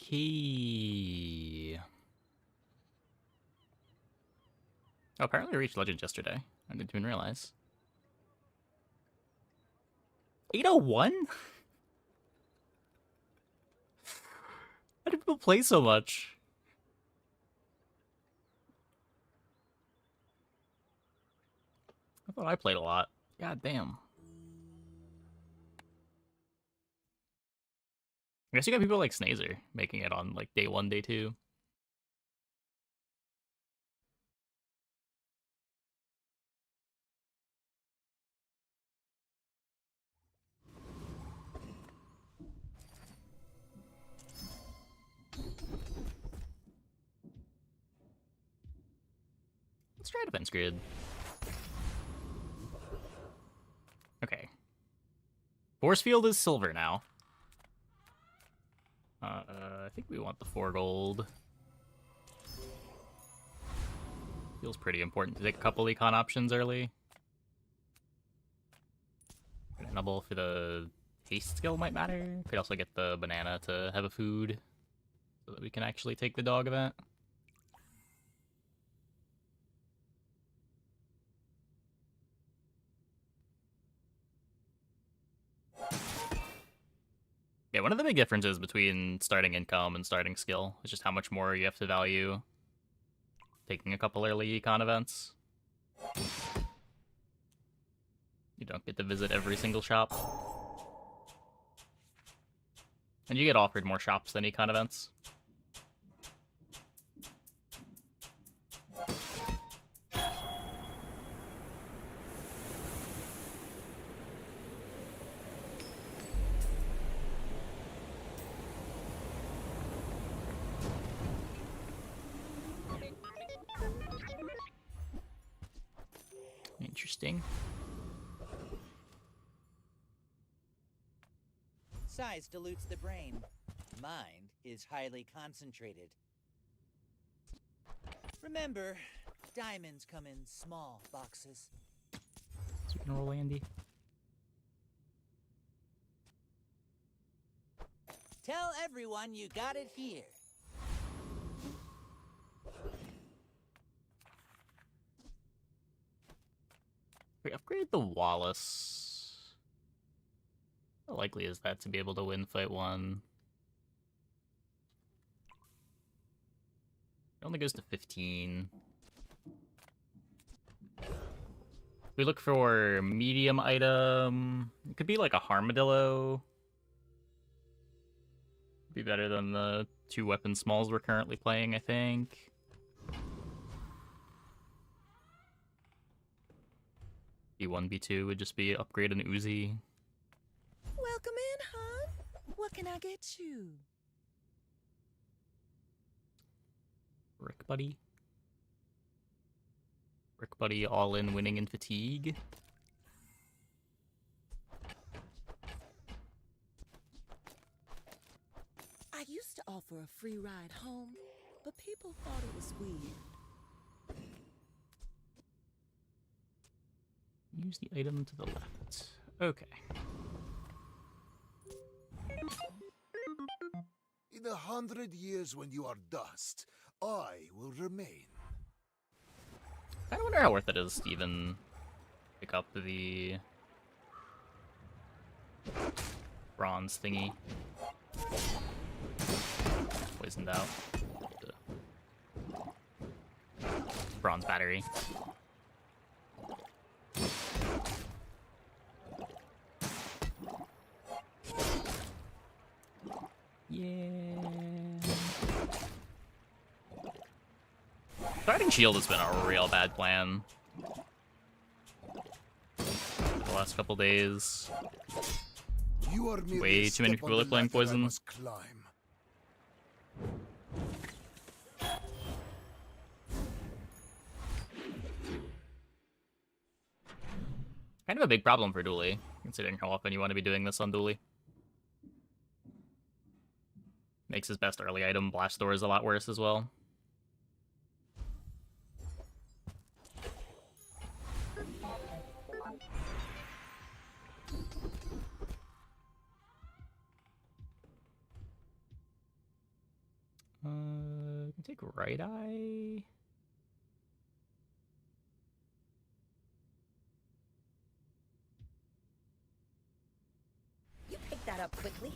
Okay. Oh, apparently I reached Legend yesterday. I didn't even realize. 801? How do people play so much? I thought I played a lot. God damn. I guess you got people like Snazer making it on like day 1, day 2. Let's try defense grid. Okay. Force field is silver now. I think we want the 4 gold. Feels pretty important to take a couple econ options early. Double for the haste skill might matter. Could also get the banana to have a food so that we can actually take the dog event. Yeah, one of the big differences between starting income and starting skill is just how much more you have to value taking a couple early econ events. You don't get to visit every single shop. And you get offered more shops than econ events. Interesting. Size dilutes the brain. Mind is highly concentrated. Remember, diamonds come in small boxes. So we can roll Andy. Tell everyone you got it here. We upgrade the Wallace. How likely is that to be able to win fight 1? It only goes to 15. We look for medium item. It could be like a Harmadillo. Be better than the 2 weapon smalls we're currently playing, I think. B1, B2 would just be upgrade an Uzi. Welcome in, hon. What can I get you? Rick Buddy. Rick Buddy all in winning in fatigue. I used to offer a free ride home, but people thought it was weird. Use the item to the left. Okay. In 100 years when you are dust, I will remain. I wonder how worth it is to even pick up the bronze thingy. Poisoned out. Bronze battery. Yeah. Starting shield has been a real bad plan for the last couple days. You are Way too many people are playing poison. Kind of a big problem for Dooley, considering how often you want to be doing this on Dooley. Makes his best early item, Blast Door, is a lot worse as well. Take right eye. You picked that up quickly.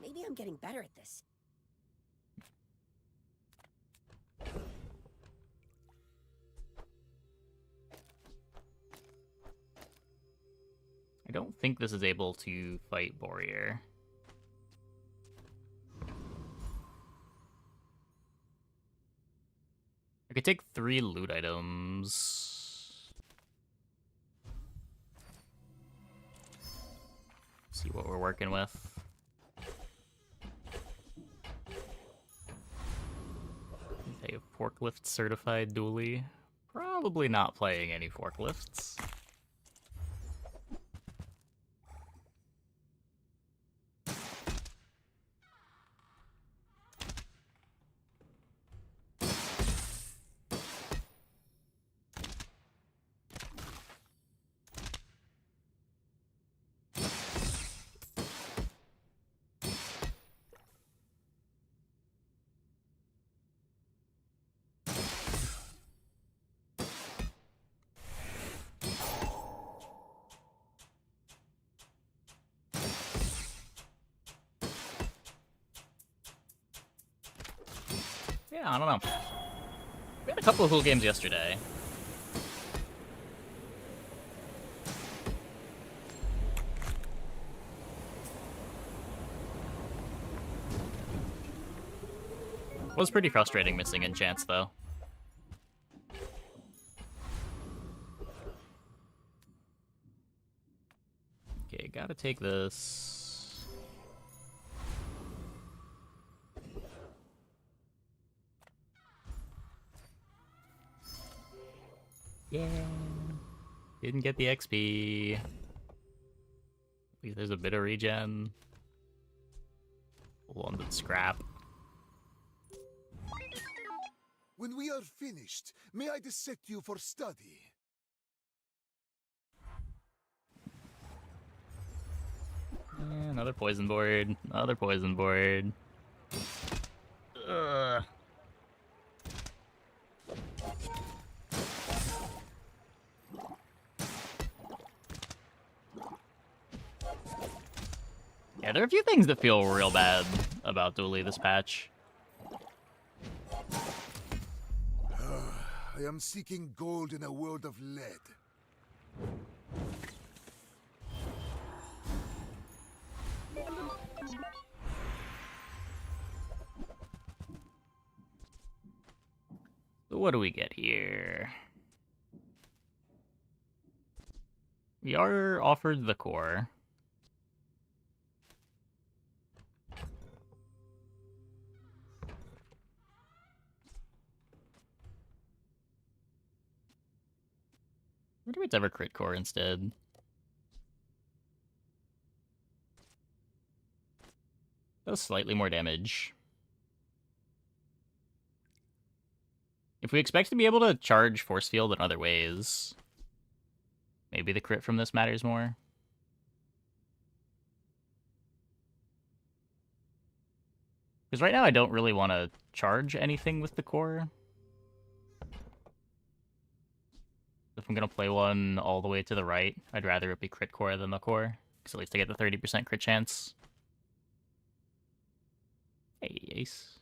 Maybe I'm getting better at this. I don't think this is able to fight Warrior. I could take 3 loot items. See what we're working with. Okay, forklift certified Dooley. Probably not playing any forklifts. Yeah, I don't know. We had a couple of cool games yesterday. It was pretty frustrating missing enchants, though. Okay, gotta take this. Yeah. Didn't get the XP. At least there's a bit of regen. London scrap. When we are finished, may I dissect you for study? Yeah, another poison board. Another poison board. Ugh. Yeah, there are a few things that feel real bad about Dooley this patch. I am seeking gold in a world of lead. So what do we get here? We are offered the core. What do we ever crit core instead? Does slightly more damage. If we expect to be able to charge force field in other ways, maybe the crit from this matters more. Because right now I don't really want to charge anything with the core. If I'm going to play one all the way to the right, I'd rather it be crit core than the core. Because at least I get the 30% crit chance. Hey, Ace.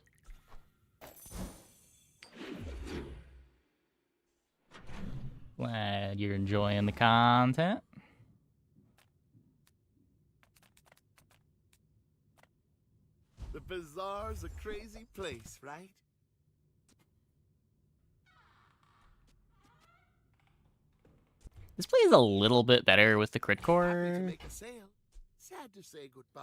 Glad you're enjoying the content. The bazaar's a crazy place, right? This plays a little bit better with the crit Happy to core. make a sale. Sad to say goodbye.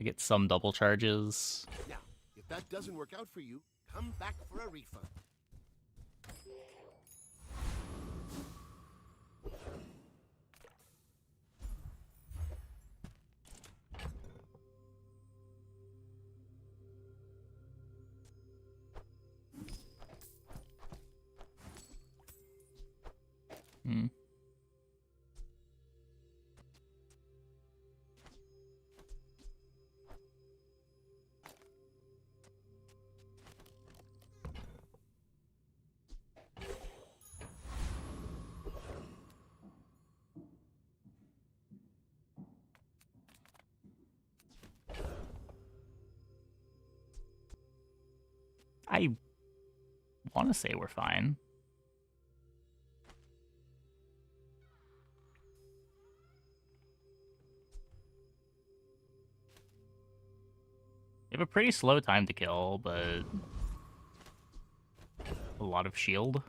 I get some double charges. Now, if that doesn't work out for you, come back for a refund. Hmm. I want to say we're fine. You have a pretty slow time to kill, but a lot of shield.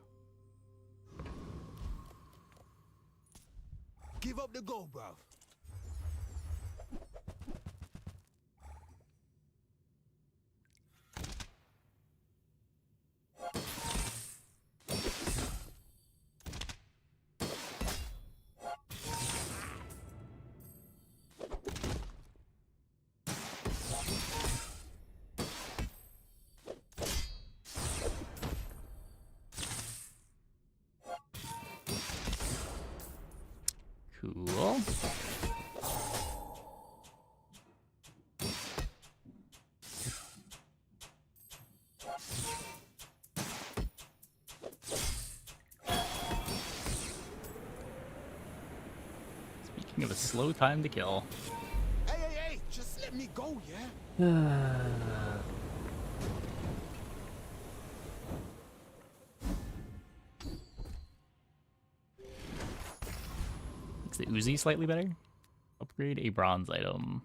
Give up the go, bruv. Cool. Speaking of a slow time to kill. Hey, just let me go, yeah? Makes the Uzi slightly better. Upgrade a bronze item.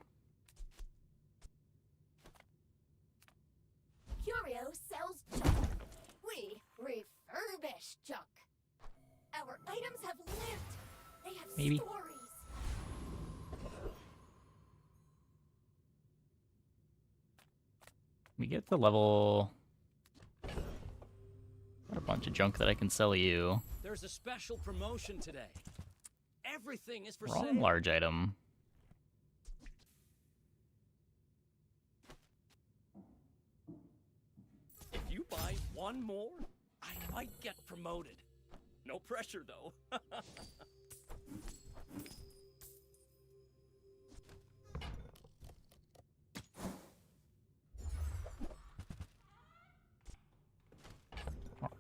Curio sells junk. We refurbish junk. Our items have lived. They have Maybe. stories. We get to level. Got a bunch of junk that I can sell you. There's a special promotion today. Everything is for Wrong sale. large item. If you buy one more, I might get promoted. No pressure, though.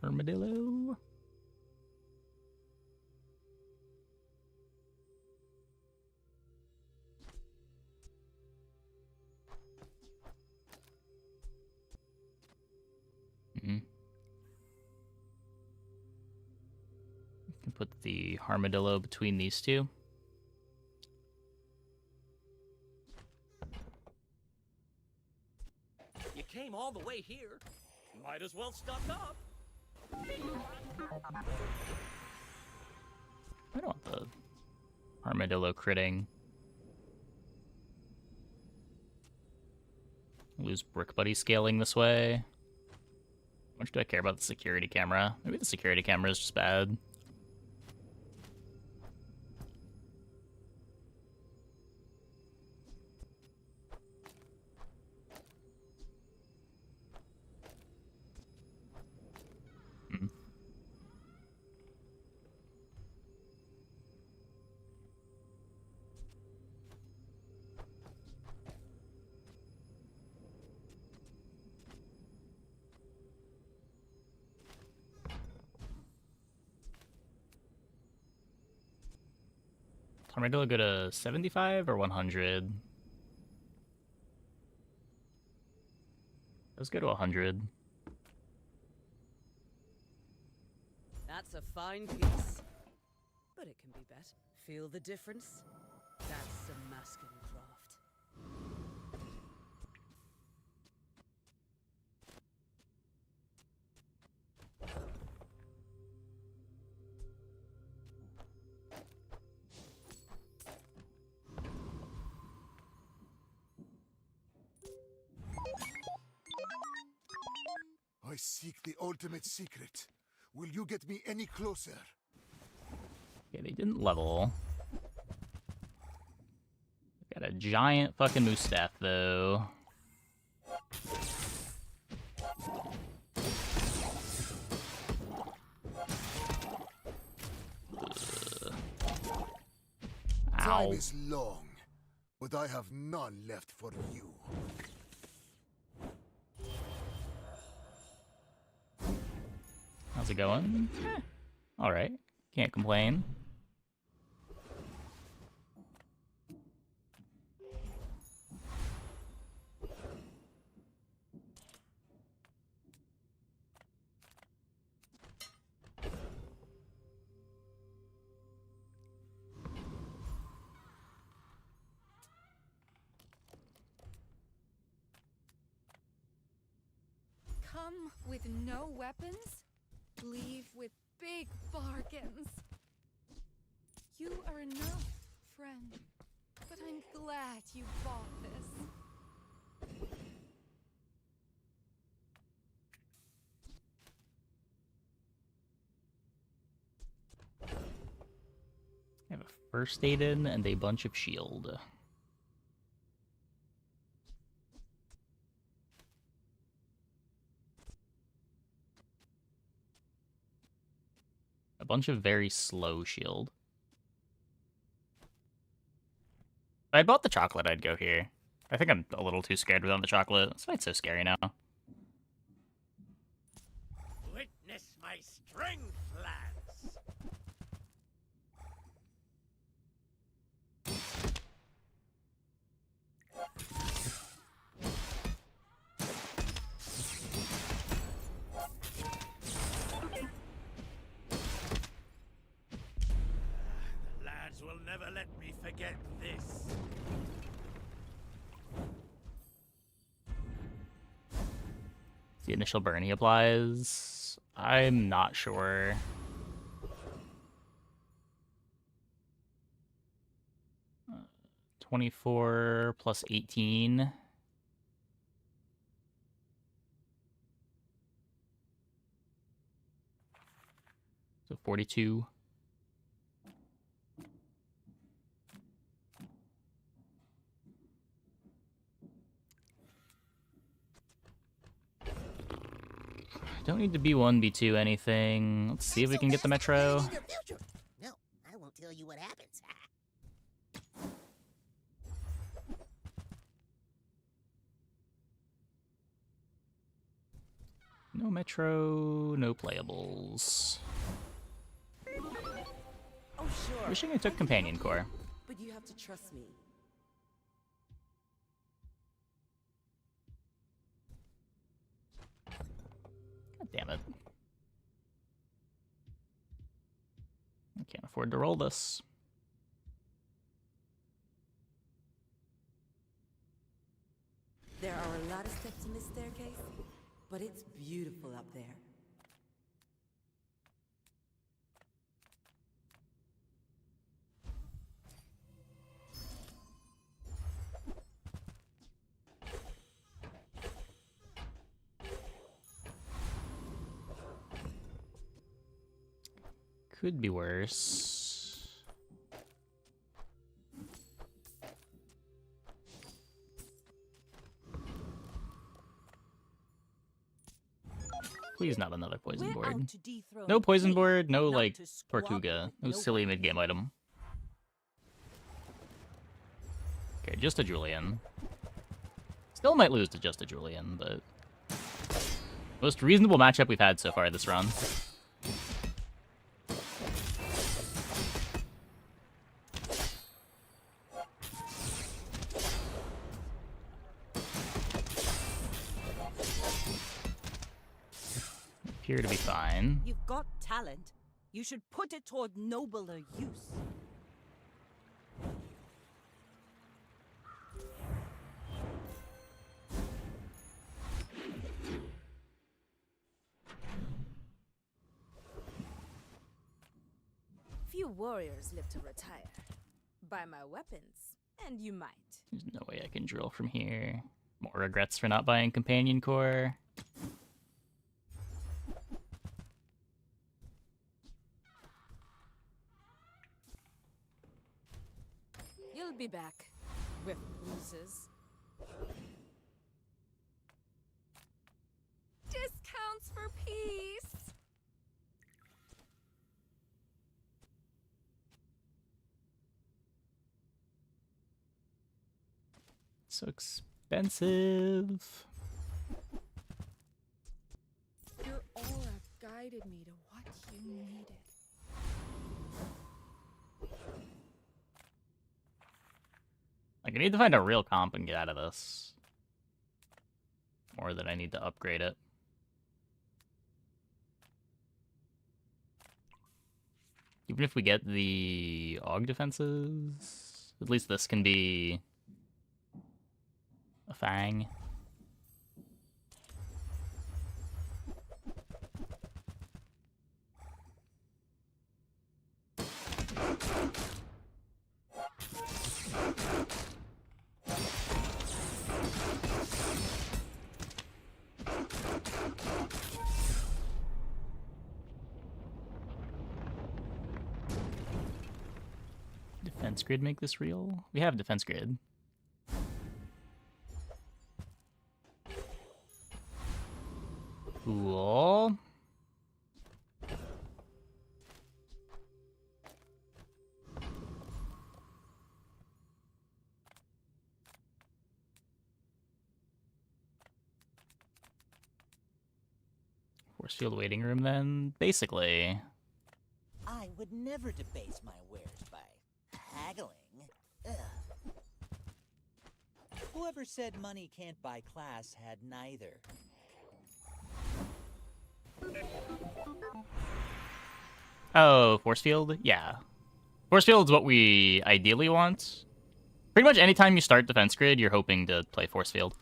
Armadillo. Can put the armadillo between these two. You came all the way here. Might as well stock up. I don't want the armadillo critting. Lose Brick Buddy scaling this way. How much do I care about the security camera? Maybe the security camera is just bad. Armadillo go to 75 or 100? Let's go to 100. That's a fine piece. But it can be better. Feel the difference? That's some masculine craft. I seek the ultimate secret. Will you get me any closer? Okay, they didn't level. Got a giant fucking moose staff, though. Time Ow. is long, but I have none left for you. How's it going? Alright. Can't complain. Come with no weapons, leave with big bargains. You are enough, friend. But I'm glad you bought this. I have a first aid in and a bunch of shield. A bunch of very slow shield. If I bought the chocolate, I'd go here. I think I'm a little too scared without the chocolate. This fight's so scary now. Witness my strength, lads. The lads will never let me forget this. The initial burn he applies, I'm not sure. Uh, 24 plus 18. So 42. Don't need to B1, B2 anything. Let's see if we can get the Metro. No, I won't tell you what happens. No Metro, no playables. Oh, sure. Wishing I took Companion Core. But you have to trust me. God damn it. I can't afford to roll this. There are a lot of steps in this staircase, but it's beautiful up there. Could be worse. Please not another poison board. No poison board, no like Tortuga. No silly mid-game item. Okay, just a Julian. Still might lose to just a Julian, but most reasonable matchup we've had so far this run. Appear to be fine. You've got talent. You should put it toward nobler use. Few warriors live to retire. Buy my weapons, and you might. There's no way I can drill from here. More regrets for not buying Companion Core. You'll be back with bruises. Discounts for peace. So expensive. Your aura guided me to what you needed. Like, I need to find a real comp and get out of this. More than I need to upgrade it. Even if we get the AUG defenses, at least this can be a Fang. Defense grid make this real? We have defense grid. Cool. Force field waiting room then, basically. I would never debase my wares by haggling. Ugh. Whoever said money can't buy class had neither. Oh, force field? Yeah. Force field's what we ideally want. Pretty much anytime you start defense grid, you're hoping to play force field.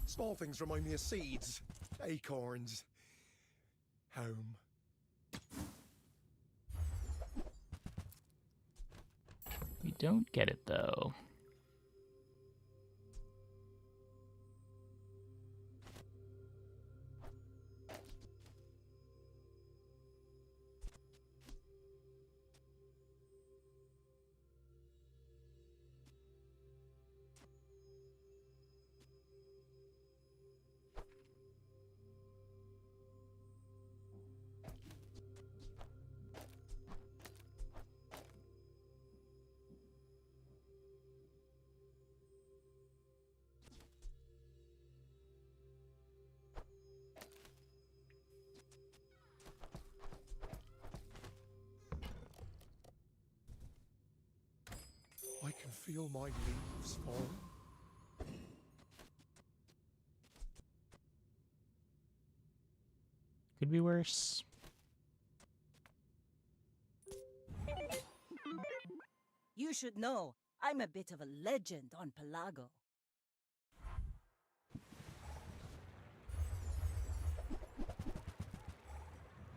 Small things remind me of seeds, acorns, home. We don't get it, though. I can feel my leaves fall. Could be worse. You should know, I'm a bit of a legend on Pelago.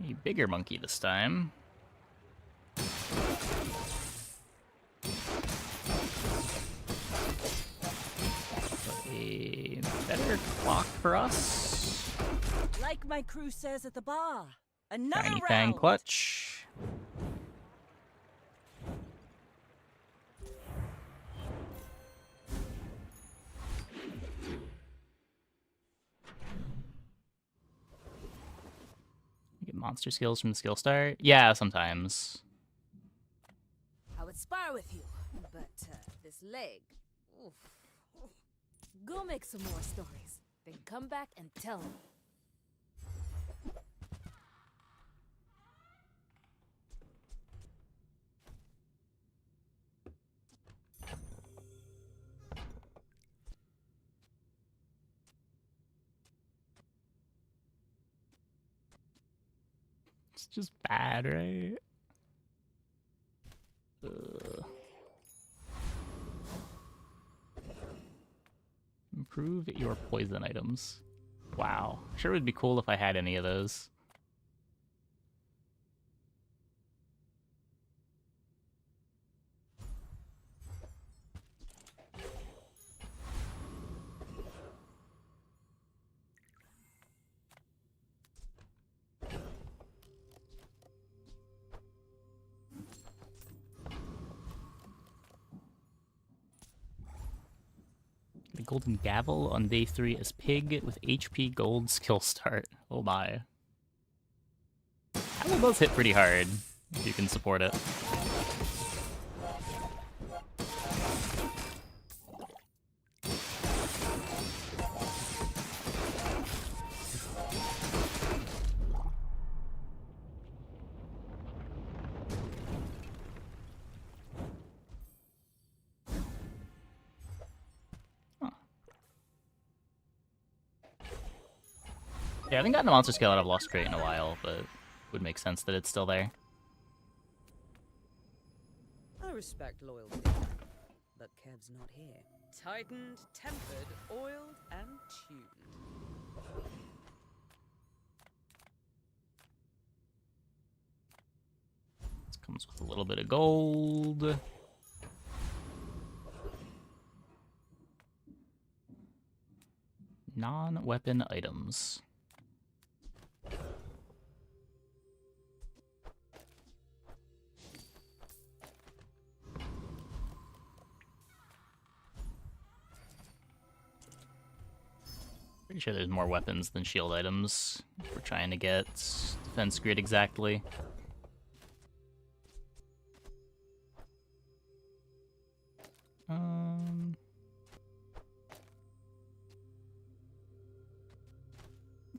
A bigger monkey this time. A better clock for us. Like my crew says at the bar, another Tiny round. Fang clutch. You get monster skills from the skill start? Yeah, sometimes. I would spar with you, but this leg. Oof. Go make some more stories, then come back and tell me. It's just bad, right? Ugh. Improve your poison items. Wow. Sure would be cool if I had any of those. The golden gavel on day 3 is pig with HP gold skill start. Oh my. That one does hit pretty hard, if you can support it. Yeah, I haven't gotten a monster scale out of Lost Crate in a while, but it would make sense that it's still there. I respect loyalty, but Kev's not here. Tightened, tempered, oiled, and tuned. This comes with a little bit of gold. Non-weapon items. Pretty sure there's more weapons than shield items if we're trying to get defense grid exactly.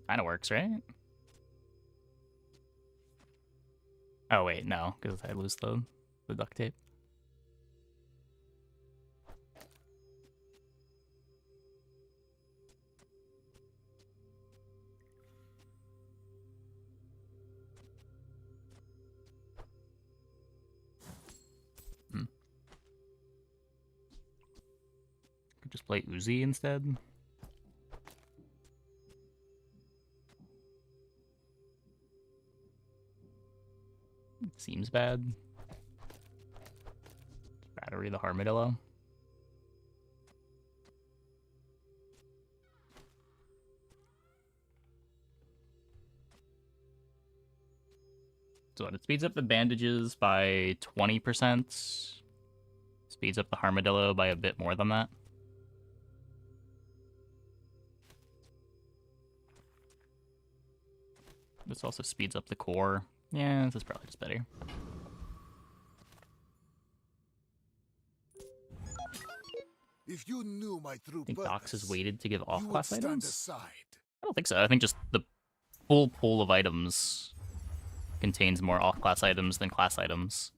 Kinda works, right? Oh wait, no, because I lose the duct tape. Could just play Uzi instead. Seems bad. Battery the Armadillo. So it speeds up the bandages by 20%. Speeds up the Armadillo by a bit more than that. This also speeds up the core. Yeah, this is probably just better. If you knew my true I think Docs is purpose, weighted to give you off-class would stand items? aside. I don't think so. I think just the full pool of items contains more off-class items than class items.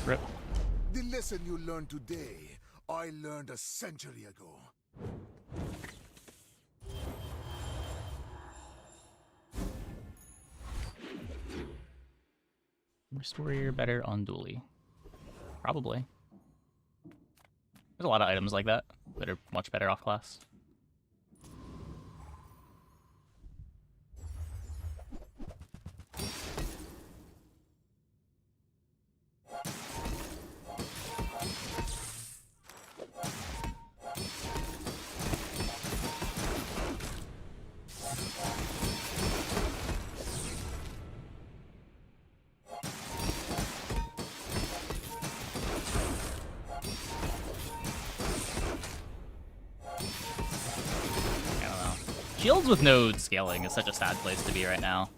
Rip. The lesson you learned today, I learned a century ago. Restore your better on Dooley. Probably. There's a lot of items like that that are much better off class. Shields with no scaling is such a sad place to be right now.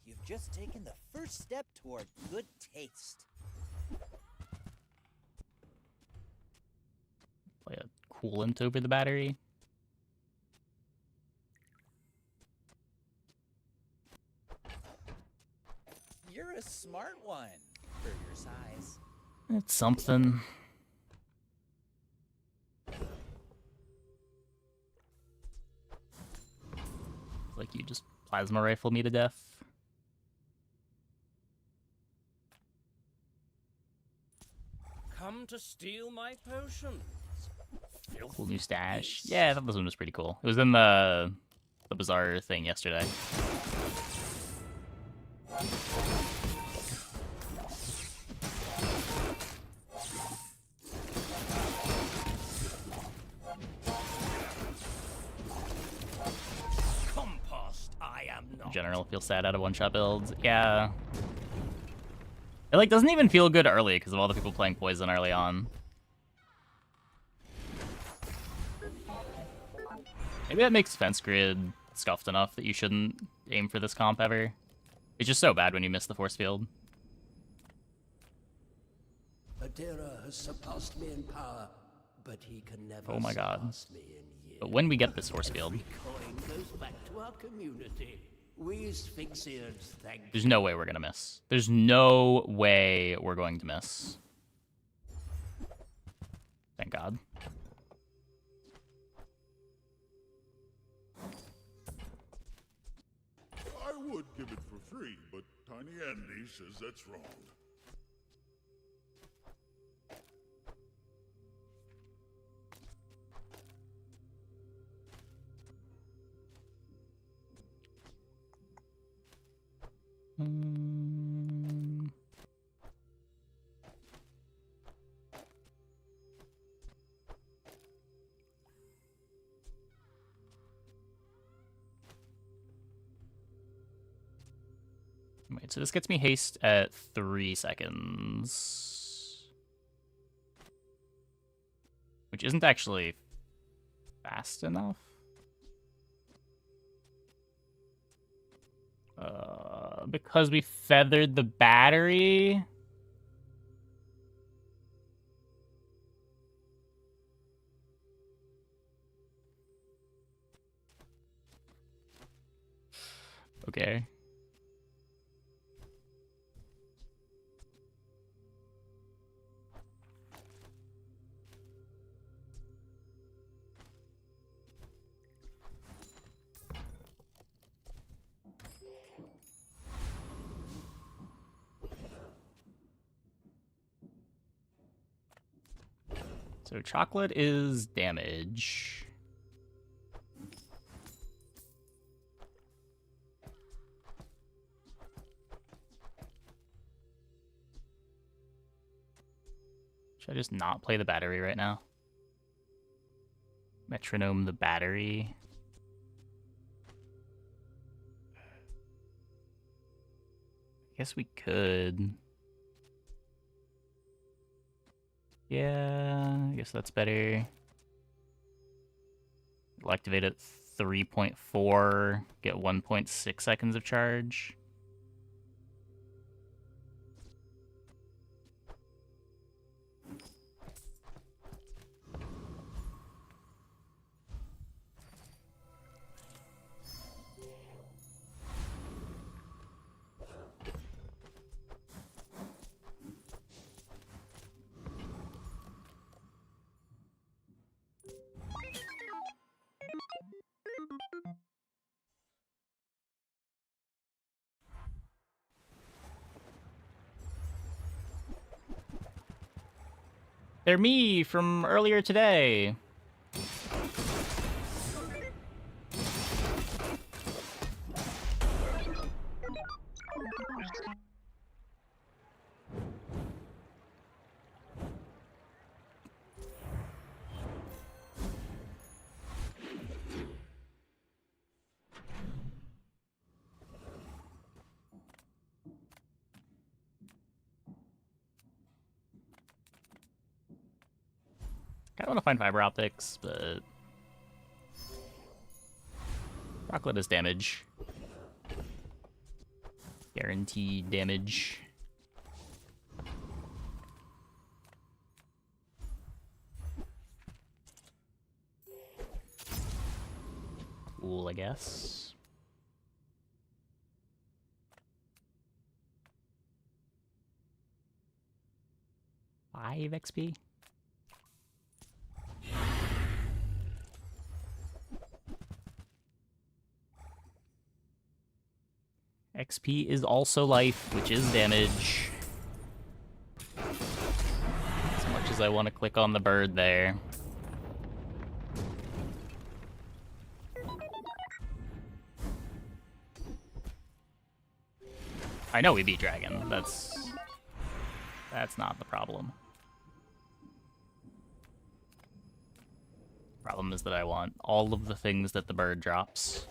You've just taken the first step toward good taste. Play a coolant over the battery. You're a smart one for your size. It's something. Like you just plasma rifle me to death. Come to steal my potions. Cool new stash. Yeah, I thought this one was pretty cool. It was in the bazaar thing yesterday. Compost, I am not. In general, feel sad out of one-shot builds. Yeah. It like doesn't even feel good early because of all the people playing poison early on. Maybe that makes fence grid scuffed enough that you shouldn't aim for this comp ever. It's just so bad when you miss the force field. Adira has surpassed me in power, but he can never Oh my god. surpass me in years. But when we get this force field, Every coin goes back to our community. We Sphinxians thank there's no way we're gonna miss. There's no way we're going to miss. Thank God. I would give it for free, but Tiny Andy says that's wrong. Wait, so this gets me haste at 3 seconds. Which isn't actually fast enough. Because we feathered the battery. Okay. So chocolate is damage. Should I just not play the battery right now? Metronome the battery. I guess we could. Yeah, I guess that's better. We'll activate at 3.4, get 1.6 seconds of charge. They're me from earlier today. I want to find fiber optics, but chocolate is damage. Guaranteed damage. Cool, I guess. Five XP? XP is also life, which is damage. As much as I want to click on the bird there. I know we beat Dragon. That's not the problem. Problem is that I want all of the things that the bird drops.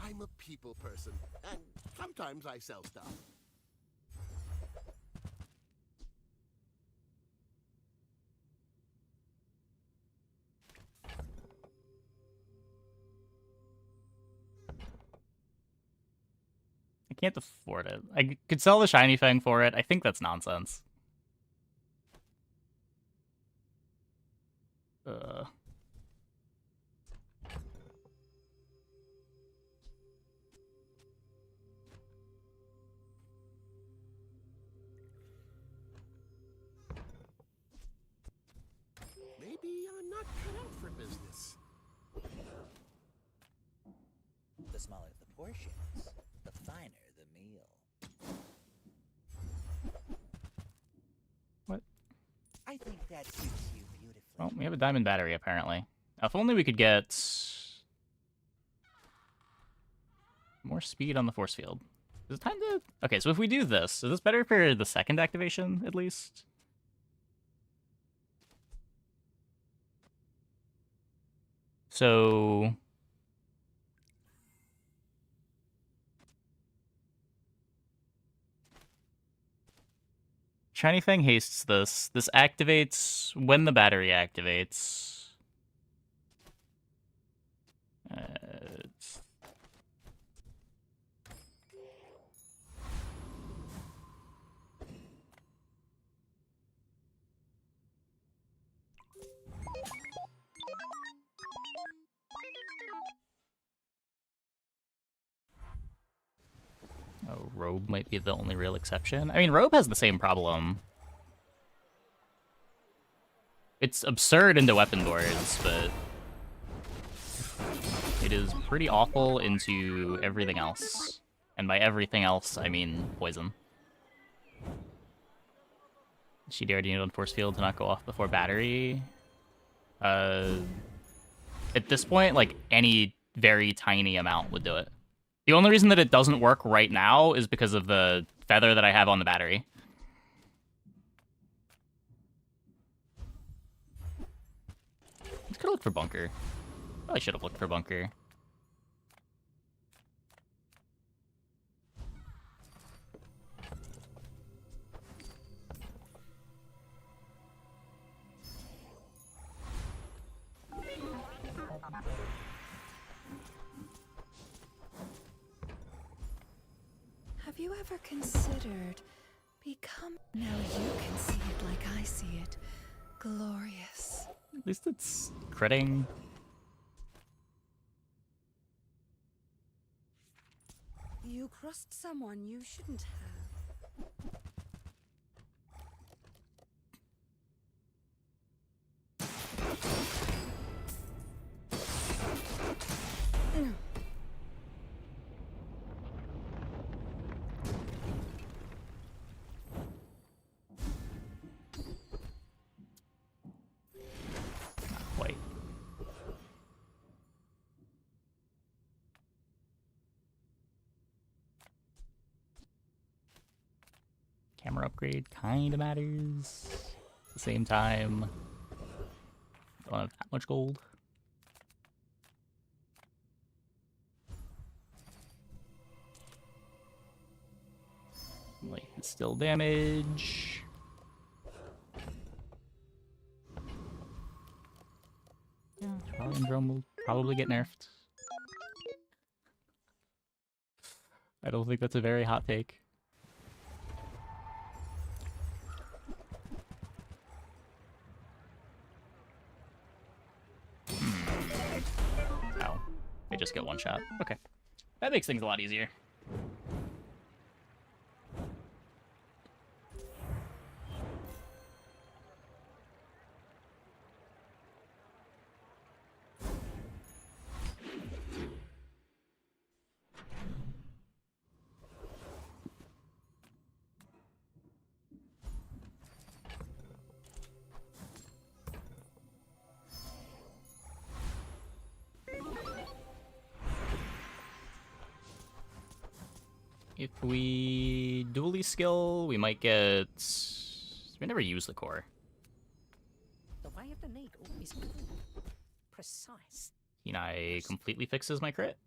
I'm a people person, and sometimes I sell stuff. Can't afford it. I could sell the shiny fang for it. I think that's nonsense. Maybe I'm not cut out for business. The smaller the portions, the finer the meal. What? I think that suits you beautifully. Oh, we have a diamond battery, apparently. If only we could get more speed on the force field. Is it time to... Okay, so if we do this, is this better for the second activation, at least? So... Shiny Fang hastes this. This activates when the battery activates. It's... Oh, Robe might be the only real exception. I mean, Robe has the same problem. It's absurd into weapon boards, but it is pretty awful into everything else. And by everything else, I mean poison. She'd already need on force field to not go off before battery. At this point, like, any very tiny amount would do it. The only reason that it doesn't work right now is because of the feather that I have on the battery. Let's go look for bunker. Probably should have looked for bunker. Have you ever considered become... Now you can see it like I see it. Glorious. At least it's critting. You crossed someone you shouldn't have. Not quite. Camera upgrade kind of matters. At the same time, don't have that much gold. Like, it's still damage. Yeah, Palindrome will probably get nerfed. I don't think that's a very hot take. Oh, they just get one shot. Okay. That makes things a lot easier. If we Dooley skill, we might get... We never use the core. The way of the needle is cool, precise. Hinai completely fixes my crit.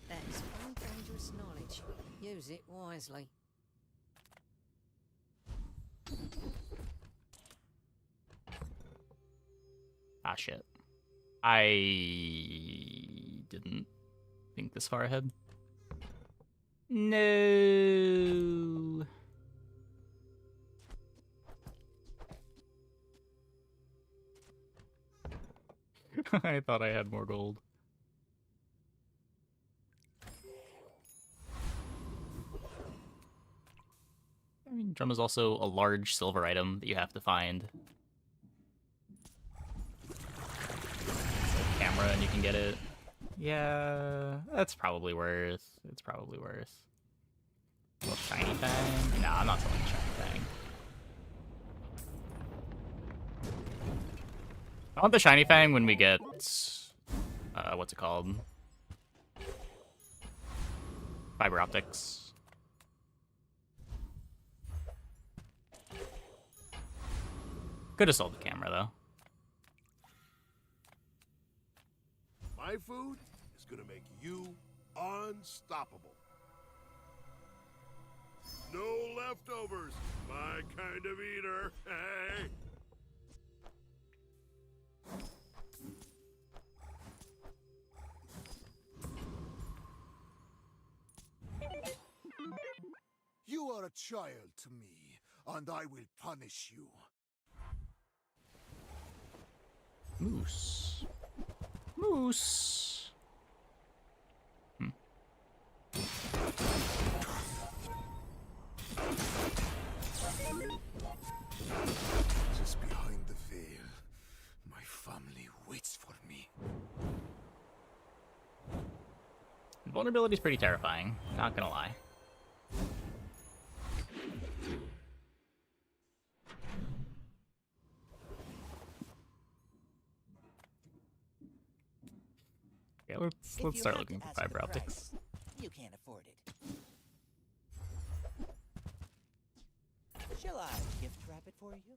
That is very dangerous knowledge. Use it wisely. Ah, shit. I didn't think this far ahead. No. I thought I had more gold. I mean, drum is also a large silver item that you have to find. It's a camera and you can get it. Yeah, that's probably worth. It's probably worth. A little shiny thing? Nah, I'm not selling a shiny thing. I want the shiny fang when we get what's it called? Fiber optics. Could have sold the camera though. My food is gonna make you unstoppable. No leftovers, my kind of eater. Hey. You are a child to me, and I will punish you. Moose. Moose. Just behind the veil, my family waits for me. Vulnerability is pretty terrifying, not gonna lie. Yeah, let's start looking for fiber optics. You can't afford it. Shall I gift wrap it for you?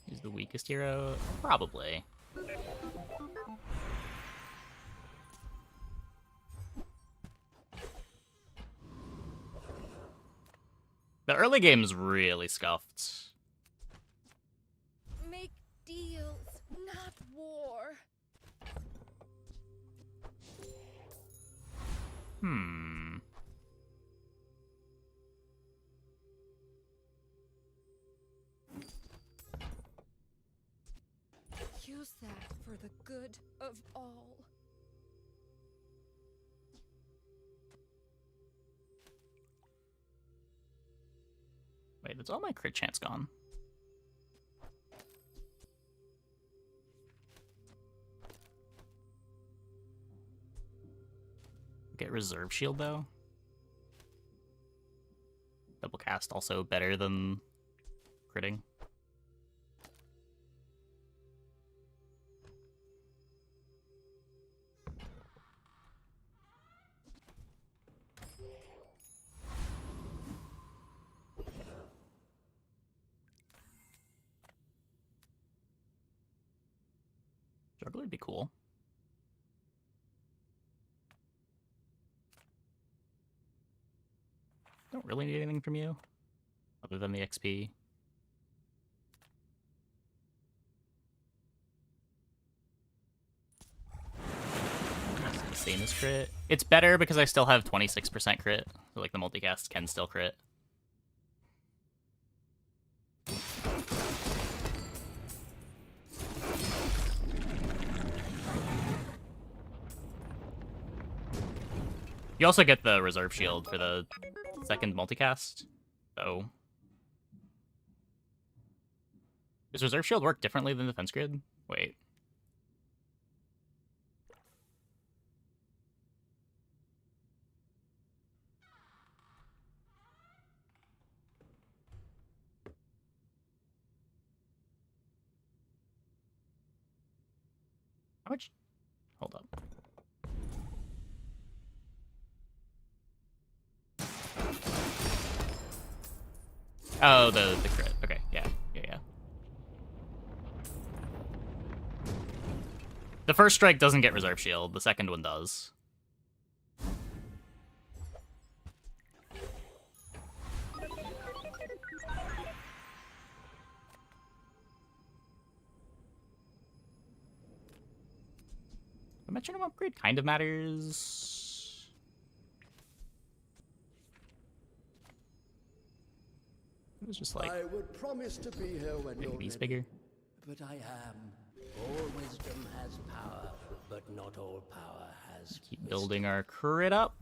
Who's the weakest hero? Probably. The early game's really scuffed. Make deals, not war. Use that for the good of all. Wait, that's all my crit chance gone. Get reserve shield though. Double cast also better than critting. Juggler would be cool. Don't really need anything from you, other than the XP. Same as crit. It's better because I still have 26% crit. So like the multicast can still crit. You also get the reserve shield for the second multicast, so... Does reserve shield work differently than defense grid? Wait. How much? Hold up. Oh, the crit. Okay, yeah. The first strike doesn't get reserve shield, the second one does. The metronome upgrade kind of matters. was just like I would promise to be here when make you're these ready, bigger. but I am. All wisdom has power, but not all power has Keep wisdom. building our crit up.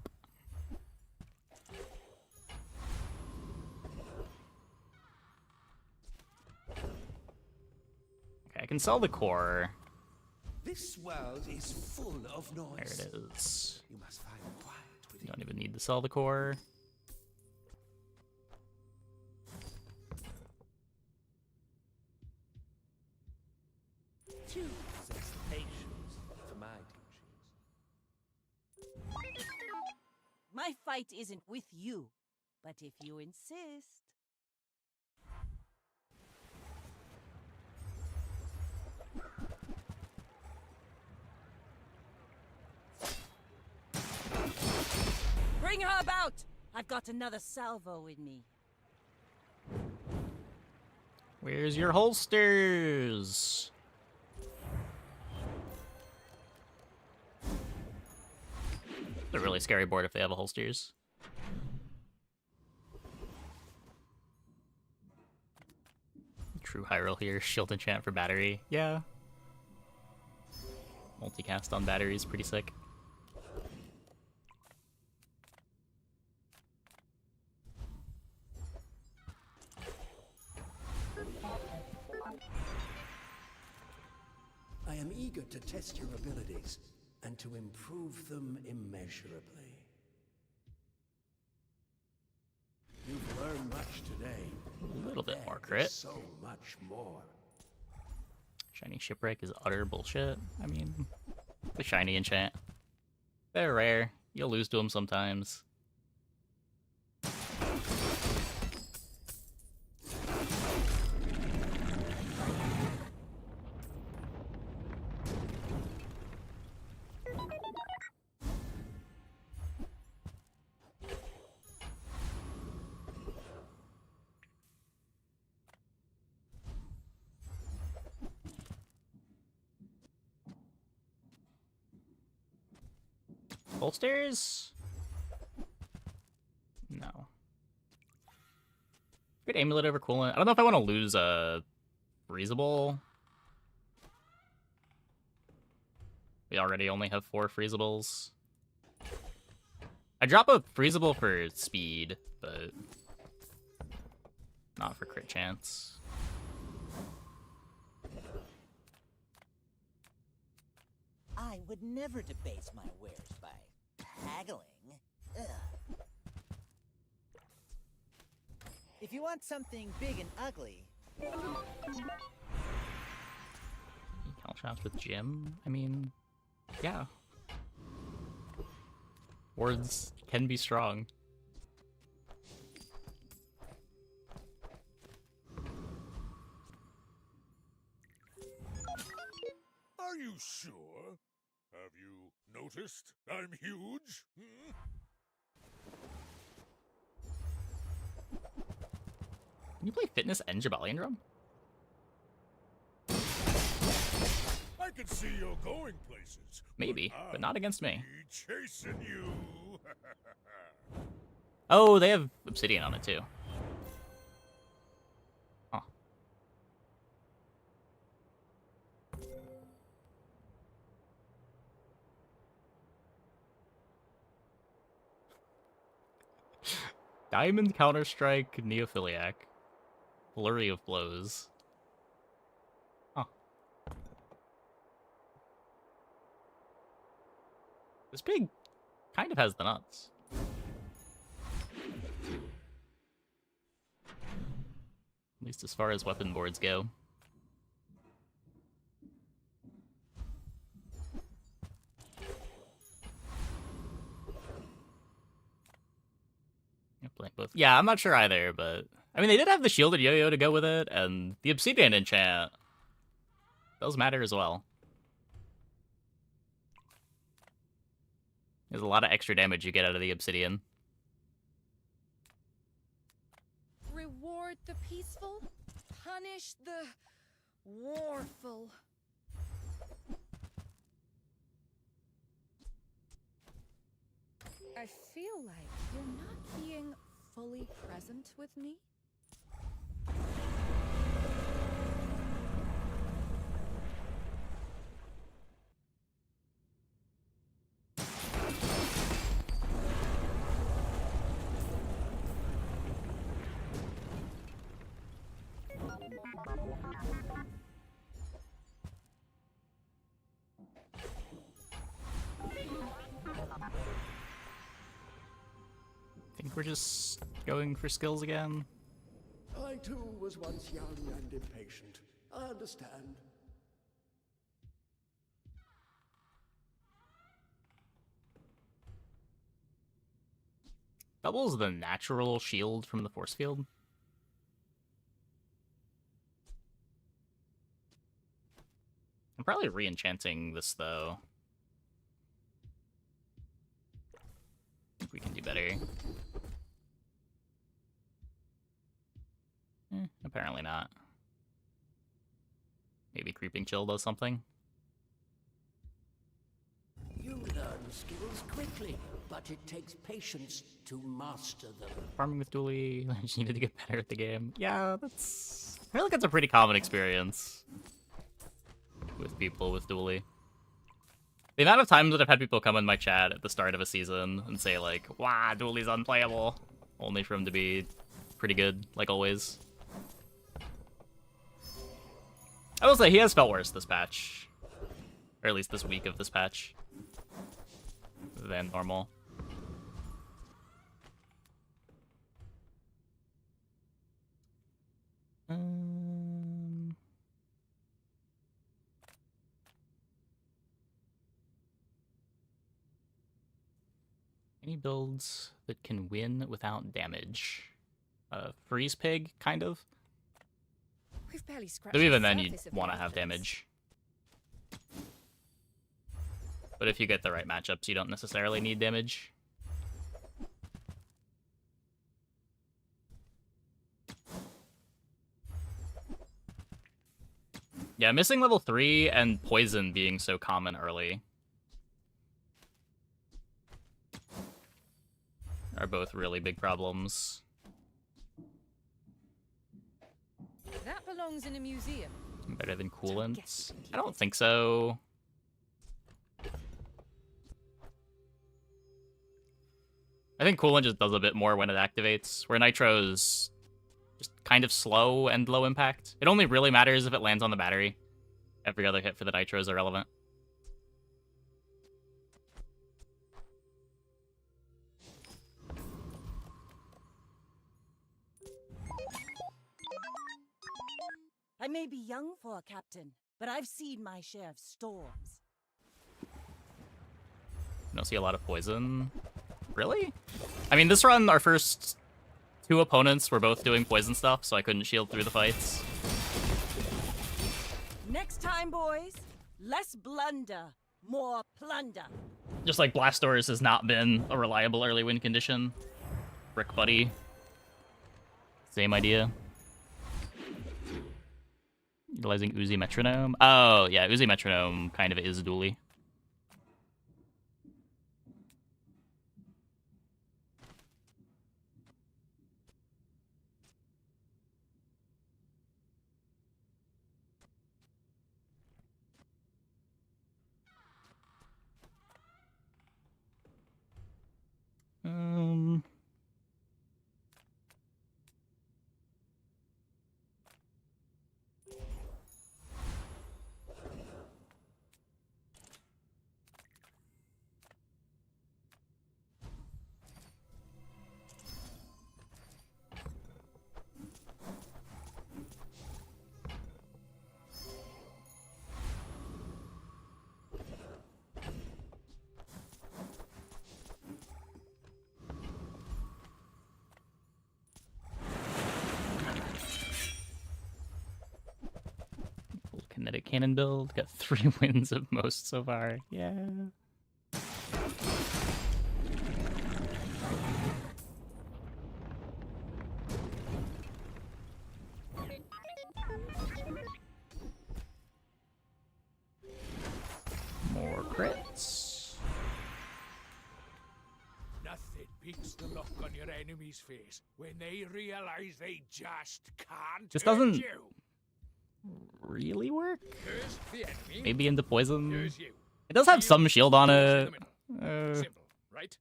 Okay, I can sell the core. This world is full of noise. There it is. You must find quiet You within. don't even need to sell the core. Two possess patience for my teachings. My fight isn't with you, but if you insist. Bring her about! I've got another salvo in me. Where's your holsters? It's a really scary board if they have a holsters. True Hyrule here, shield enchant for battery. Yeah. Multicast on battery is pretty sick. I am eager to test your abilities and to improve them immeasurably. You've learned much today. A little bit There more is crit. So much more. Shiny Shipwreck is utter bullshit. I mean, the shiny enchant. They're rare. You'll lose to them sometimes. Holsters? No. Good amulet over coolant. I don't know if I want to lose a freezable. We already only have 4 freezables. I drop a freezable for speed, but not for crit chance. I would never debase my wares by haggling. Ugh. If you want something big and ugly, Count shots with Jim? I mean, yeah. Words can be strong. Are you sure? Have you noticed I'm huge? Can you play Fitness and Jabalion Drum? I can see you're going places. Maybe, but not against me. I'll be chasing you. Oh, they have Obsidian on it too. Huh. Diamond Counter-Strike Neophiliac. Flurry of Blows. Huh. This pig kind of has the nuts. At least as far as weapon boards go. Playing both. Yeah, I'm not sure either, but I mean, they did have the shielded yo-yo to go with it, and the Obsidian enchant. Those matter as well. There's a lot of extra damage you get out of the Obsidian. Reward the peaceful, punish the warful. I feel like you're not being fully present with me. we're just going for skills again. I too was once young and impatient. I understand. Doubles the natural shield from the force field. I'm probably re-enchanting this, though. I think we can do better. Apparently not. Maybe Creeping Chill does something. You learn skills quickly, but it takes patience to master them. Farming with Dooley, I just needed to get better at the game. Yeah, that's... I feel like that's a pretty common experience with people with Dooley. The amount of times that I've had people come in my chat at the start of a season and say like, "Wow, Dooley's unplayable," only for him to be pretty good, like always. I will say he has felt worse this patch, or at least this week of this patch, than normal. Any builds that can win without damage? Freeze Pig, kind of. We've barely scratched Though even the then, you surface of want to the have offense. damage. But if you get the right matchups, you don't necessarily need damage. Yeah, missing level 3 and poison being so common early are both really big problems. That belongs in a museum. Better than coolants? I don't think so. I think coolant just does a bit more when it activates, where nitro's just kind of slow and low impact. It only really matters if it lands on the battery. Every other hit for the nitro is irrelevant. I may be young for a captain, but I've seen my share of storms. I don't see a lot of poison. Really? I mean, this run, our first 2 opponents were both doing poison stuff, so I couldn't shield through the fights. Next time, boys, less blunder, more plunder. Just like Blast Doors has not been a reliable early win condition. Brick Buddy. Same idea. Utilizing Uzi Metronome. Oh, yeah, Uzi Metronome kind of is Dooley. Um... Kinetic Cannon build. Got 3 wins of most so far. Yeah. More crits. Nothing beats the look on your enemy's face when they realize they just can't Just hurt doesn't you. really work. Here's the enemy. Maybe into poison. Here's you. It does have some shield on Close it. in the middle. Simple, right?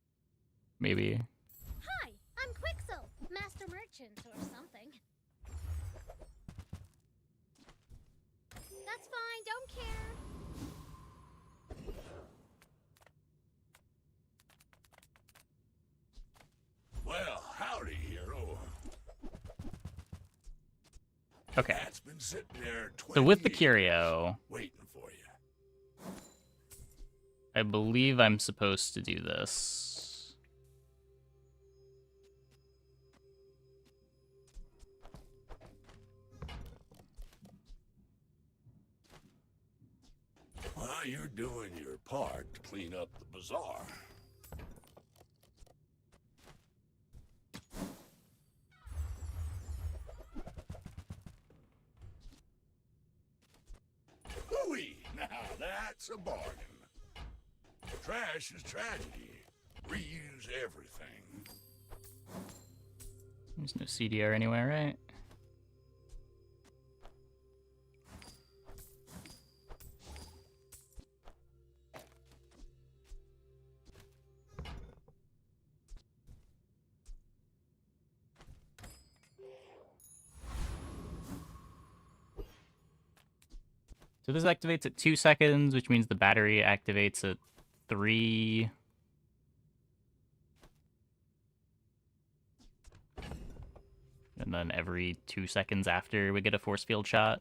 Maybe. Hi, I'm Quixel, Master Merchant or something. That's fine, don't care. Well, Okay. That's been sitting there So with the 20 years, curio, waiting for you. I believe I'm supposed to do this. Well, you're doing your part to clean up the bazaar. Dooley, now that's a bargain. Trash is tragedy. Reuse everything. There's no CDR anywhere, right? So this activates at 2 seconds, which means the battery activates at 3. And then every 2 seconds after we get a force field shot.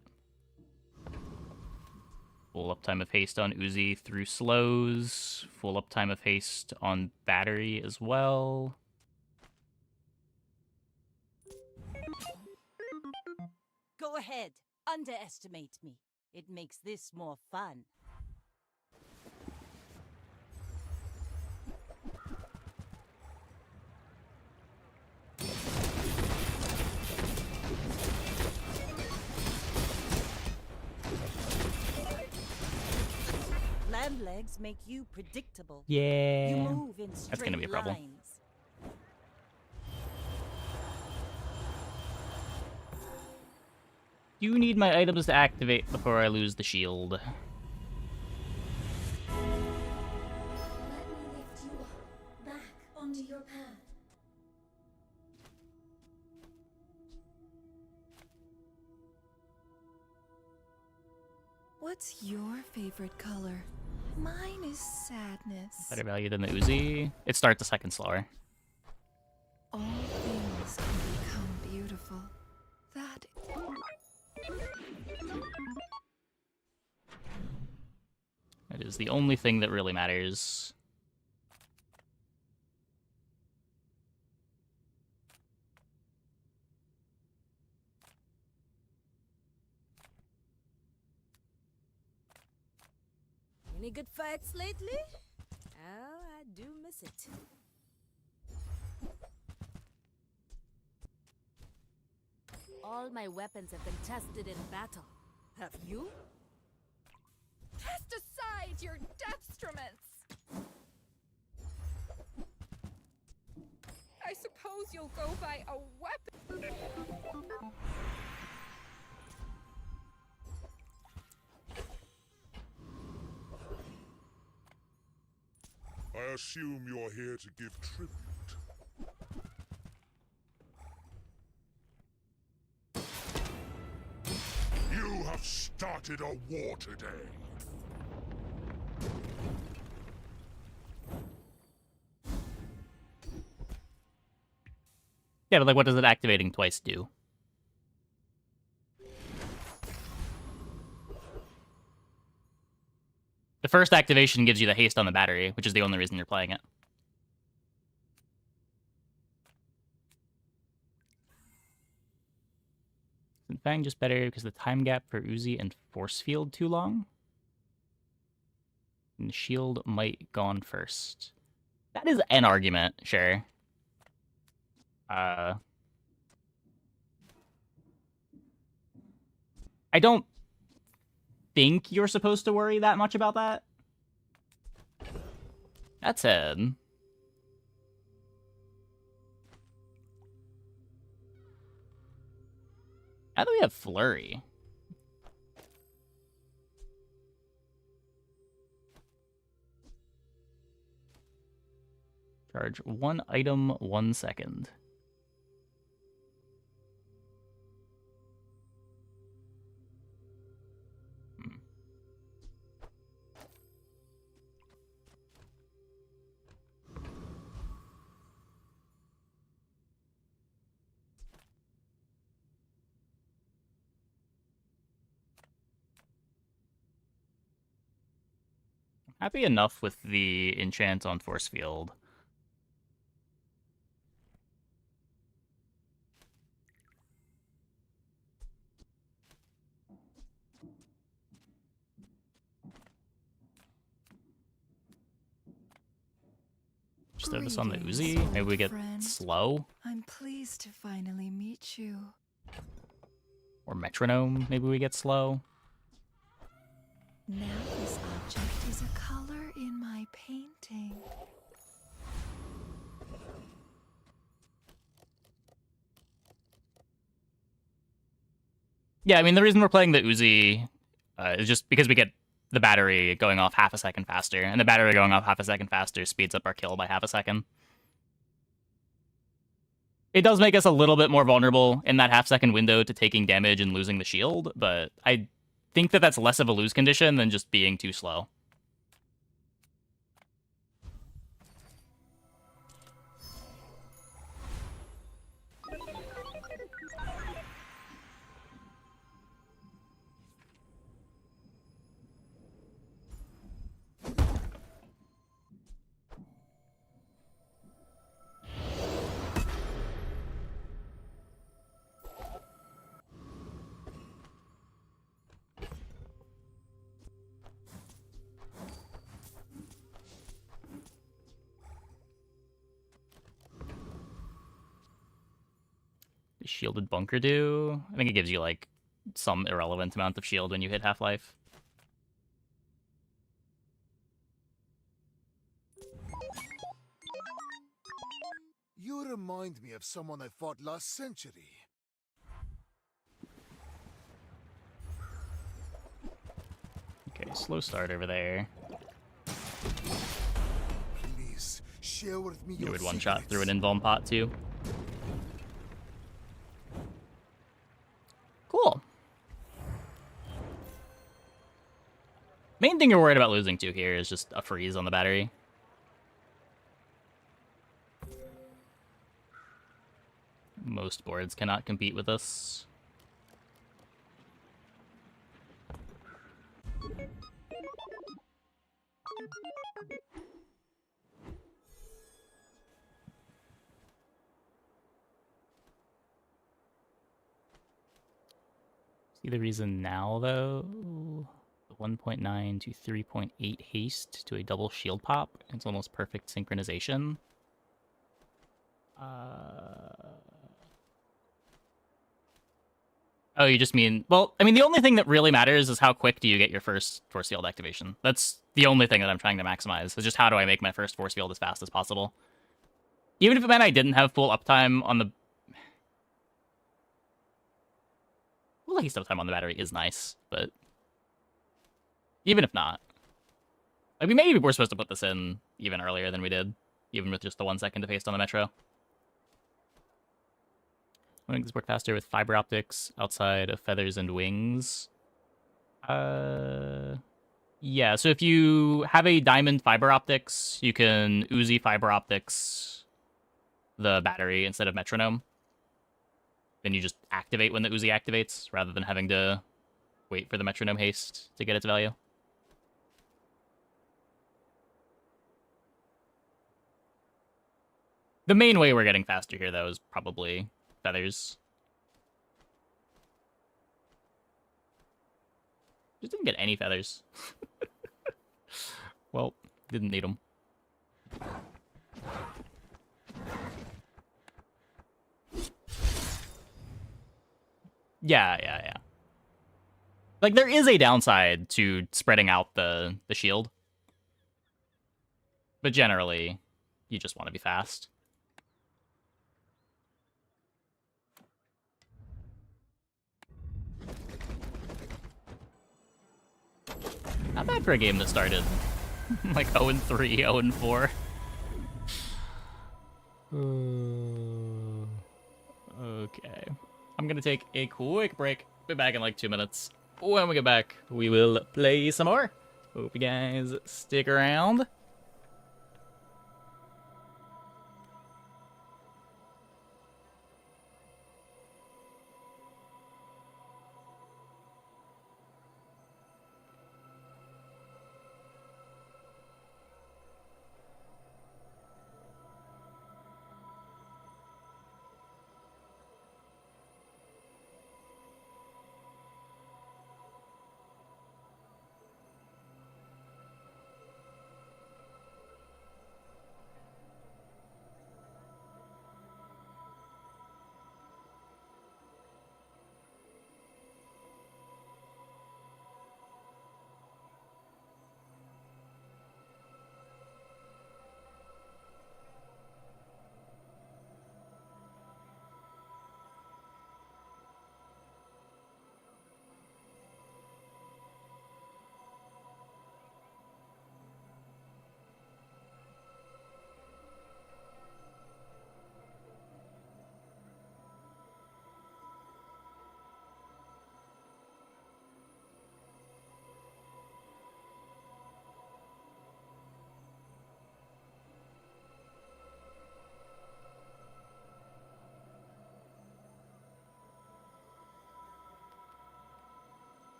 Full uptime of haste on Uzi through slows. Full uptime of haste on battery as well. Go ahead. Underestimate me. It makes this more fun. Land legs make you predictable. Yeah. You move in That's gonna be a problem. lines. You need my items to activate before I lose the shield. Let me lift you up, back onto your path. What's your favorite color? Mine is sadness. Better value than the Uzi. It starts a second slower. All things can become beautiful. That That is the only thing that really matters. Any good fights lately? Oh, I do miss it. All my weapons have been tested in battle. Have you? Cast aside your deathstruments! I suppose you'll go by a weapon. I assume you're here to give tribute. You have started a war today. Yeah, but like, what does it activating twice do? The first activation gives you the haste on the battery, which is the only reason you're playing it. Isn't Fang just better because the time gap for Uzi and Force Field too long? And Shield might gone first. That is an argument, sure. I don't think you're supposed to worry that much about that. That said, now that we have Flurry, charge 1 item 1 second. Happy enough with the enchant on force field. Just throw this on the Greetings, Uzi. Maybe we old get friend. slow. I'm pleased to finally meet you. Or metronome. Maybe we get slow. Now this object is a color in my painting. Yeah, I mean, the reason we're playing the Uzi is just because we get the battery going off half a second faster, and the battery going off half a second faster speeds up our kill by half a second. It does make us a little bit more vulnerable in that half-second window to taking damage and losing the shield, but I think that that's less of a lose condition than just being too slow. Shielded bunker do? I think it gives you, like, some irrelevant amount of shield when you hit half-life. You remind me of someone I fought last century. Okay, slow start over there. Please, share with me You your would one-shot through an secrets. invuln pot, too. Cool. Main thing you're worried about losing to here is just a freeze on the battery. Most boards cannot compete with us. See the reason now, though? 1.9 to 3.8 haste to a double shield pop. It's almost perfect synchronization. Oh, you just mean... Well, I mean, the only thing that really matters is how quick do you get your first force field activation. That's the only thing that I'm trying to maximize, is just how do I make my first force field as fast as possible. Even if it meant I didn't have full uptime on the... Well, haste uptime on the battery is nice, but... Even if not. Like, maybe we're supposed to put this in even earlier than we did, even with just the 1 second of haste on the Metro. I think this work faster with fiber optics outside of feathers and wings. Yeah, so if you have a diamond fiber optics, you can Uzi fiber optics the battery instead of metronome. Then you just activate when the Uzi activates, rather than having to wait for the metronome haste to get its value. The main way we're getting faster here, though, is probably feathers. Just didn't get any feathers. Well, didn't need them. Yeah. Like, there is a downside to spreading out the shield. But generally, you just want to be fast. Not bad for a game that started like 0-3, 0-4. Okay. I'm gonna take a quick break. Be back in like 2 minutes. When we get back, we will play some more. Hope you guys stick around.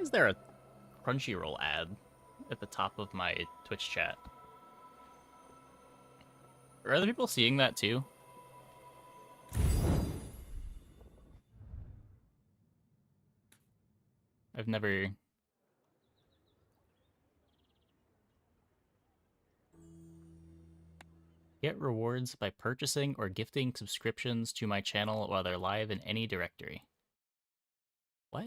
Why is there a Crunchyroll ad at the top of my Twitch chat? Are other people seeing that too? I've never... Get rewards by purchasing or gifting subscriptions to my channel while they're live in any directory. What?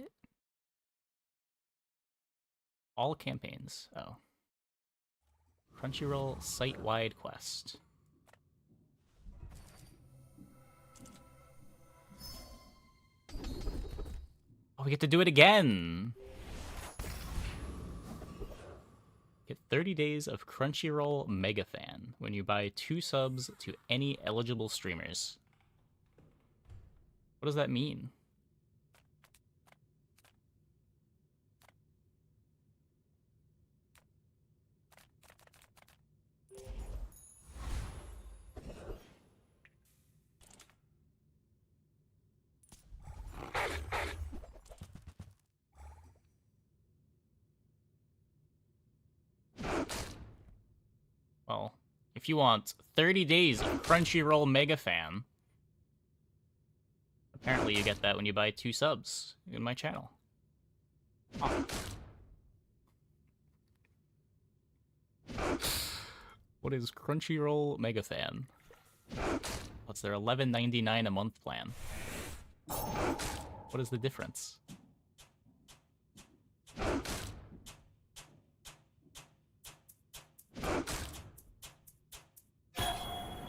All campaigns. Oh. Crunchyroll site-wide quest. Oh, we get to do it again! Get 30 days of Crunchyroll Mega Fan when you buy 2 subs to any eligible streamers. What does that mean? Well, if you want 30 days of Crunchyroll Mega Fan, apparently you get that when you buy 2 subs in my channel. Oh. What is Crunchyroll Mega Fan? What's their $11.99 a month plan? What is the difference?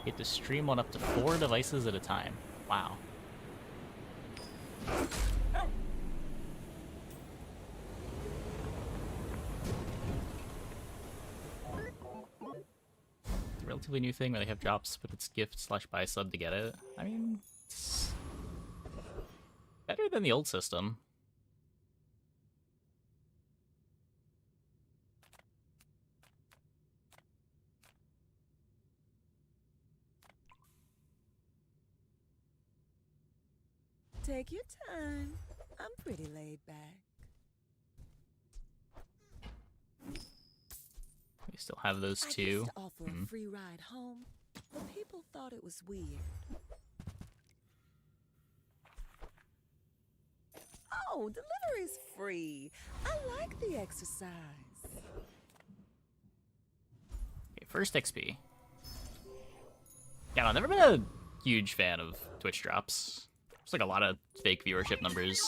Get to stream on up to 4 devices at a time. Wow. It's a relatively new thing where they have drops, but it's gift/buy sub to get it. I mean, it's better than the old system. Take your time. I'm pretty laid back. We still have those I two. used to offer a free ride home, but people thought it was weird. Oh, delivery's free. I like the exercise. Okay, first XP. Yeah, I've never been a huge fan of Twitch drops. It's like a lot of fake viewership numbers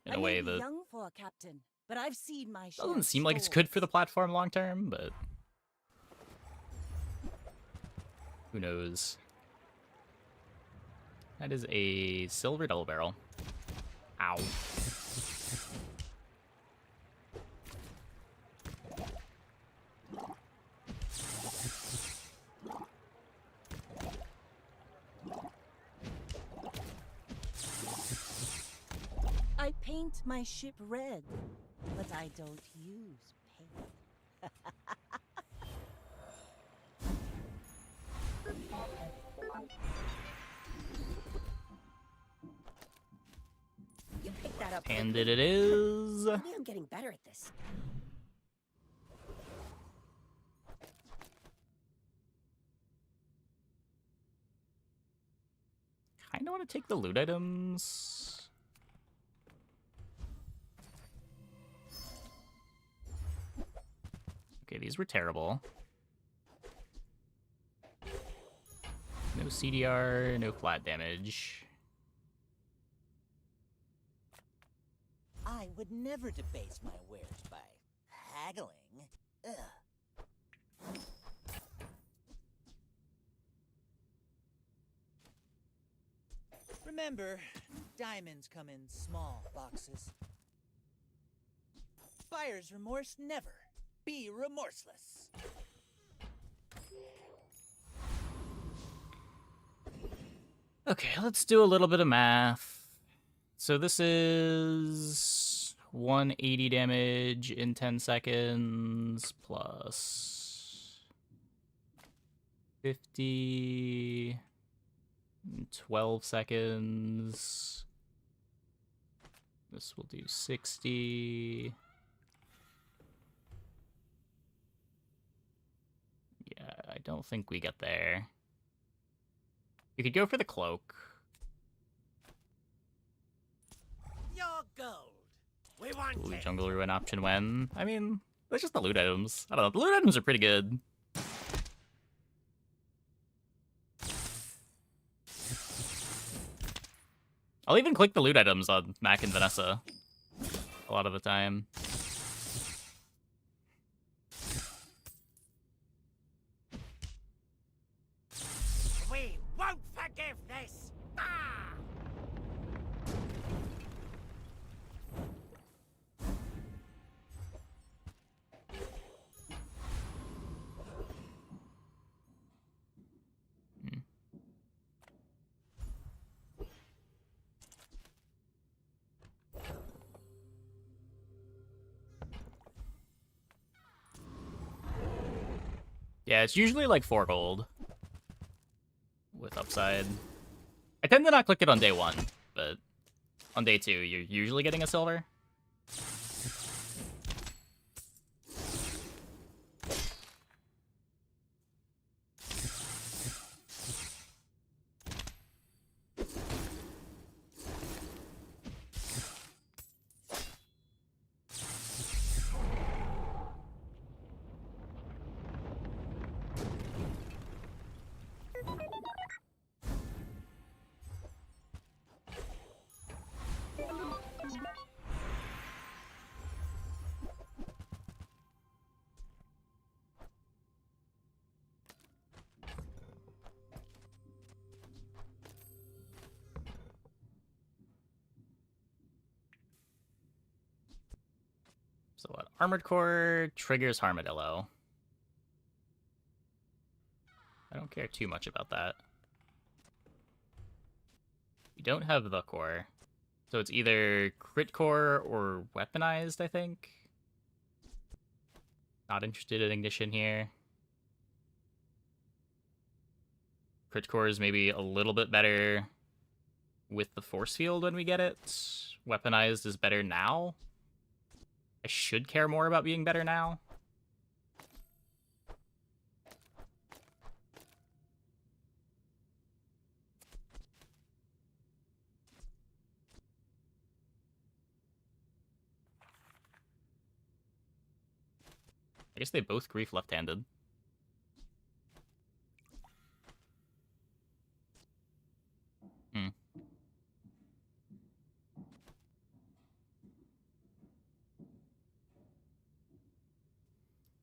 in a way that young for a captain, but I've seen my doesn't seem like it's good for the platform long term, but who knows? That is a silver double barrel. Ow. I paint my ship red, but I don't use paint. You picked that up. And it is. Maybe I'm getting better at this. Kinda want to take the loot items. Okay, these were terrible. No CDR, no flat damage. I would never debase my wares by haggling. Ugh. Remember, diamonds come in small boxes. Buyer's remorse never. Be remorseless. Okay, let's do a little bit of math. So this is 180 damage in 10 seconds plus 50 in 12 seconds. This will do 60 I don't think we get there. You could go for the cloak. Your gold. We want Ooh, it. jungle ruin option when? I mean, that's just the loot items. I don't know. The loot items are pretty good. I'll even click the loot items on Mac and Vanessa a lot of the time. We won't forgive this. Ah! Yeah, it's usually like 4 gold with upside. I tend to not click it on day 1, but on day 2, you're usually getting a silver. So what? Armored Core triggers Armadillo. I don't care too much about that. We don't have the core. So it's either crit core or weaponized, I think. Not interested in ignition here. Crit core is maybe a little bit better with the force field when we get it. Weaponized is better now. I should care more about being better now. I guess they both grief left-handed.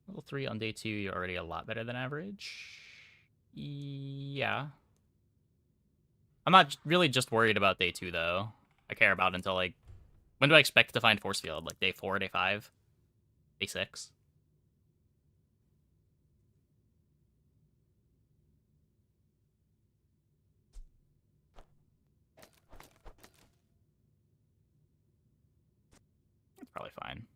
Level 3 on day 2, you're already a lot better than average. Yeah. I'm not really just worried about day 2, though. I care about until, like... When do I expect to find force field? Like, day 4, day 5? Day 6? That's probably fine.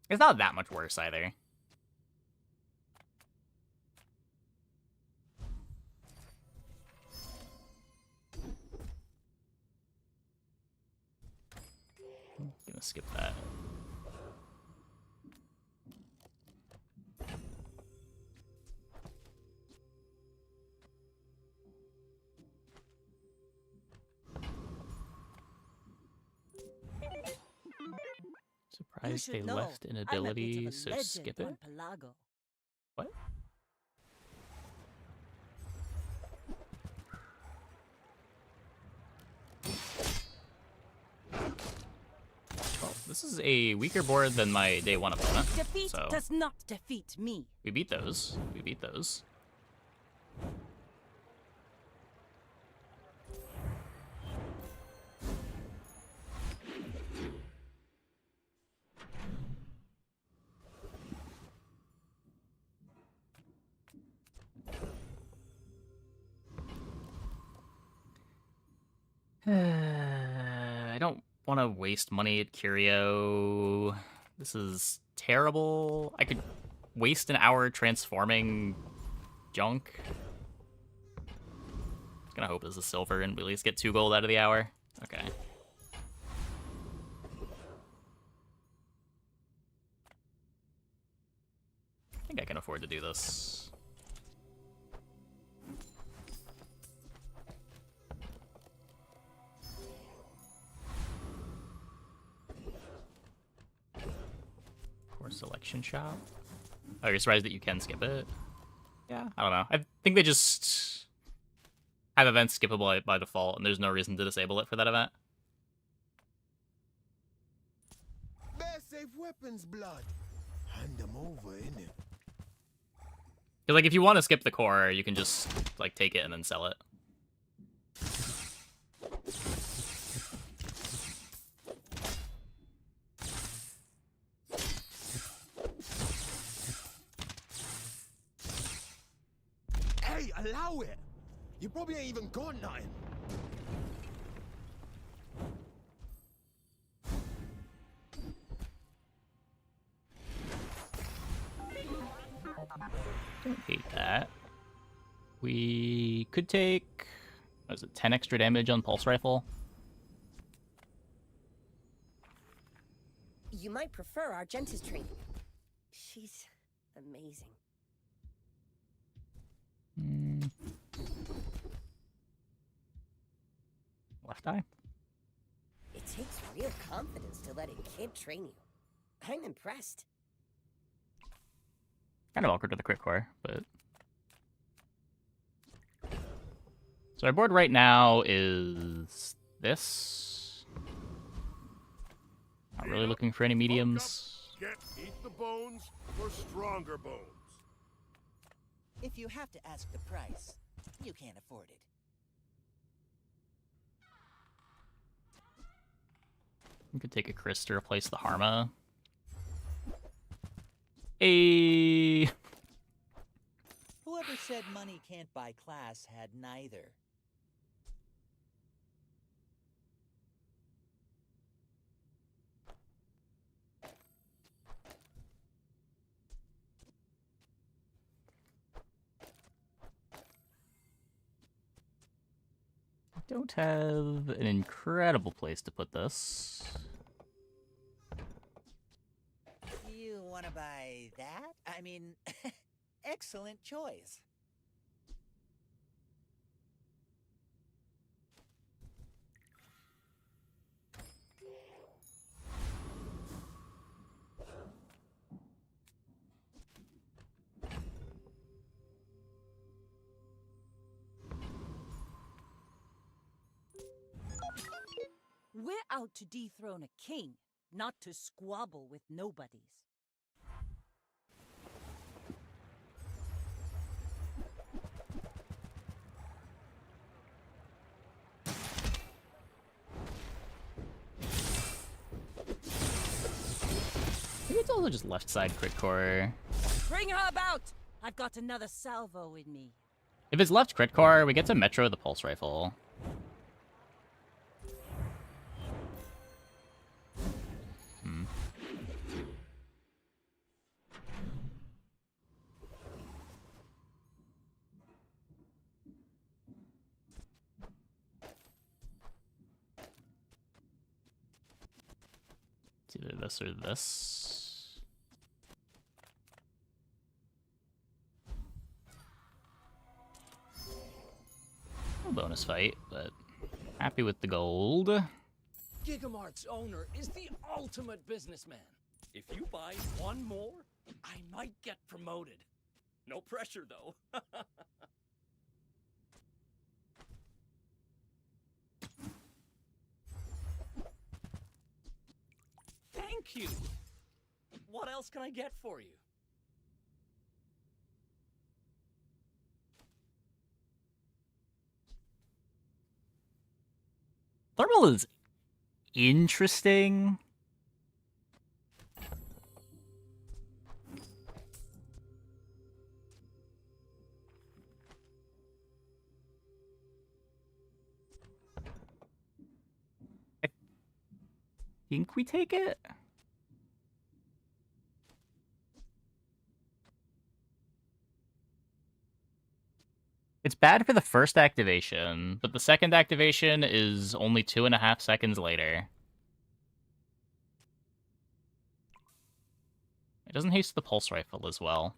It's not that much worse, either. I'm gonna skip that. Surprised they left an ability, so skip it? What? Well, this is a weaker board than my day 1 opponent. Defeat so does not defeat me. we beat those. We beat those. I don't want to waste money at Curio. This is terrible. I could waste an hour transforming junk. I'm gonna hope this is silver and we at least get 2 gold out of the hour. Okay. think I can afford to do this. Core selection shop. Oh, you're surprised that you can skip it? Yeah, I don't know. I think they just have events skippable by default, and there's no reason to disable it for that event. Best safe weapons, blood. Hand them over, innit? Because, like, if you want to skip the core, you can just, like, take it and then sell it. Hey, allow it! You probably ain't even got nothing. Don't hate that. We could take, what is it, 10 extra damage on pulse rifle. You might prefer Argenta's training. She's amazing. Left eye. It takes real confidence to let a kid train you. I'm impressed. Kind of awkward to the crit core, but... So our board right now is this. Not really looking for any mediums. Eat the bones for stronger bones. If you have to ask the price, you can't afford it. We could take a Chris to replace the Harma. Whoever said money can't buy class had neither. Don't have an incredible place to put this. You want to buy that? I mean, excellent choice. We're out to dethrone a king, not to squabble with nobodies. Maybe it's also just left side crit core. Bring her about! I've got another salvo in me. If it's left crit core, we get to Metro the pulse rifle. It's either this or this. No bonus fight, but happy with the gold. Gigamart's owner is the ultimate businessman. If you buy one more, I might get promoted. No pressure, though. Thank you. What else can I get for you? Thermal is interesting. I think we take it. It's bad for the first activation, but the second activation is only 2.5 seconds later. It doesn't haste the pulse rifle as well.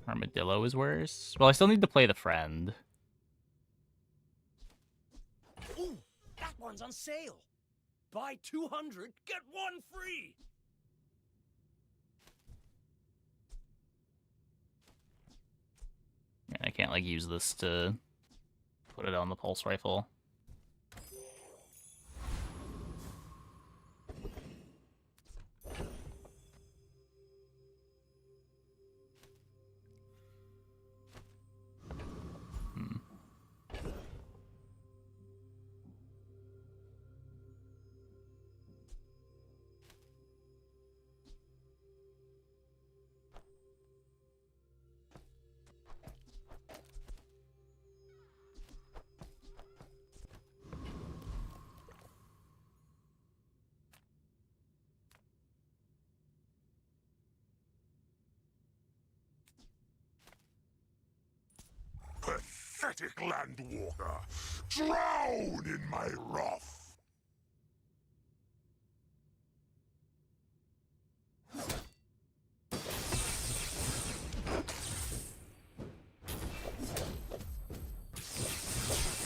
Armadillo is worse. Well, I still need to play the friend. Ooh, that one's on sale. Buy 200, get one free. I can't like use this to put it on the pulse rifle. Pathetic landwalker! Drown in my wrath!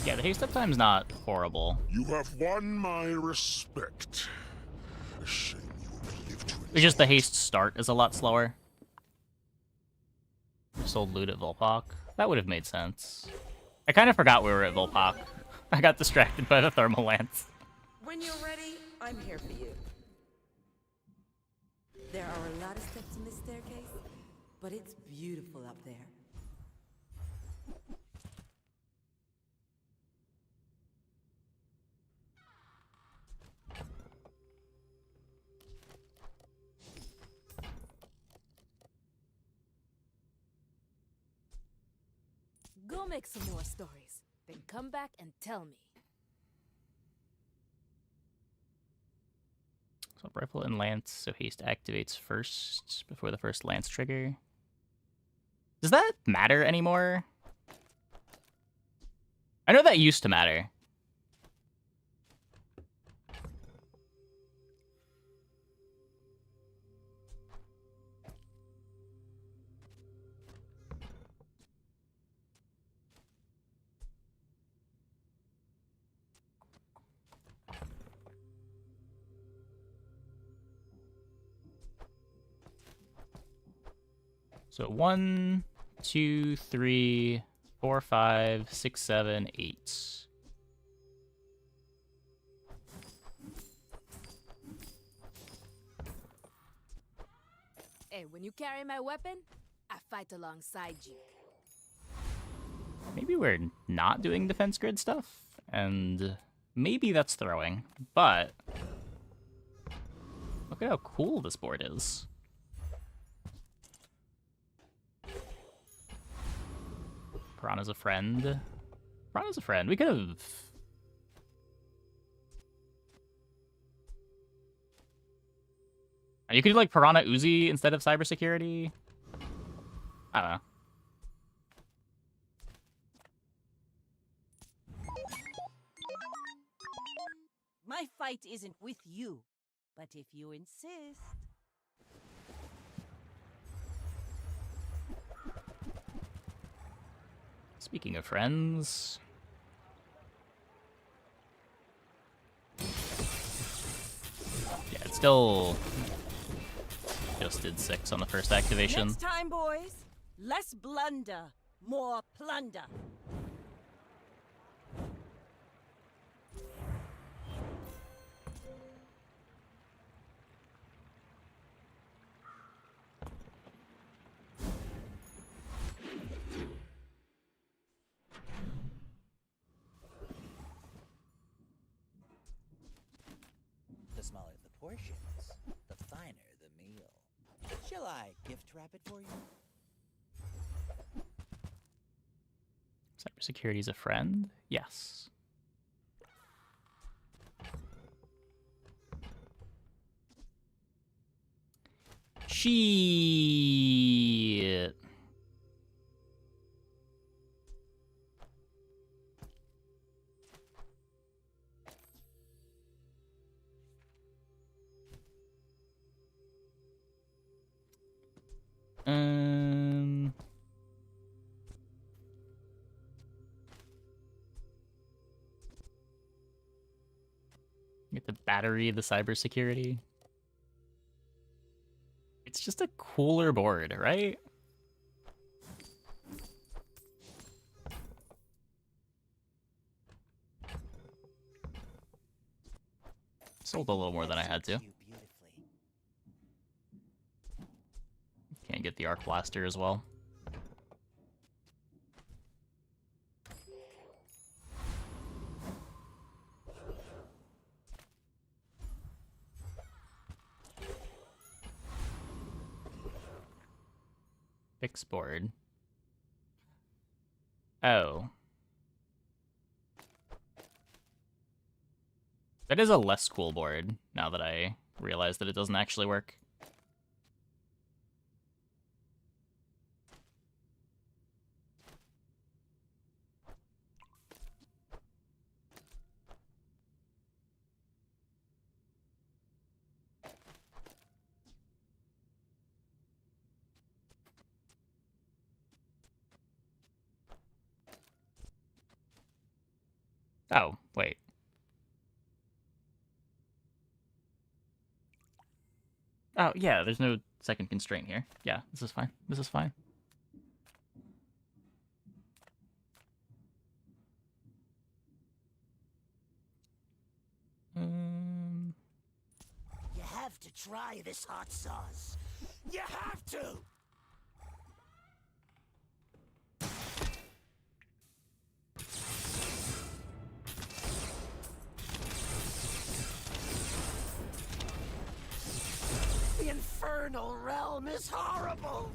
Yeah, the haste up time's not horrible. You have won my respect. A shame you will live to It's just the haste start is a lot slower. Sold loot at Volpok. That would have made sense. I kind of forgot we were at Volpok. I got distracted by the thermal lance. When you're ready, I'm here for you. There are a lot of steps in this staircase, but it's beautiful up there. Go make some more stories, then come back and tell me. So rifle and lance, so haste activates first before the first lance trigger. Does that matter anymore? I know that used to matter. So 1, 2, 3, 4, 5, 6, 7, 8. Hey, when you carry my weapon, I fight alongside you. Maybe we're not doing defense grid stuff, and maybe that's throwing, but look at how cool this board is. Piranha's a friend. Piranha's a friend. We could have... You could do like Piranha Uzi instead of cybersecurity. I don't know. My fight isn't with you, but if you insist. Speaking of friends... Yeah, it still just did 6 on the first activation. Next time, boys, less blunder, more plunder. The smaller the portions, the finer the meal. Shall I gift wrap it for you? Cybersecurity is a friend? Yes. Shit. Get the battery, the cybersecurity. It's just a cooler board, right? Sold a little more than I had to. Can't get the arc blaster as well. Fix board. Oh. That is a less cool board, now that I realize that it doesn't actually work. Oh, wait. Oh, yeah, there's no second constraint here. Yeah, this is fine. This is fine. You have to try this hot sauce. You have to! The infernal realm is horrible!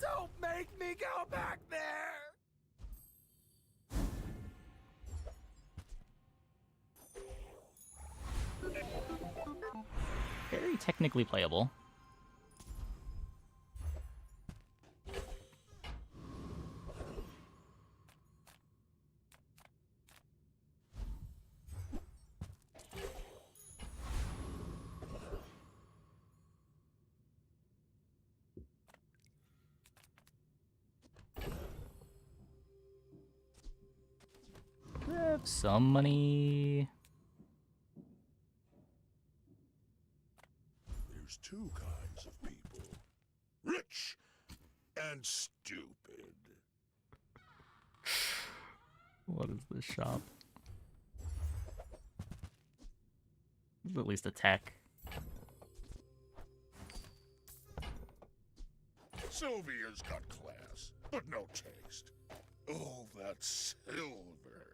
Don't make me go back there! Very technically playable. Have some money. There's two kinds of people. Rich and stupid. What is this shop? This is at least a tech. Sylvia's got class, but no taste. Oh, that silver.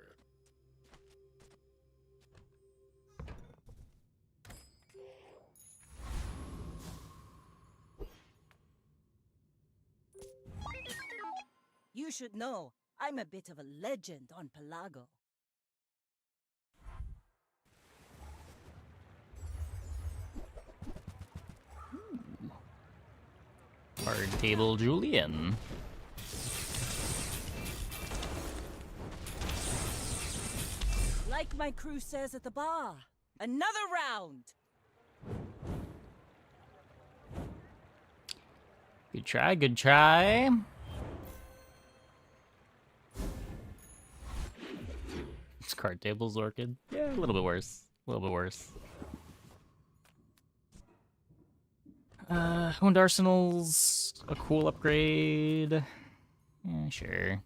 You should know, I'm a bit of a legend on Pelago. Card table Julian. Like my crew says at the bar, another round! Good try, good try. This card table's orchid. Yeah, a little bit worse. A little bit worse. Honed Arsenal's a cool upgrade. Yeah, sure.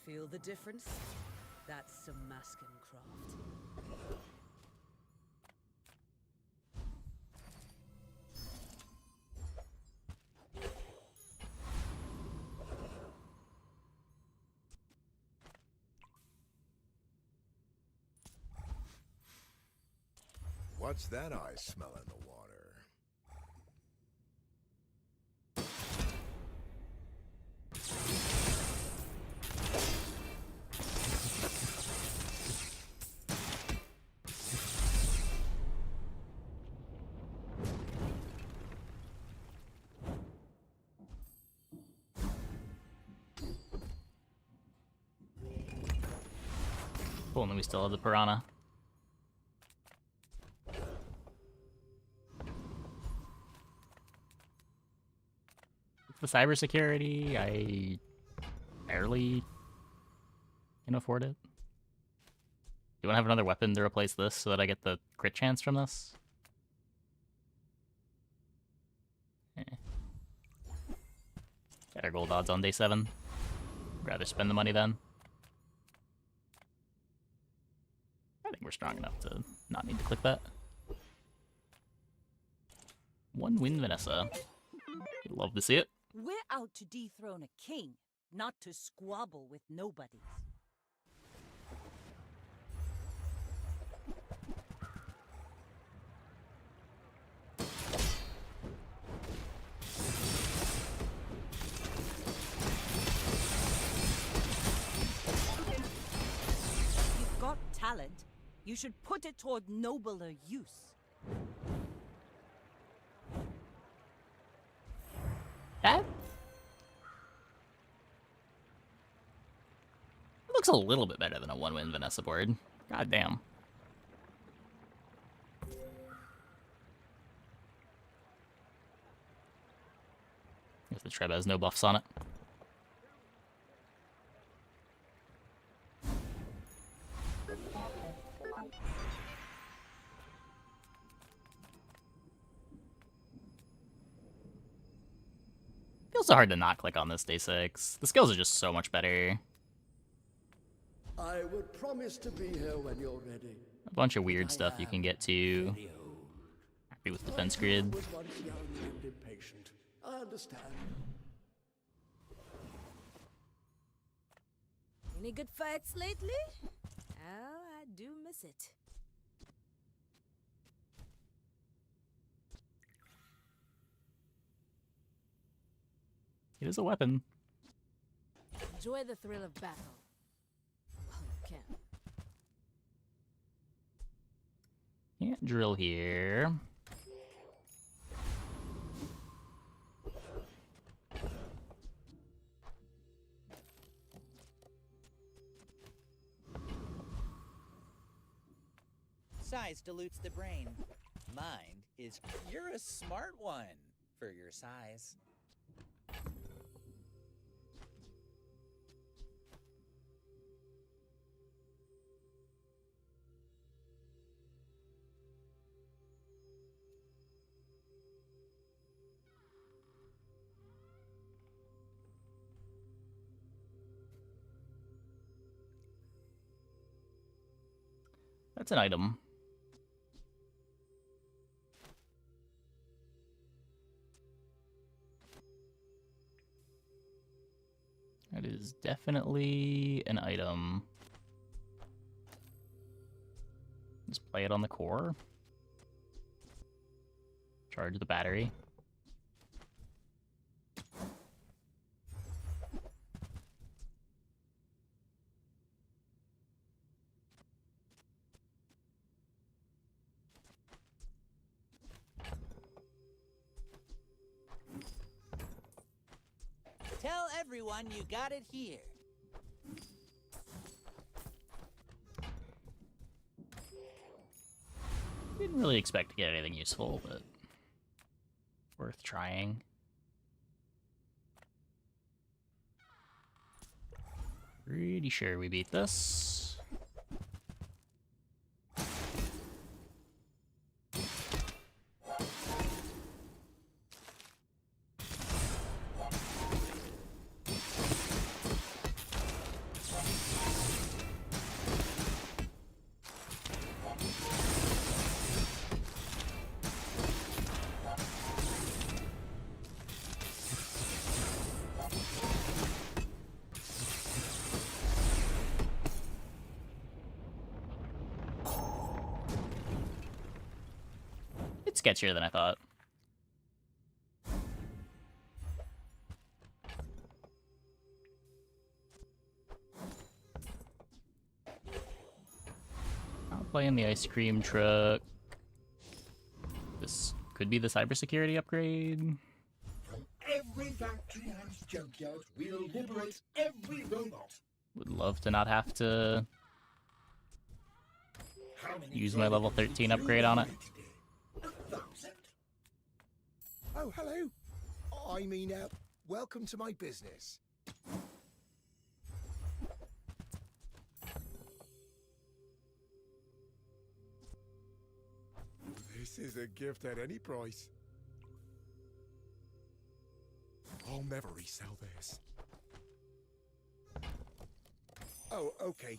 Feel the difference? That's some masking craft. What's that I smell in the water? Cool, and then we still have the piranha. the cybersecurity. I barely can afford it. Do you want to have another weapon to replace this so that I get the crit chance from this? Better gold odds on day 7. Rather spend the money then. I think we're strong enough to not need to click that. 1 win, Vanessa. You'd love to see it. We're out to dethrone a king, not to squabble with nobodies. You've got talent. You should put it toward nobler use. That looks a little bit better than a 1-win Vanessa board. God damn. If the Treb has no buffs on it. Feels so hard to not click on this day 6. The skills are just so much better. I would promise to be here when you're ready. A bunch of weird stuff you can get to. Happy with defense grid. Was once young and impatient. I understand. Any good fights lately? Oh, I do miss it. It is a weapon. Enjoy the thrill of battle. Well, you can. Can't drill here. Size dilutes the brain. Mind is you're a smart one for your size. That's an item. That is definitely an item. Just play it on the core. Charge the battery. Tell everyone you got it here. Didn't really expect to get anything useful, but worth trying. Pretty sure we beat this. It's sketchier than I thought. I'll play in the ice cream truck. This could be the cybersecurity upgrade. From every factory and junkyard, we'll liberate every robot. Would love to not have to use my level 13 upgrade on it. 1,000? Oh, hello. I mean, Welcome to my business. This is a gift at any price. I'll never resell this. Oh, okay.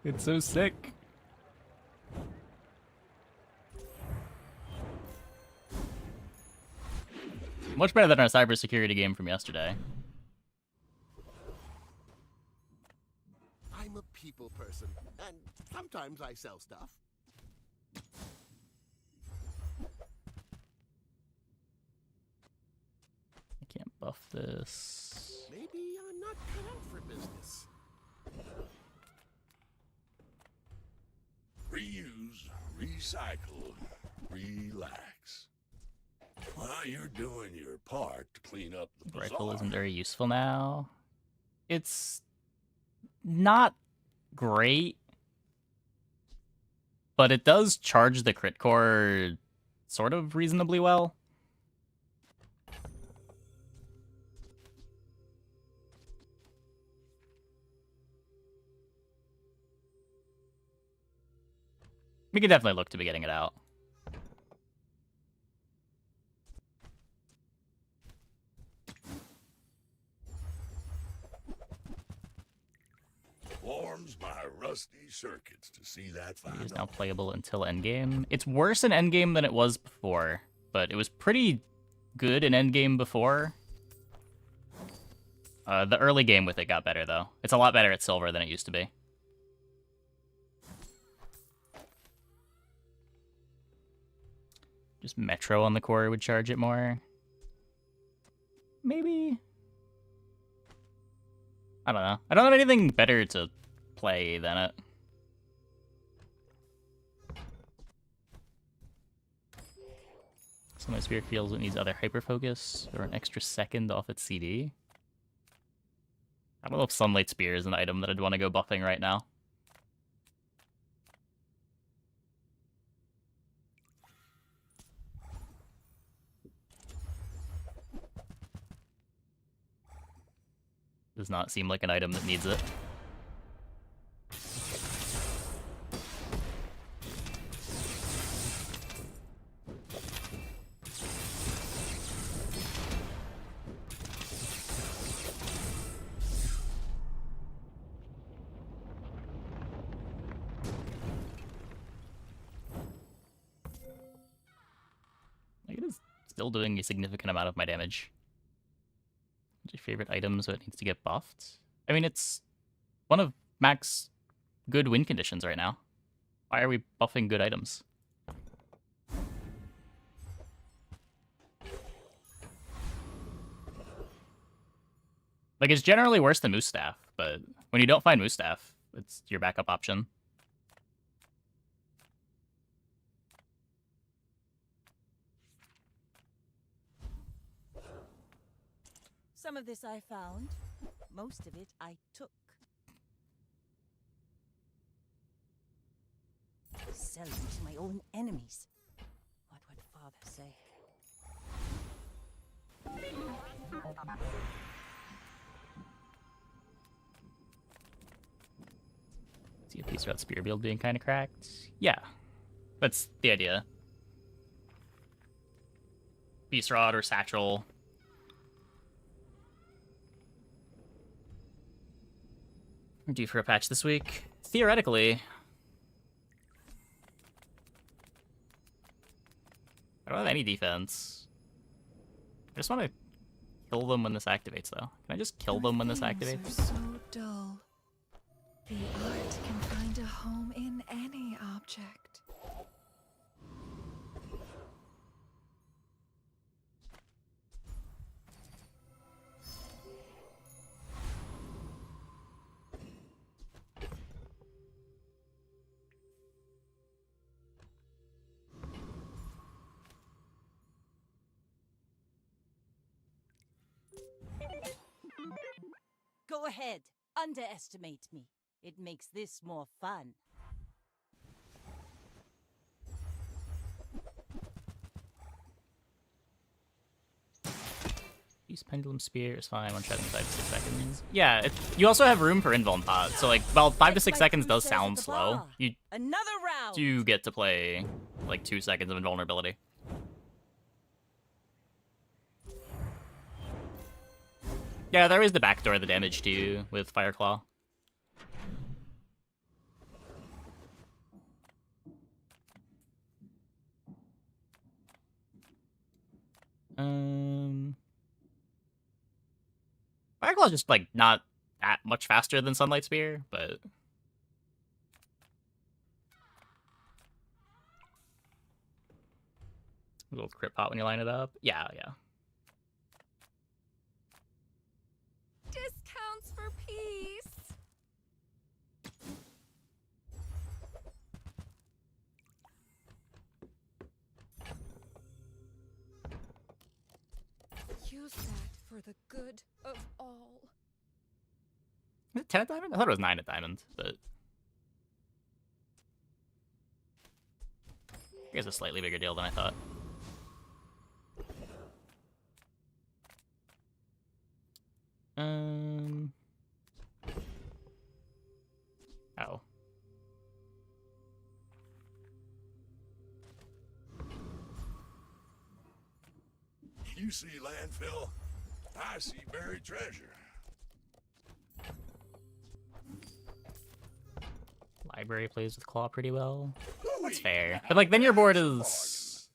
It's so sick. Much better than our cybersecurity game from yesterday. I'm a people person, and sometimes I sell stuff. I can't buff this. Maybe I'm not cut out for business. Reuse, recycle, relax. While you're doing your part to clean up the bazaar. Rifle isn't very useful now. It's not great, but it does charge the crit core sort of reasonably well. We could definitely look to be getting it out. Warms my rusty circuits to see that It final. is now playable until Endgame. It's worse in Endgame than it was before, but it was pretty good in Endgame before. The early game with it got better, though. It's a lot better at Silver than it used to be. Just Metro on the core would charge it more. Maybe. I don't know. I don't have anything better to play than it. Sunlight Spear feels it needs other hyperfocus or an extra second off its CD. I don't know if Sunlight Spear is an item that I'd want to go buffing right now. Does not seem like an item that needs it. Like, it is still doing a significant amount of my damage. What's your favorite item so it needs to get buffed? I mean, it's one of Mac's good win conditions right now. Why are we buffing good items? Like, it's generally worse than Moose Staff, but when you don't find Moose Staff, it's your backup option. Some of this I found. Most of it I took. Selling to my own enemies. What would Father say? See a piece about Spear Build being kind of cracked? Yeah, that's the idea. Beast Rod or Satchel. We're due for a patch this week. Theoretically. don't have any defense. I just want to kill them when this activates, though. Can I just kill them when this activates? Things are so dull. The art can find a home in any object. Go ahead, underestimate me. It makes this more fun. Use Pendulum Spear is fine, one shot in 5 to 6 seconds. Yeah, you also have room for invuln pot, so like, while 5 to 6 seconds does sound slow, you Another round. do get to play like 2 seconds of invulnerability. Yeah, there is the backdoor the damage too with Fireclaw. Fireclaw's just like not that much faster than Sunlight Spear, but a little crit pot when you line it up. Yeah, yeah. Discounts for peace. Use that for the good of all. Is it 10 at diamond? I thought it was 9 at diamond, but I guess a slightly bigger deal than I thought. Oh. You see landfill, I see buried treasure. Library plays with Claw pretty well. That's fair. But like, then your board is...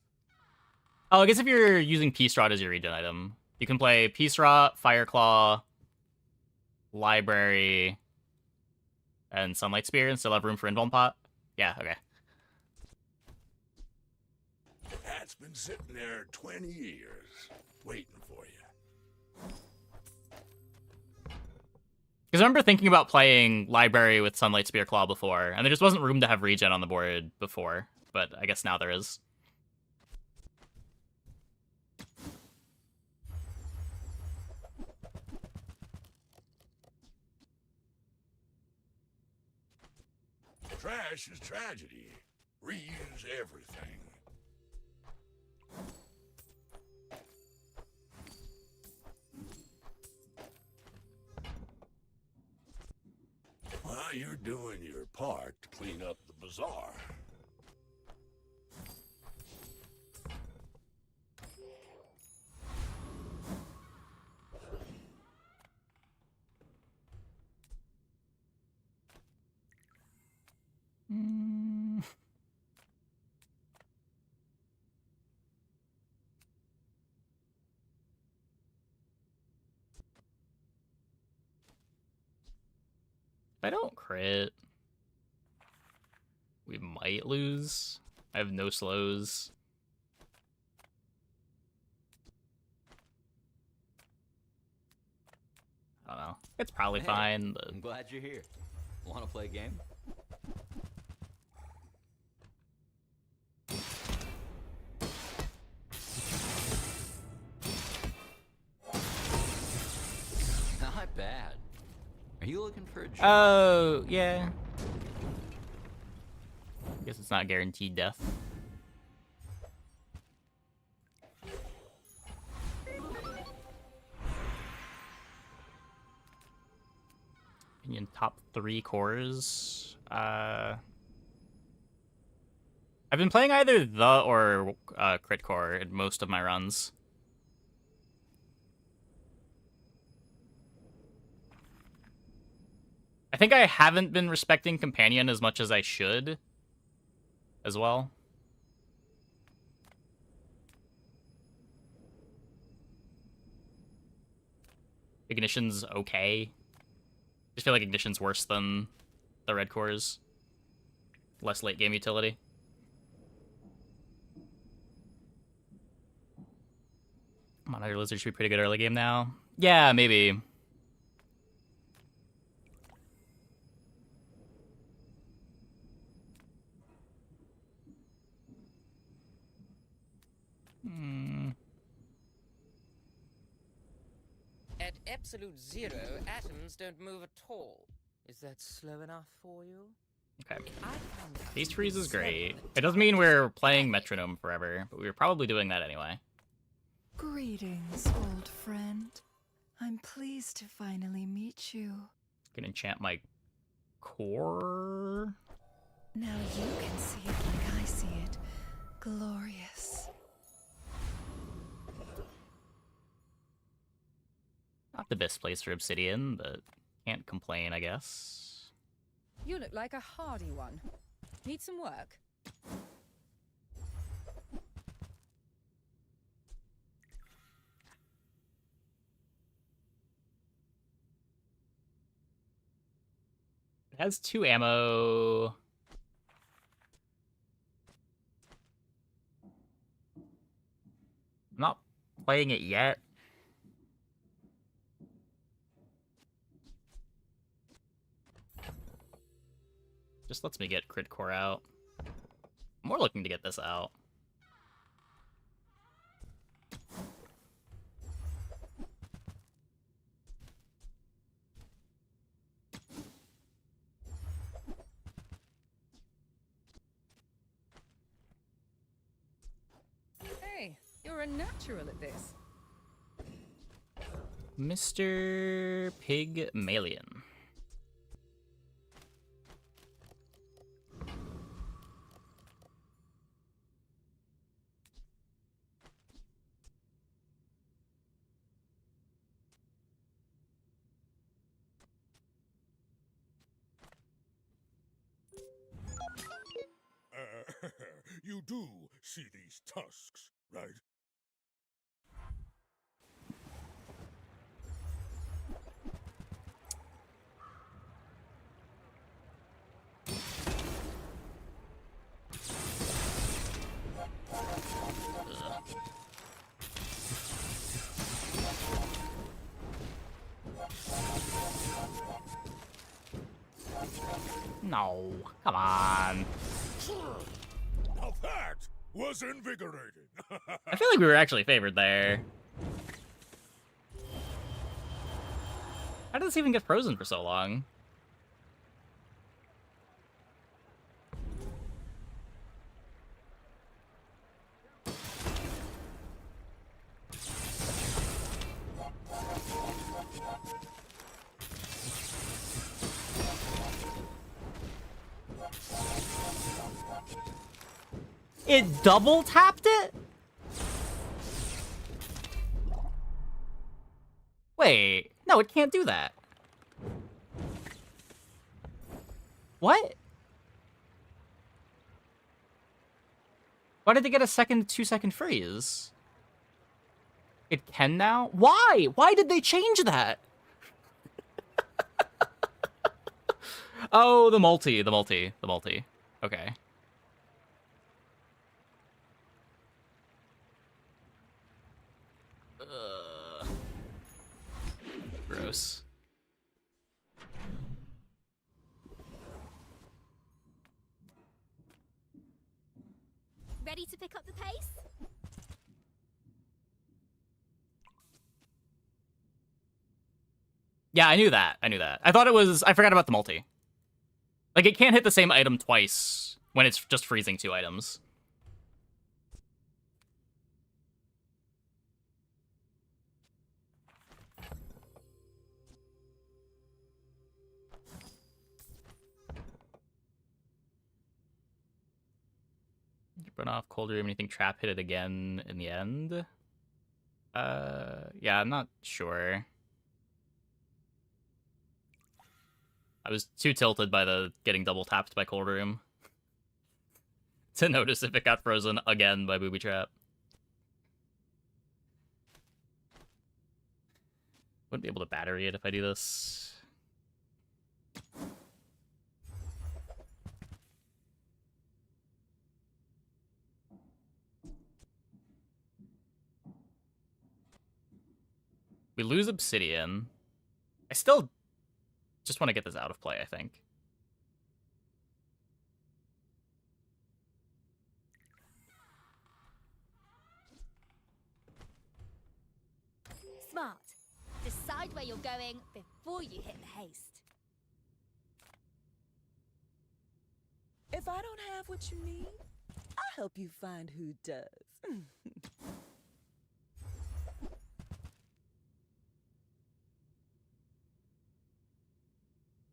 Oh, I guess if you're using Peace Rod as your regen item, you can play Peace Rod, Fireclaw, Library, and Sunlight Spear and still have room for Invuln Pot. Yeah, okay. That's been sitting there 20 years, waiting for you. Because I remember thinking about playing Library with Sunlight Spear Claw before, and there just wasn't room to have regen on the board before, but I guess now there is. Trash is tragedy. Reuse everything. While you're doing your part to clean up the bazaar. If I don't crit, we might lose. I have no slows. I don't know. It's probably fine, but... I'm glad you're here. Want to play a game? Not bad. Are you looking for a job? Oh, yeah. Guess it's not guaranteed death. In top 3 cores. I've been playing either the or crit core in most of my runs. I think I haven't been respecting Companion as much as I should as well. Ignition's okay. Just feel like Ignition's worse than the red cores. Less late game utility. Monitor Lizard should be pretty good early game now. Yeah, maybe. At absolute zero, atoms don't move at all. Is that slow enough for you? Okay. Haste Freeze is great. It doesn't mean we're playing Metronome forever, but we were probably doing that anyway. Greetings, old friend. I'm pleased to finally meet you. Can enchant my core. Now you can see it like I see it. Glorious. Not the best place for Obsidian, but can't complain, I guess. You look like a hardy one. Need some work? It has 2 ammo. I'm not playing it yet. Just lets me get crit core out. I'm more looking to get this out. Hey, you're a natural at this. Mr. Pygmalion. You do see these tusks, right? No, come on. Now that was invigorating. I feel like we were actually favored there. How did this even get frozen for so long? It double tapped it? Wait, no, it can't do that. What? Why did they get a 2-second freeze? It can now? Why? Why did they change that? Oh, the multi. Okay. Gross. Ready to pick up the pace? Yeah, I knew that. I thought it was... I forgot about the multi. Like, it can't hit the same item twice when it's just freezing 2 items. Burn off Cold Room, anything trap hit it again in the end? Yeah, I'm not sure. I was too tilted by the getting double tapped by Cold Room to notice if it got frozen again by Booby Trap. Wouldn't be able to battery it if I do this. We lose obsidian. I still just want to get this out of play, I think. Smart. Decide where you're going before you hit the haste. If I don't have what you need, I'll help you find who does.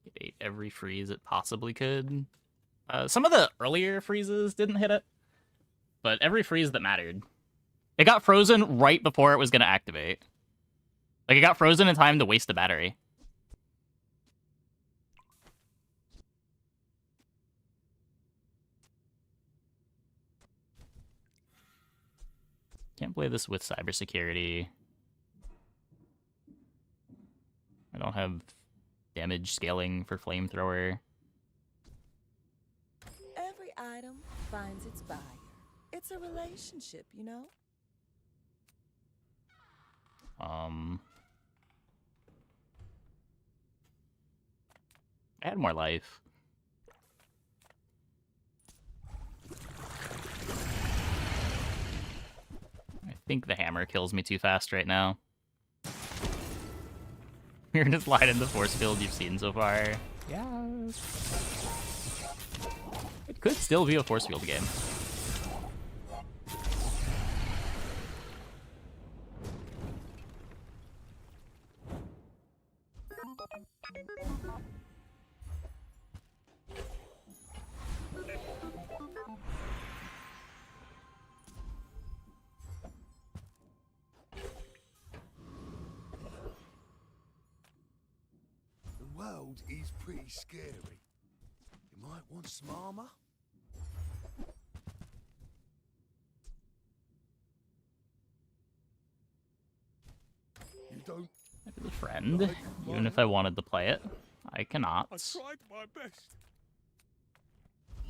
It ate every freeze it possibly could. Some of the earlier freezes didn't hit it, but every freeze that mattered. It got frozen right before it was going to activate. Like, it got frozen in time to waste the battery. Can't play this with cybersecurity. I don't have damage scaling for flamethrower. Every item finds its buyer. It's a relationship, you know? I had more life. I think the hammer kills me too fast right now. You're just light in the force field you've seen so far. Yeah. It could still be a force field game. The world is pretty scary. You might want some armor. You don't. As a friend, even if I wanted to play it, I cannot. I tried my best.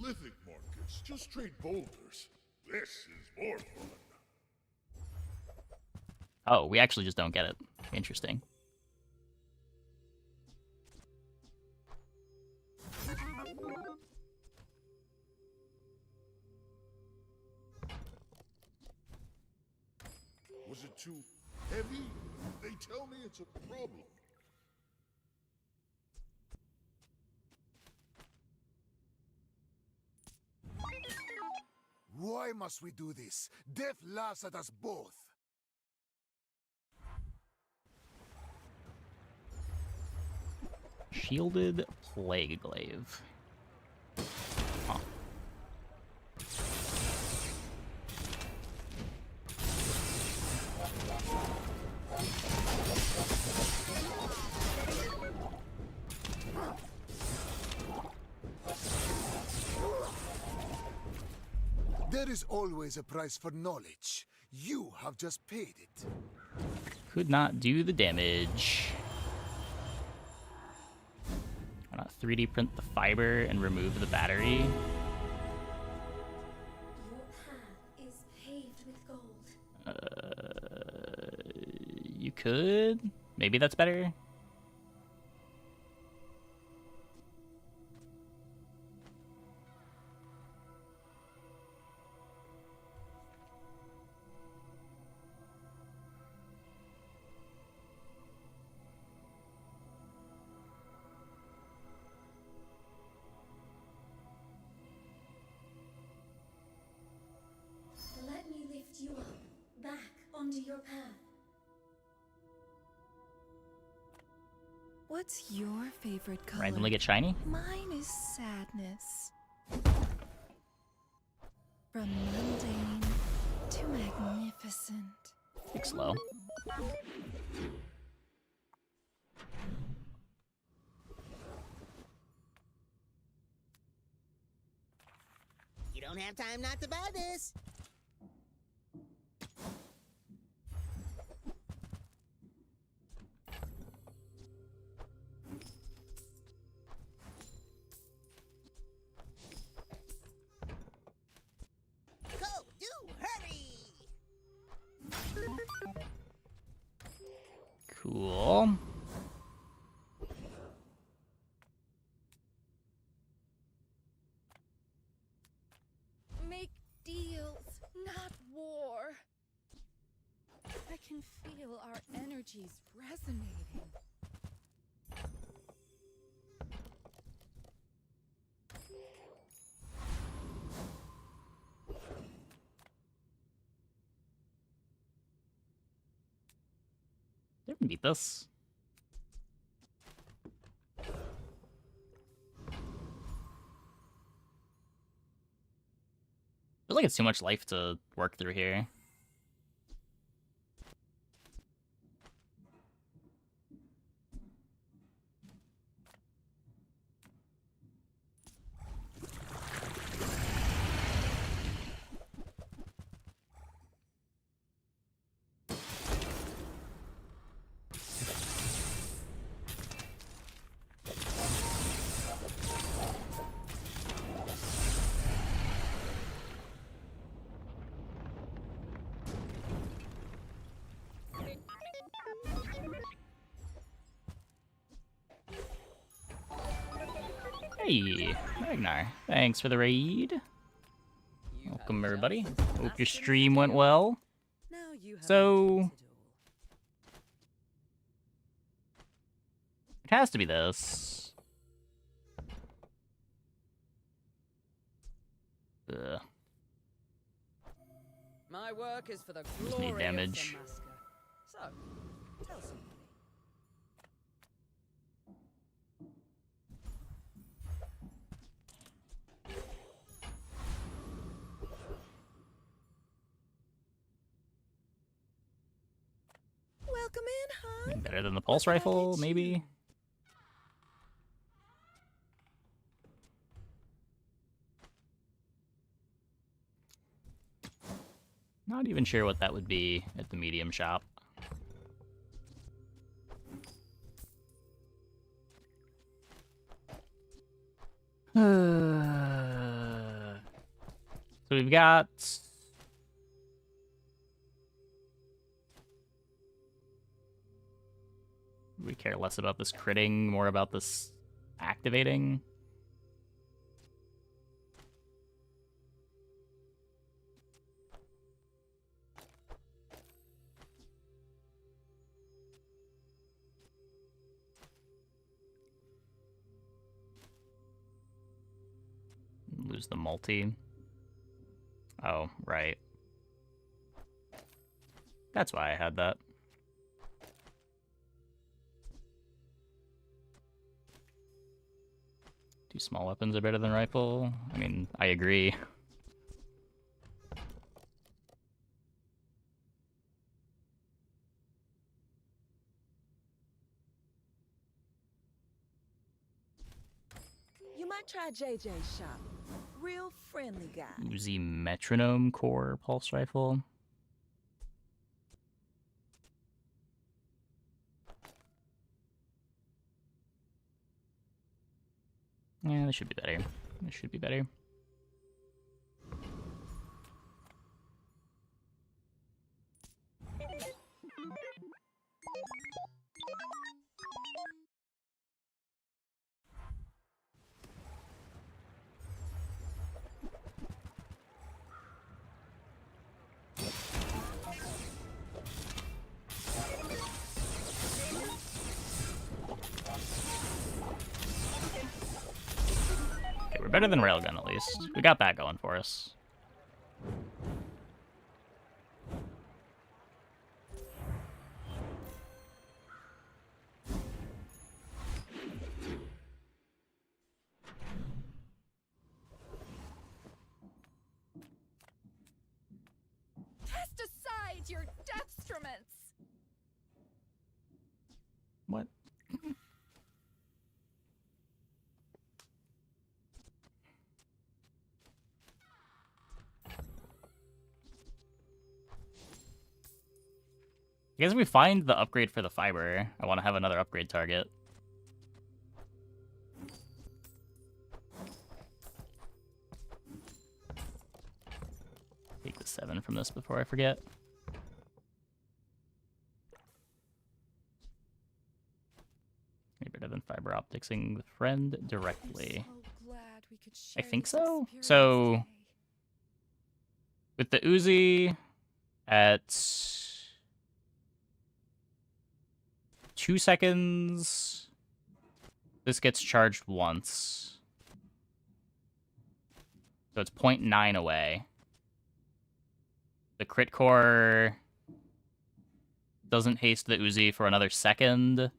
Lithic markets, just trade boulders. This is more fun. Oh, we actually just don't get it. Interesting. Was it too heavy? They tell me it's a problem. Why must we do this? Death laughs at us both. Shielded Plague Glaive. Huh. There is always a price for knowledge. You have just paid it. Could not do the damage. Why not 3D print the fiber and remove the battery? Your path is paved with gold. You could? Maybe that's better? Let me lift you up, back onto your path. What's your favorite color? Randomly get shiny? Mine is sadness. From mundane to magnificent. Take slow. You don't have time not to buy this. Cool. Make deals, not war. I can feel our energies resonating. They can beat this. Feels like it's too much life to work through here. Hey, Ragnar. Thanks for the raid. Welcome, everybody. Hope your stream went well. So... it has to be this. Ugh. My work is for the Just glory need damage. of the masker. So, tell somebody. Welcome in, hon. Better than the pulse rifle, maybe? Not even sure what that would be at the medium shop. So we've got... we care less about this critting, more about this activating. Lose the multi. Oh, right. That's why I had that. Two small weapons are better than rifle. I mean, I agree. You might try JJ's shop. Real friendly guy. Uzi metronome core pulse rifle. Yeah, this should be better. This should be better. Okay, we're better than Railgun at least. We got that going for us. Cast aside your deathstruments! What? I guess if we find the upgrade for the fiber, I want to have another upgrade target. Take the 7 from this before I forget. better than fiber opticsing the friend directly. I'm so glad we could I share think this so. experience So today. with the Uzi at 2 seconds, this gets charged once. So it's 0.9 away. The crit core doesn't haste the Uzi for another second.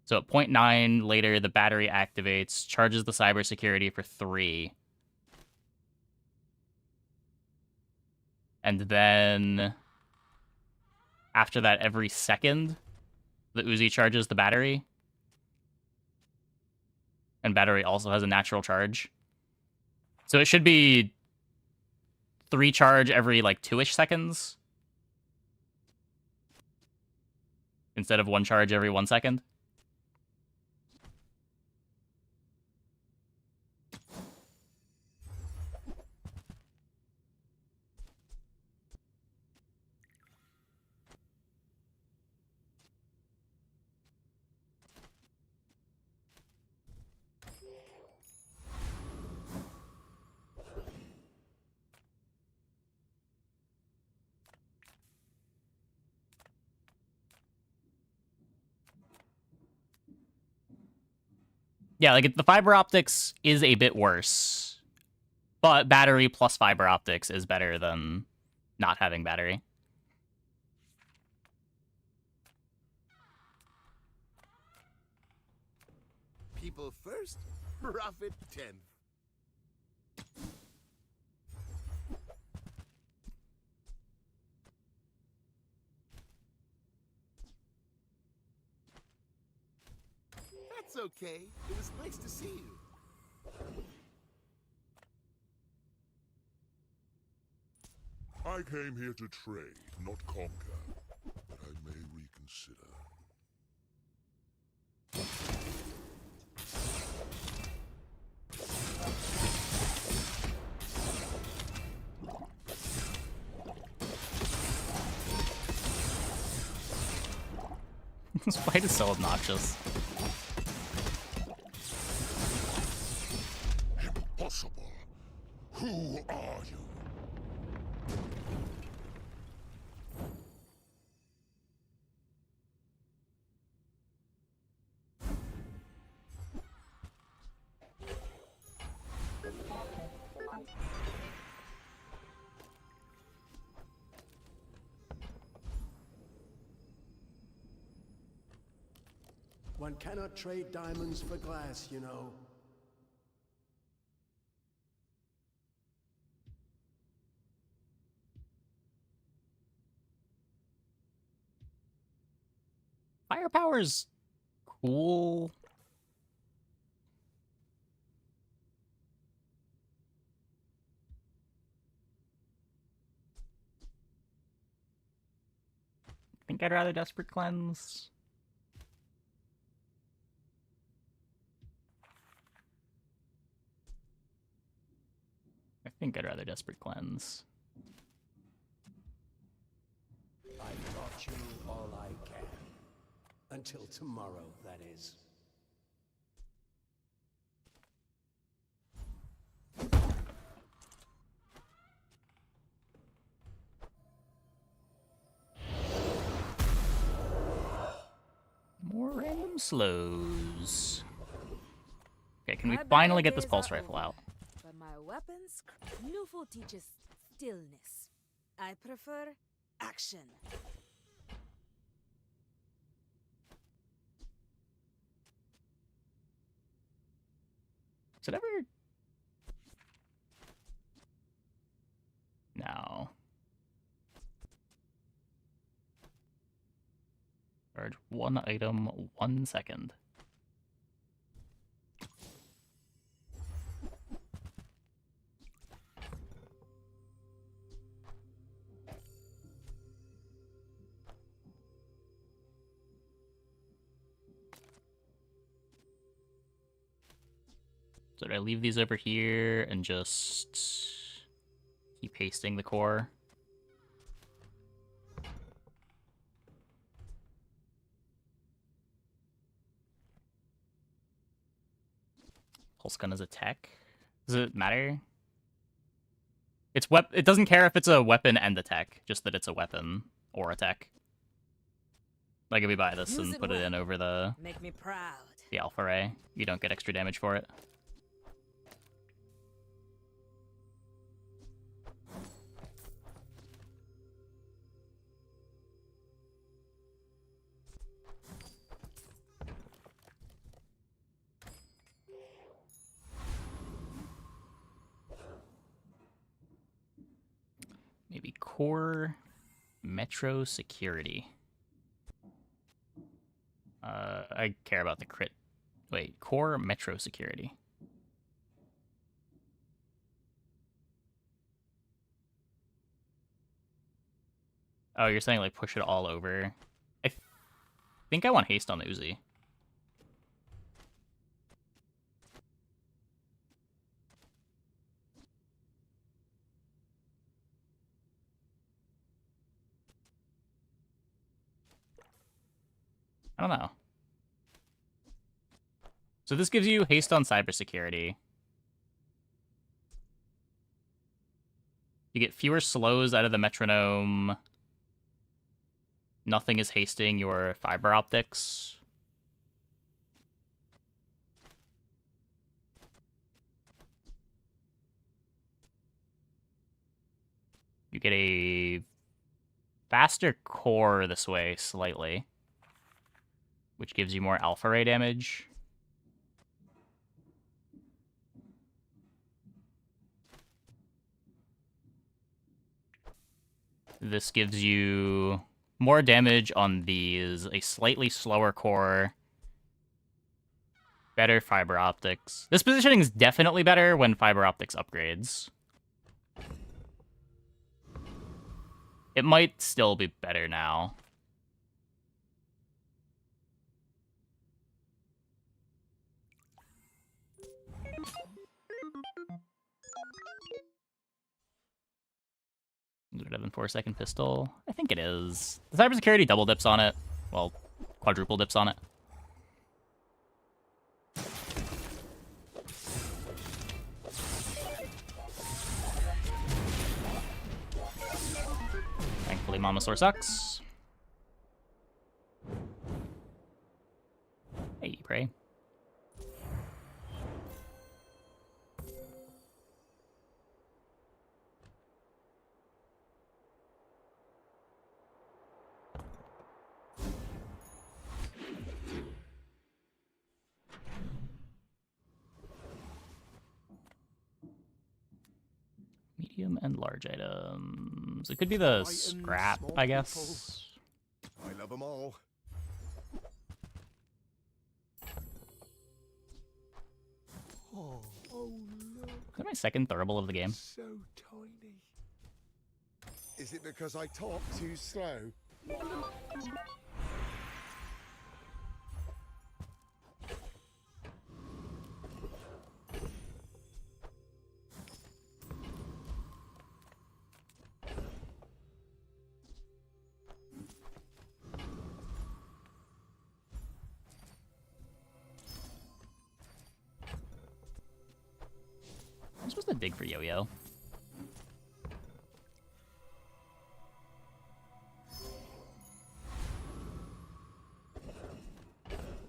So at 0.9 later, the battery activates, charges the cybersecurity for 3. And then after that, every second, the Uzi charges the battery. And battery also has a natural charge. So it should be 3 charge every, like, 2-ish seconds. Instead of 1 charge every 1 second. Yeah, like, the fiber optics is a bit worse. But battery plus fiber optics is better than not having battery. People first, profit 10th. That's okay. It was nice to see you. I came here to trade, not conquer. But I may reconsider. This fight is so obnoxious. Impossible. Who are you? One cannot trade diamonds for glass, you know. Firepower's cool. I think I'd rather Desperate Cleanse. I think I'd rather Desperate Cleanse. I've taught you all I can. Until tomorrow, that is. More random slows. Okay, can we My finally better get this days pulse are rifle over, out? But my weapons, Nufo teaches stillness. I prefer action. Is it ever... No. Charge 1 item, 1 second. So did I leave these over here and just keep pasting the core? Pulse gun is a tech. Does it matter? It doesn't care if it's a weapon and a tech, just that it's a weapon or a tech. Like if we buy this and put it in over the Make me proud. the alpha ray, you don't get extra damage for it. Maybe core metro security. I care about the crit. Wait, core metro security. Oh, you're saying like push it all over? I think I want haste on the Uzi. I don't know. So this gives you haste on cybersecurity. You get fewer slows out of the metronome. Nothing is hasting your fiber optics. You get a faster core this way, slightly. Which gives you more alpha ray damage. This gives you more damage on these, a slightly slower core, better fiber optics. This positioning is definitely better when fiber optics upgrades. It might still be better now. Better than 4-second pistol. I think it is. The cybersecurity double dips on it. Well, quadruple dips on it. Thankfully, Mamasaur sucks. Hey, Prey. Medium and large items. It could be the scrap, I guess. I love them all. Oh, look. Is that my second throwable of the game? So tiny. Is it because I talk too slow? I'm supposed to dig for Yo-Yo.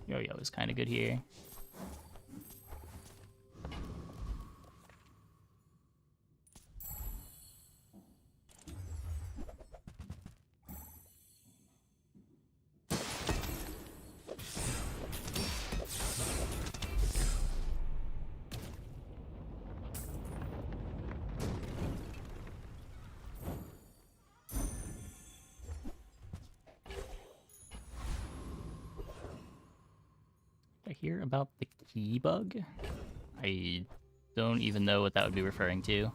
Yo-Yo is kind of good here. I hear about the key bug? I don't even know what that would be referring to.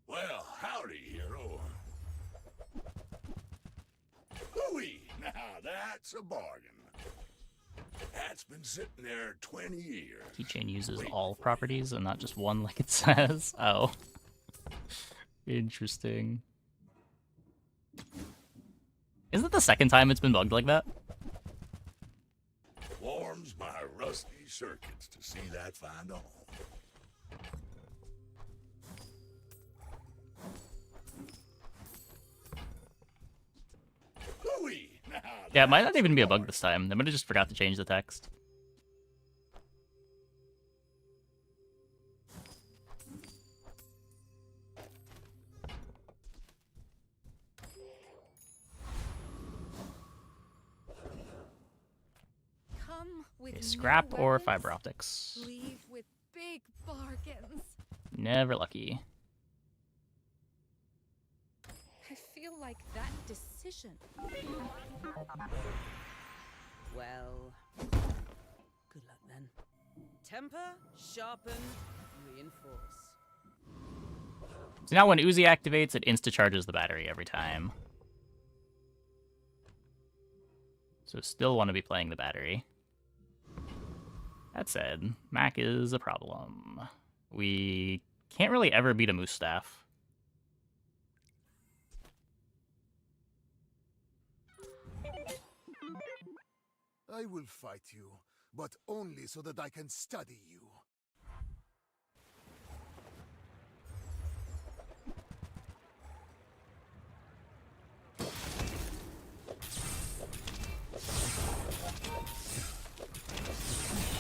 Well, howdy, hero. Hooey! Now that's a bargain. That's been sitting there 20 years. Keychain uses all properties and not just one like it says. Oh. Interesting. Isn't it the second time it's been bugged like that? Warms my rusty circuits to see that find a home. Dooley! Yeah, it might not even be a bug this time. They might have just forgot to change the text. Come with Okay, no scrap or weapons, fiber optics. leave with big bargains. Never lucky. I feel like that decision. Well, good luck then. Temper, sharpen, reinforce. So now when Uzi activates, it insta-charges the battery every time. So still want to be playing the battery. That said, Mac is a problem. We can't really ever beat a Moose Staff. I will fight you, but only so that I can study you.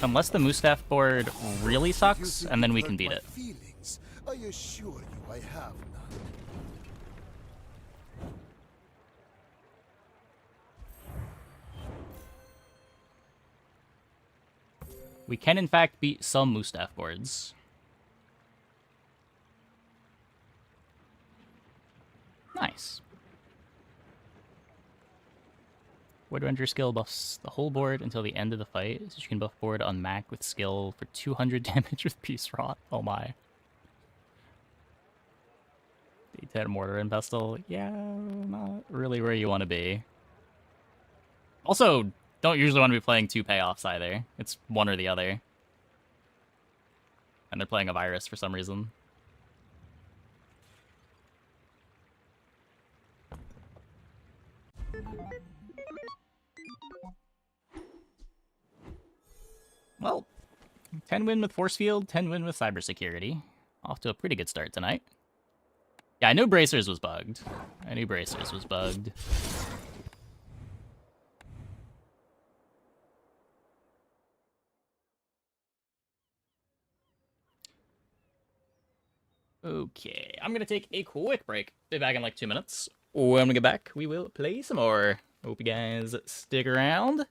Unless the Moose Staff board really sucks, and then we can beat it. Feelings, I assure you I have none. We can in fact beat some Moose Staff boards. Nice. Board Ranger skill buffs the whole board until the end of the fight, so you can buff board on Mac with skill for 200 damage with Peace Rot. Oh my. D10 Mortar and Pestle. Yeah, not really where you want to be. Also, don't usually want to be playing two payoffs either. It's one or the other. And they're playing a virus for some reason. Well, 10 win with Force Field, 10 win with Cybersecurity. Off to a pretty good start tonight. Yeah, I knew Bracers was bugged. I knew Bracers was bugged. Okay, I'm gonna take a quick break. Be back in like 2 minutes. When we get back, we will play some more. Hope you guys stick around.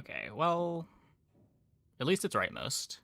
Okay, well, at least it's rightmost.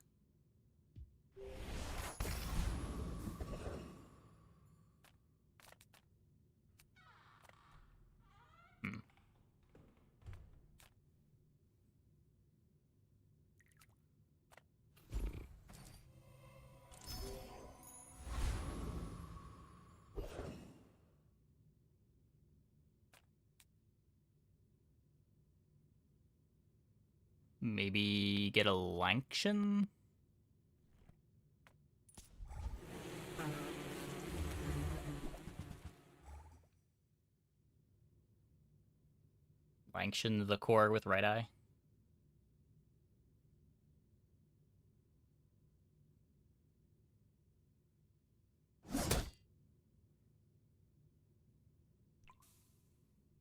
Maybe get a Lanction? Lanction the core with right eye.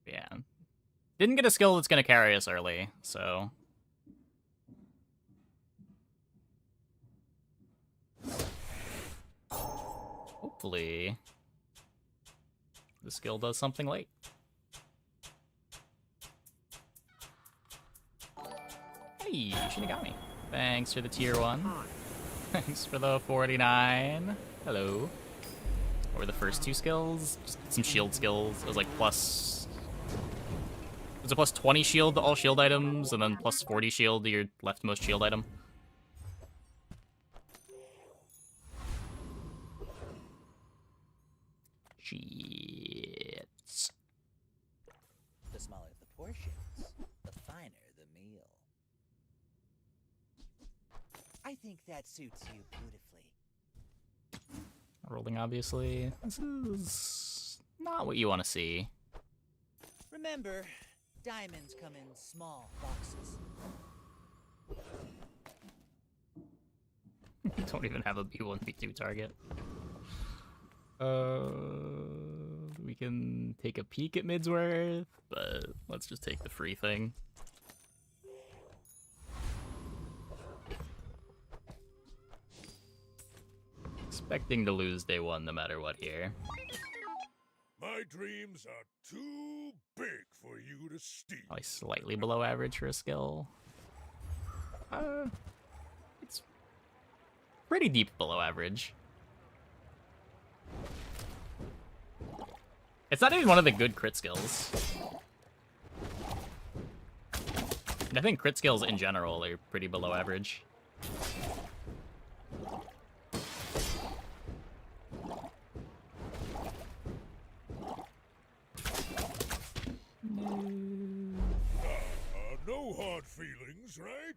Yeah. Didn't get a skill that's going to carry us early, so... Hopefully... the skill does something late. Hey, Shinigami. Thanks for the tier 1. Thanks for the 49. Hello. What were the first 2 skills? Just some shield skills. It was like plus... It was a plus 20 shield to all shield items, and then plus 40 shield to your leftmost shield item. Shit. The smaller the portions, the finer the meal. I think that suits you beautifully. Rolling, obviously. This is not what you want to see. Remember, diamonds come in small boxes. Don't even have a B1, B2 target. We can take a peek at Midsworth, but let's just take the free thing. Expecting to lose day 1 no matter what here. My dreams are too big for you to steal. Probably slightly below average for a skill. It's pretty deep below average. It's not even one of the good crit skills. And I think crit skills in general are pretty below average. No hard feelings, right?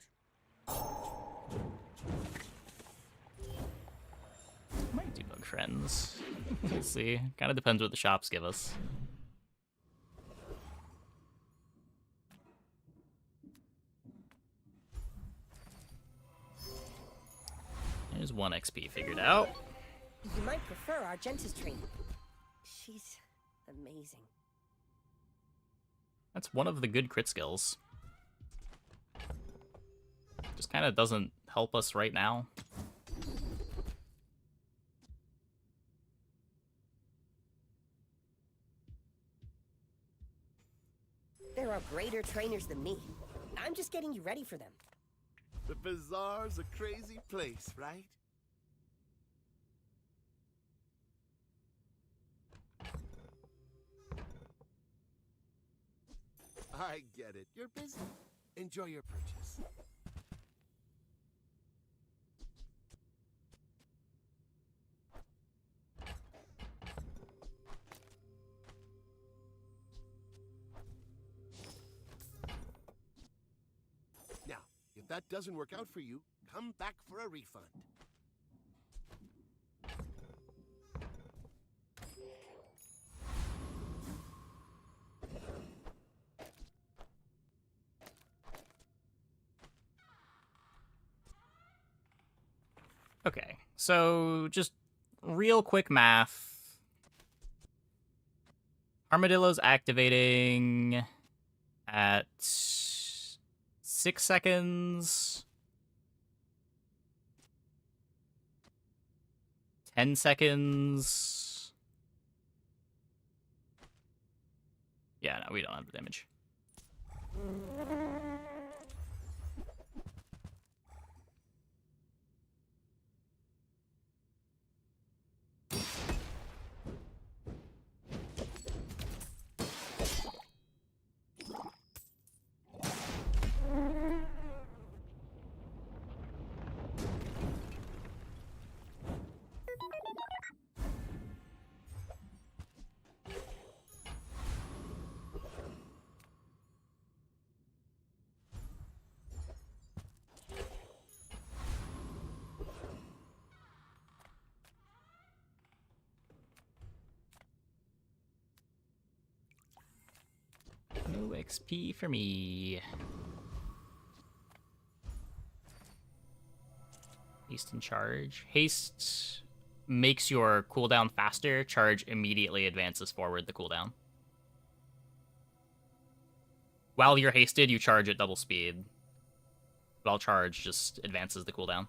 Might do bug friends. We'll see. Kind of depends what the shops give us. There's 1 XP figured out. You might prefer Argenta's training. She's amazing. That's one of the good crit skills. Just kind of doesn't help us right now. There are greater trainers than me. I'm just getting you ready for them. The bazaar's a crazy place, right? I get it. You're busy. Enjoy your purchase. Now, if that doesn't work out for you, come back for a refund. Okay, so just real quick math. Armadillo's activating at 6 seconds. 10 seconds. Yeah, no, we don't have the damage. No XP for me. Haste and charge. Haste makes your cooldown faster. Charge immediately advances forward the cooldown. While you're hasted, you charge at double speed. While charge just advances the cooldown.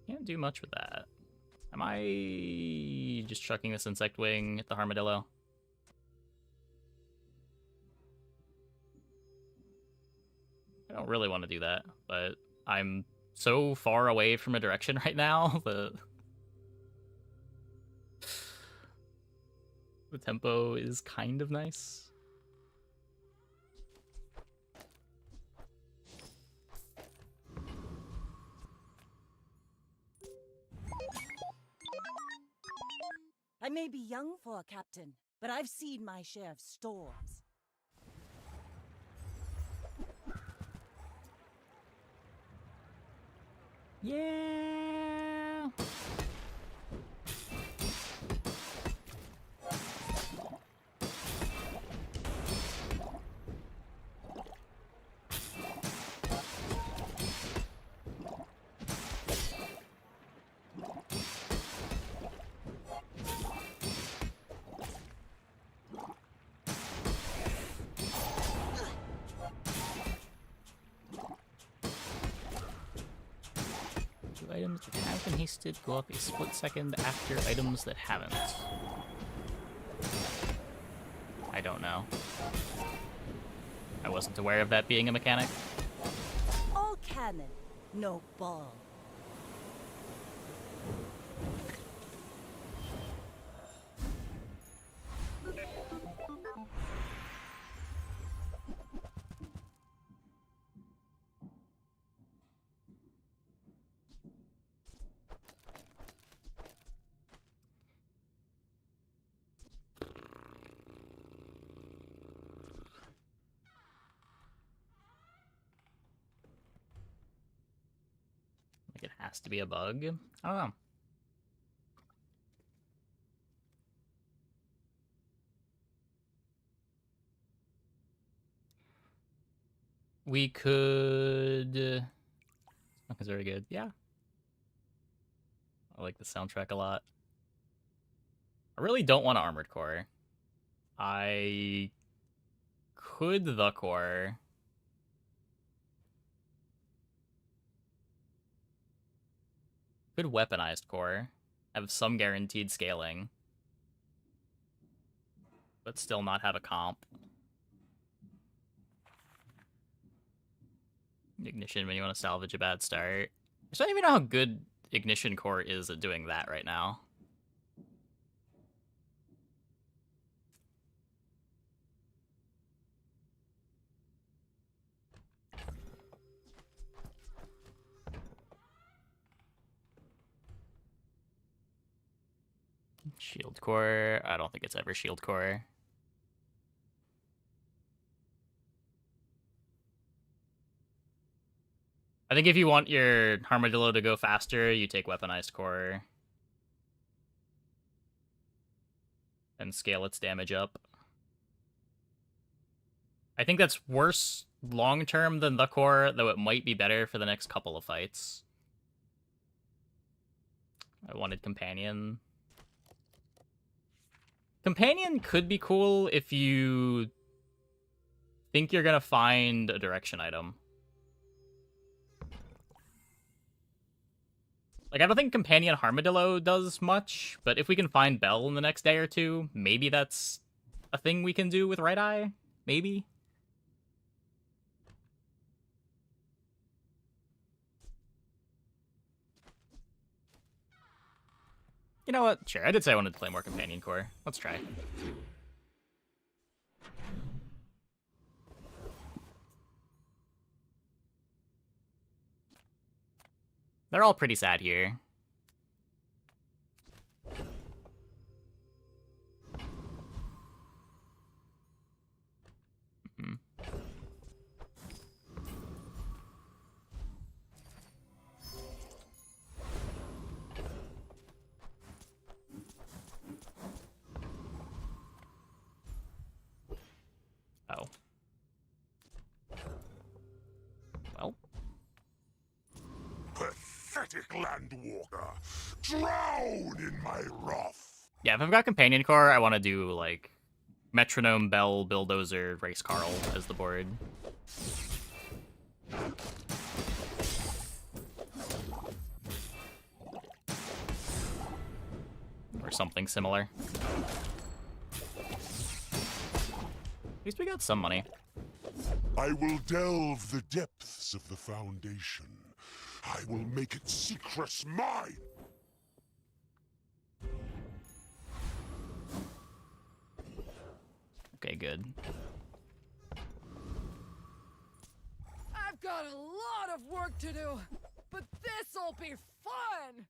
Can't do much with that. Am I just chucking this insect wing at the armadillo? I don't really want to do that, but I'm so far away from a direction right now that the tempo is kind of nice. I may be young for a captain, but I've seen my share of storms. Yeah. Items that have been hasted go up a split second after items that haven't. I don't know. I wasn't aware of that being a mechanic. All cannon, no ball. Like it has to be a bug? I don't know. We could... Smoke is very good. Yeah. I like the soundtrack a lot. I really don't want an armored core. I could the core. Could weaponized core. Have some guaranteed scaling. But still not have a comp. Ignition when you want to salvage a bad start. I just don't even know how good Ignition Core is at doing that right now. Shield Core. I don't think it's ever Shield Core. I think if you want your Armadillo to go faster, you take Weaponized Core. And scale its damage up. I think that's worse long-term than the core, though it might be better for the next couple of fights. I wanted Companion. Companion could be cool if you think you're gonna find a direction item. Like, I don't think Companion Armadillo does much, but if we can find Bell in the next day or two, maybe that's a thing we can do with Right Eye? Maybe? You know what? Sure, I did say I wanted to play more Companion Core. Let's try. They're all pretty sad here. pathetic landwalker! Drown in my wrath! Yeah, if I've got Companion Core, I want to do, like, Metronome, Bell, Bulldozer, Race Carl as the board. Or something similar. At least we got some money. I will delve the depths of the Foundation. I will make its secrets mine! Okay, good. I've got a lot of work to do, but this'll be fun!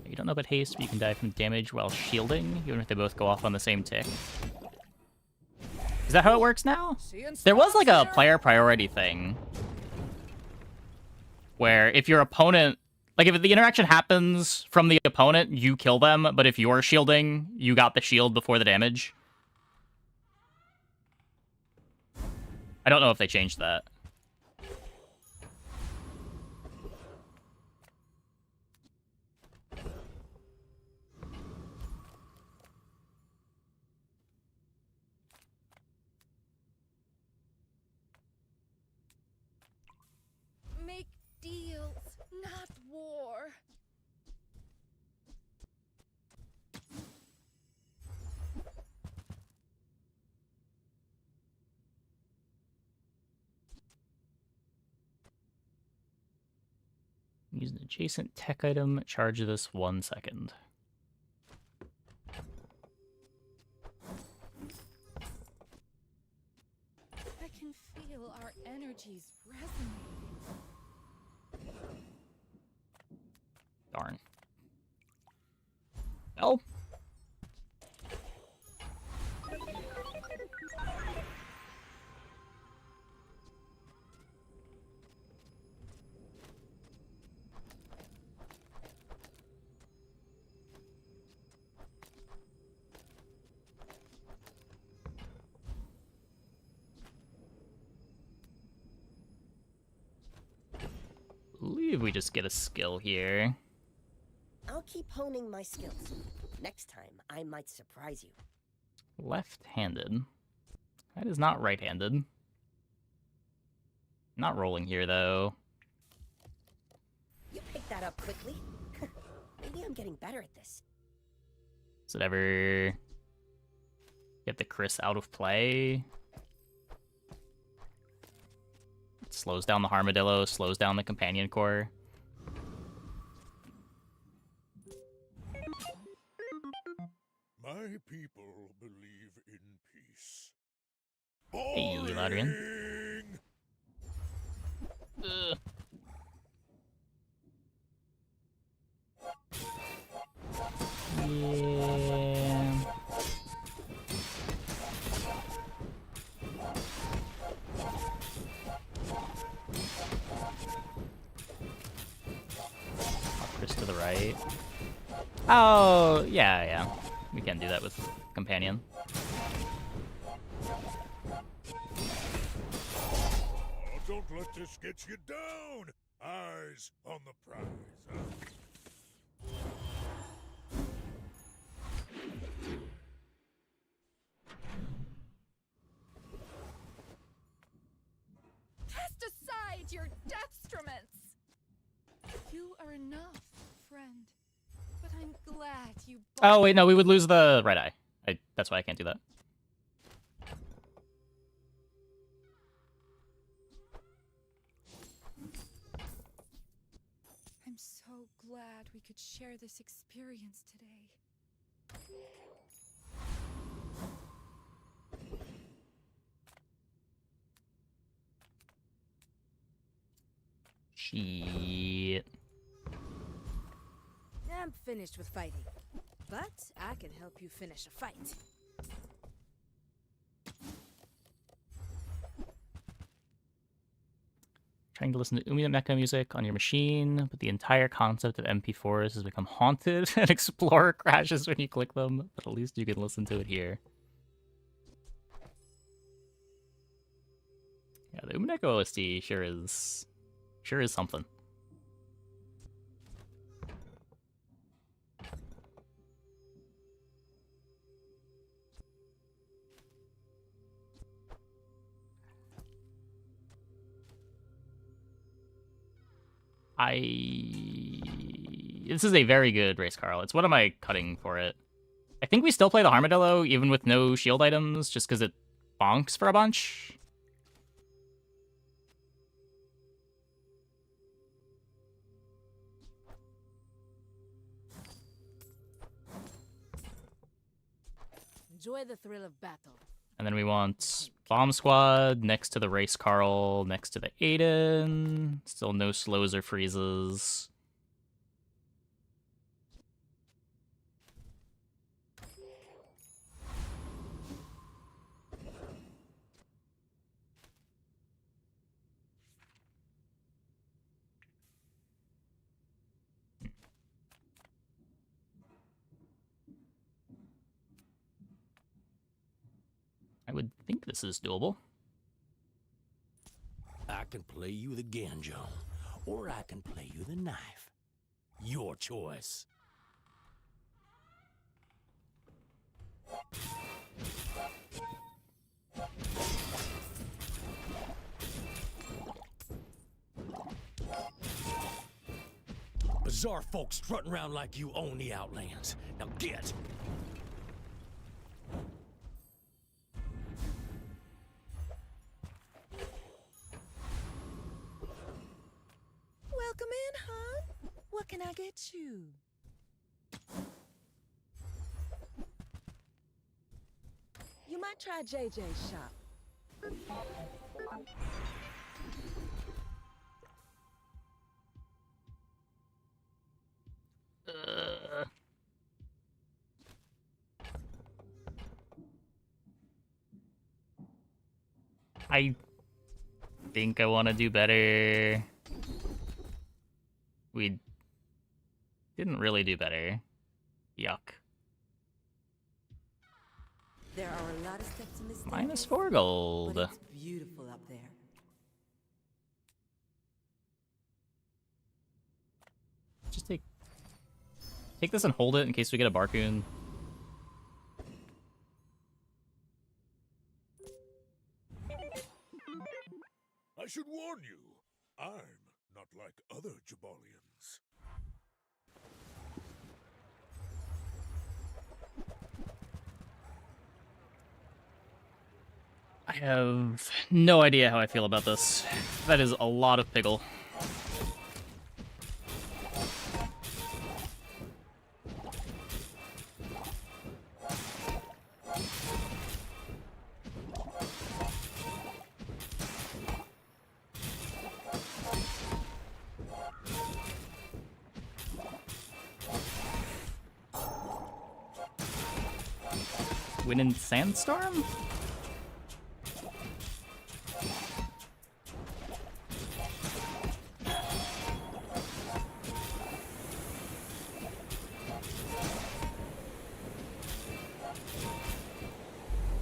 You don't know about haste, but you can die from damage while shielding, even if they both go off on the same tick. Is that how it works now? There was like a player priority thing where if your opponent, like if the interaction happens from the opponent, you kill them, but if you're shielding, you got the shield before the damage. I don't know if they changed that. Make deals, not war. Use an adjacent tech item, charge this 1 second. I can feel our energies resonating. Darn. Oh. I believe we just get a skill here. I'll keep honing my skills. Next time, I might surprise you. Left-handed. That is not right-handed. Not rolling here, though. You picked that up quickly. Maybe I'm getting better at this. Does it ever get the Chris out of play? It slows down the Armadillo, slows down the Companion Core. My people believe in peace. Hey, Ladrian. Yeah. Chris to the right. Oh, yeah. We can do that with Companion. Oh, don't let this get you down! Eyes on the prize, huh? Cast aside your deathstruments! You are enough, friend. But I'm glad you Oh, wait, no, we would lose the right eye. That's why I can't do that. I'm so glad we could share this experience today. Shit. I'm finished with fighting, but I can help you finish a fight. Trying to listen to Umi Mecha music on your machine, but the entire concept of MP4s has become haunted and Explorer crashes when you click them, but at least you can listen to it here. Yeah, the Umi Mecha OST sure is something. This is a very good race, Carl. It's what am I cutting for it? I think we still play the Armadillo even with no shield items, just because it bonks for a bunch. Enjoy the thrill of battle. And then we want Bomb Squad next to the Race Carl, next to the Aiden. Still no slows or freezes. I would think this is doable. I can play you the Ganjo, or I can play you the knife. Your choice. Bazaar folks strutting around like you own the Outlands. Now get! Welcome in, hon. What can I get you? You might try JJ's shop. I think I want to do better. We didn't really do better. Yuck. There are a lot of steps in this -4 gold. but it's beautiful up there. Just take this and hold it in case we get a Barcoon. I should warn you, I'm not like other Jabalians. I have no idea how I feel about this. That is a lot of Piggle. Wind and Sandstorm?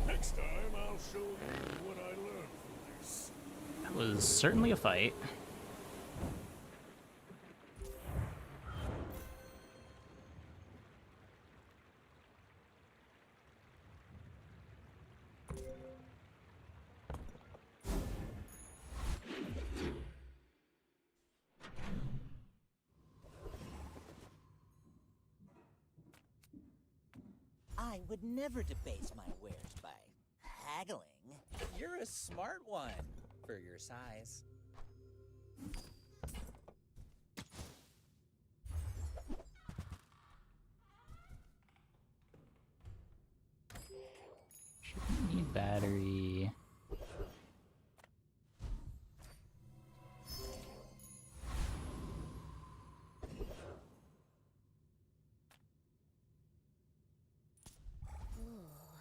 Next time I'll show you what I learned from this. That was certainly a fight. I would never debase my wares by haggling. You're a smart one for your size. Need battery.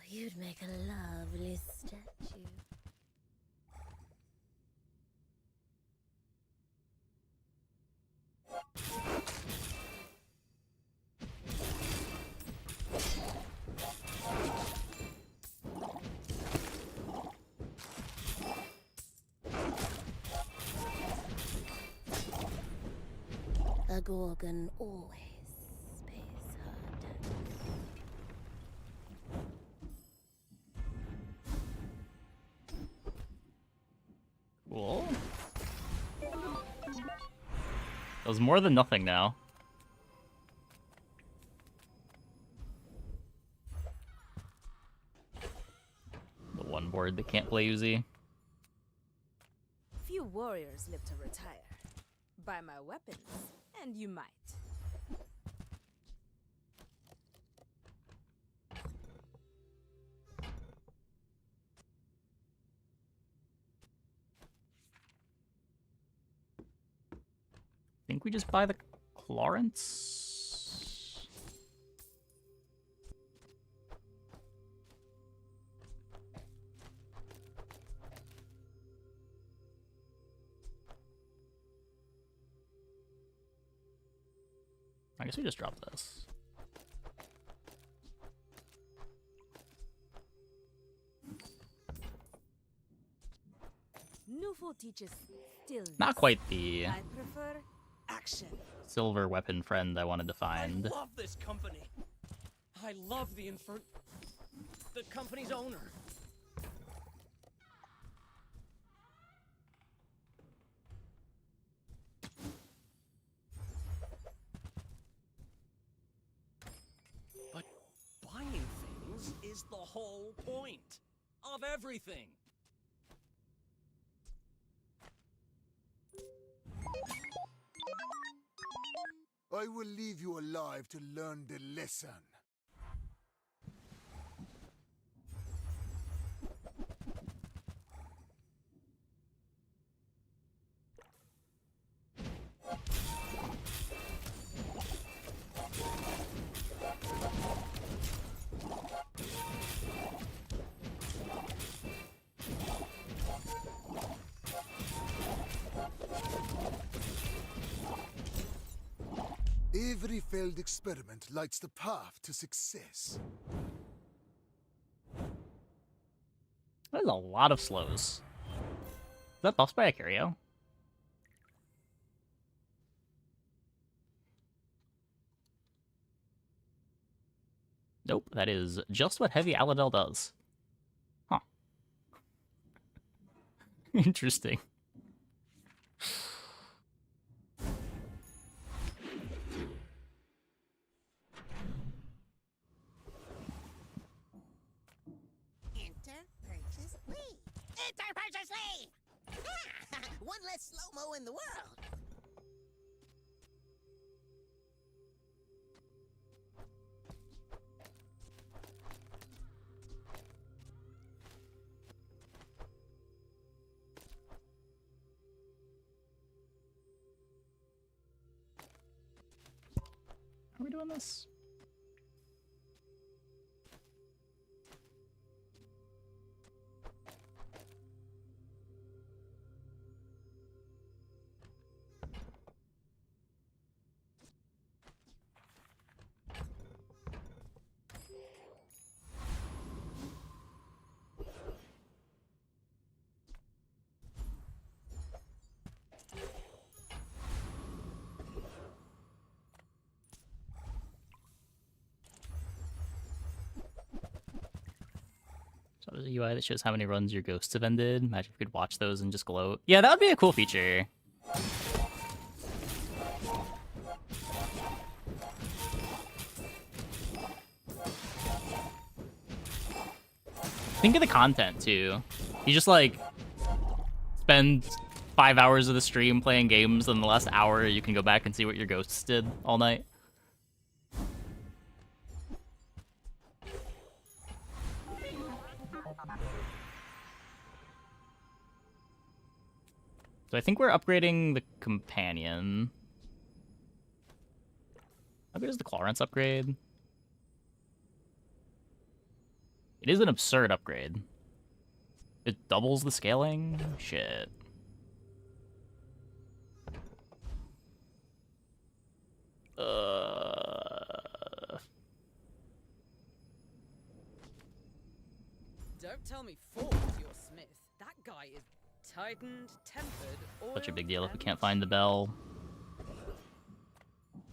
You'd make a lovely statue. A Gorgon always pays her debt. Cool. That was more than nothing now. The one board that can't play Uzi. Few warriors live to retire. Buy my weapons, and you might. Think we just buy the Clarence? I guess we just drop this. Newful teaches stillness. Not quite the I prefer action. silver weapon friend I wanted to find. I love this company. I love the company's owner. But buying things is the whole point of everything. I will leave you alive to learn the lesson. Every failed experiment lights the path to success. There's a lot of slows. Is that buffed by a curio? Nope, that is just what Heavy Aladel does. Huh. Interesting. Enter purchase leave. Enter purchase leave! One less slow-mo in the world. Are we doing this? So there's a UI that shows how many runs your ghosts have ended. Imagine if we could watch those and just gloat. Yeah, that would be a cool feature. Think of the content, too. You just, like, spend 5 hours of the stream playing games, and the last hour you can go back and see what your ghosts did all night. So I think we're upgrading the companion. How good is the Clarence upgrade? It is an absurd upgrade. It doubles the scaling? Shit. Don't tell me Ford's your Smith. That guy is tightened, tempered, oiled, Such a big deal if we and can't find the bell.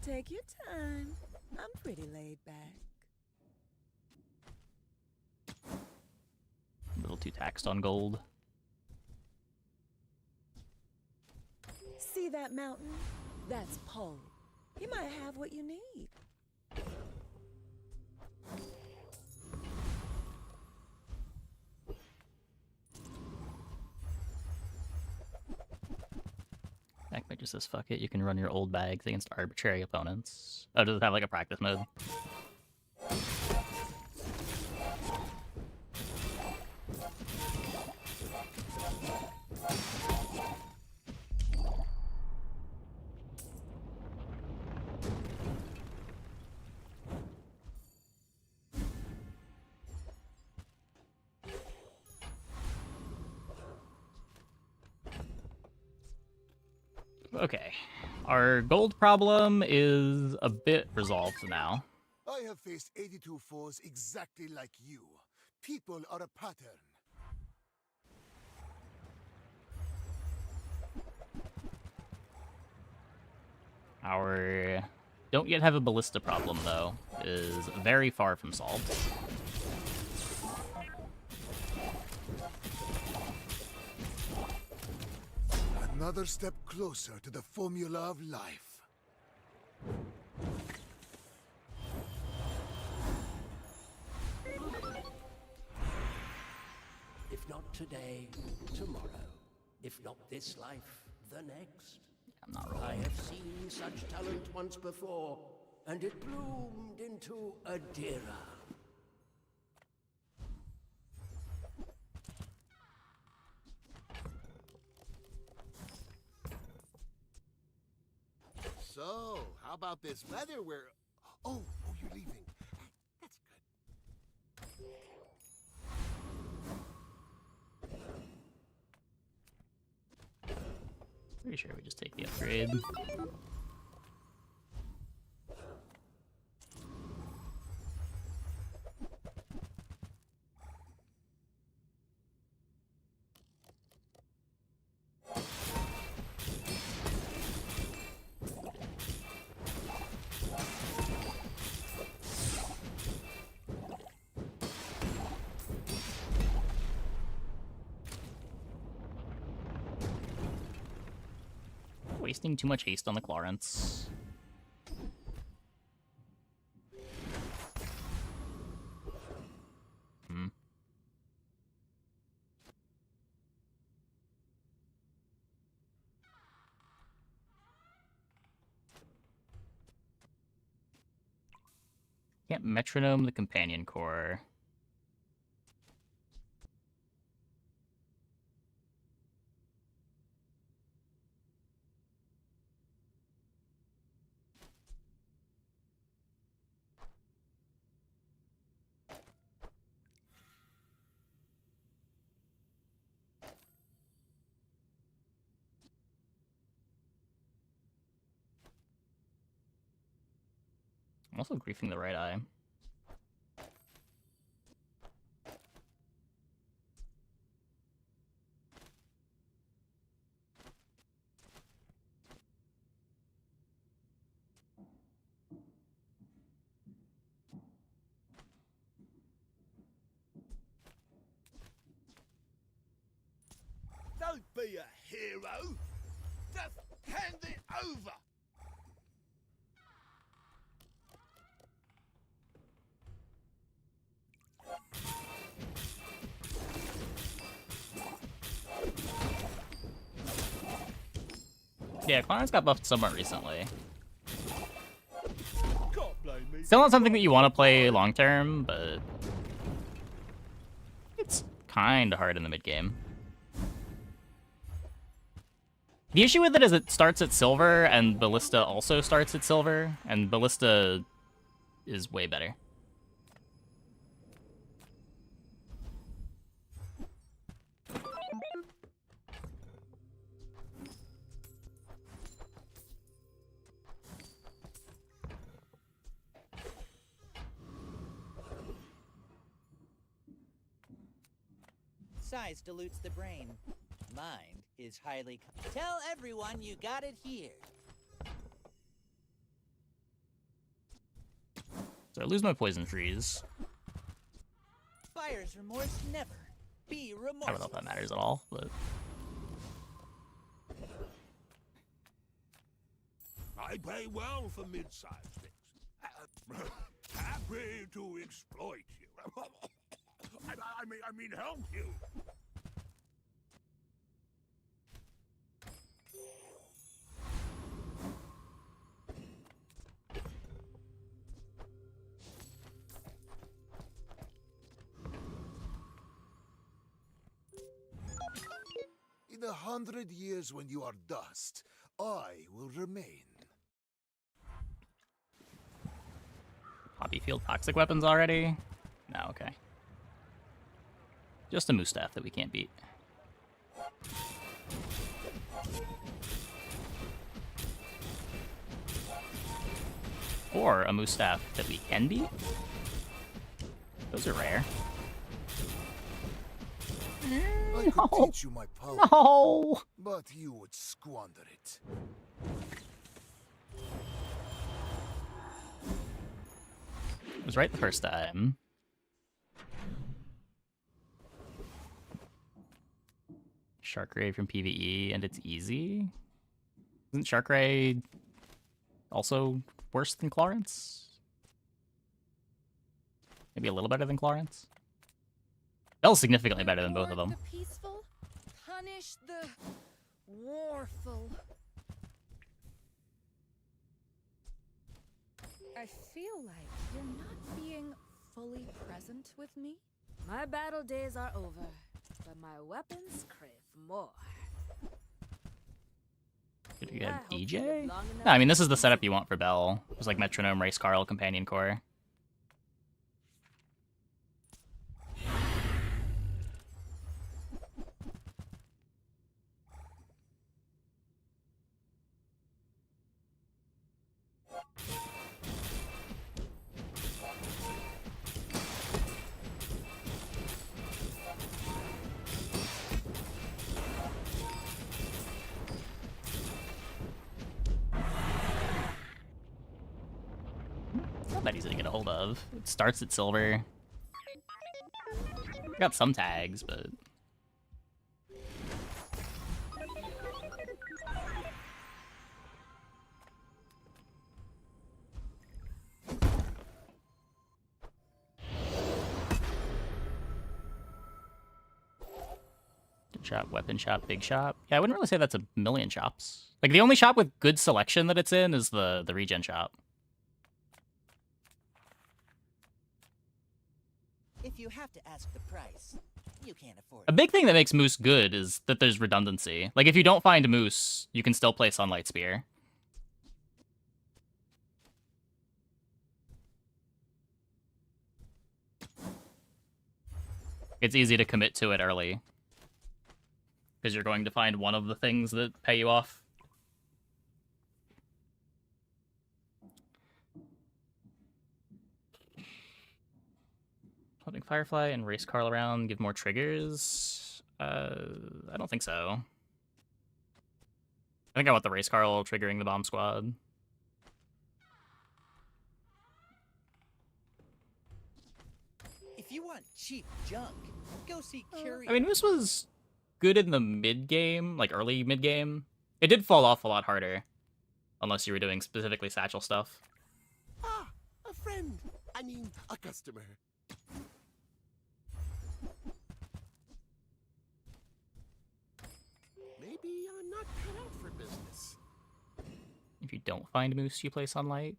Take your time. I'm pretty laid back. A little too taxed on gold. See that mountain? That's Pole. He might have what you need. Backmate just says, fuck it, you can run your old bags against arbitrary opponents. Oh, does it have like a practice mode? Okay, our gold problem is a bit resolved now. I have faced 82 foes exactly like you. People are a pattern. Our don't yet have a ballista problem, though, is very far from solved. Another step closer to the formula of life. If not today, tomorrow. If not this life, the next. I'm not I rolling. have seen such talent once before, and it bloomed into a Dira. So, how about this weather where... Oh, you're leaving. That's good. Pretty sure we just take the upgrade. Wasting too much haste on the Clarence. Can't metronome the companion core. I'm also griefing the right eye. Don't be a hero. Just hand it over. Yeah, Clarence got buffed somewhat recently. Can't blame me. Still not something that you want to play long term, but it's kind of hard in the mid game. The issue with it is it starts at silver, and Ballista also starts at silver, and Ballista is way better. Size dilutes the brain. Mind is highly... Tell everyone you got it here. So I lose my poison freeze. Buyer's remorse never. Be remorseful. I don't know if that matters at all, but... I pay well for mid-sized things. Happy to exploit you. I mean help you. In 100 years when you are dust, I will remain. Poppy field toxic weapons already? No, okay. Just a moose staff that we can't beat. Or a moose staff that we can beat? Those are rare. I could teach you my power. No! But you would squander it. It was right the first time. Shark Ray from PvE, and it's easy? Isn't Shark Ray also worse than Clarence? Maybe a little better than Clarence? Bell's significantly better than both of them. The peaceful, punish the warful. I feel like you're not being fully present with me. My battle days are over, but my weapons crave more. Did you get DJ? No, I mean, this is the setup you want for Bell. It's like Metronome, Race Carl, Companion Core. Not that easy to get a hold of. It starts at silver. Got some tags, but... Shop, weapon shop, big shop. Yeah, I wouldn't really say that's a million shops. Like, the only shop with good selection that it's in is the regen shop. If you have to ask the price, you can't afford A big thing that makes Moose good is that there's redundancy. Like, if you don't find Moose, you can still play Sunlight Spear. It's easy to commit to it early, because you're going to find one of the things that pay you off. Putting Firefly and Race Carl around, give more triggers? I don't think so. I think I want the Race Carl triggering the Bomb Squad. If you want cheap junk, go see Curio. I mean, Moose was good in the mid-game, like early mid-game. It did fall off a lot harder, unless you were doing specifically satchel stuff. Ah, a friend. I mean, a customer. Maybe I'm not cut out for business. If you don't find Moose, you play Sunlight.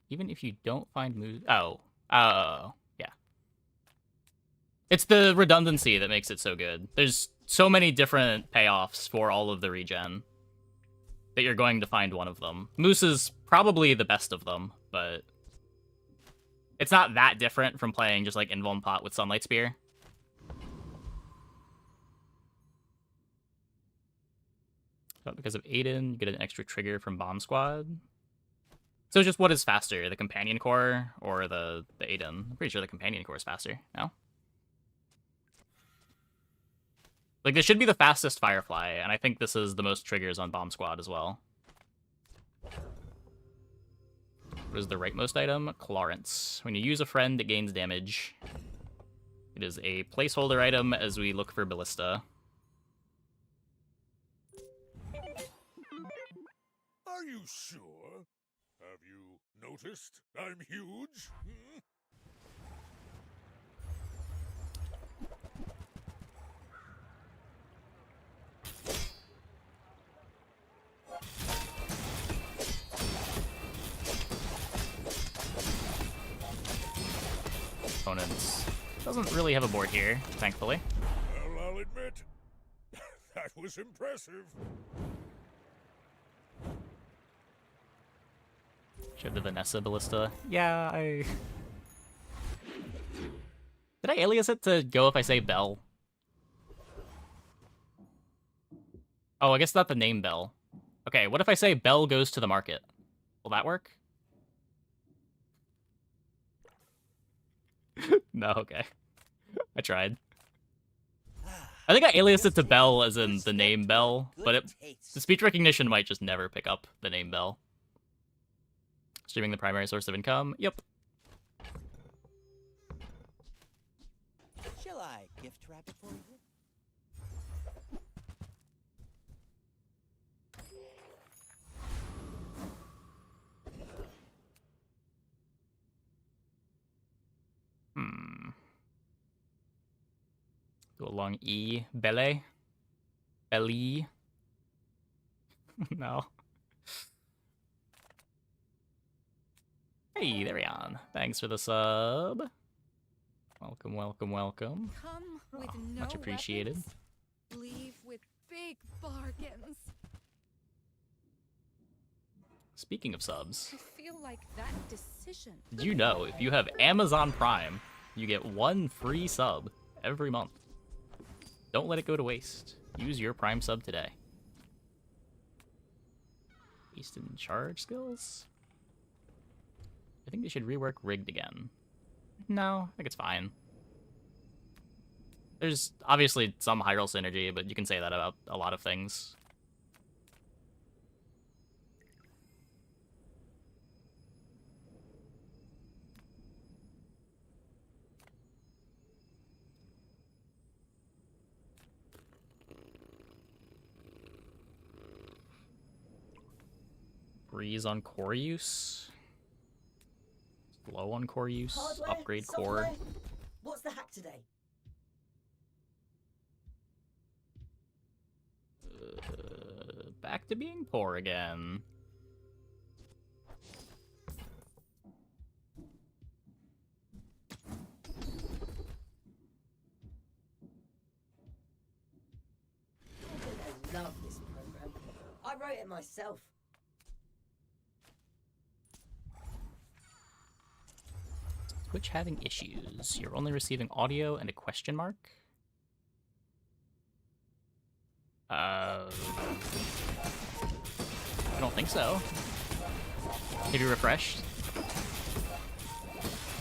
Even if you don't find Moose... Oh, yeah. It's the redundancy that makes it so good. There's so many different payoffs for all of the regen that you're going to find one of them. Moose is probably the best of them, but it's not that different from playing just like Invuln Pot with Sunlight Spear. But because of Aiden, you get an extra trigger from Bomb Squad. So just what is faster, the Companion Core or the Aiden? I'm pretty sure the Companion Core is faster, no? Like, this should be the fastest Firefly, and I think this is the most triggers on Bomb Squad as well. What is the rightmost item? Clarence. When you use a friend, it gains damage. It is a placeholder item as we look for Ballista. Are you sure? Have you noticed I'm huge? Hmm? Opponents doesn't really have a board here, thankfully. Well, I'll admit, that was impressive. Should the Vanessa Ballista. Yeah, I... Did I alias it to go if I say Bell? Oh, I guess not the name Bell. Okay, what if I say Bell goes to the market? Will that work? No, okay. I tried. I think I aliased it to Bell as in the name Bell, but the speech recognition might just never pick up the name Bell. Streaming the primary source of income? Yep. Shall I gift wrap it for you? Go along E. Belle? Ellie? No. Hey, there we are. Thanks for the sub. Welcome, welcome, welcome. Come with no Much appreciated. weapons, leave with big bargains. Speaking of subs, I feel like that decision. did you know if you have Amazon Prime, you get 1 free sub every month? Don't let it go to waste. Use your Prime sub today. Waste and charge skills? I think they should rework rigged again. No, I think it's fine. There's obviously some high roll synergy, but you can say that about a lot of things. Breeze on core use. Low on core use. Hardware, Upgrade software. core. What's the hack today? Back to being poor again. I love this program. I wrote it myself. Twitch having issues. You're only receiving audio and a question mark? I don't think so. Have you refreshed?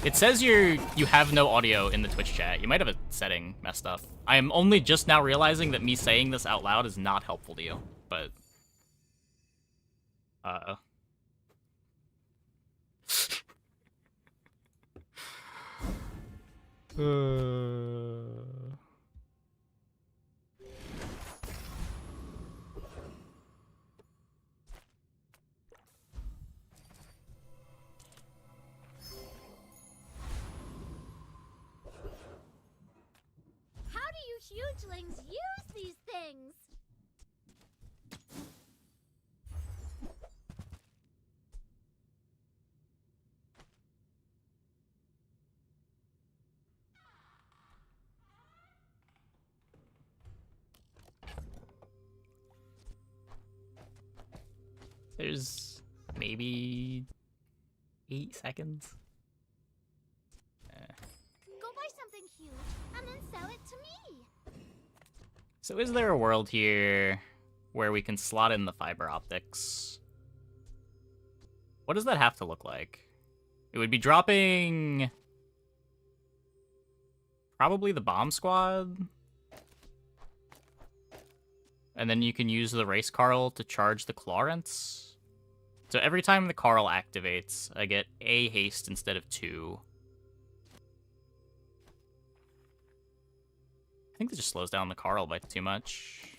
It says you have no audio in the Twitch chat. You might have a setting messed up. I am only just now realizing that me saying this out loud is not helpful to you, but... How do you hugelings use these things? There's maybe 8 seconds. Go buy something huge and then sell it to me. So is there a world here where we can slot in the fiber optics? What does that have to look like? It would be dropping... probably the bomb squad? And then you can use the race Carl to charge the Clarence? So every time the Carl activates, I get a haste instead of 2. I think that just slows down the Carl by too much.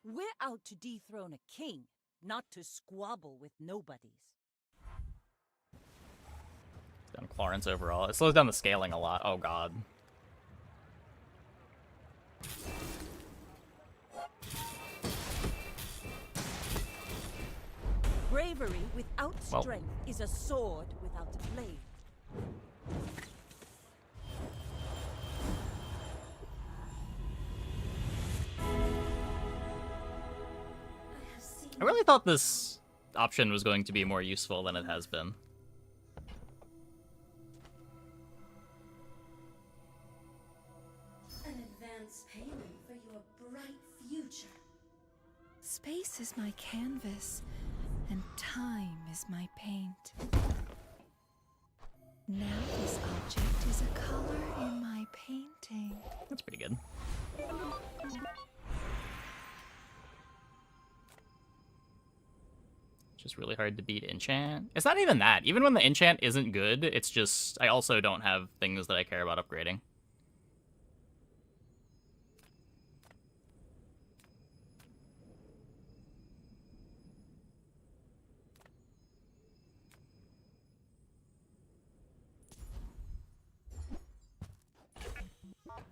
We're out to dethrone a king, not to squabble with nobodies. Down Clarence overall. It slows down the scaling a lot. Oh god. Bravery without strength is a sword without a blade. I really thought this option was going to be more useful than it has been. An advance payment for your bright future. Space is my canvas, and time is my paint. Now this object is a color in my painting. That's pretty good. Just really hard to beat enchant. It's not even that. Even when the enchant isn't good, it's just I also don't have things that I care about upgrading.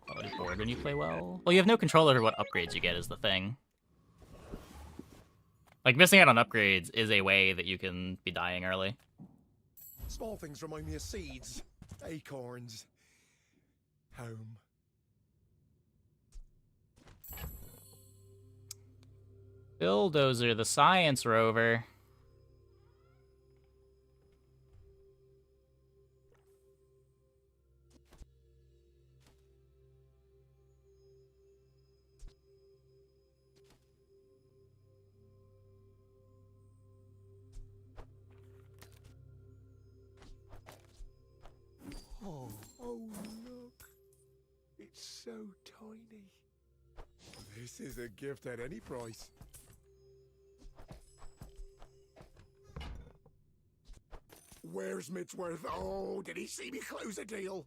Always bored when you play well. Well, you have no control over what upgrades you get is the thing. Like, missing out on upgrades is a way that you can be dying early. Small things remind me of seeds, acorns, home. Bulldozer, the science rover. Oh, look. It's so tiny. This is a gift at any price. Where's Midsworth? Oh, did he see me close a deal?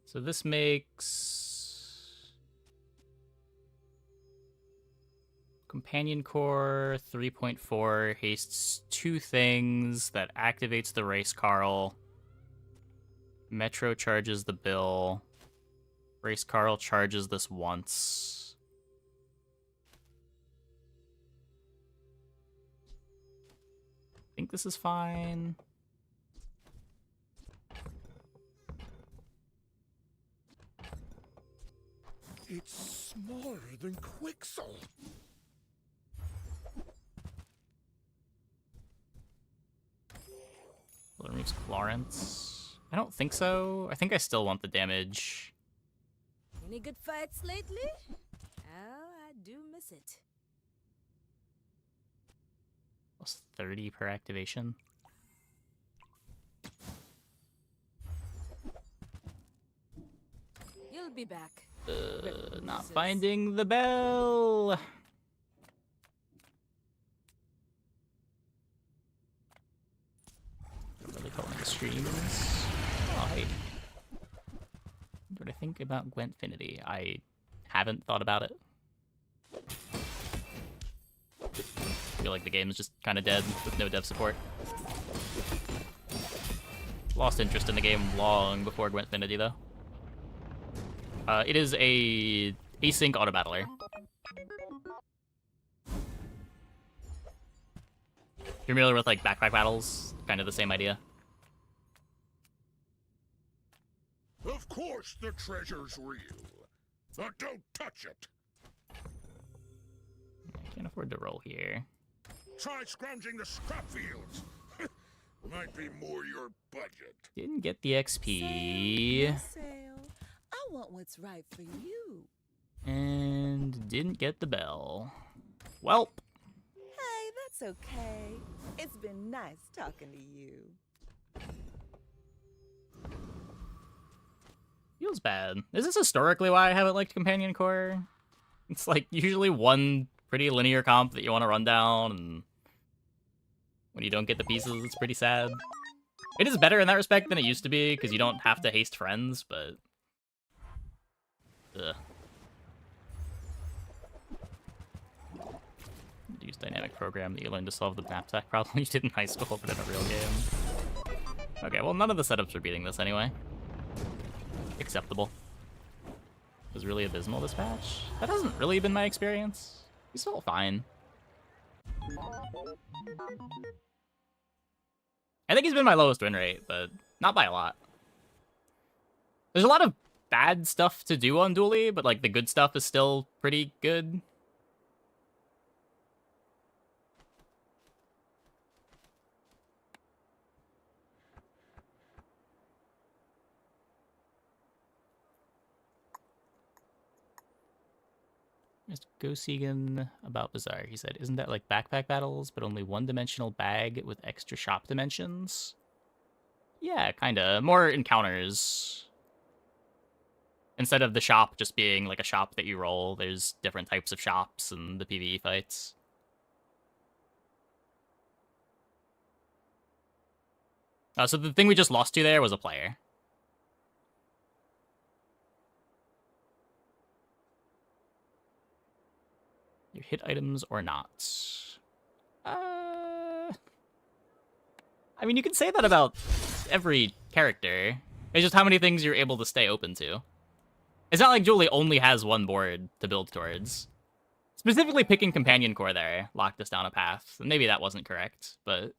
So this makes Companion Core 3.4 hastes 2 things that activates the Race Carl. Metro charges the bill. Race Carl charges this once. I think this is fine. It's smaller than Quixel. Well, it removes Clarence. I don't think so. I think I still want the damage. Any good fights lately? Oh, I do miss it. Plus 30 per activation. You'll be back. Not finding the bell. I'm really calling the streams. Oh, hey. What do I think about Gwentfinity? I haven't thought about it. I feel like the game is just kind of dead with no dev support. Lost interest in the game long before Gwentfinity, though. It is a async auto battler. You're familiar with like backpack battles? Kind of the same idea. Of course the treasure's real. But don't touch it. I can't afford to roll here. Try scrounging the scrap fields. Might be more your budget. Didn't get the XP. Sale. I want what's right for you. And didn't get the bell. Welp. Hey, that's okay. It's been nice talking to you. Feels bad. Is this historically why I haven't liked Companion Core? It's like usually one pretty linear comp that you want to run down, and when you don't get the pieces, it's pretty sad. It is better in that respect than it used to be, because you don't have to haste friends, but... Ugh. Use dynamic program that you learned to solve the knapsack problem you did in high school, but in a real game. Okay, well, none of the setups are beating this anyway. Acceptable. It was really abysmal this patch. That hasn't really been my experience. He's still fine. I think he's been my lowest win rate, but not by a lot. There's a lot of bad stuff to do on Dooley, but like the good stuff is still pretty good. Mr. Gosegan about Bazaar. He said, isn't that like backpack battles, but only one-dimensional bag with extra shop dimensions? Yeah, kinda. More encounters. Instead of the shop just being like a shop that you roll, there's different types of shops and the PvE fights. So the thing we just lost to there was a player. Your hit items or not. I mean, you can say that about every character. It's just how many things you're able to stay open to. It's not like Dooley only has one board to build towards. Specifically picking Companion Core there locked us down a path. Maybe that wasn't correct, but...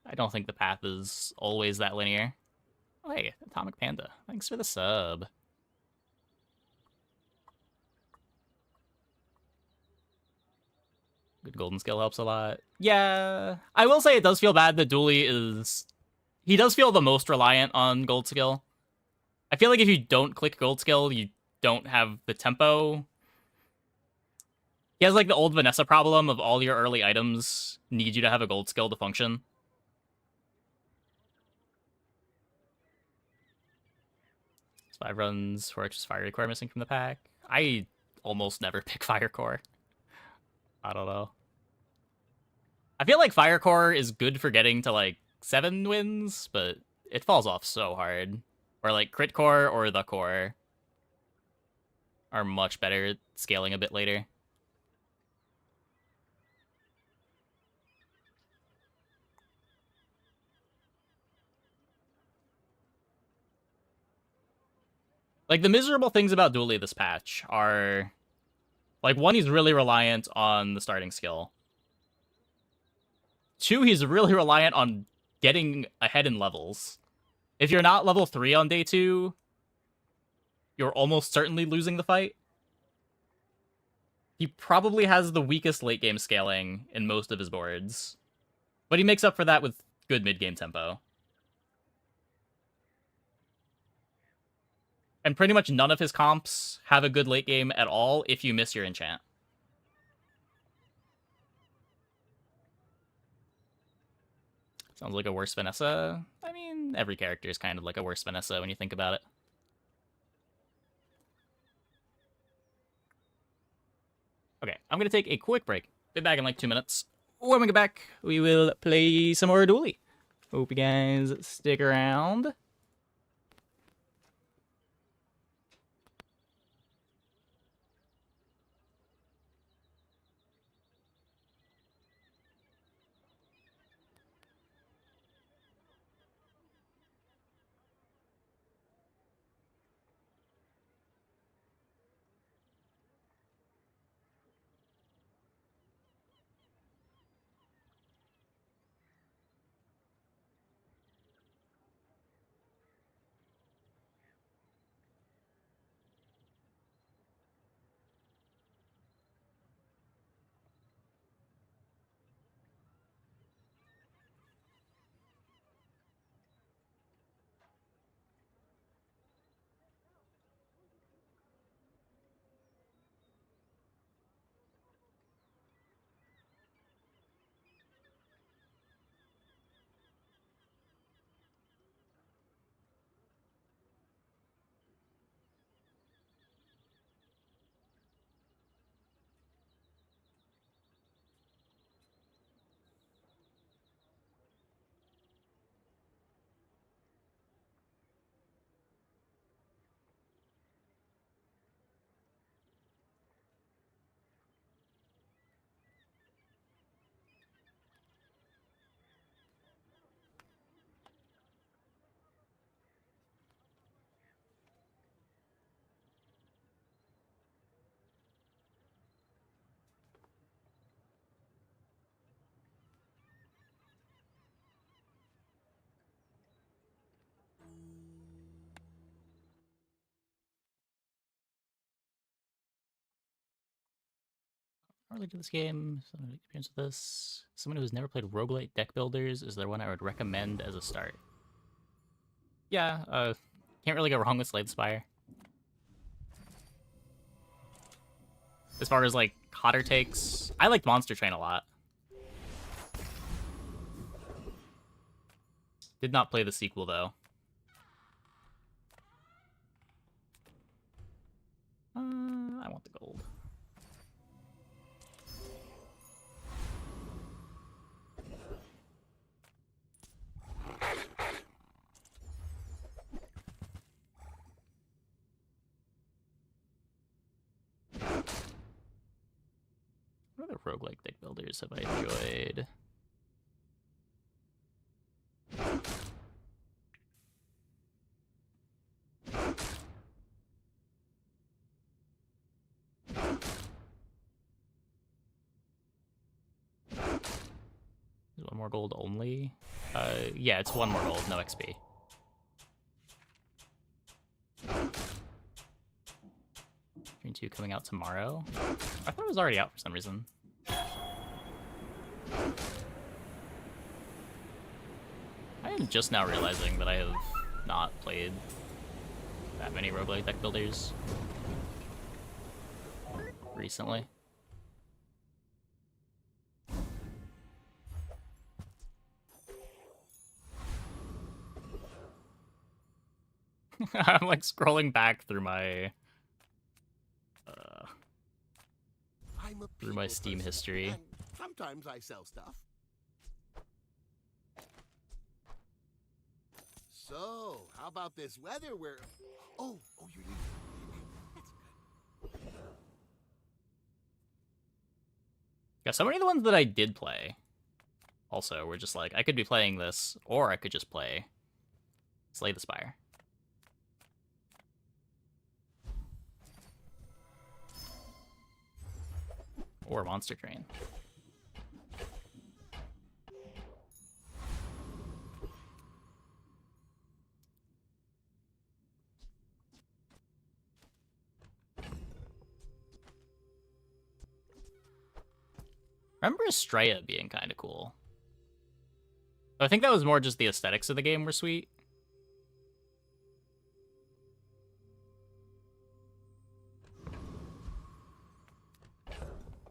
I don't think the path is always that linear. Oh, hey, Atomic Panda. Thanks for the sub. Good golden skill helps a lot. Yeah, I will say it does feel bad that Dooley is... He does feel the most reliant on gold skill. I feel like if you don't click gold skill, you don't have the tempo. He has like the old Vanessa problem of all your early items need you to have a gold skill to function. 5 runs for just Fire Core missing from the pack. I almost never pick Fire Core. I don't know. I feel like Fire Core is good for getting to like 7 wins, but it falls off so hard. Or like Crit Core or the Core are much better at scaling a bit later. Like, the miserable things about Dooley this patch are... Like, 1, he's really reliant on the starting skill. 2, he's really reliant on getting ahead in levels. If you're not level 3 on day 2, you're almost certainly losing the fight. He probably has the weakest late game scaling in most of his boards. But he makes up for that with good mid-game tempo. And pretty much none of his comps have a good late game at all if you miss your enchant. Sounds like a worse Vanessa. I mean, every character is kind of like a worse Vanessa when you think about it. Okay, I'm going to take a quick break. Be back in like 2 minutes. When we get back, we will play some more Dooley. Hope you guys stick around. Not really to this game. Someone experience with this. Someone who's never played roguelite deck builders, is there one I would recommend as a start? Yeah, can't really go wrong with Slay the Spire. As far as like hotter takes, I liked Monster Train a lot. Did not play the sequel though. I want the gold. What other roguelike deck builders have I enjoyed? Is one more gold only? Yeah, it's one more gold, no XP. Dream 2 coming out tomorrow? I thought it was already out for some reason. I am just now realizing that I have not played that many roguelike deck builders recently. I'm like scrolling back through my Steam history. And sometimes I sell stuff. So, how about this weather where... Oh, you're leaving. That's good. Yeah, so many of the ones that I did play also were just like, I could be playing this, or I could just play Slay the Spire. Or Monster Train. I remember Estrella being kind of cool. I think that was more just the aesthetics of the game were sweet.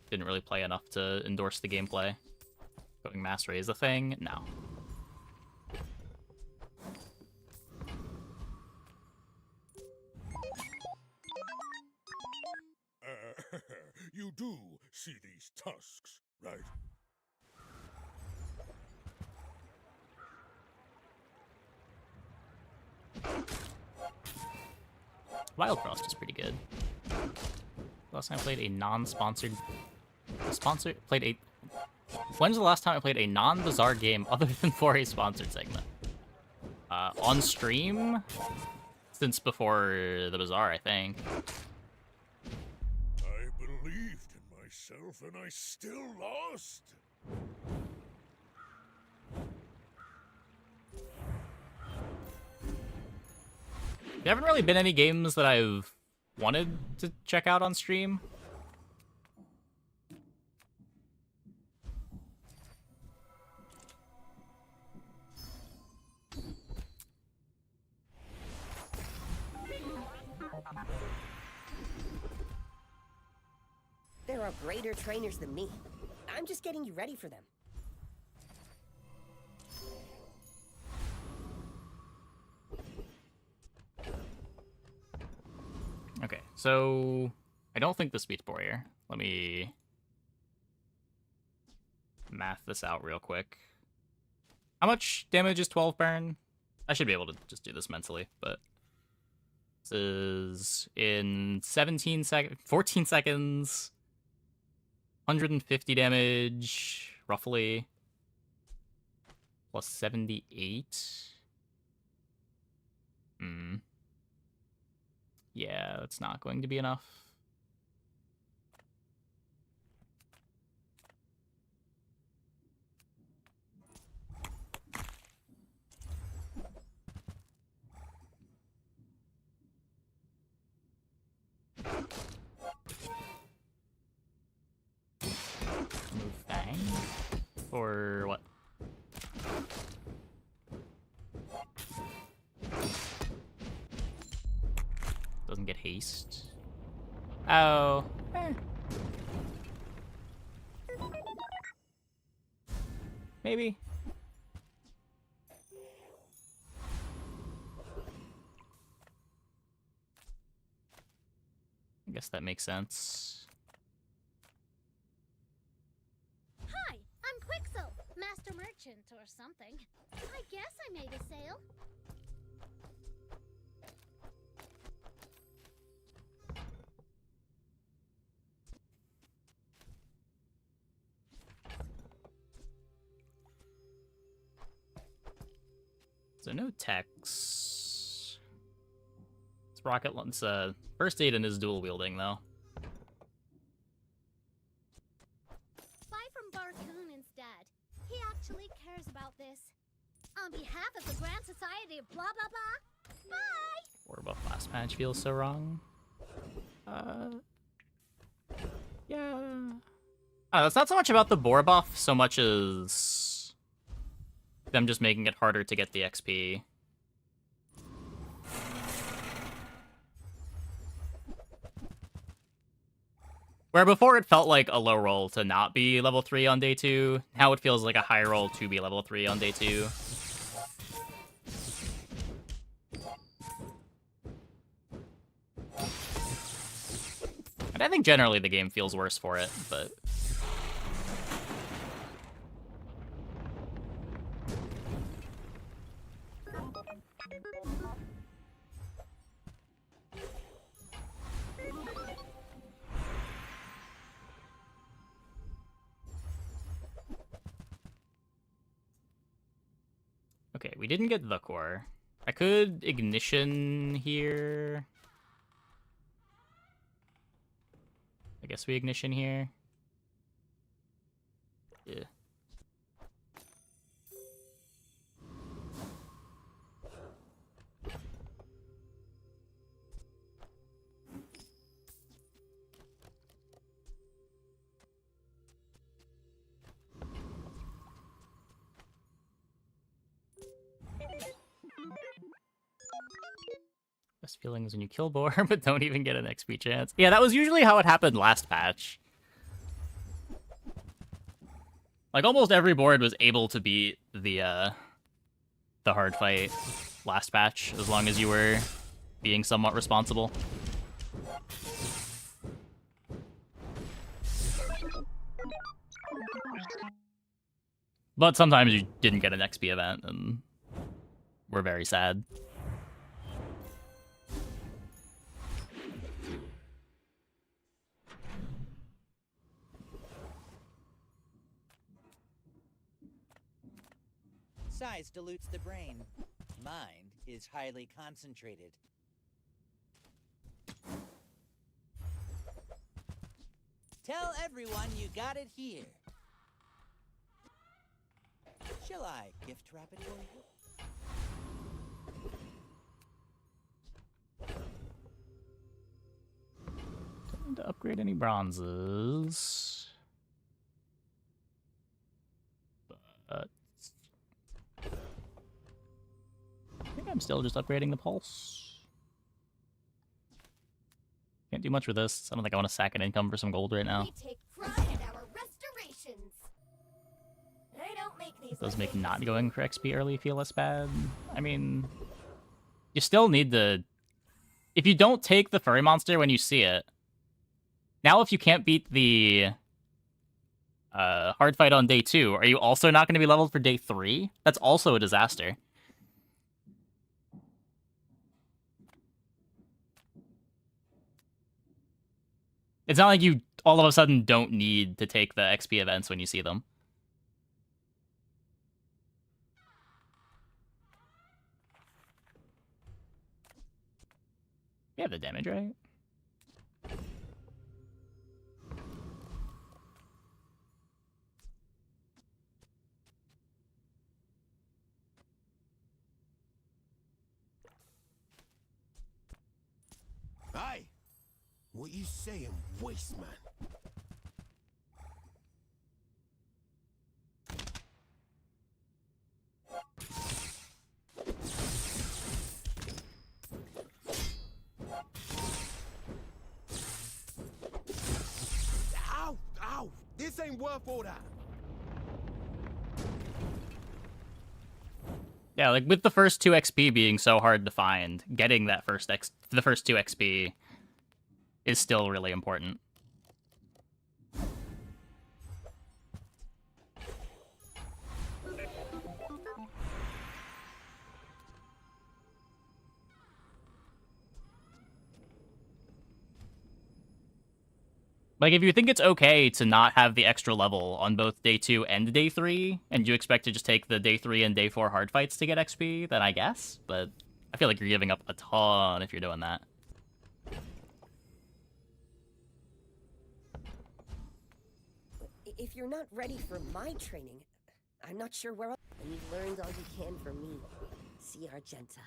Didn't really play enough to endorse the gameplay. Going mass raise a thing? No. You do see these tusks, right? Wild Frost is pretty good. Last time I played a non-sponsored... When's the last time I played a non-Bazaar game other than for a sponsored segment? On stream? Since before the Bazaar, I think. I believed in myself and I still lost. There haven't really been any games that I've wanted to check out on stream. There are greater trainers than me. I'm just getting you ready for them. Okay, so I don't think this beats Warrior. Let me math this out real quick. How much damage is 12 burn? I should be able to just do this mentally, but this is in 14 seconds, 150 damage, roughly, plus 78. Yeah, that's not going to be enough. doesn't get haste. Oh. Maybe. I guess that makes sense. Hi, I'm Quixel, master merchant or something. I guess I made a sale. So no text. It's rocket launch. First aid in his dual wielding though. Buy from Barcoon instead. He actually cares about this. On behalf of the Grand Society of blah blah blah. Bye! War buff last patch feels so wrong. Yeah. That's not so much about the boar buff, so much as them just making it harder to get the XP. Where before it felt like a low roll to not be level 3 on day 2, now it feels like a high roll to be level 3 on day 2. And I think generally the game feels worse for it, but... Okay, we didn't get the core. I could ignition here. I guess we ignition here. Yeah. Best feeling is when you kill boar, but don't even get an XP chance. Yeah, that was usually how it happened last patch. Like, almost every board was able to beat the hard fight last patch, as long as you were being somewhat responsible. But sometimes you didn't get an XP event, and we're very sad. Size dilutes the brain. Mind is highly concentrated. Tell everyone you got it here. Shall I gift wrap it for you? Time to upgrade any bronzes. But I think I'm still just upgrading the pulse. Can't do much with this. I don't think I want to sack an income for some gold right now. We take pride in our restorations. I don't make these. It does make not going for XP early feel less bad. I mean, you still need the... If you don't take the furry monster when you see it, now if you can't beat the hard fight on day 2, are you also not going to be leveled for day 3? That's also a disaster. It's not like you all of a sudden don't need to take the XP events when you see them. We have the damage, right? Aye. What you saying, waste man? ain't worth all that. Yeah, like with the first 2 XP being so hard to find, getting that the first 2 XP is still really important. Like, if you think it's okay to not have the extra level on both day 2 and day 3, and you expect to just take the day 3 and day 4 hard fights to get XP, then I guess. But I feel like you're giving up a ton if you're doing that. If you're not ready for my training, I'm not sure where. And you've learned all you can from me. See Argenta.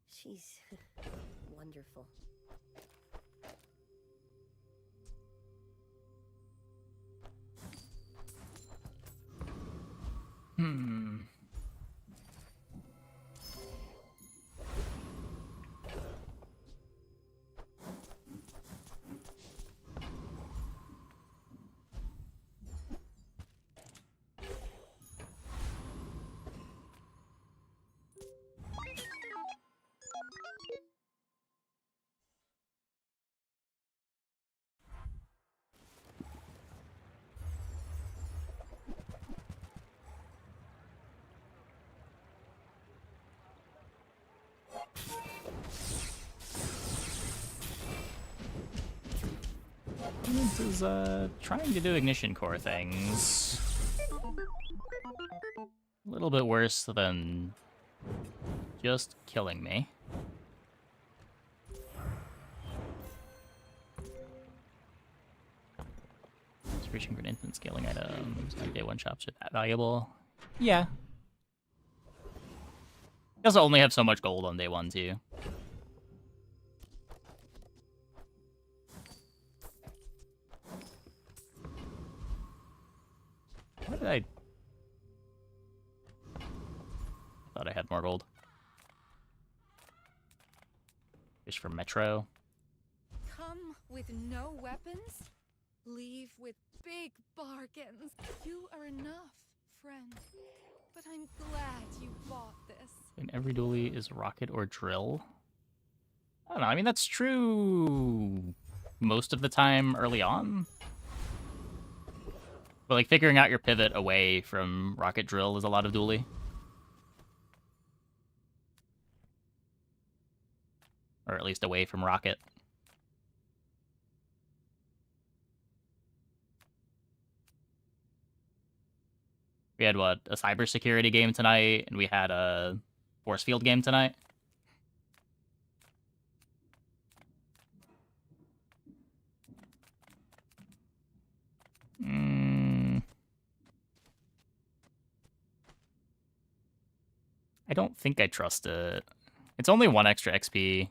She's wonderful. Hmm. This is trying to do ignition core things. A little bit worse than just killing me. Inspiration for instant scaling items. My day 1 shops are that valuable. Yeah. You also only have so much gold on day 1 too. What did I thought I had more gold. Fish for Metro. Come with no weapons, leave with big bargains. You are enough, friend. But I'm glad you bought this. And every Dooley is rocket or drill. I don't know, I mean that's true most of the time early on. But like figuring out your pivot away from rocket drill is a lot of Dooley. Or at least away from rocket. We had, what, a cybersecurity game tonight, and we had a force field game tonight. I don't think I trust it. It's only 1 extra XP.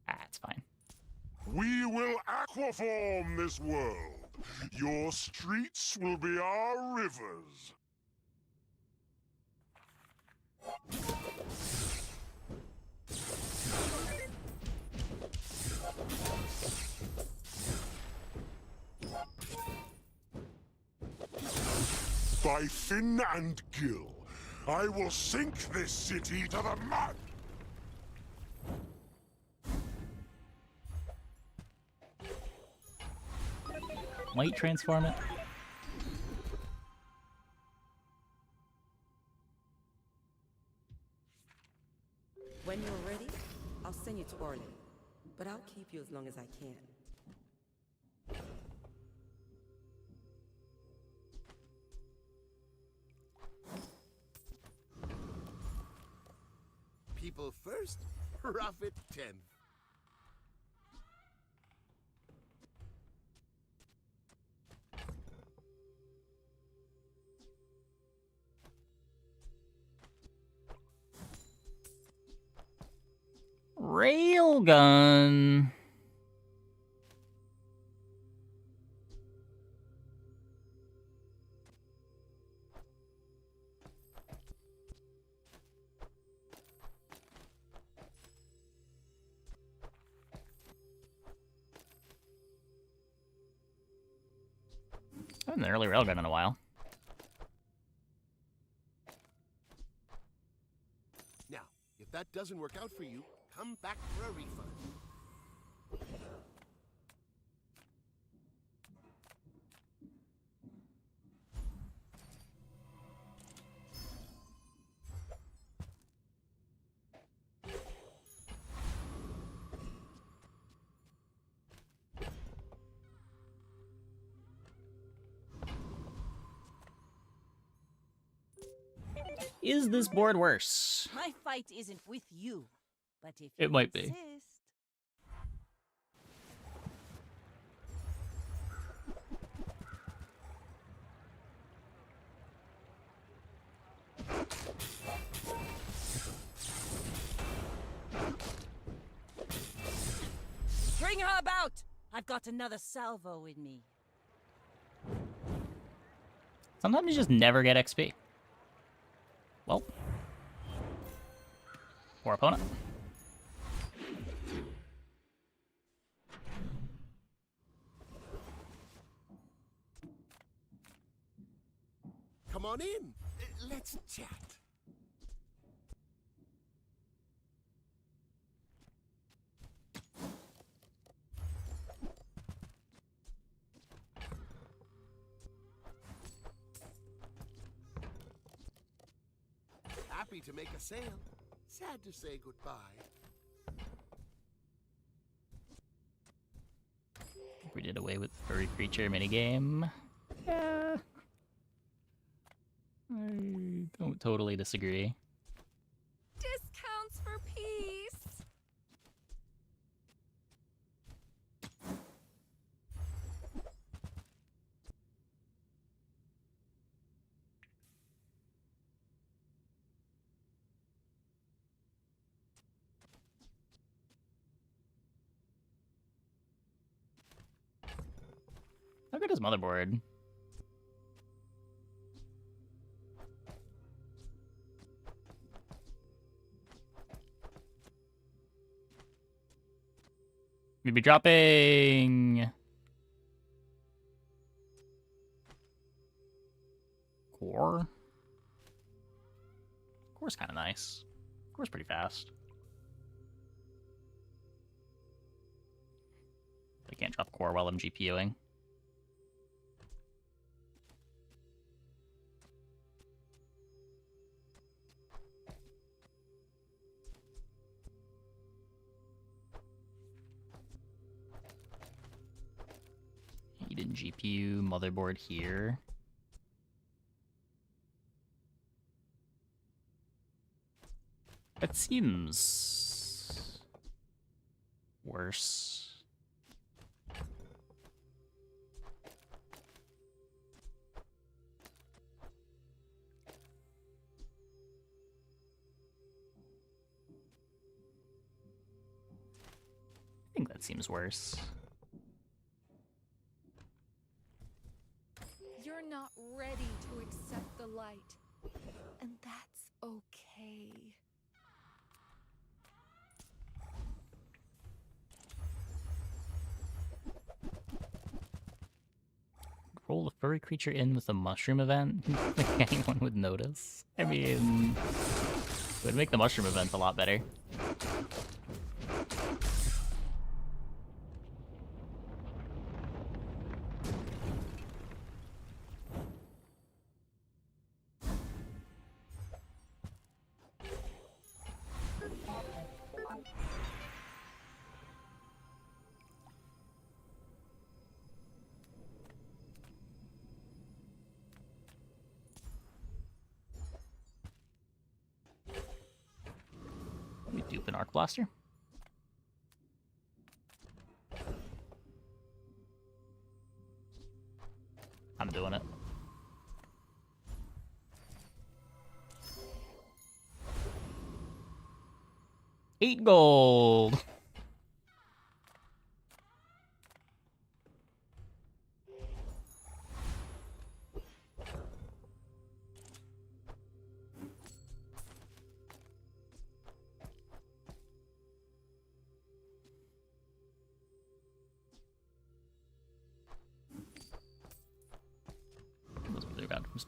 Ah, it's fine. We will aquaform this world. Your streets will be our rivers. By fin and gill, I will sink this city to the mud. Might transform it. When you're ready, I'll send you to Orlin. But I'll keep you as long as I can. People first, profit 10th. Railgun. An early railgun in a while. Now, if that doesn't work out for you, come back for a refund. Is this board worse? My fight isn't with you, but if It you might be. insist. Bring her about! I've got another salvo in me. Sometimes you just never get XP. Well. Poor opponent. Come on in. Let's chat. Happy to make a sale. Sad to say goodbye. We did away with the furry creature minigame. Yeah. I don't totally disagree. Discounts for peace. How good is motherboard? Maybe dropping core. Core's kind of nice. Core's pretty fast. I can't drop core while I'm GPUing. Hidden GPU, motherboard here. That seems worse. I think that seems worse. You're not ready to accept the light. And that's okay. Roll the furry creature in with the mushroom event? I don't think anyone would notice. I mean, it would make the mushroom event a lot better. We dupe an arc blaster. I'm doing it. $8 gold.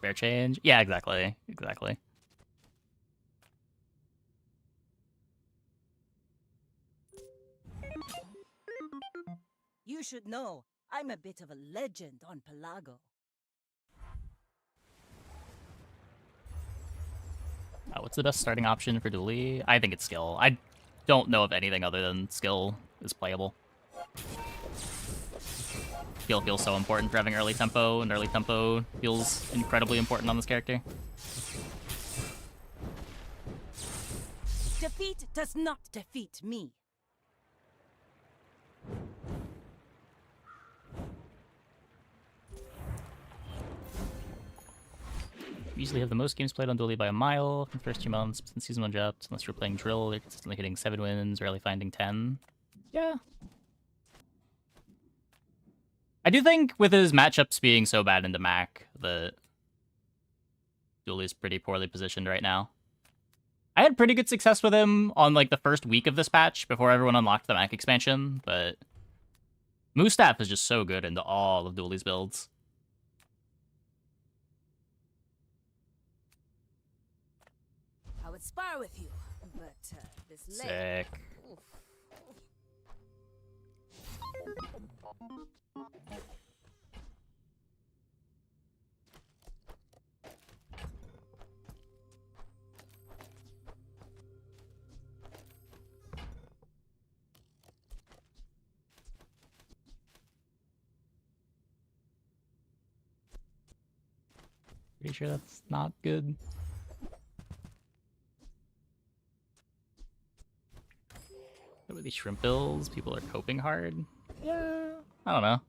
Spare change? Yeah, exactly. Exactly. You should know, I'm a bit of a legend on Pelago. What's the best starting option for Dooley? I think it's skill. I don't know if anything other than skill is playable. Skill feels so important for having early tempo, and early tempo feels incredibly important on this character. Defeat does not defeat me. Usually have the most games played on Dooley by a mile in the first 2 months, but since season 1 dropped, unless you're playing drill, you're consistently hitting 7 wins, rarely finding 10. Yeah. I do think with his matchups being so bad into Mac, that Dooley's pretty poorly positioned right now. I had pretty good success with him on like the first week of this patch before everyone unlocked the Mac expansion, but Mustaf is just so good into all of Dooley's builds. I would spar with you, but this leg. Sick. Oof. Pretty sure that's not good. With these shrimp bills, people are coping hard. Yeah, I don't know.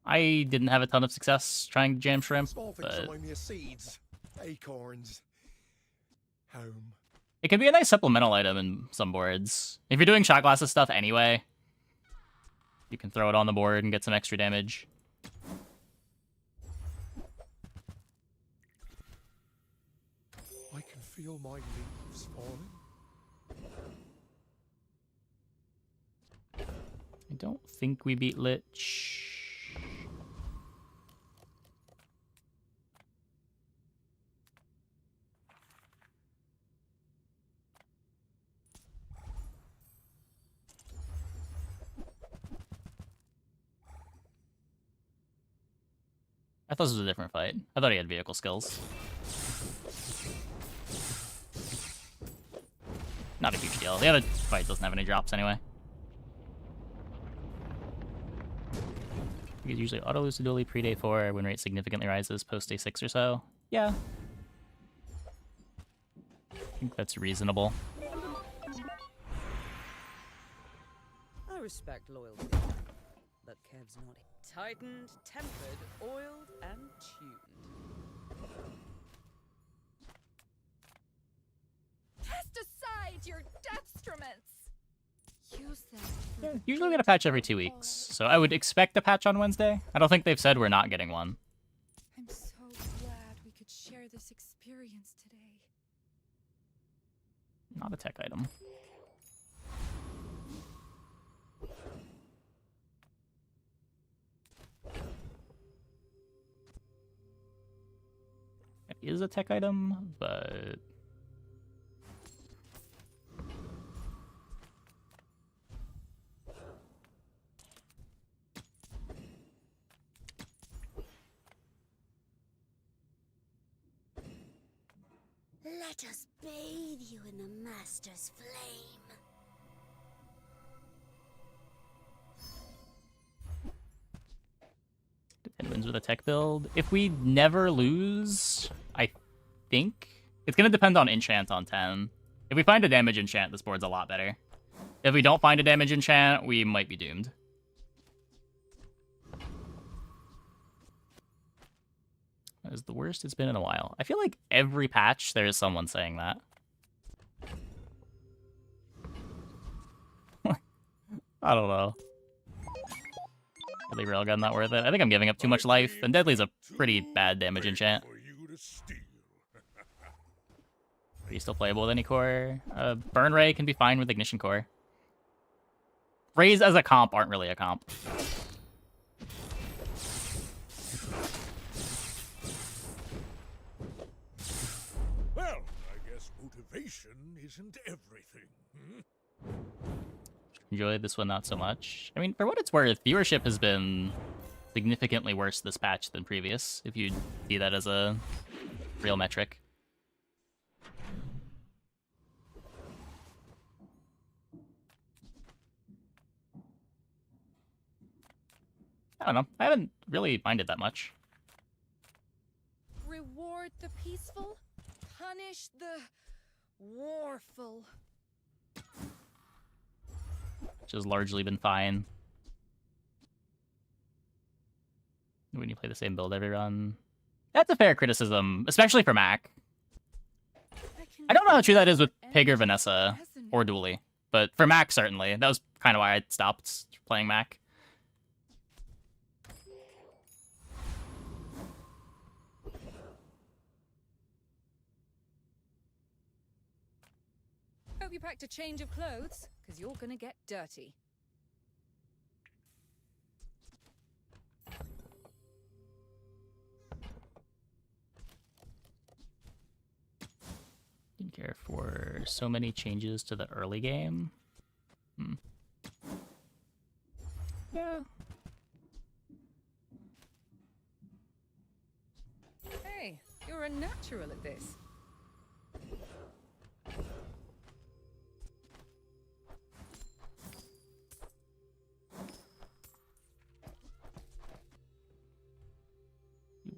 I didn't have a ton of success trying to jam shrimp, Small things but remind me of seeds, acorns, home. it can be a nice supplemental item in some boards. If you're doing shot glasses stuff anyway, you can throw it on the board and get some extra damage. I can feel my leaves falling. I don't think we beat Lich. I thought this was a different fight. I thought he had vehicle skills. Not a huge deal. The other fight doesn't have any drops anyway. You usually auto-lose to Dooley pre-day 4, win rate significantly rises post-day 6 or so. Yeah. I think that's reasonable. I respect loyalty, but Kev's not. Tightened, tempered, oiled, and tuned. Cast aside your destruments. Use them. Yeah, usually we get a patch every 2 weeks, so I would expect a patch on Wednesday. I don't think they've said we're not getting one. I'm so glad we could share this experience today. Not a tech item. It is a tech item, but Let us bathe you in the Master's flame. it wins with a tech build. If we never lose, I think it's gonna depend on enchant on 10. If we find a damage enchant, this board's a lot better. If we don't find a damage enchant, we might be doomed. That is the worst it's been in a while. I feel like every patch there is someone saying that. I don't know. Really railgun not worth it. I think I'm giving up too much life, and Deadly's a pretty bad damage enchant. Are you still playable with any core? Burn Ray can be fine with Ignition Core. Rays as a comp aren't really a comp. motivation isn't everything. Hmm? Enjoyed this one not so much. I mean, for what it's worth, viewership has been significantly worse this patch than previous, if you see that as a real metric. I don't know. I haven't really minded that much. Reward the peaceful, punish the warful. Which has largely been fine. When you play the same build every run. That's a fair criticism, especially for Mac. I don't know how true that is with Pig or Vanessa, or Dooley. But for Mac, certainly. That was kind of why I stopped playing Mac. Hope you packed a change of clothes, because you're gonna get dirty. Didn't care for so many changes to the early game. Yeah. Hey, you're a natural at this.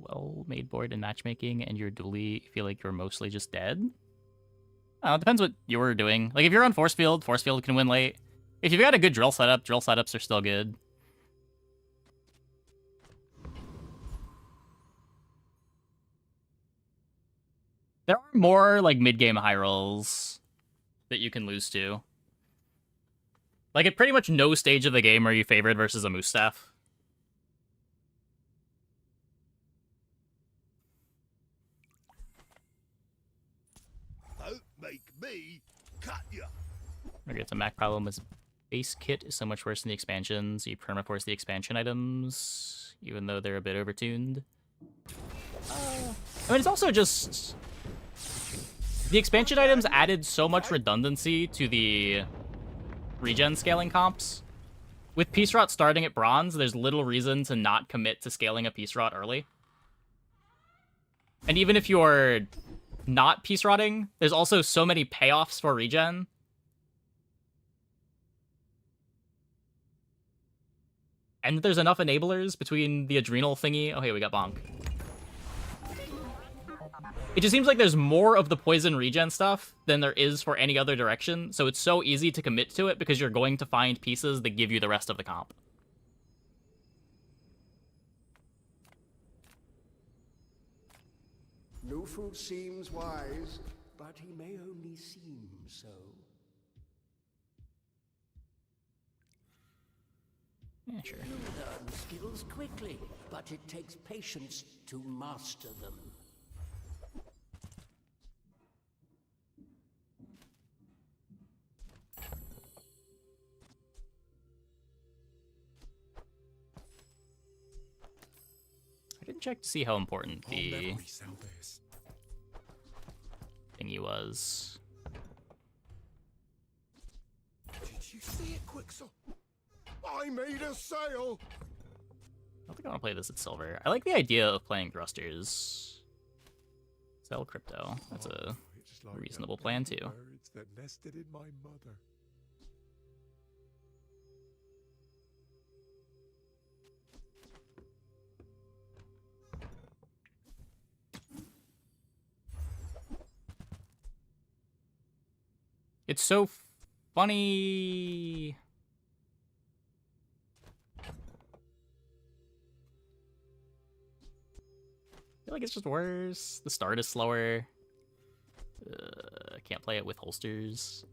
Well-made board in matchmaking, and your Dooley feel like you're mostly just dead? It depends what you're doing. Like, if you're on force field can win late. If you've got a good drill setup, drill setups are still good. There are more, like, mid-game high rolls that you can lose to. Like, at pretty much no stage of the game are you favored versus a moose staff. Don't make me cut you. Okay, it's a Mac problem with base kit is so much worse than the expansions. You permaforce the expansion items, even though they're a bit overtuned. I mean, it's also just... The expansion items added so much redundancy to the regen scaling comps. With Peace Rot starting at bronze, there's little reason to not commit to scaling a Peace Rot early. And even if you're not Peace Rotting, there's also so many payoffs for regen. And there's enough enablers between the adrenal thingy. Oh, hey, we got bonk. It just seems like there's more of the poison regen stuff than there is for any other direction, so it's so easy to commit to it because you're going to find pieces that give you the rest of the comp. No fool seems wise, but he may only seem so. Yeah, sure. You learn skills quickly, but it takes patience to master them. I didn't check to see how important the thingy was. Did you see it, Quicksilver? I made a sale! I don't think I want to play this at silver. I like the idea of playing thrusters. Sell crypto. That's a reasonable plan too. Birds that nested in my mother. It's so funny. I feel like it's just worse. The start is slower. I can't play it with holsters.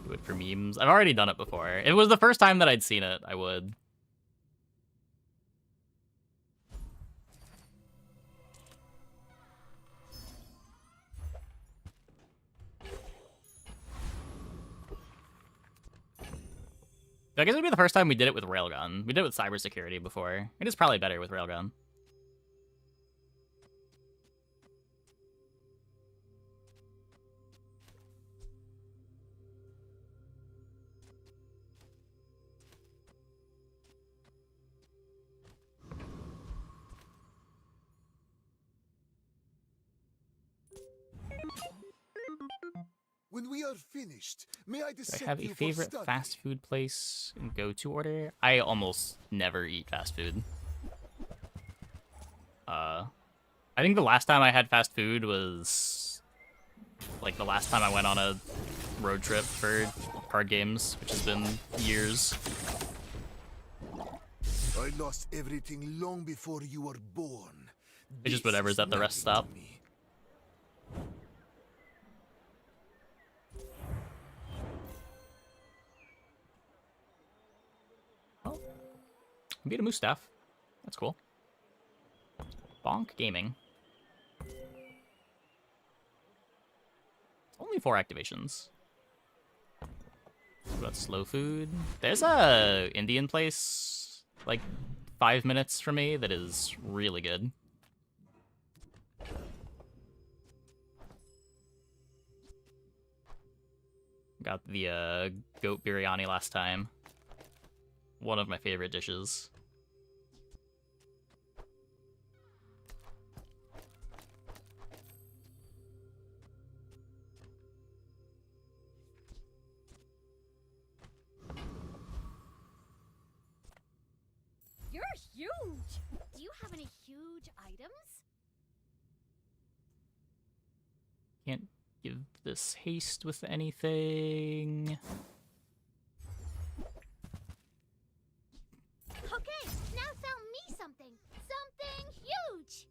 Do it for memes. I've already done it before. If it was the first time that I'd seen it, I would. I guess it would be the first time we did it with Railgun. We did it with cybersecurity before. It is probably better with Railgun. When we are finished, may I Do I dissect have a you for favorite study? fast food place in go-to order? I almost never eat fast food. I think the last time I had fast food was like the last time I went on a road trip for card games, which has been years. I lost everything long before you were born. It's just whatever's at the rest stop. Oh, beat a moose staff. That's cool. Bonk Gaming. Only 4 activations. What about slow food? There's a Indian place like 5 minutes from me that is really good. Got the goat biryani last time. One of my favorite dishes. You're huge! Do you have any huge items? Can't give this haste with anything. Okay, now sell me something! Something huge!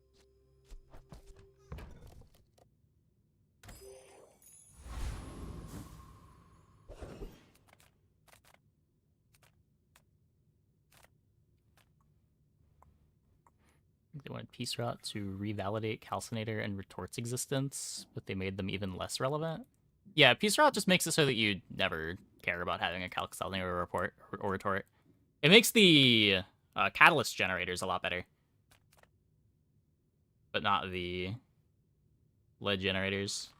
They wanted Peace Rot to revalidate Calcinator and Retort's existence, but they made them even less relevant. Yeah, Peace Rot just makes it so that you never care about having a Calcinator or Retort. It makes the Catalyst generators a lot better, but not the lead generators.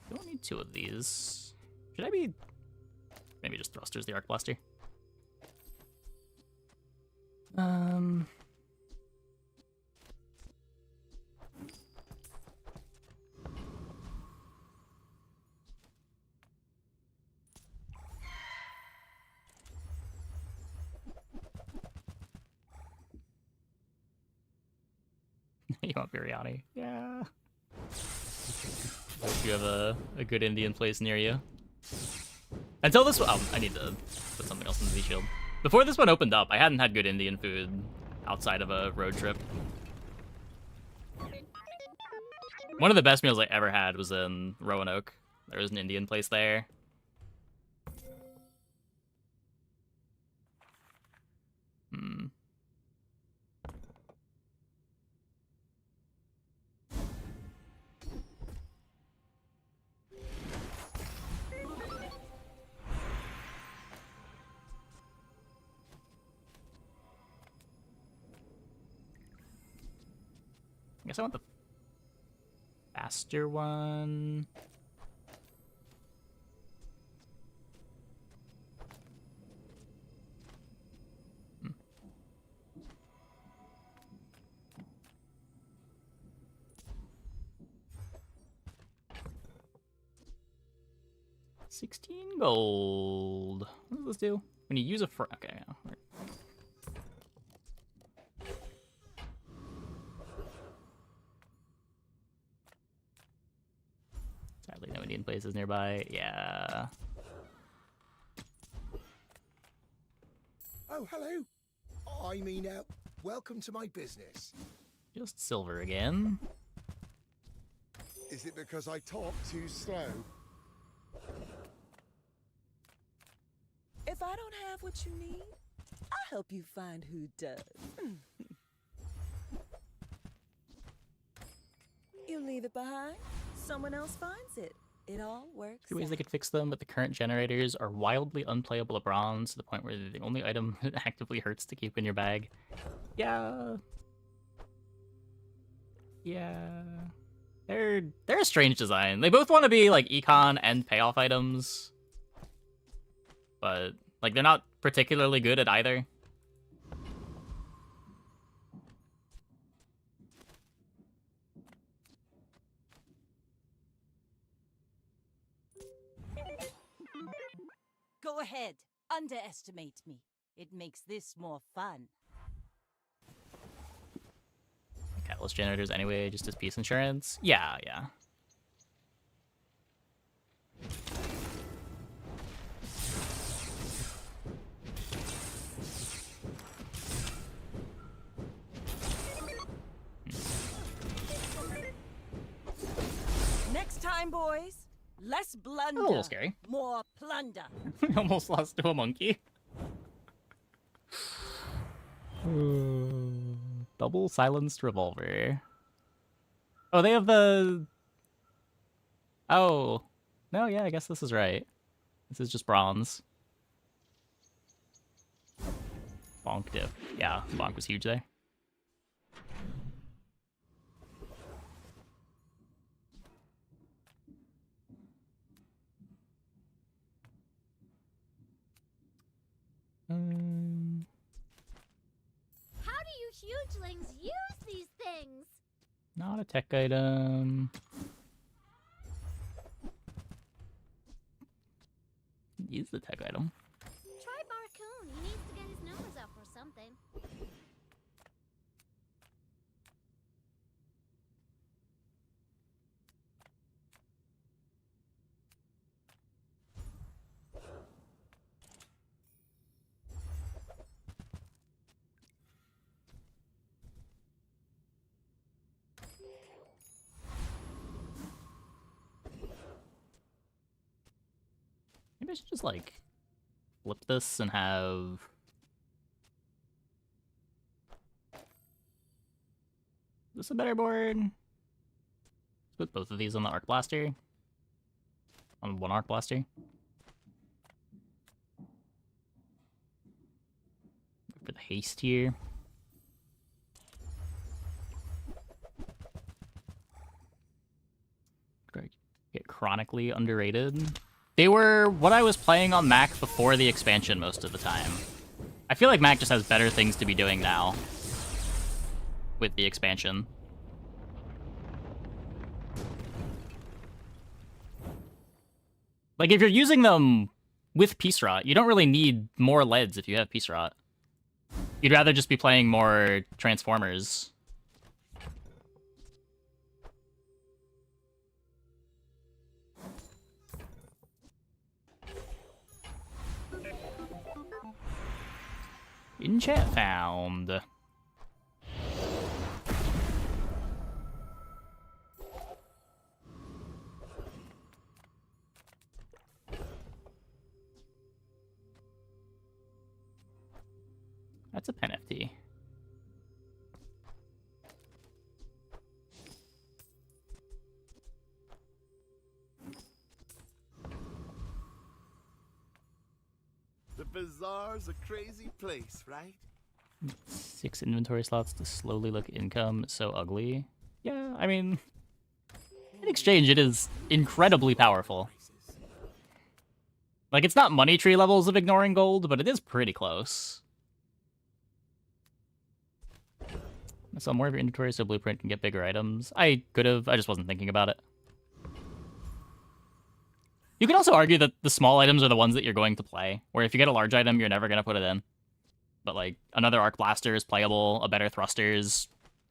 Don't need 2 of these. Should I be... Maybe just Thrusters the Arc Blaster. You want biryani? Yeah. Hope you have a good Indian place near you. Until this one, I need to put something else in the shield. Before this one opened up, I hadn't had good Indian food outside of a road trip. One of the best meals I ever had was in Roanoke. There was an Indian place there. I guess I want the faster one. Hmm. $16 gold. What does this do? When you use a okay, yeah. Sadly, no Indian places nearby. Yeah. Oh, hello. I mean, welcome to my business. Just silver again. Is it because I talk too slow? If I don't have what you need, I'll help you find who does. You leave it behind, someone else finds it. It all works. 2 ways they could fix them, but the current generators are wildly unplayable at bronze to the point where they're the only item that actively hurts to keep in your bag. Yeah. Yeah. They're a strange design. They both want to be like econ and payoff items, but like they're not particularly good at either. Go ahead. Underestimate me. It makes this more fun. Catalyst generators anyway, just as peace insurance. Yeah, yeah. Next time, boys. Less blunder. A little scary. More plunder. Almost lost to a monkey. Double silenced revolver. Oh, they have the... Oh. No, yeah, I guess this is right. This is just bronze. Bonk dip. Yeah, Bonk was huge there. How do you hugelings use these things? Not a tech item. Use the tech item. Try Barcoon. He needs to get his numbers up or something. Maybe I should just like flip this and have... Is this a better board? Let's put both of these on the arc blaster. On one arc blaster. For the haste here. Get chronically underrated. They were what I was playing on Mac before the expansion most of the time. I feel like Mac just has better things to be doing now with the expansion. Like, if you're using them with Peace Rot, you don't really need more leads if you have Peace Rot. You'd rather just be playing more Transformers. In chat found. That's a pen FT. The bazaar's a crazy place, right? 6 inventory slots to slowly look income. It's so ugly. Yeah, I mean, in exchange, it is incredibly powerful. Like, it's not money tree levels of ignoring gold, but it is pretty close. So more of your inventory so Blueprint can get bigger items. I could have, I just wasn't thinking about it. You could also argue that the small items are the ones that you're going to play, where if you get a large item, you're never going to put it in. But like, another Arc Blaster is playable, a better Thrusters,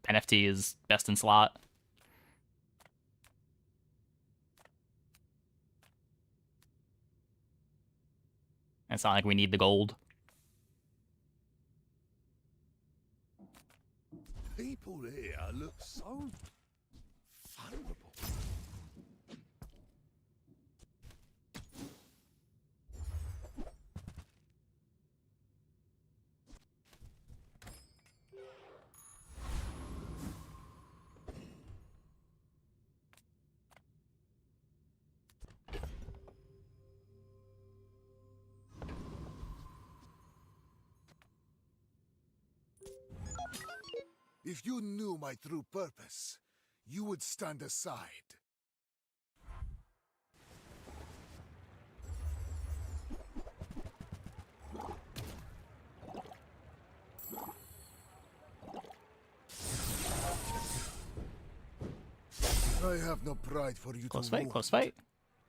NFT is best in slot. And it's not like we need the gold. People here look so vulnerable. If you knew my true purpose, you would stand aside. I have no pride for you Close to fight, wound. close fight.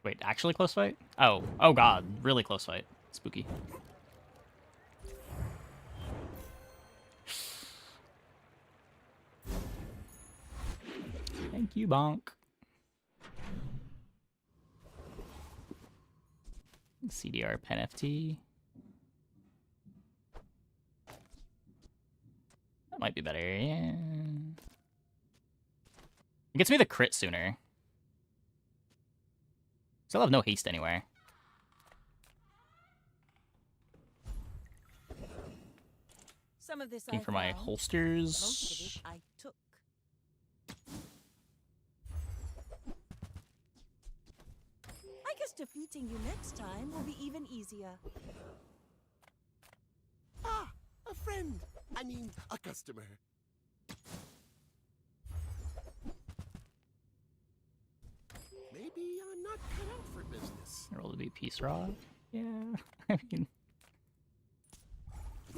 Wait, actually close fight? Oh, oh god, really close fight. Spooky. Thank you, Bonk. CDR pen FT. That might be better, yeah. It gets me the crit sooner. Still have no haste anywhere. Some of this Looking I for my found. holsters. Most of it I took. I guess defeating you next time will be even easier. Ah, a friend. I mean, a customer. Maybe I'm not cut out for business. Roll to be Peace Rod. Yeah, I mean,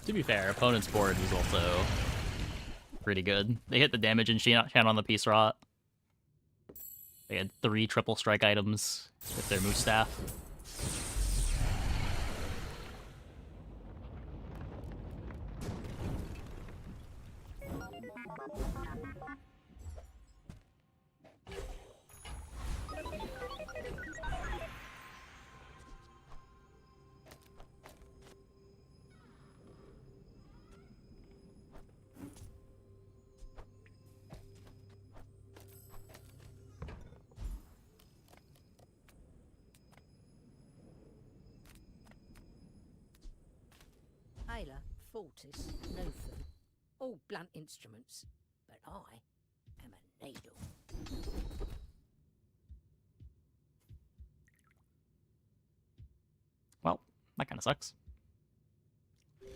to be fair, opponent's board was also pretty good. They hit the damage and channel on the Peace Rot. They had 3 triple strike items with their moose staff. Ayla, Fortis, Nothan, all blunt instruments, but I am a needle. Well, that kind of sucks.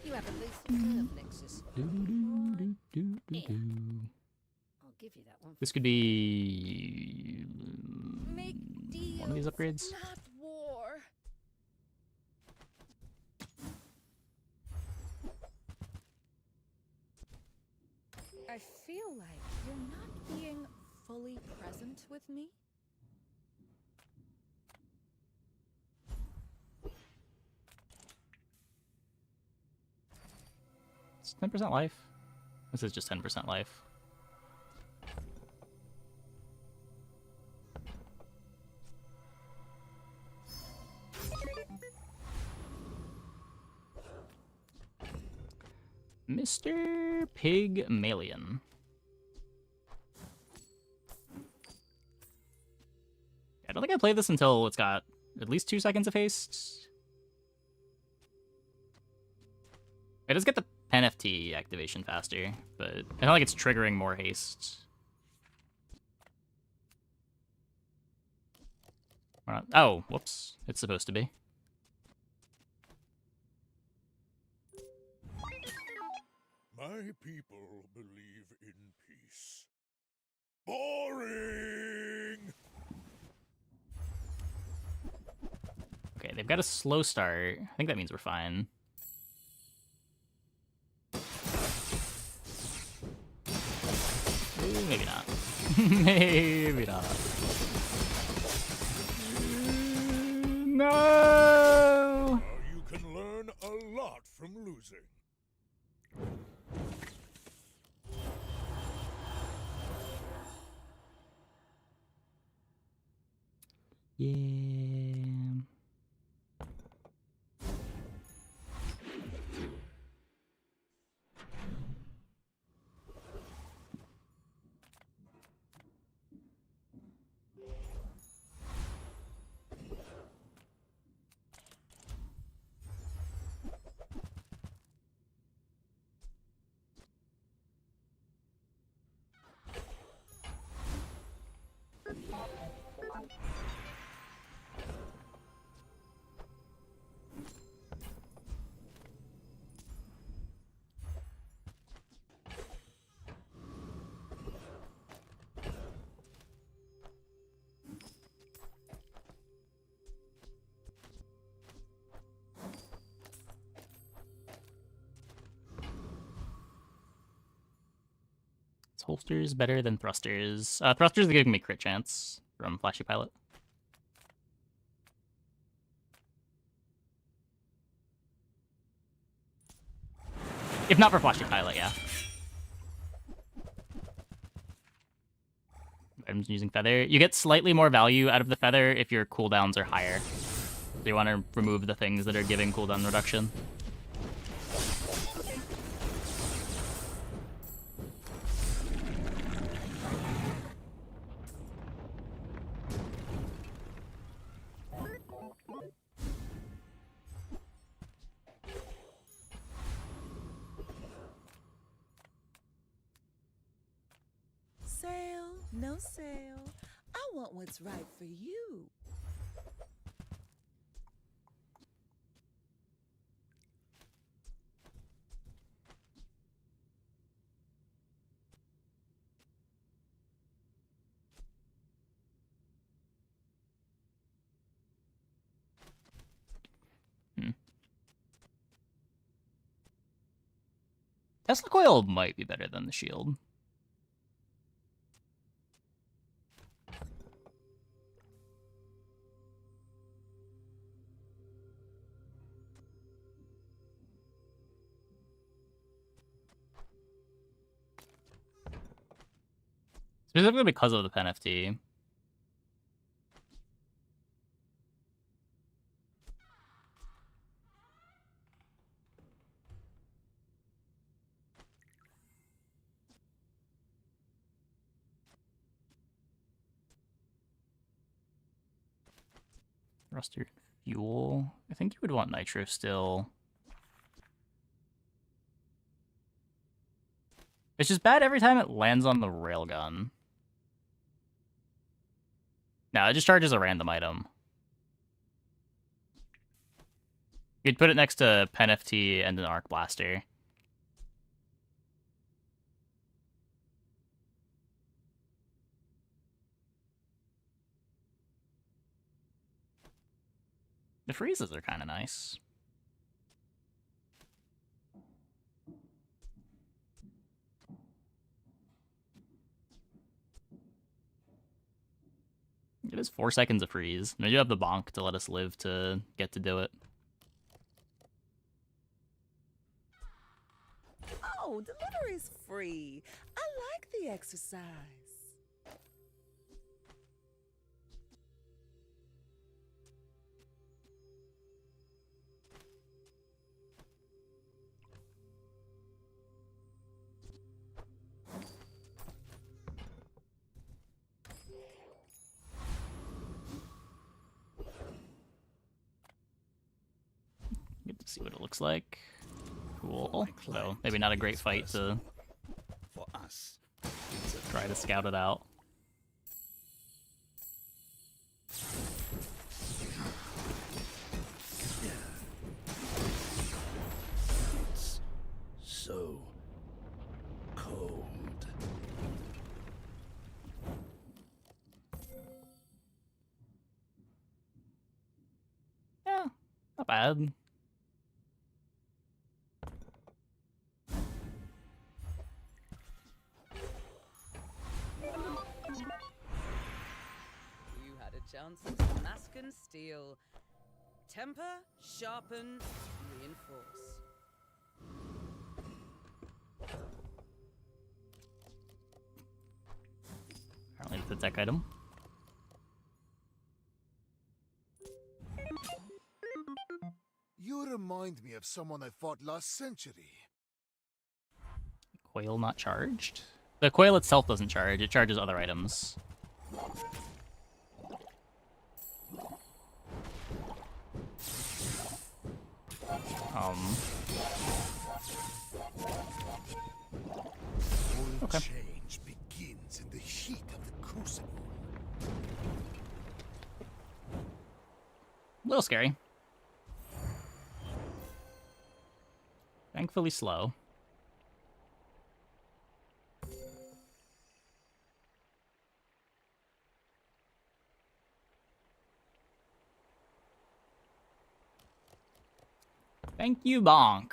You have a lethal nerve nexus. Here, I'll give you that one. This could be Make one of these deals, upgrades. not war. I feel like you're not being fully present with me. It's 10% life. This is just 10% life. Mr. Pygmalion. I don't think I played this until it's got at least 2 seconds of haste. It does get the pen FT activation faster, but I don't like it's triggering more haste. Oh, whoops. It's supposed to be. My people believe in peace. Boring! Okay, they've got a slow start. I think that means we're fine. Ooh, maybe not. Maybe not. No! Now you can learn a lot from losing. Yeah. Is holsters better than thrusters? Thrusters are giving me crit chance from Flashy Pilot. If not for Flashy Pilot, yeah. I'm using Feather. You get slightly more value out of the Feather if your cooldowns are higher. So you want to remove the things that are giving cooldown reduction. Sale, no sale. I want what's right for you. Tesla Coil might be better than the shield. Specifically because of the pen FT. Thruster fuel. I think you would want nitro still. It's just bad every time it lands on the railgun. No, it just charges a random item. You'd put it next to Pen FT and an Arc Blaster. The freezes are kind of nice. It is 4 seconds of freeze. And I do have the bonk to let us live to get to do it. Oh, delivery's free. I like the exercise. Get to see what it looks like. Cool. So maybe not a great fight to For us. try to scout it out. It's so cold. Yeah, not bad. You had a chance to mask and steal. Temper, sharpen, reinforce. Apparently it's a tech item. You remind me of someone I fought last century. Coil not charged? The coil itself doesn't charge, it charges other items. Okay. Change begins in the heat of the crucible. A little scary. Thankfully slow. Thank you, Bonk.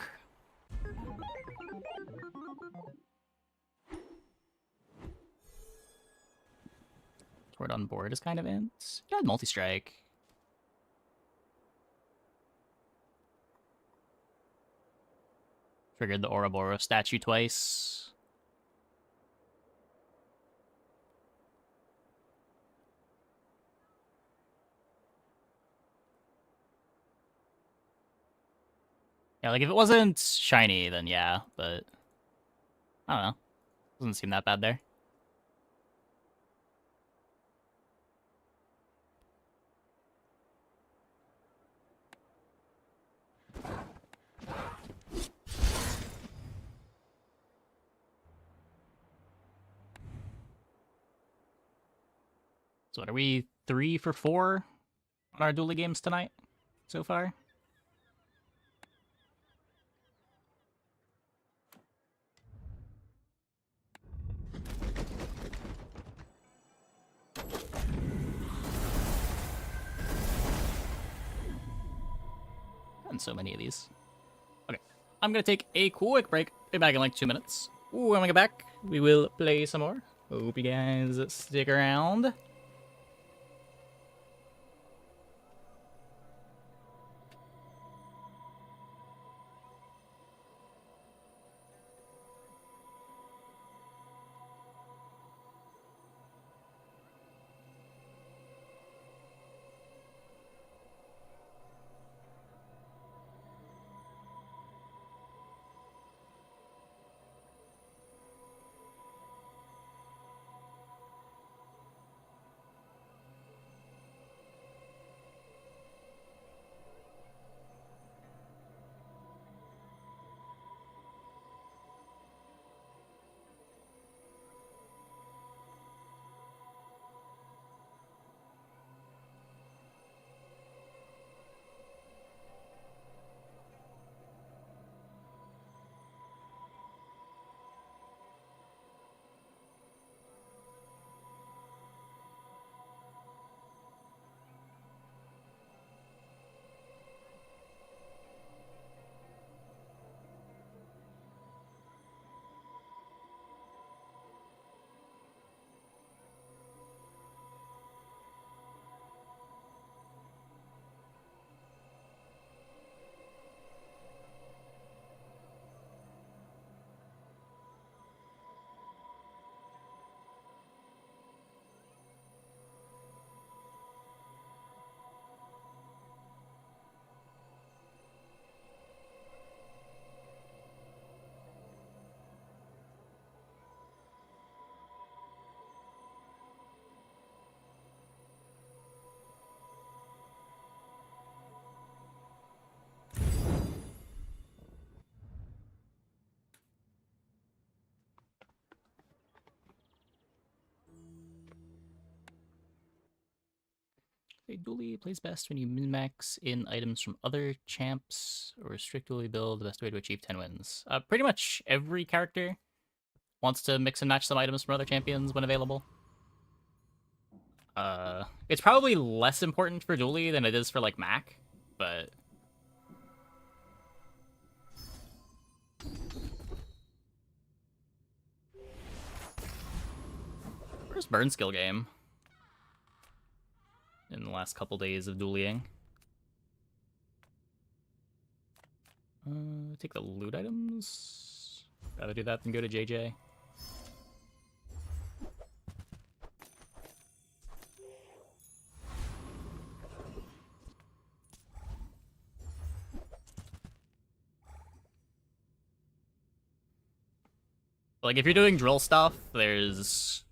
Sword on board is kind of int. Yeah, multi-strike. Triggered the Ouroboros statue twice. Yeah, like if it wasn't shiny, then yeah, but I don't know. Doesn't seem that bad there. So what are we, 3 for 4 on our Dooley games tonight so far? Gotten so many of these. Okay, I'm gonna take a quick break. Be back in like 2 minutes. When we get back, we will play some more. Hope you guys stick around. A Dooley plays best when you min-max in items from other champs or strict Dooley build, the best way to achieve 10 wins. Pretty much every character wants to mix and match some items from other champions when available. It's probably less important for Dooley than it is for, like, Mac, but... First burn skill game in the last couple days of dueling. Take the loot items. Rather do that than go to JJ. Like, if you're doing drill stuff, there's...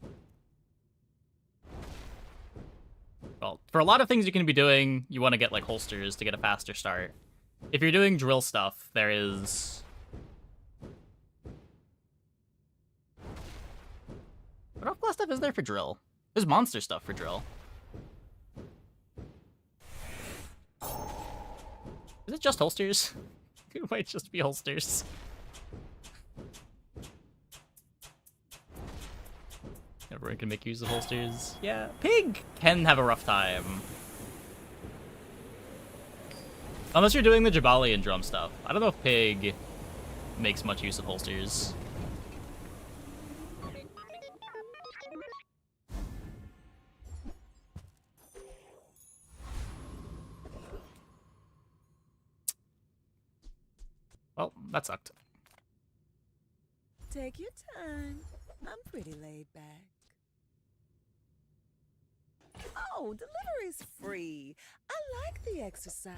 Well, for a lot of things you can be doing, you want to get, like, holsters to get a faster start. If you're doing drill stuff, there is... What off-class stuff is there for drill? There's monster stuff for drill. Is it just holsters? It might just be holsters. Everyone can make use of holsters. Yeah, Pig can have a rough time. Unless you're doing the Jabali and drum stuff. I don't know if Pig makes much use of holsters. Well, that sucked. Take your time. I'm pretty laid back. Oh, delivery's free. I like the exercise.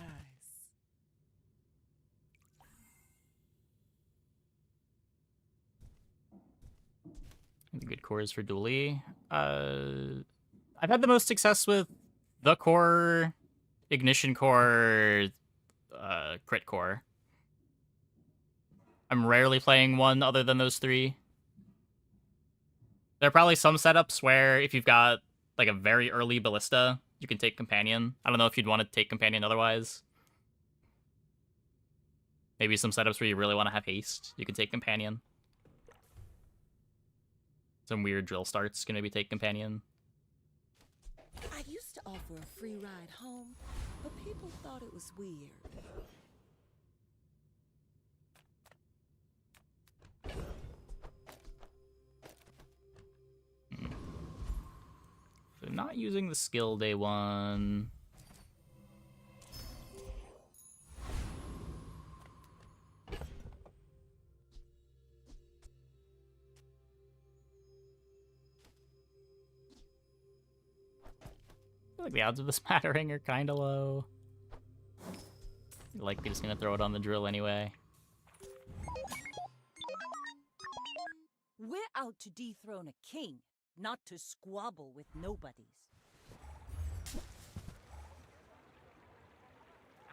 Good cores for Dooley. I've had the most success with the core, ignition core, crit core. I'm rarely playing one other than those three. There are probably some setups where if you've got like a very early ballista, you can take companion. I don't know if you'd want to take companion otherwise. Maybe some setups where you really want to have haste, you can take companion. Some weird drill starts can maybe take companion. I used to offer a free ride home, but people thought it was weird. So not using the skill day one. I feel like the odds of this mattering are kind of low. Like, they're just gonna throw it on the drill anyway. We're out to dethrone a king, not to squabble with nobodies.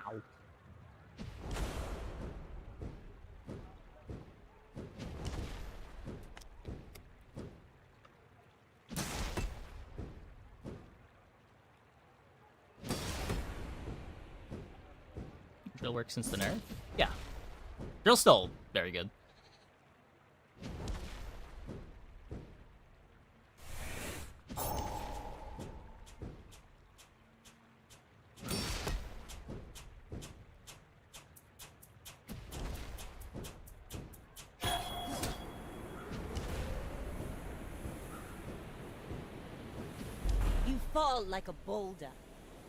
Ow. Drill works since the nerf? Yeah. Drill's still very good. You fall like a boulder.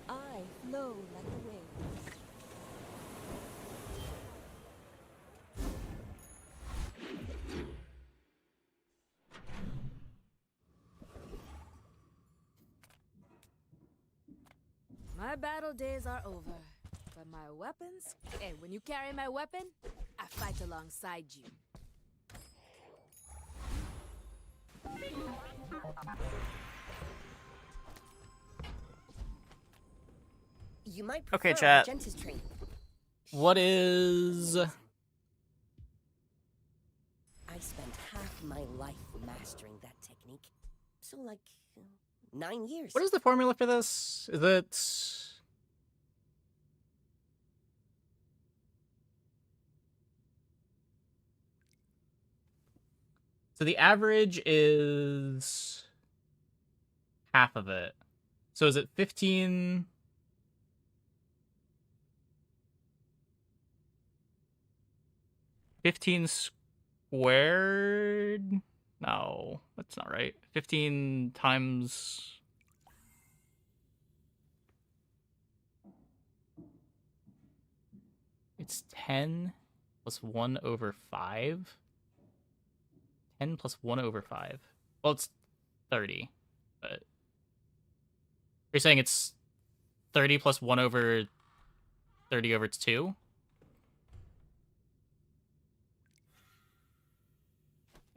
I flow like a wave. My battle days are over, but my weapons, hey, when you carry my weapon, I fight alongside you. You might Okay, prefer chat. Argenta's training. What is... I spent half my life mastering that technique. So, like, 9 years. What is the formula for this? Is it... So the average is half of it. So is it 15... 15 squared? No, that's not right. 15 times... It's 10 plus 1 over 5. 10 plus 1 over 5. Well, it's 30, but... You're saying it's 30 plus 1 over 30 over 2?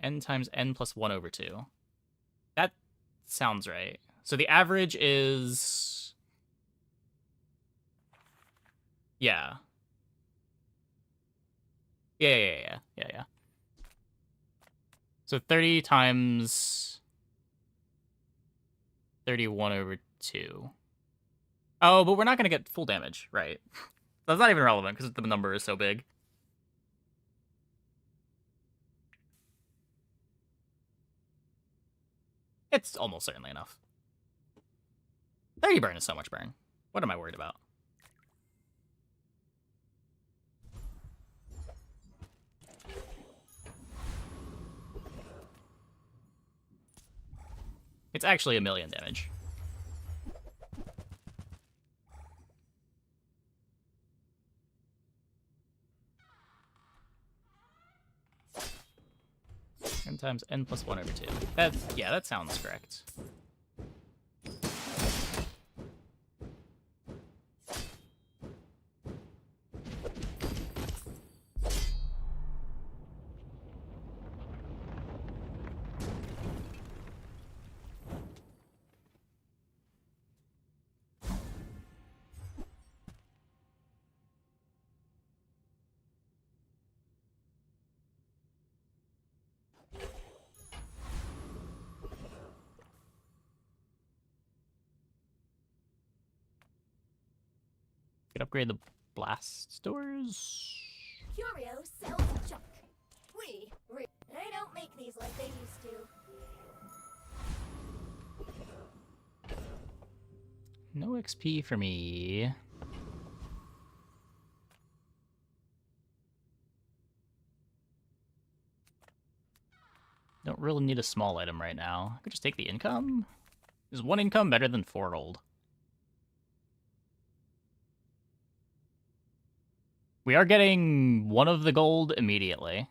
N times n plus 1 over 2. That sounds right. So the average is... Yeah. Yeah. So 30 times 31 over 2. Oh, but we're not going to get full damage, right? That's not even relevant because the number is so big. It's almost certainly enough. 30 burn is so much burn. What am I worried about? It's actually 1,000,000 damage. M times n plus 1 over 2. Yeah, that sounds correct. Could upgrade the blast stores. Curio sells junk. They don't make these like they used to. No XP for me. Don't really need a small item right now. I could just take the income. Is 1 income better than 4 gold? We are getting 1 of the gold immediately.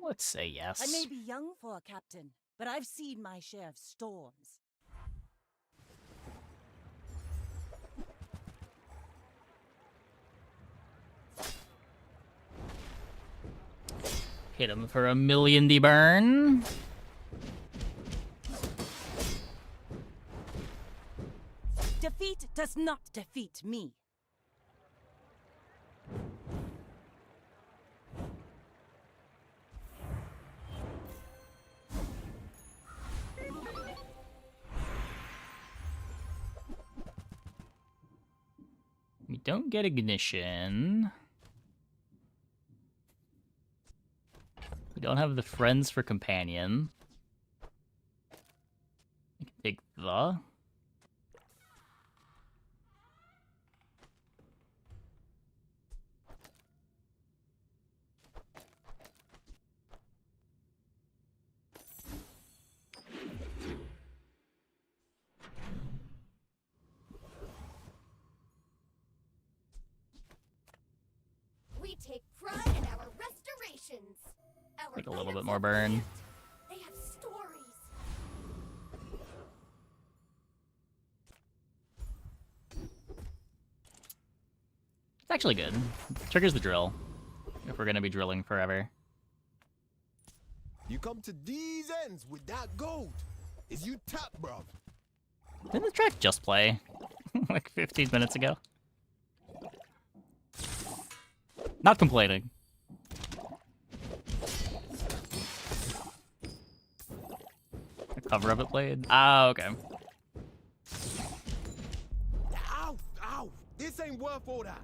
Let's say yes. I may be young for a captain, but I've seen my share of storms. Hit him for a million burn. Defeat does not defeat me. We don't get ignition. We don't have the friends for companion. I can take the. We take pride in our restorations. Our Take a little items bit more of burn. gift. They have stories. It's actually good. Triggers the drill. If we're gonna be drilling forever. You come to these ends with that gold. Is you tap, bruv? Didn't the track just play? Like 15 minutes ago? Not complaining. The cover of it played? Ah, okay. Ow! Ow! This ain't worth all that.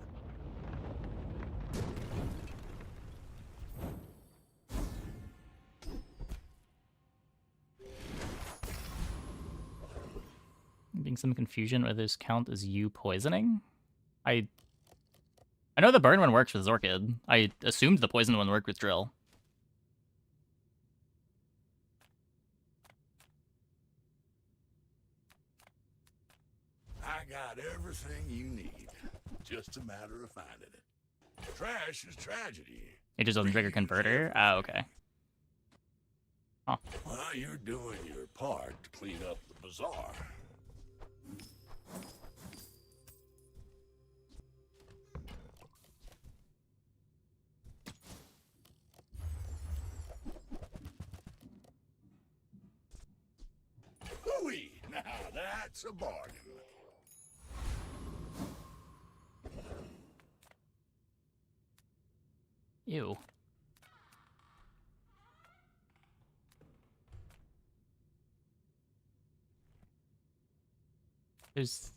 Being some confusion whether this count as you poisoning? I know the burn one works with Zorkid. I assumed the poison one worked with Drill. I got everything you need. Just a matter of finding it. Trash is tragedy. It just doesn't trigger converter? Ah, okay. Huh. Well, you're doing your part to clean up the bazaar. Hooey! Now that's a bargain. Ew. There's...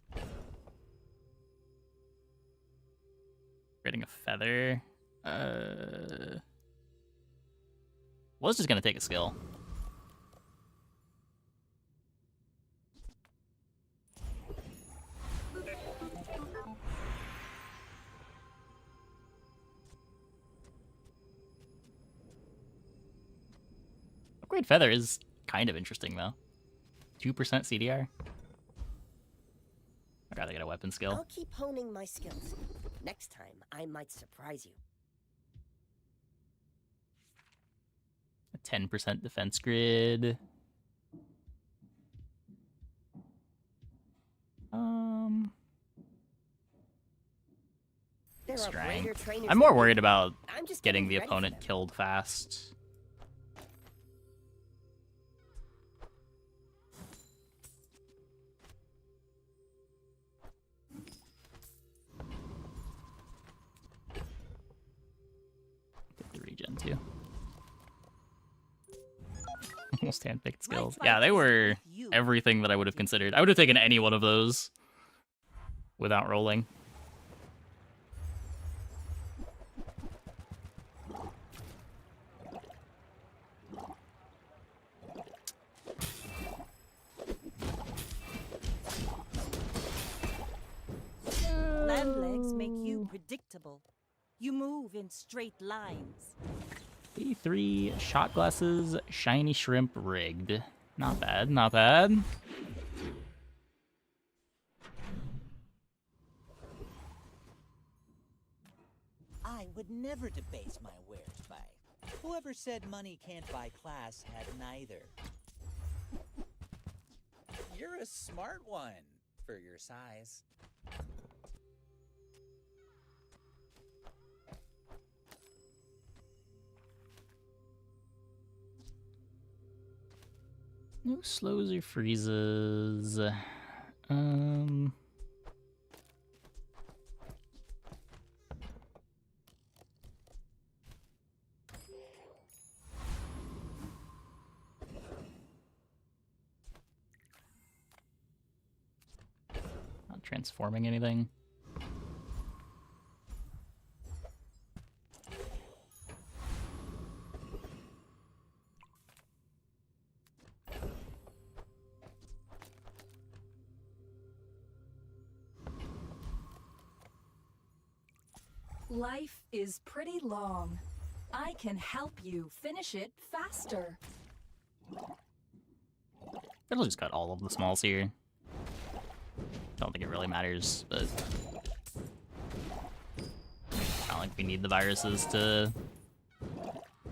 Getting a feather. Was just gonna take a skill. Upgrade Feather is kind of interesting, though. 2% CDR. I'd rather get a weapon skill. I'll keep honing my skills. Next time, I might surprise you. A 10% defense grid. There are Strength. greater trainers I'm more than me. worried about I'm just getting getting the ready for opponent them. killed fast. Get the regen too. Almost handpicked skills. Yeah, they were everything that I would have considered. I would have taken any one of those without rolling. Land legs make you predictable. You move in straight lines. B3 shot glasses, shiny shrimp rigged. Not bad, not bad. I would never debase my wares by. Whoever said money can't buy class had neither. You're a smart one for your size. No slows or freezes. Not transforming anything. Life is pretty long. I can help you finish it faster. It'll just cut all of the smalls here. Don't think it really matters, but not like we need the viruses to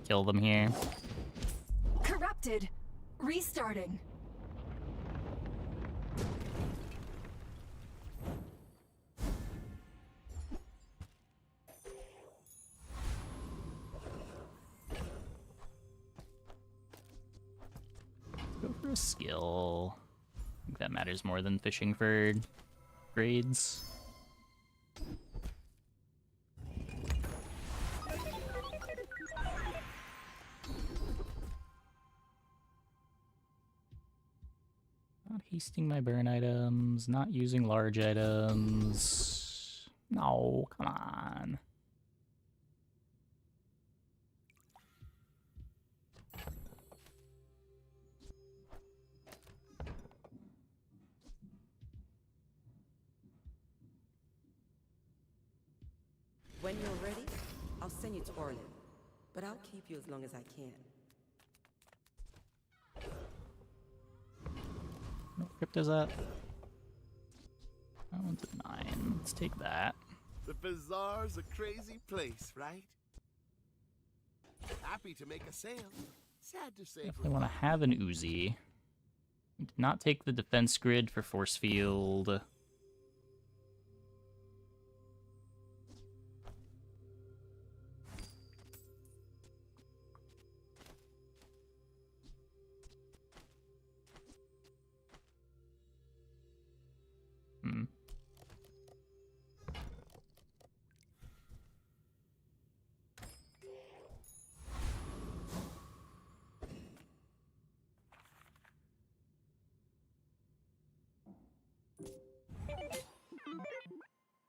kill them here. Corrupted. Restarting. Go for a skill. I think that matters more than fishing for grades. Not hasting my burn items, not using large items. No, come on. When you're ready, I'll send you to Orlin. But I'll keep you as long as I can. What crypt is that? That one's at 9. Let's take that. The bazaar's a crazy place, right? Happy to make a sale. Sad to say. Definitely want to have an Uzi. Did not take the defense grid for force field.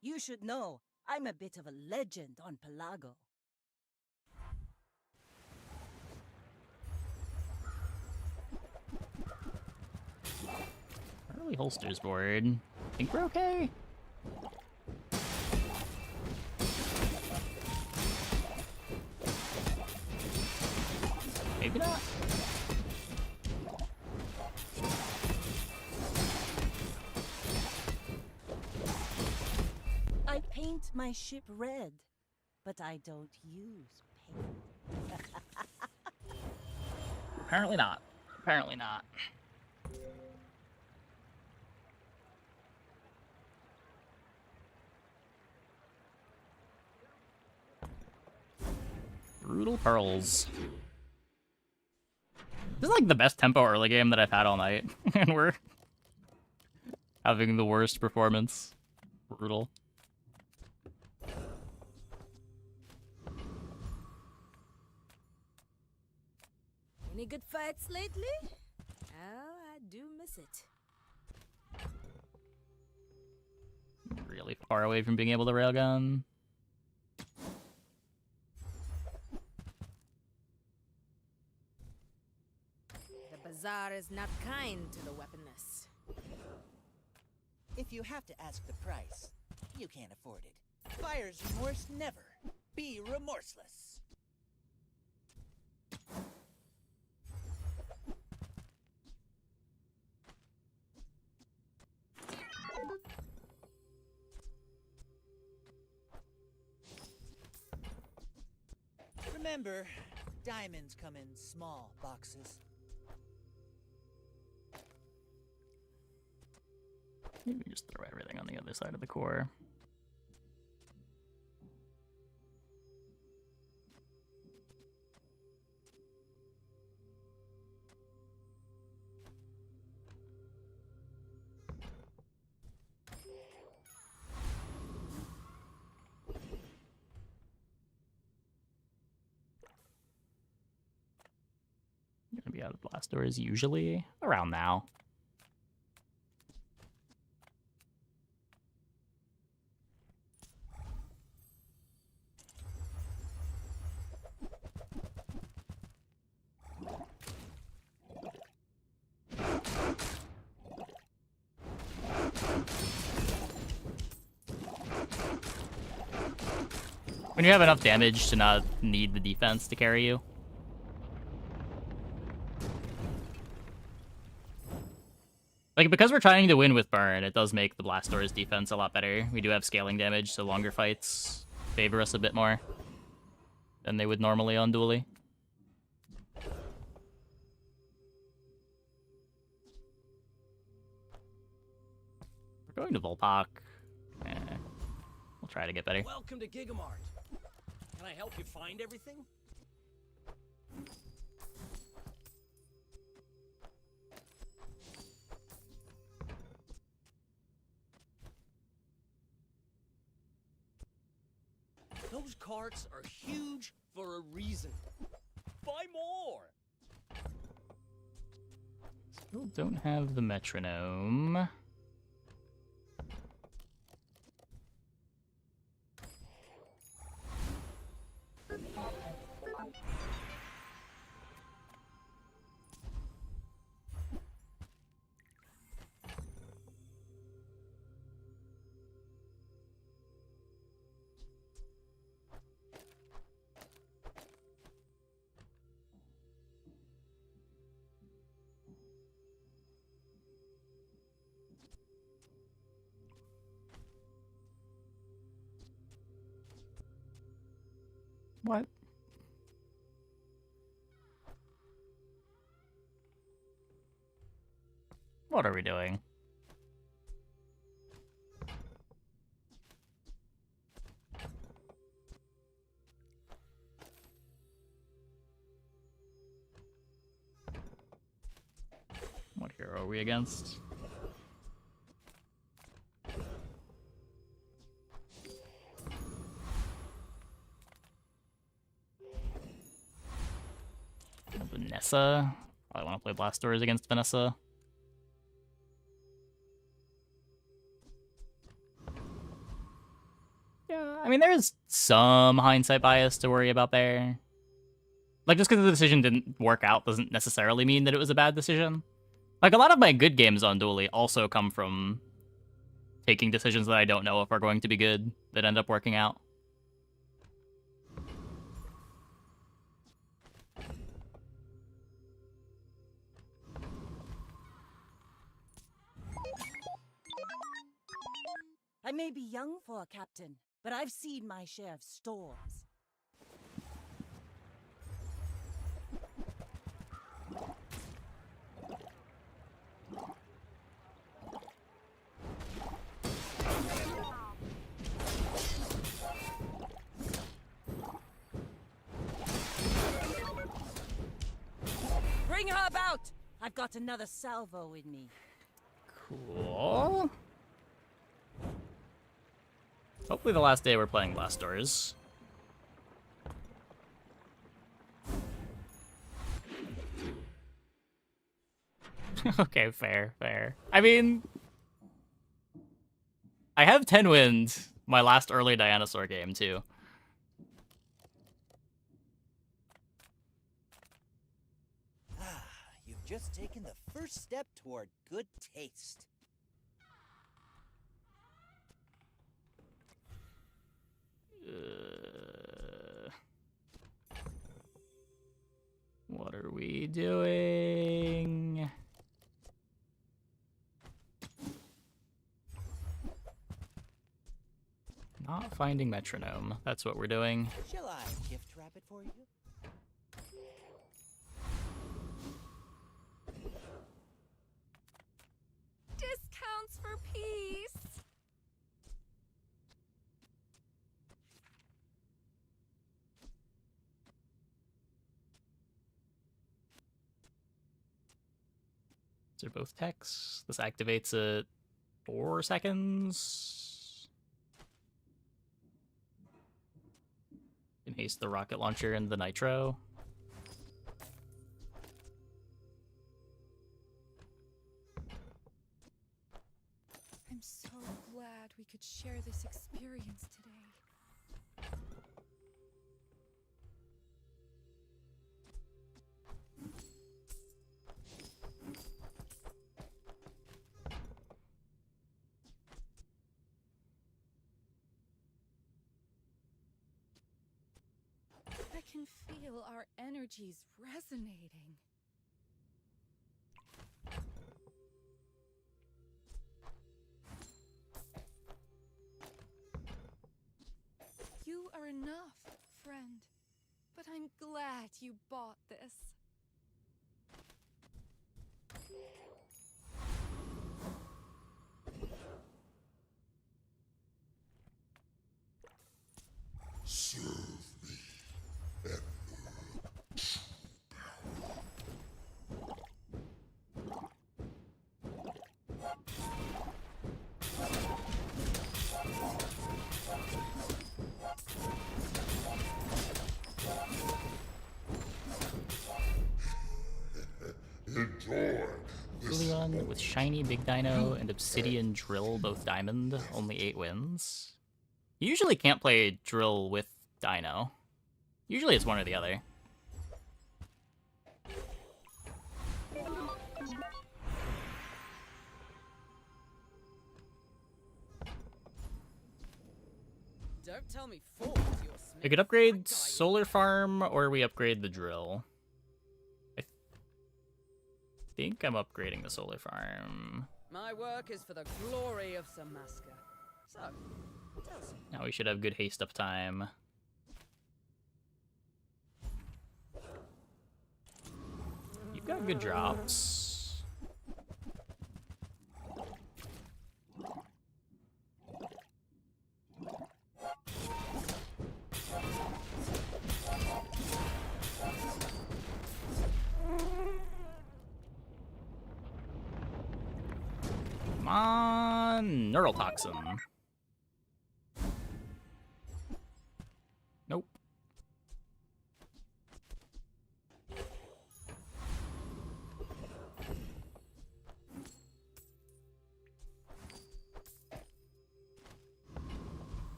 You should know, I'm a bit of a legend on Pelago. Early holsters board. Think we're okay? Maybe not. my ship red, but I don't use paint. Apparently not. Apparently not. Brutal Pearls. This is like the best tempo early game that I've had all night. And we're having the worst performance. Brutal. Any good fights lately? Oh, I do miss it. Really far away from being able to railgun. The bazaar is not kind to the weaponless. If you have to ask the price, you can't afford it. Buyer's remorse never. Be remorseless. Remember, diamonds come in small boxes. Maybe just throw everything on the other side of the core. Gonna be out of blast doors usually around now. When you have enough damage to not need the defense to carry you. Like, because we're trying to win with burn, it does make the blast doors defense a lot better. We do have scaling damage, so longer fights favor us a bit more than they would normally on Dooley. We're going to Volpak. We'll try to get better. Welcome to Gigamart. Can I help you find everything? Those carts are huge for a reason. Buy more! Still don't have the metronome. What? What are we doing? What hero are we against? Vanessa? Probably want to play Blast Doors against Vanessa. Yeah, I mean, there's some hindsight bias to worry about there. Like, just because the decision didn't work out doesn't necessarily mean that it was a bad decision. Like, a lot of my good games on Dooley also come from taking decisions that I don't know if are going to be good that end up working out. I may be young for a captain, but I've seen my share of storms. Bring her about! I've got another salvo in me. Cool. Hopefully the last day we're playing Blast Doors. Okay, fair. I mean, I have 10 wins. My last early Dinosaur game, too. You've just taken the first step toward good taste. What are we doing? Not finding metronome. That's what we're doing. Shall I gift wrap it for you? Discounts for peace. These are both techs. This activates at 4 seconds. Can haste the rocket launcher and the nitro. I'm so glad we could share this experience today. I can feel our energies resonating. You are enough, friend. But I'm glad you bought this. Serve me, Emperor. Enjoy. Dooley with Shiny Big Dino and Obsidian Drill, both Diamond, only 8 wins. You usually can't play Drill with Dino. Usually it's one or the other. Don't tell me four. I could upgrade Solar Farm, or we upgrade the Drill. I think I'm upgrading the Solar Farm. My work is for the glory of Samaska. So, tell us. Now we should have good haste up time. You've got good drops. Come on, Neurotoxin. Nope.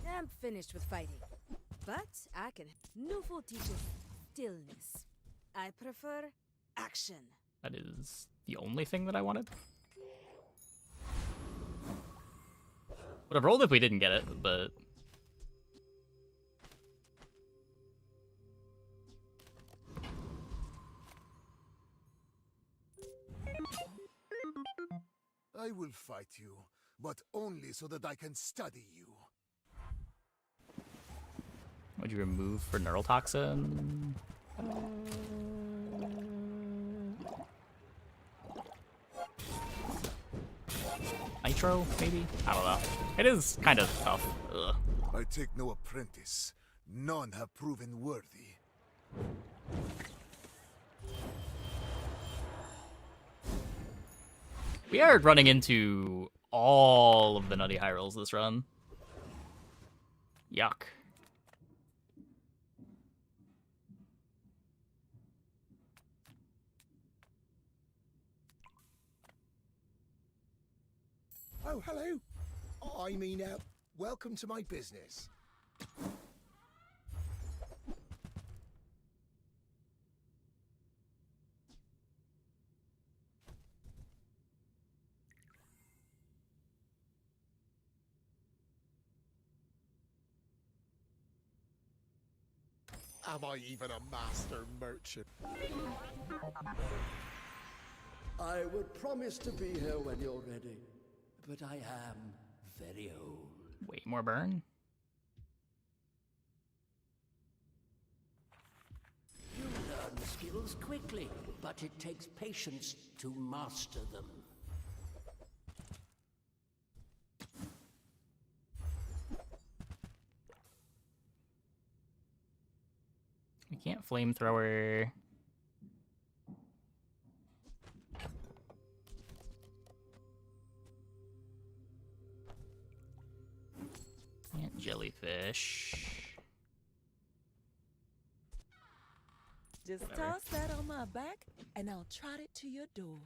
I'm finished with fighting. But I can. Nufo teaches stillness. I prefer action. That is the only thing that I wanted. Would have rolled if we didn't get it, but... I will fight you, but only so that I can study you. Would you remove for neural toxin? Nitro, maybe? I don't know. It is kind of tough. Ugh. I take no apprentice. None have proven worthy. We are running into all of the nutty high rolls this run. Yuck. Oh, hello. I mean, welcome to my business. Am I even a master merchant? I would promise to be here when you're ready, but I am very old. Wait, more burn? You learn skills quickly, but it takes patience to master them. We can't flamethrower. Can't jellyfish. Just Whatever. toss that on my back, and I'll trot it to your door.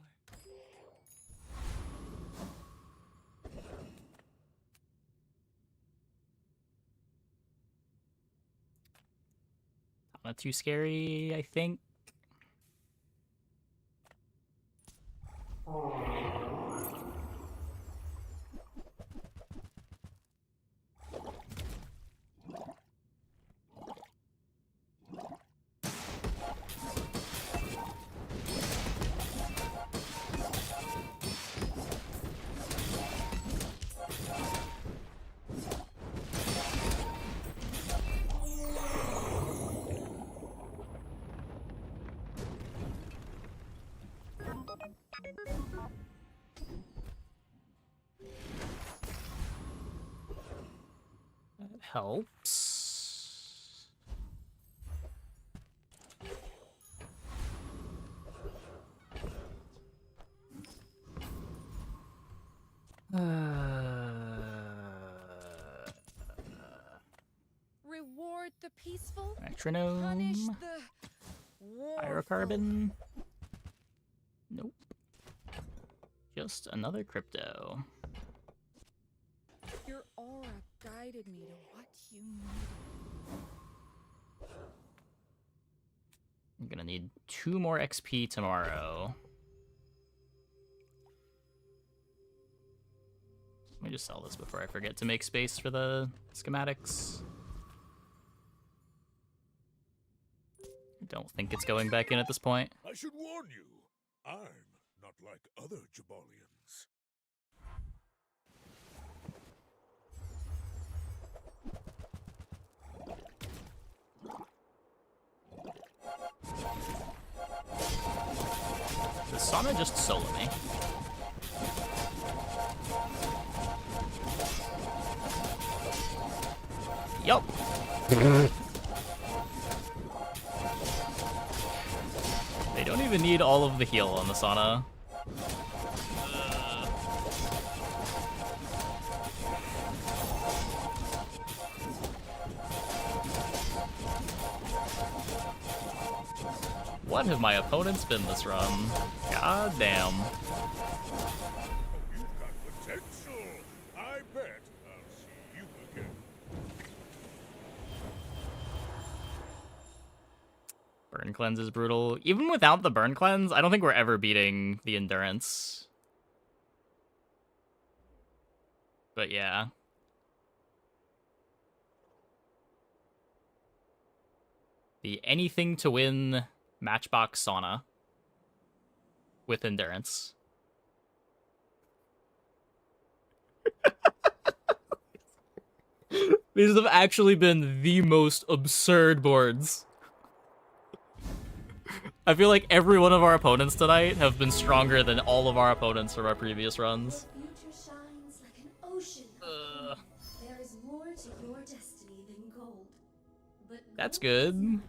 Not too scary, I think. That helps. Reward the peaceful, Metronome. punish the Pyrocarbon. Nope. Just another crypto. Your aura guided me to what you needed. I'm gonna need 2 more XP tomorrow. Let me just sell this before I forget to make space for the schematics. I don't think it's going back in at this point. I should warn you, I'm not like other Jabalians. Does Sana just solo me? Yup. They don't even need all of the heal on the Sana. What have my opponents been this run? God damn. You've got potential. I bet I'll see you again. Burn cleanse is brutal. Even without the burn cleanse, I don't think we're ever beating the endurance. But yeah. The anything to win Matchbox Sauna with endurance. These have actually been the most absurd boards. I feel like every one of our opponents tonight have been stronger than all of our opponents from our previous runs. Your future shines like an ocean of gold. There is more to your destiny than gold. But That's gold is good. nice.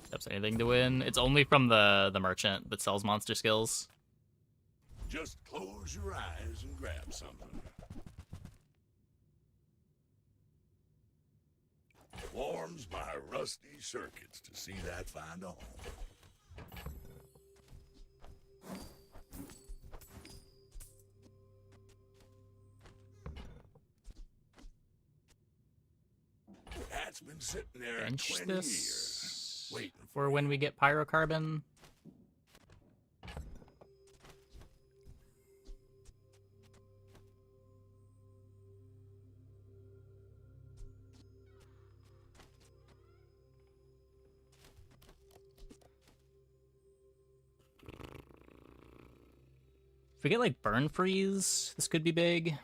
Steps anything to win. It's only from the merchant that sells monster skills. Just close your eyes and grab something. Warms my rusty circuits to see that find a home. That's been sitting there Bench 20 this years. Waiting for when we get pyrocarbon. If we get like burn freeze, this could be big.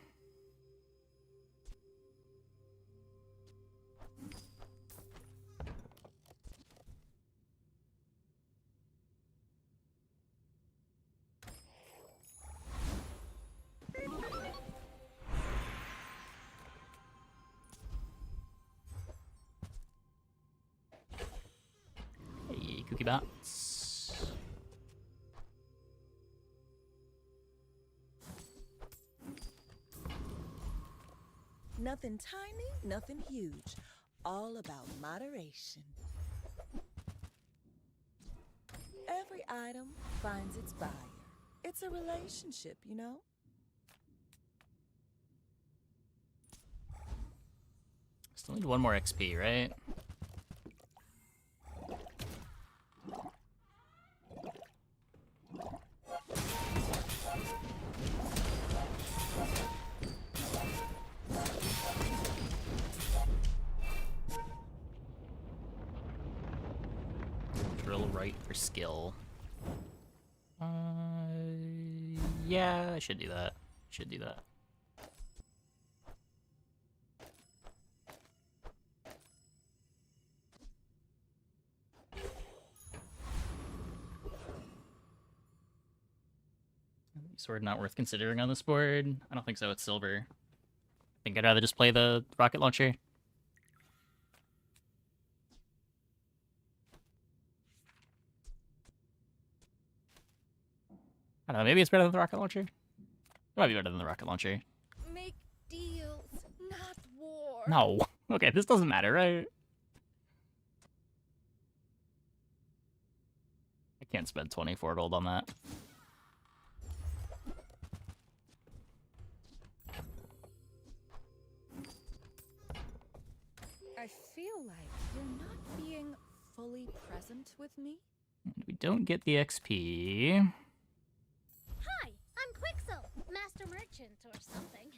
Hey, cookie bots. Nothing tiny, nothing huge. All about moderation. Every item finds its buyer. It's a relationship, you know? Still need one more XP, right? Drill right for skill. Yeah, I should do that. Should do that. Sword not worth considering on this board. I don't think so. It's silver. I think I'd rather just play the rocket launcher. I don't know. Maybe it's better than the rocket launcher. It might be better than the rocket launcher. Make deals, not war. No. Okay, this doesn't matter, right? I can't spend 24 gold on that. I feel like you're not being fully present with me. And we don't get the XP. Hi, I'm Quixel, Master Merchant or something.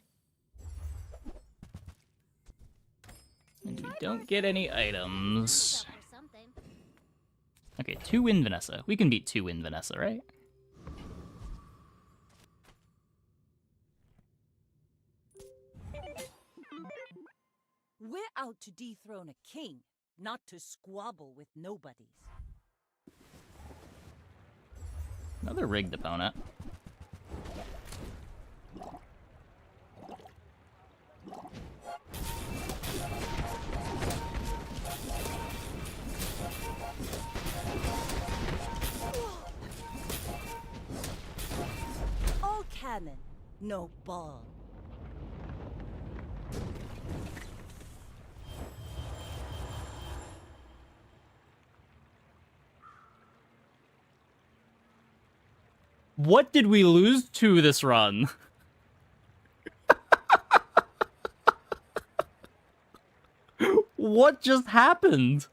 And we don't get any items. Or something. Okay, 2 win Vanessa. We can beat 2 win Vanessa, right? We're out to dethrone a king, not to squabble with nobodies. Another rigged opponent. All cannon, no ball. What did we lose to this run? What just happened?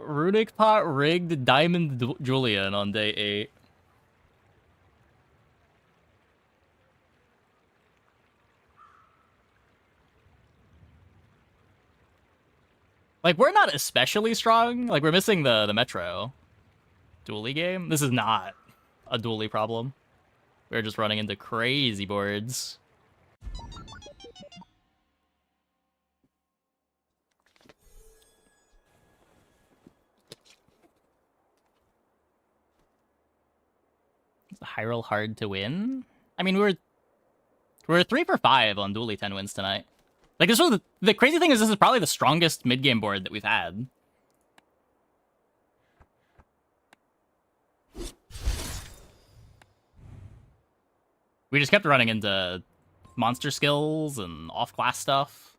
Runic Pot rigged Diamond Julian on day 8. Like, we're not especially strong. Like, we're missing the Metro Dooley game. This is not a Dooley problem. We're just running into crazy boards. Is Hyrule hard to win? I mean, we're 3 for 5 on Dooley 10 wins tonight. Like, this was the crazy thing is this is probably the strongest mid-game board that we've had. We just kept running into monster skills and off-class stuff.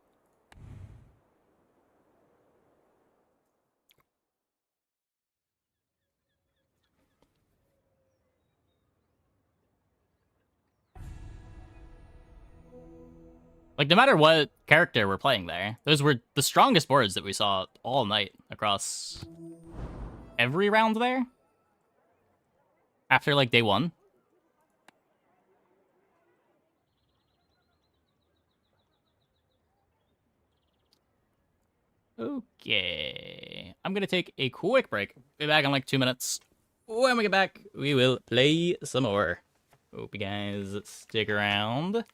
Like, no matter what character we're playing there, those were the strongest boards that we saw all night across every round there. After, like, day 1. Okay. I'm gonna take a quick break. Be back in like 2 minutes. When we get back, we will play some more. Hope you guys stick around.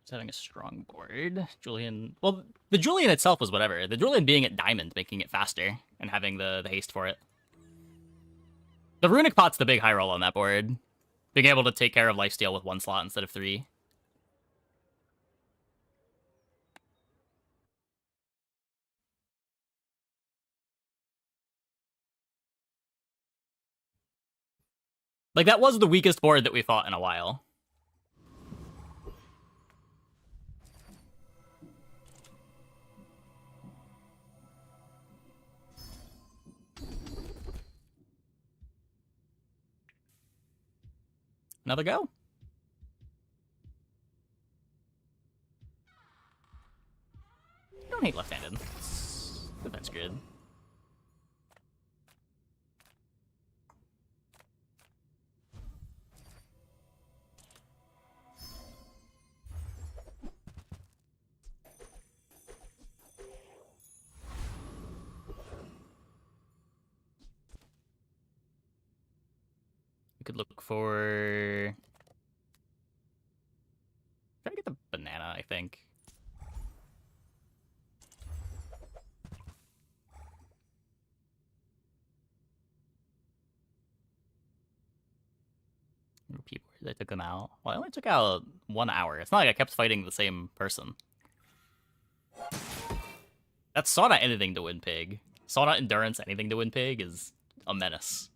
It's having a strong board. Julian, well, the Julian itself was whatever. The Julian being at diamond, making it faster, and having the haste for it. The runic pot's the big high roll on that board. Being able to take care of lifesteal with 1 slot instead of 3. Like, that was the weakest board that we fought in a while. Another go. Don't hate left-handed. Defense good. We could look for... Try to get the banana, I think. Repeat where I took them out. Well, I only took out 1 hour. It's not like I kept fighting the same person. That's Sauna anything to win Pig. Sauna Endurance anything to win Pig is a menace.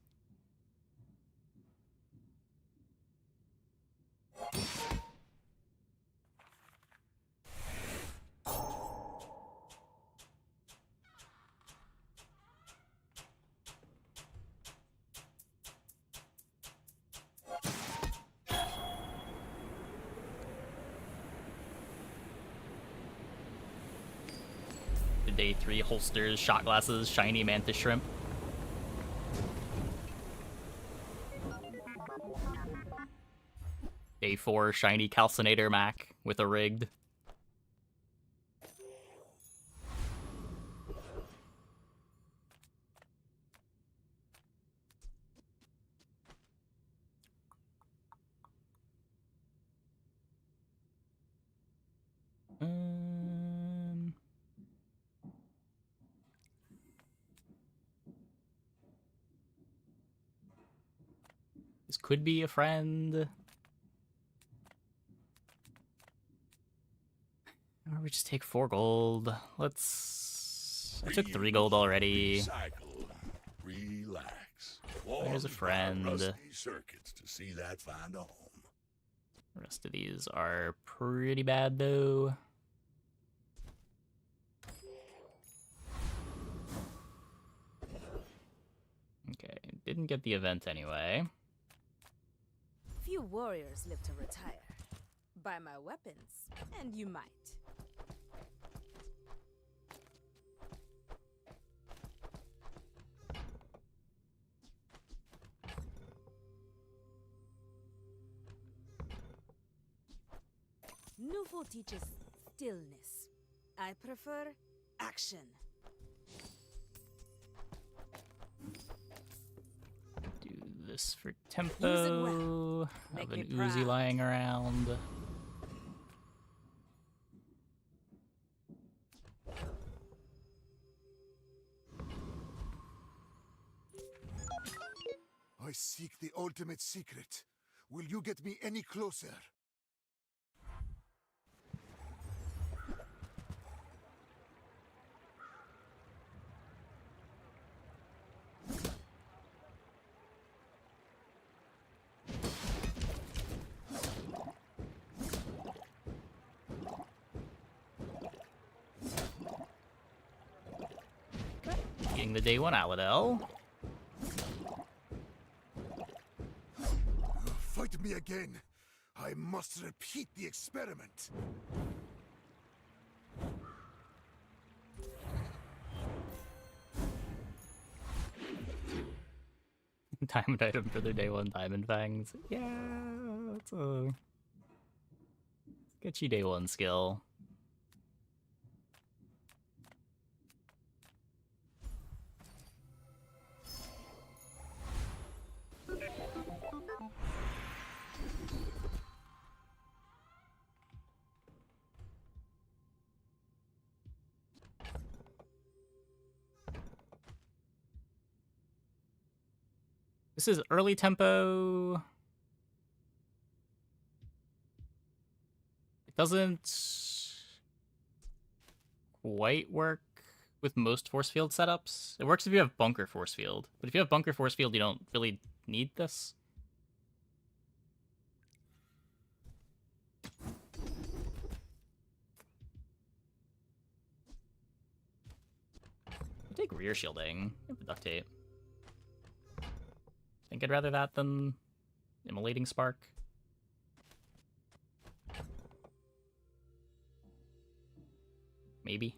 Day 3 holsters, shot glasses, shiny mantis shrimp. Day 4 shiny calcinator Mac with a rigged. This could be a friend. Or we just take 4 gold. Let's... I took 3 gold already. Recycle. Relax. There's a friend. Rusty circuits to see that find a home. The rest of these are pretty bad, though. Okay, didn't get the event anyway. Few warriors live to retire. Buy my weapons, and you might. Nufo teaches stillness. I prefer action. Do this for tempo. Have an Uzi lying around. I seek the ultimate secret. Will you get me any closer? Getting the day 1 Aladel. Fight me again. I must repeat the experiment. Diamond item for their day 1 diamond fangs. Yeah, that's a sketchy day 1 skill. This is early tempo. It doesn't quite work with most force field setups. It works if you have bunker force field, but if you have bunker force field, you don't really need this. I'll take rear shielding with duct tape. I think I'd rather that than immolating spark. Maybe.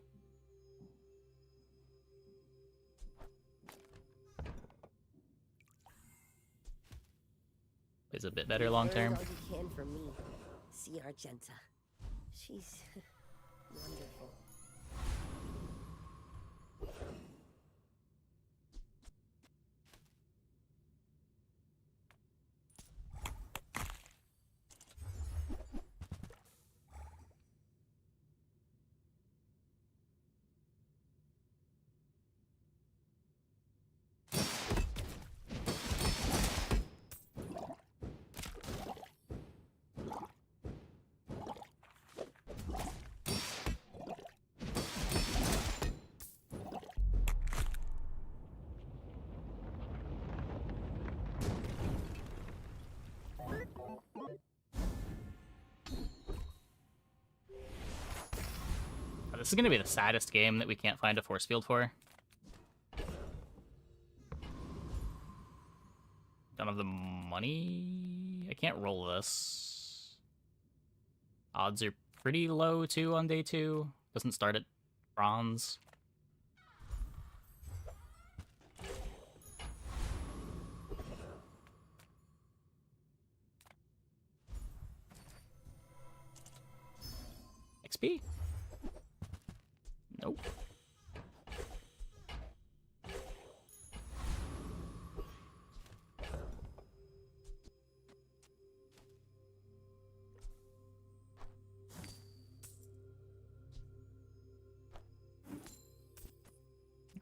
Is a bit better long term. All you can for me. See Argenta. She's wonderful. This is going to be the saddest game that we can't find a force field for. Don't have the money. I can't roll this. Odds are pretty low, too, on day 2. Doesn't start at bronze. XP? Nope.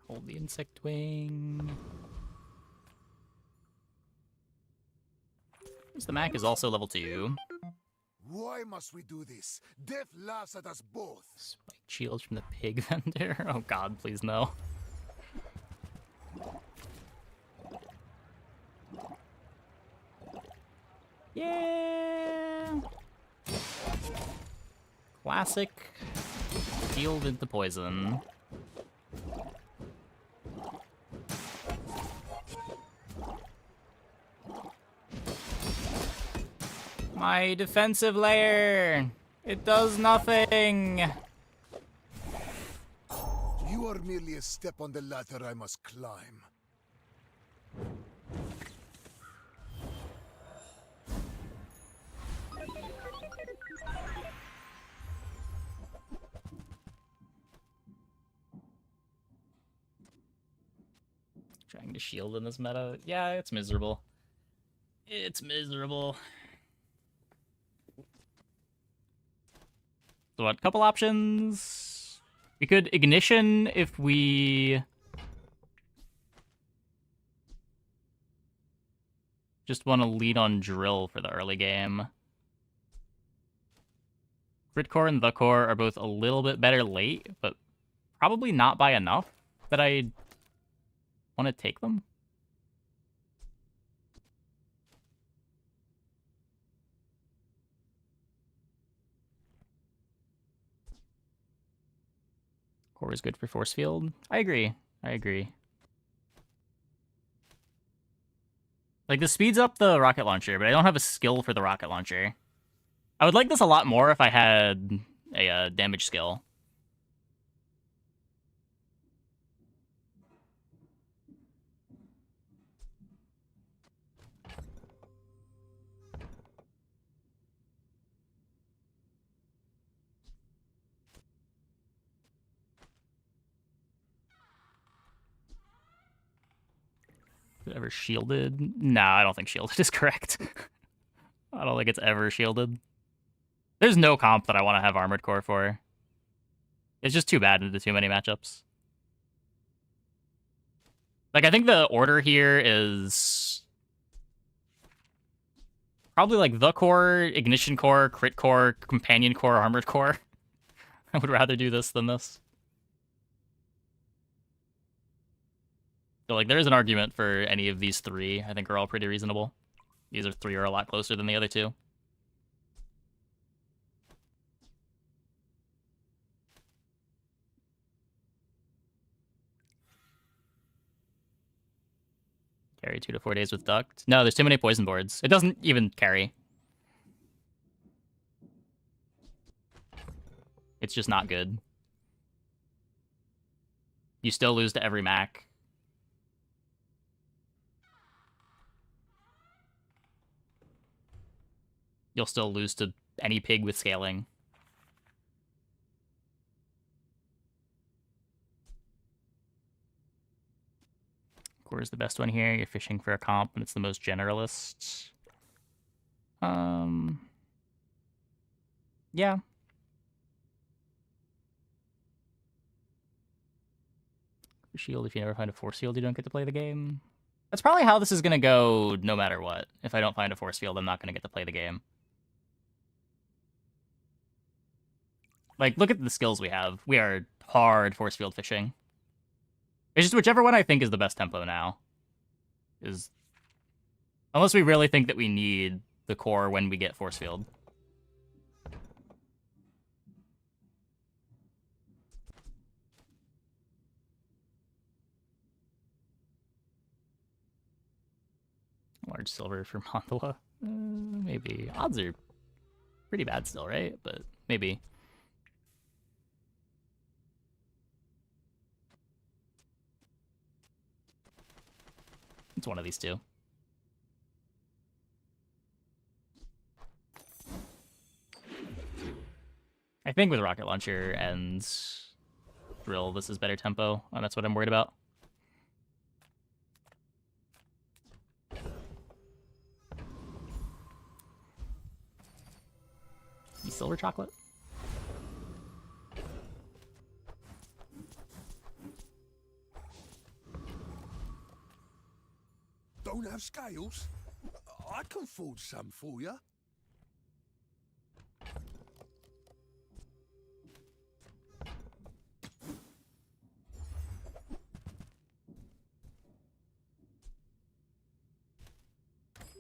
Hold the insect wing. The Mac is also level 2. Why must we do this? Death laughs at us both. Spike shields from the pig vendor. Oh god, please no. Yeah. Classic. Shield into poison. My defensive layer! It does nothing! You are merely a step on the ladder I must climb. Trying to shield in this meta. Yeah, it's miserable. It's miserable. So what, couple options? We could ignition if we just want to lead on drill for the early game. Crit core and the core are both a little bit better late, but probably not by enough that I want to take them. Core is good for force field. I agree. I agree. Like, this speeds up the rocket launcher, but I don't have a skill for the rocket launcher. I would like this a lot more if I had a damage skill. Ever shielded? No, I don't think shielded is correct. I don't think it's ever shielded. There's no comp that I want to have armored core for. It's just too bad into too many matchups. Like, I think the order here is Probably like the core, ignition core, crit core, companion core, armored core. I would rather do this than this. So like there is an argument for any of these three. I think are all pretty reasonable. These three are a lot closer than the other two. Carry 2 to 4 days with Duct. No, there's too many poison boards. It doesn't even carry. It's just not good. You still lose to every Mac. You'll still lose to any pig with scaling. Core is the best one here. You're fishing for a comp, and it's the most generalist. Yeah. Shield, if you never find a force field, you don't get to play the game. That's probably how this is going to go no matter what. If I don't find a force field, I'm not going to get to play the game. Like, look at the skills we have. We are hard force field fishing. It's just whichever one I think is the best tempo now. Unless we really think that we need the core when we get force field. Large silver for Mandala. Maybe. Odds are pretty bad still, right? But maybe. It's one of these two. I think with Rocket Launcher and Drill, this is better tempo, and that's what I'm worried about. Silver chocolate? Don't have scales? I can forge some for you.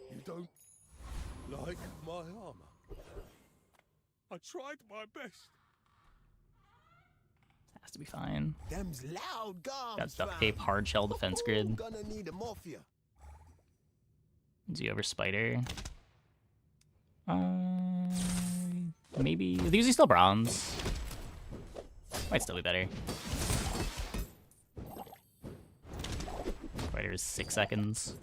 You don't like my armor? I tried my best. Has to be fine. Them's loud gums. Got duct tape, hard shell defense grid. Gonna need a morphia. Do you ever spider? Maybe. These are still bronze. Might still be better. Spider is 6 seconds.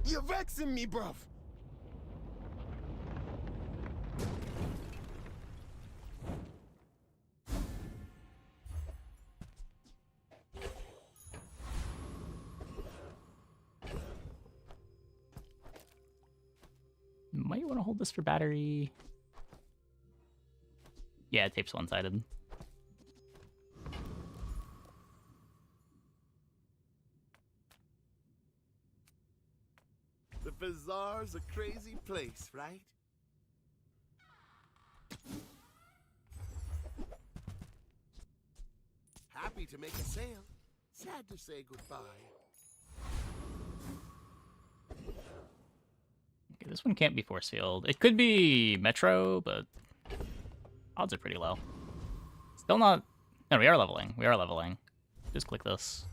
You're vexing me, bruv. Might want to hold this for battery. Yeah, tape's one-sided. The bazaar's a crazy place, right? Happy to make a sale. Sad to say goodbye. Okay, this one can't be force field. It could be Metro, but odds are pretty low. Still not... No, we are leveling. We are leveling. Just click this.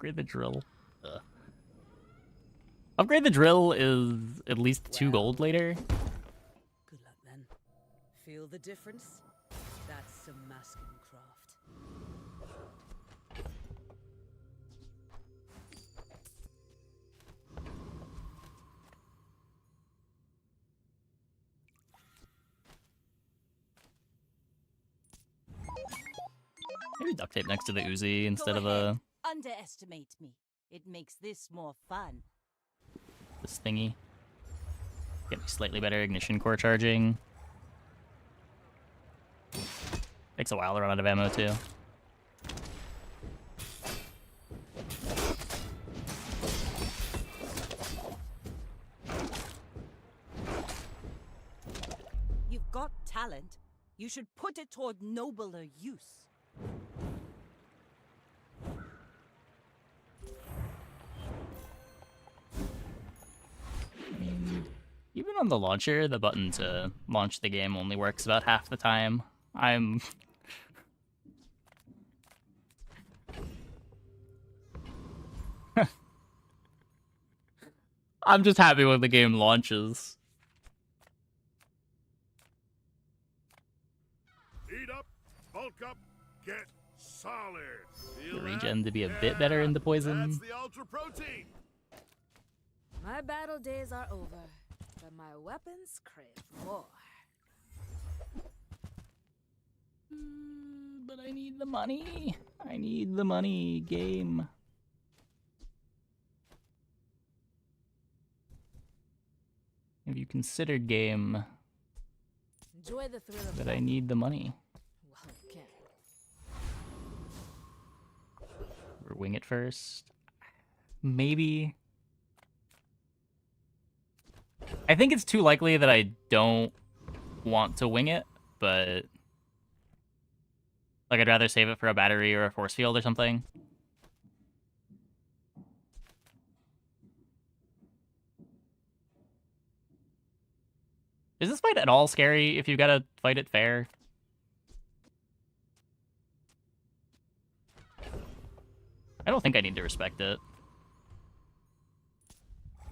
Upgrade the drill. Ugh. Upgrade the drill is at least 2 gold later. Good luck then. Feel the difference? That's some masking craft. Maybe duct tape next to the Uzi instead of ahead. a Underestimate me. It makes this more fun. this thingy. Get me slightly better ignition core charging. Takes a while to run out of ammo too. You've got talent. You should put it toward nobler use. Even on the launcher, the button to launch the game only works about half the time. I'm just happy when the game launches. Eat up, bulk up, get solid. Feel that? Regen to be a bit better into poison. That's the ultra protein. My battle days are over, but my weapons crave more. But I need the money. I need the money, game. Have you considered, game, Enjoy the thrill of that I need the money? Well, you can. Or wing it first? Maybe. I think it's too likely that I don't want to wing it, but like I'd rather save it for a battery or a force field or something. Is this fight at all scary if you gotta fight it fair? I don't think I need to respect it.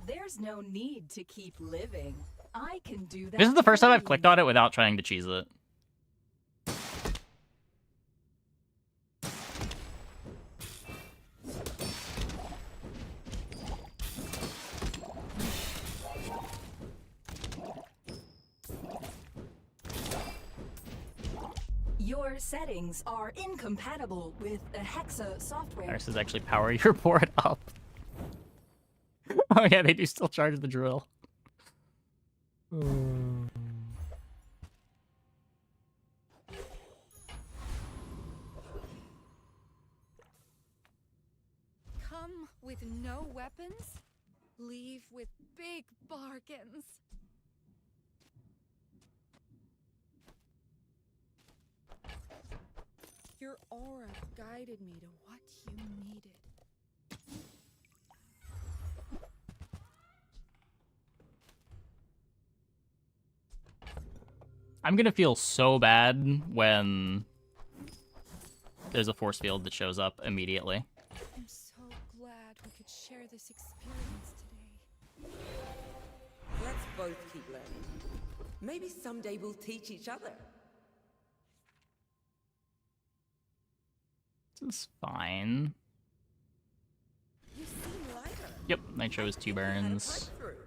There's no need to keep living. I can do that. This is the first time I've for clicked you. on it without trying to cheese it. Your settings are incompatible with the Hexa software. This is actually power your board up. Oh yeah, they do still charge the drill. Come with no weapons, leave with big bargains. Your aura guided me to what you needed. I'm gonna feel so bad when there's a force field that shows up immediately. I'm so glad we could share this experience today. Let's both keep learning. Maybe someday we'll teach each other. This is fine. You seem lighter. Yep, Nitro is 2 burns. Breakthrough.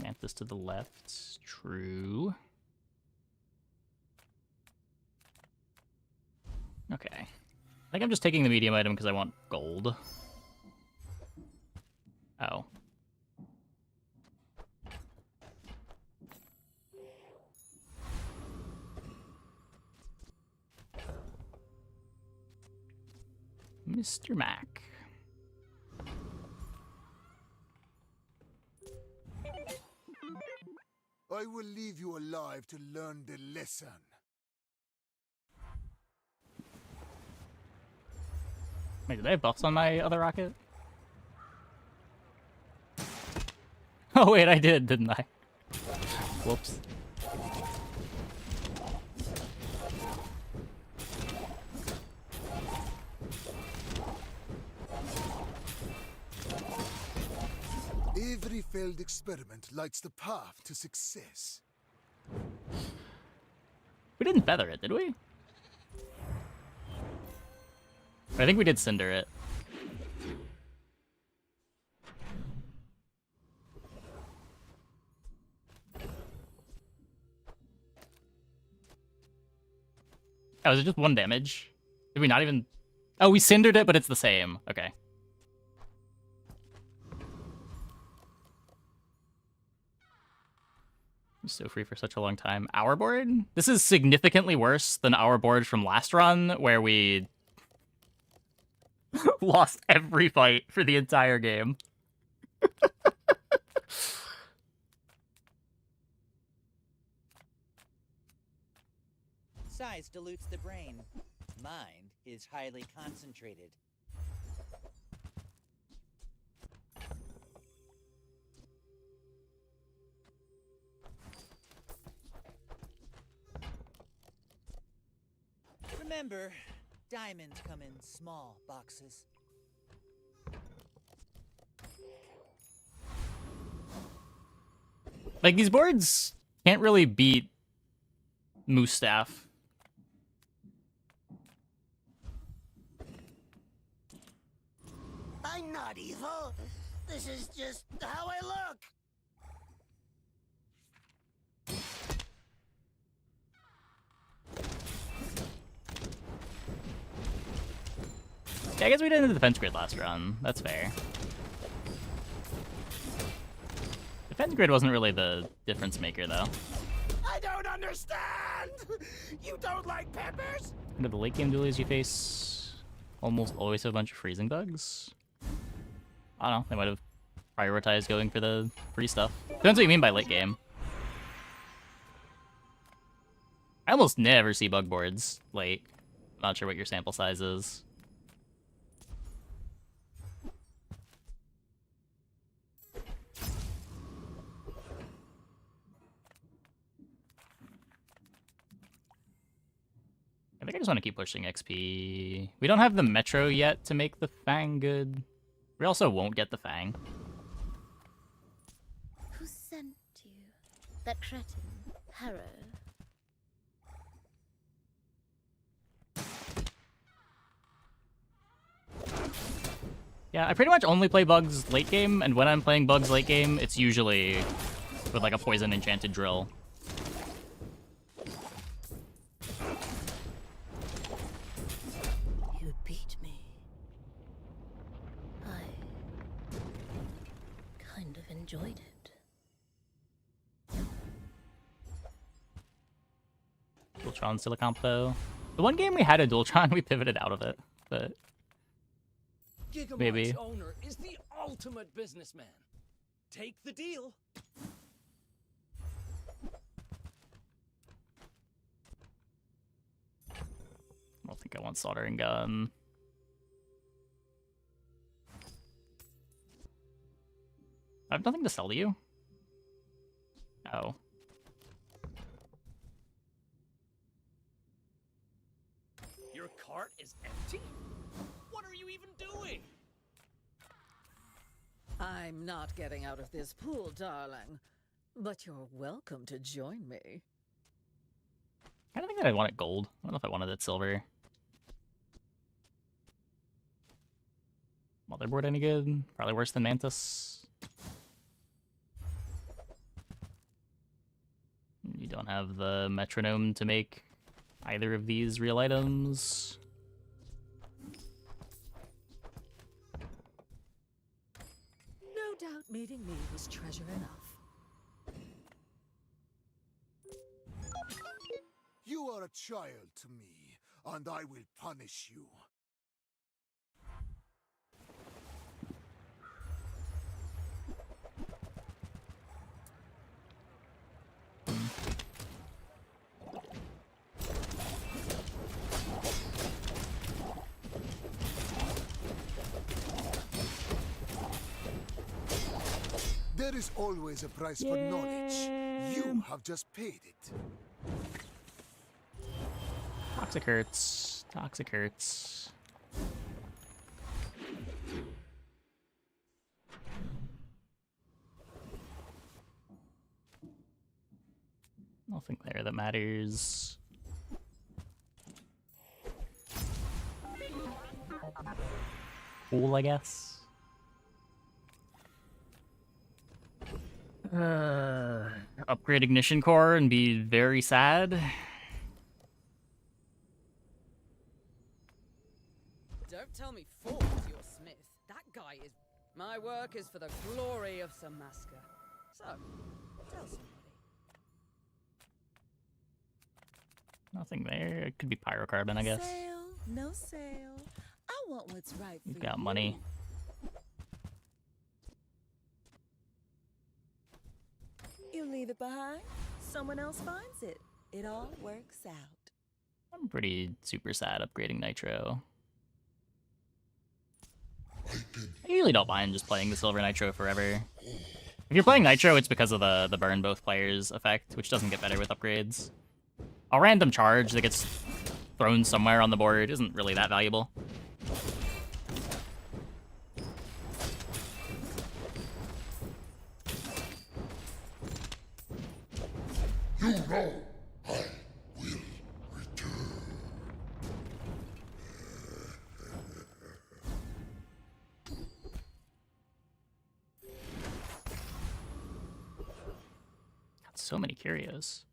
Mantis to the left. True. Okay. I think I'm just taking the medium item because I want gold. Oh. Mr. Mac. I will leave you alive to learn the lesson. Wait, did I have buffs on my other rocket? Oh wait, I did, didn't I? Whoops. failed experiment lights the path to success. We didn't feather it, did we? I think we did cinder it. Oh, is it just 1 damage? Did we not even... Oh, we cindered it, but it's the same. Okay. I'm so free for such a long time. Our board? This is significantly worse than our board from last run, where we lost every fight for the entire game. Size dilutes the brain. Mind is highly concentrated. Remember, diamonds come in small boxes. Like, these boards can't really beat Moose Staff. I'm not evil. This is just how I look. Yeah, I guess we did the defense grid last run. That's fair. Defense grid wasn't really the difference maker, though. I don't understand. You don't like peppers? Into the late game dualies, you face almost always a bunch of freezing bugs. I don't know. They might have prioritized going for the free stuff. Depends what you mean by late game. I almost never see bug boards late. Not sure what your sample size is. I think I just want to keep pushing XP. We don't have the Metro yet to make the Fang good. We also won't get the Fang. Who sent you? That cretin, Harrow. Yeah, I pretty much only play bugs late game, and when I'm playing bugs late game, it's usually with like a poison enchanted drill. You beat me. I kind of enjoyed it. Dualtron still a comp though. The one game we had a Dualtron, we pivoted out of it, but maybe. Gigamite's owner is the ultimate businessman. Take the deal. I don't think I want soldering gun. I have nothing to sell to you. Oh. Your cart is empty? What are you even doing? I'm not getting out of this pool, darling. But you're welcome to join me. I don't think that I want it gold. I don't know if I wanted it silver. Motherboard any good? Probably worse than Mantis. You don't have the metronome to make either of these real items. No doubt meeting me was treasure enough. You are a child to me, and I will punish you. There is always a price for knowledge. You have just paid it. Toxic hurts. Toxic hurts. Nothing there that matters. Cool, I guess. Upgrade ignition core and be very sad. Don't tell me Ford's your smith. That guy is... My work is for the glory of Samaska. So, tell somebody. Nothing there. It could be pyrocarbon, I guess. Sale, no sale. I want what's right for You've got you. money. You leave it behind, someone else finds it. It all works out. I'm pretty super sad upgrading Nitro. I usually don't mind just playing the Silver Nitro forever. If you're playing Nitro, it's because of the burn both players effect, which doesn't get better with upgrades. A random charge that gets thrown somewhere on the board isn't really that valuable. You know I will return. Got so many curios.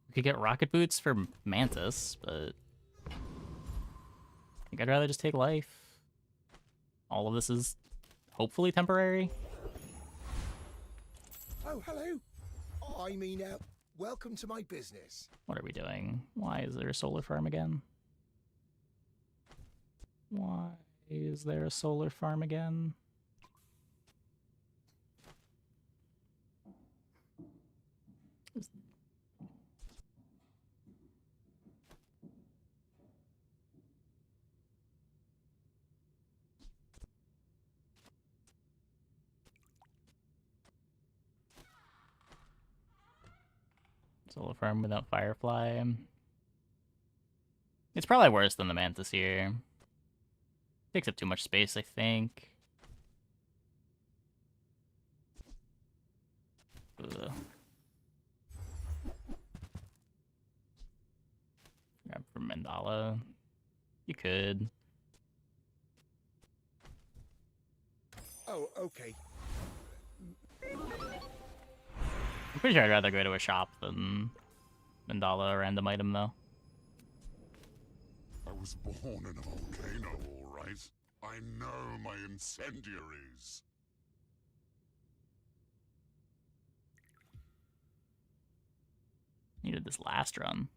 We could get rocket boots for Mantis, but I think I'd rather just take life. All of this is hopefully temporary. Oh, hello. I mean, welcome to my business. What are we doing? Why is there a solar farm again? Why is there a solar farm again? Solar farm without Firefly. It's probably worse than the Mantis here. Takes up too much space, I think. Ugh. Grab for Mandala. You could. Oh, okay. I'm pretty sure I'd rather go to a shop than Mandala, a random item, though. I was born in a volcano, all right. I know my incendiaries. Needed this last run.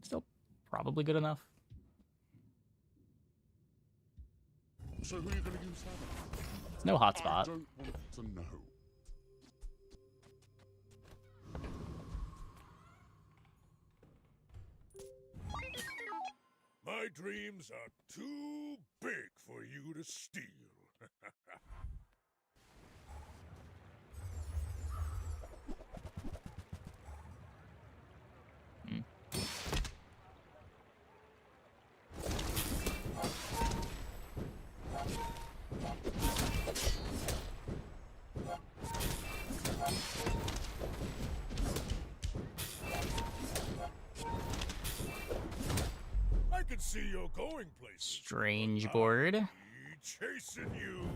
Still probably good enough. So who are you going to use that? It's no hotspot. I don't want to know. My dreams are too big for you to steal. I can see you're going places. Strange board. Chasing you.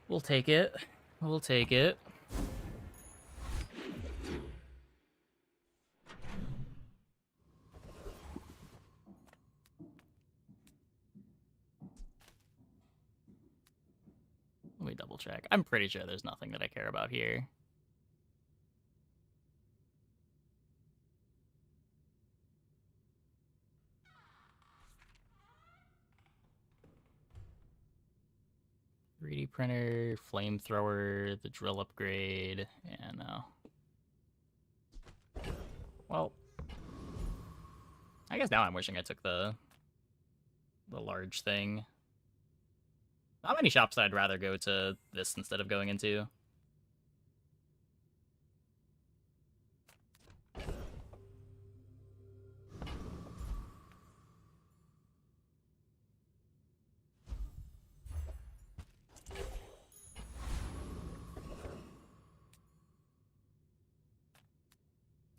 We'll take it. We'll take it. Let me double check. I'm pretty sure there's nothing that I care about here. .3D printer, flamethrower, the drill upgrade, yeah, no. Well, I guess now I'm wishing I took the large thing. How many shops I'd rather go to this instead of going into?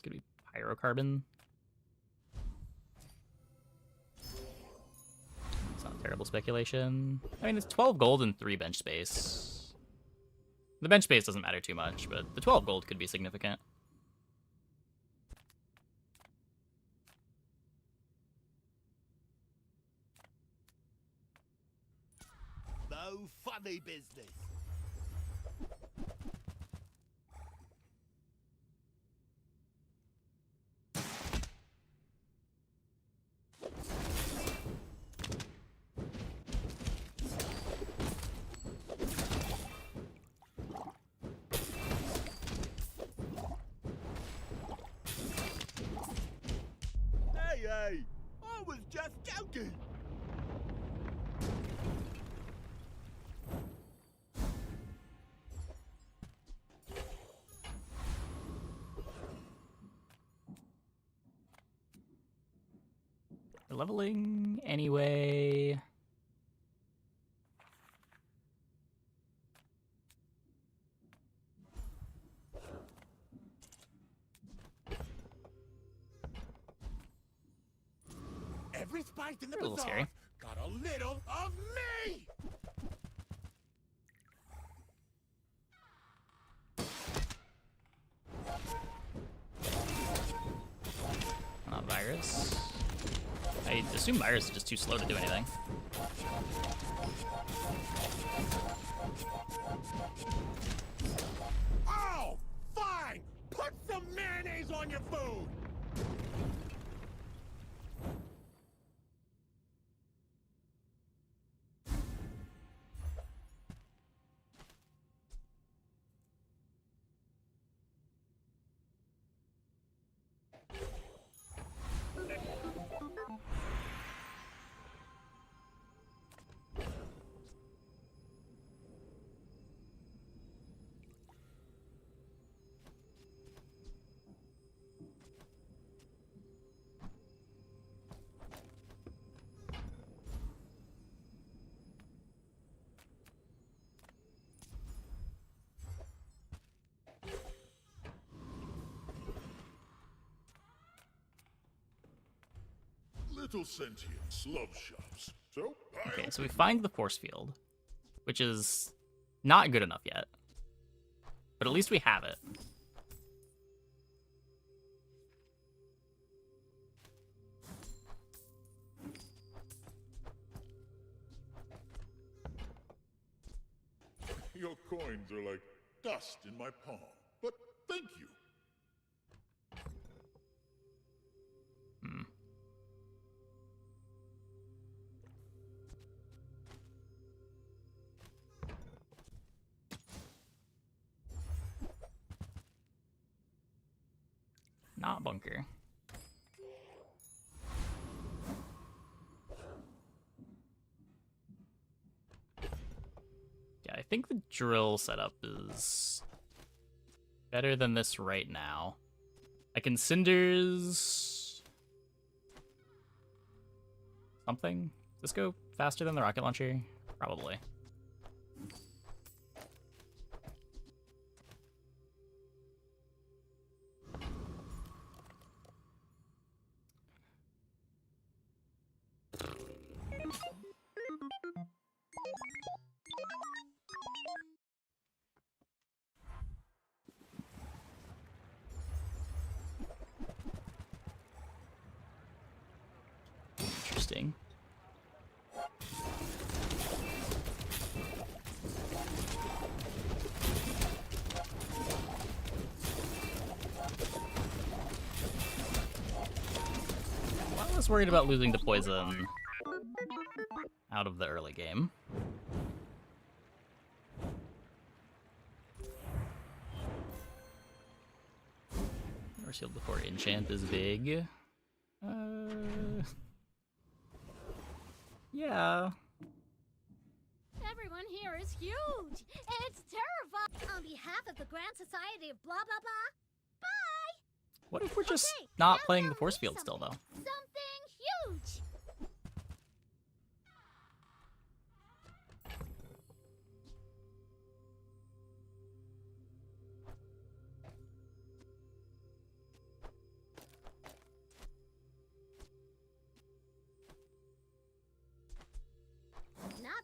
Could be pyrocarbon. It's not terrible speculation. I mean, it's 12 gold and 3 bench space. The bench space doesn't matter too much, but the 12 gold could be significant. No funny business. Hey, I was just joking. We're leveling anyway. Every spice in the A little bazaar scary. got a little of me. Not virus. I assume virus is just too slow to do anything. Oh, fine. Put some mayonnaise on your food. Little sentience love shops. So, Okay, so we find the force field, which is not good enough yet. But at least we have it. your coins are like dust in my palm. But thank you. Not bunker. Yeah, I think the drill setup is better than this right now. I can cinders something. Does this go faster than the rocket launcher? Probably. Interesting. Well, I was worried about losing to poison out of the early game. Never sealed before enchant is big. Yeah. Everyone here is huge. It's terrifying. On behalf of the Grand Society of blah blah blah. Bye. What if we're just Okay, not now playing tell the force me field still, though? Something huge.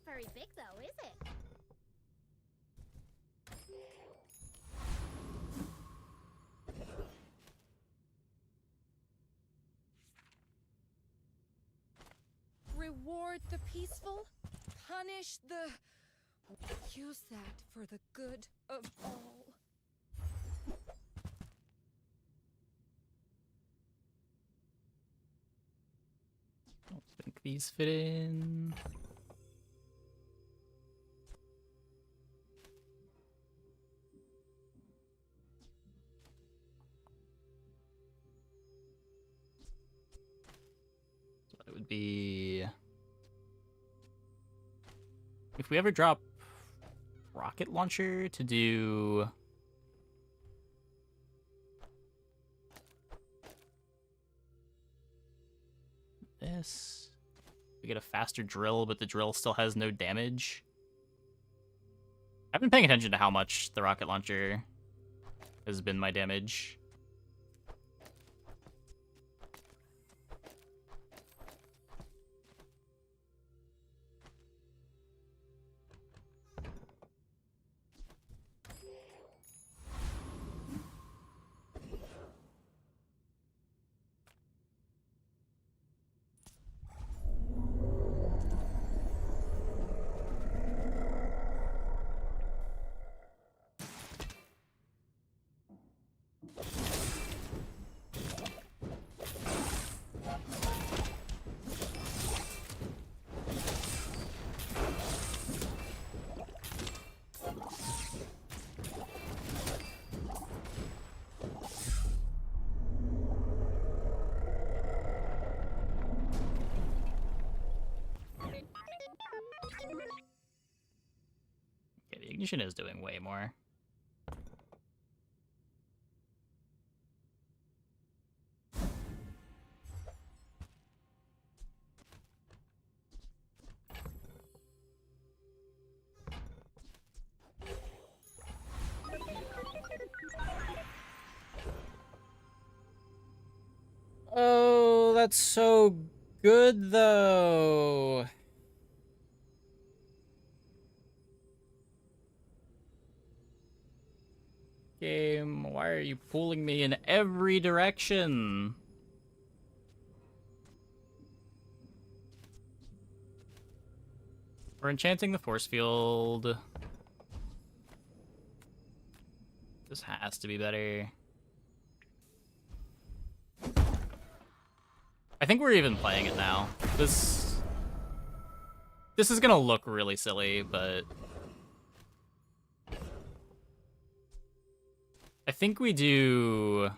very big though, is it? Reward the peaceful, punish the... Use that for the good of all. Don't think these fit in. So it would be if we ever drop rocket launcher to do this. We get a faster drill, but the drill still has no damage. I've been paying attention to how much the rocket launcher has been my damage. Okay, the ignition is doing way more. Oh, that's so good, though. Game, why are you pulling me in every direction? We're enchanting the force field. This has to be better. I think we're even playing it now. This is gonna look really silly, but I think we do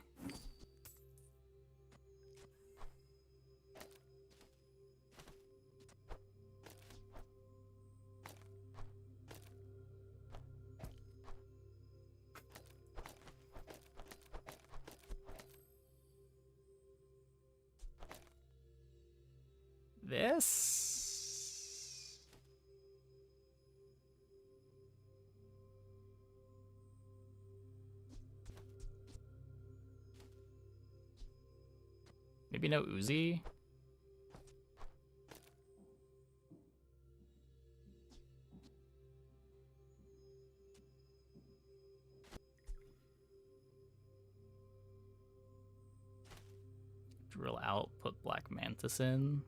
this. Maybe no Uzi. Drill out, put Black Mantis in.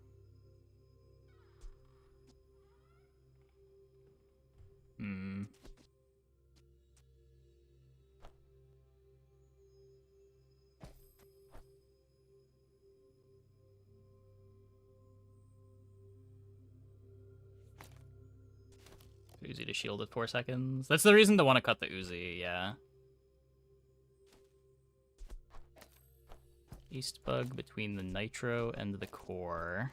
Hmm. Uzi to shield at 4 seconds. That's the reason to want to cut the Uzi, yeah. East bug between the nitro and the core.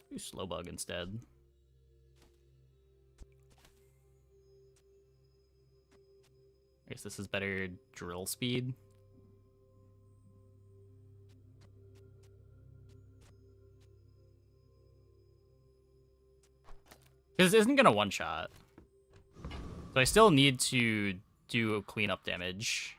Do slow bug instead. I guess this is better drill speed. Because this isn't gonna one-shot. So I still need to do cleanup damage.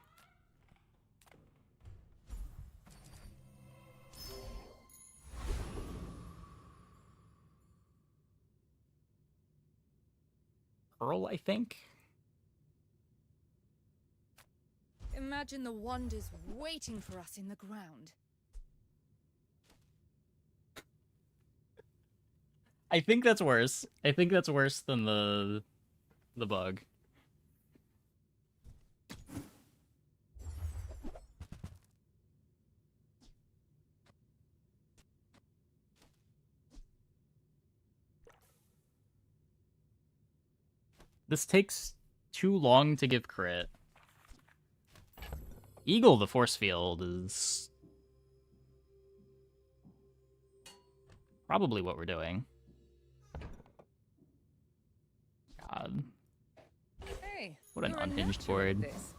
Pearl, I think. Imagine the wonders waiting for us in the ground. I think that's worse. I think that's worse than the bug. This takes too long to give crit. Eagle the force field is probably what we're doing. God. Hey, what an you're a unhinged natural at board. this.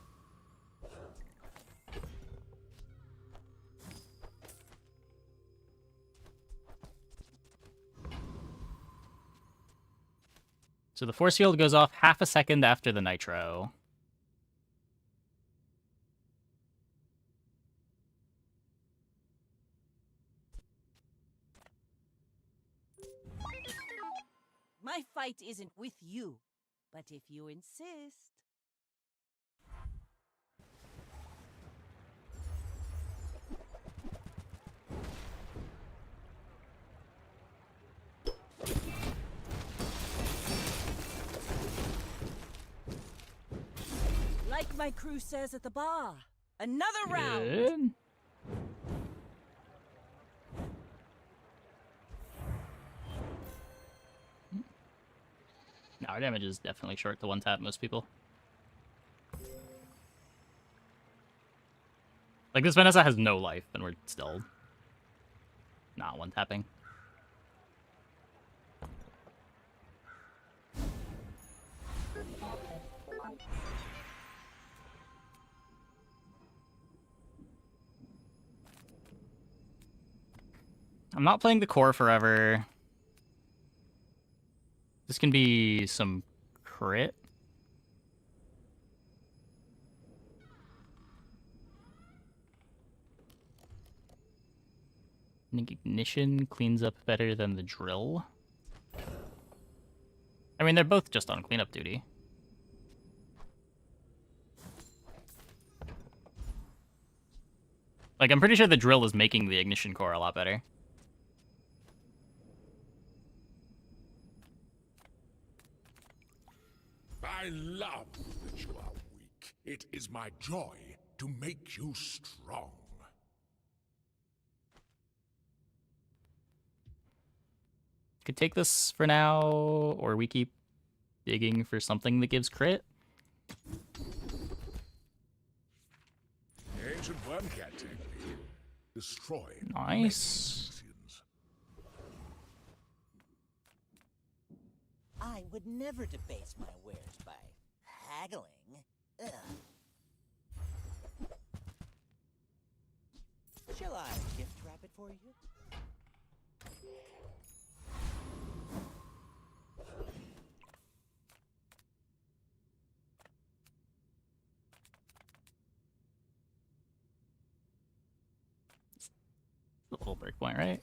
So the force field goes off half a second after the nitro. My fight isn't with you, but if you insist. Like my crew says at the bar, another round. Good. No, our damage is definitely short to one tap most people. Like this Vanessa has no life and we're still not one tapping. I'm not playing the core forever. This can be some crit. I think ignition cleans up better than the drill. I mean, they're both just on cleanup duty. Like, I'm pretty sure the drill is making the ignition core a lot better. I love that you are weak. It is my joy to make you strong. Could take this for now, or we keep digging for something that gives crit. The ancient worm can't take me. Destroy. Nice. I would never debase my wares by haggling. Ugh. Shall I gift wrap it for you? A little breakpoint, right?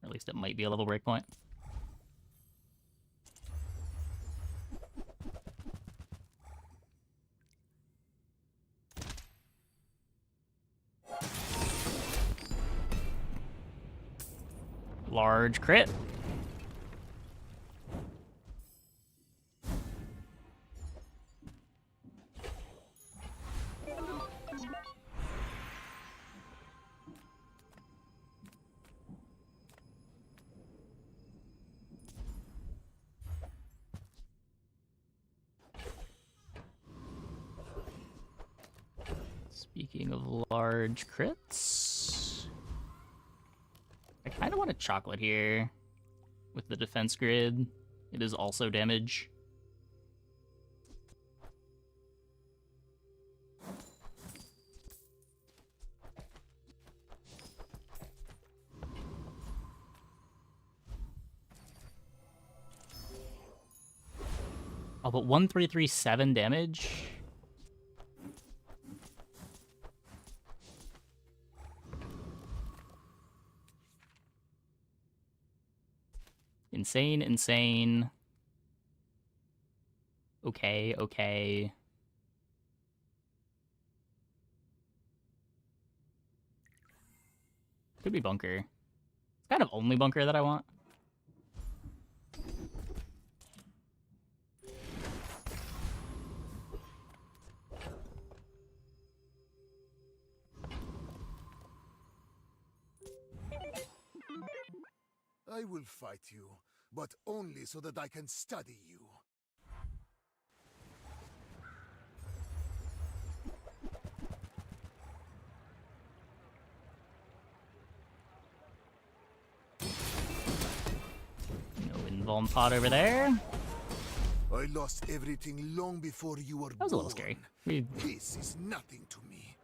Or at least it might be a level breakpoint. Large crit. Speaking of large crits, I kind of want a chocolate here with the defense grid. It is also damage. Oh, but 1337 damage? Insane, insane. Okay, okay. Could be bunker. It's kind of only bunker that I want. I will fight you, but only so that I can study you. No invuln pot over there. I lost everything long before you were born. That was a little scary. This is nothing to me.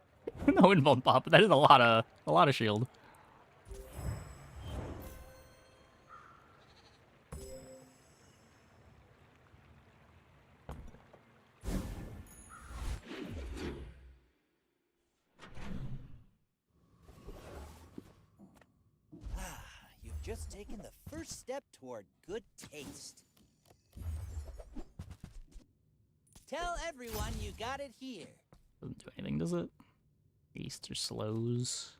No invuln pot, but that is a lot of shield. You've just taken the first step toward good taste. Tell everyone you got it here. Doesn't do anything, does it? East or slows.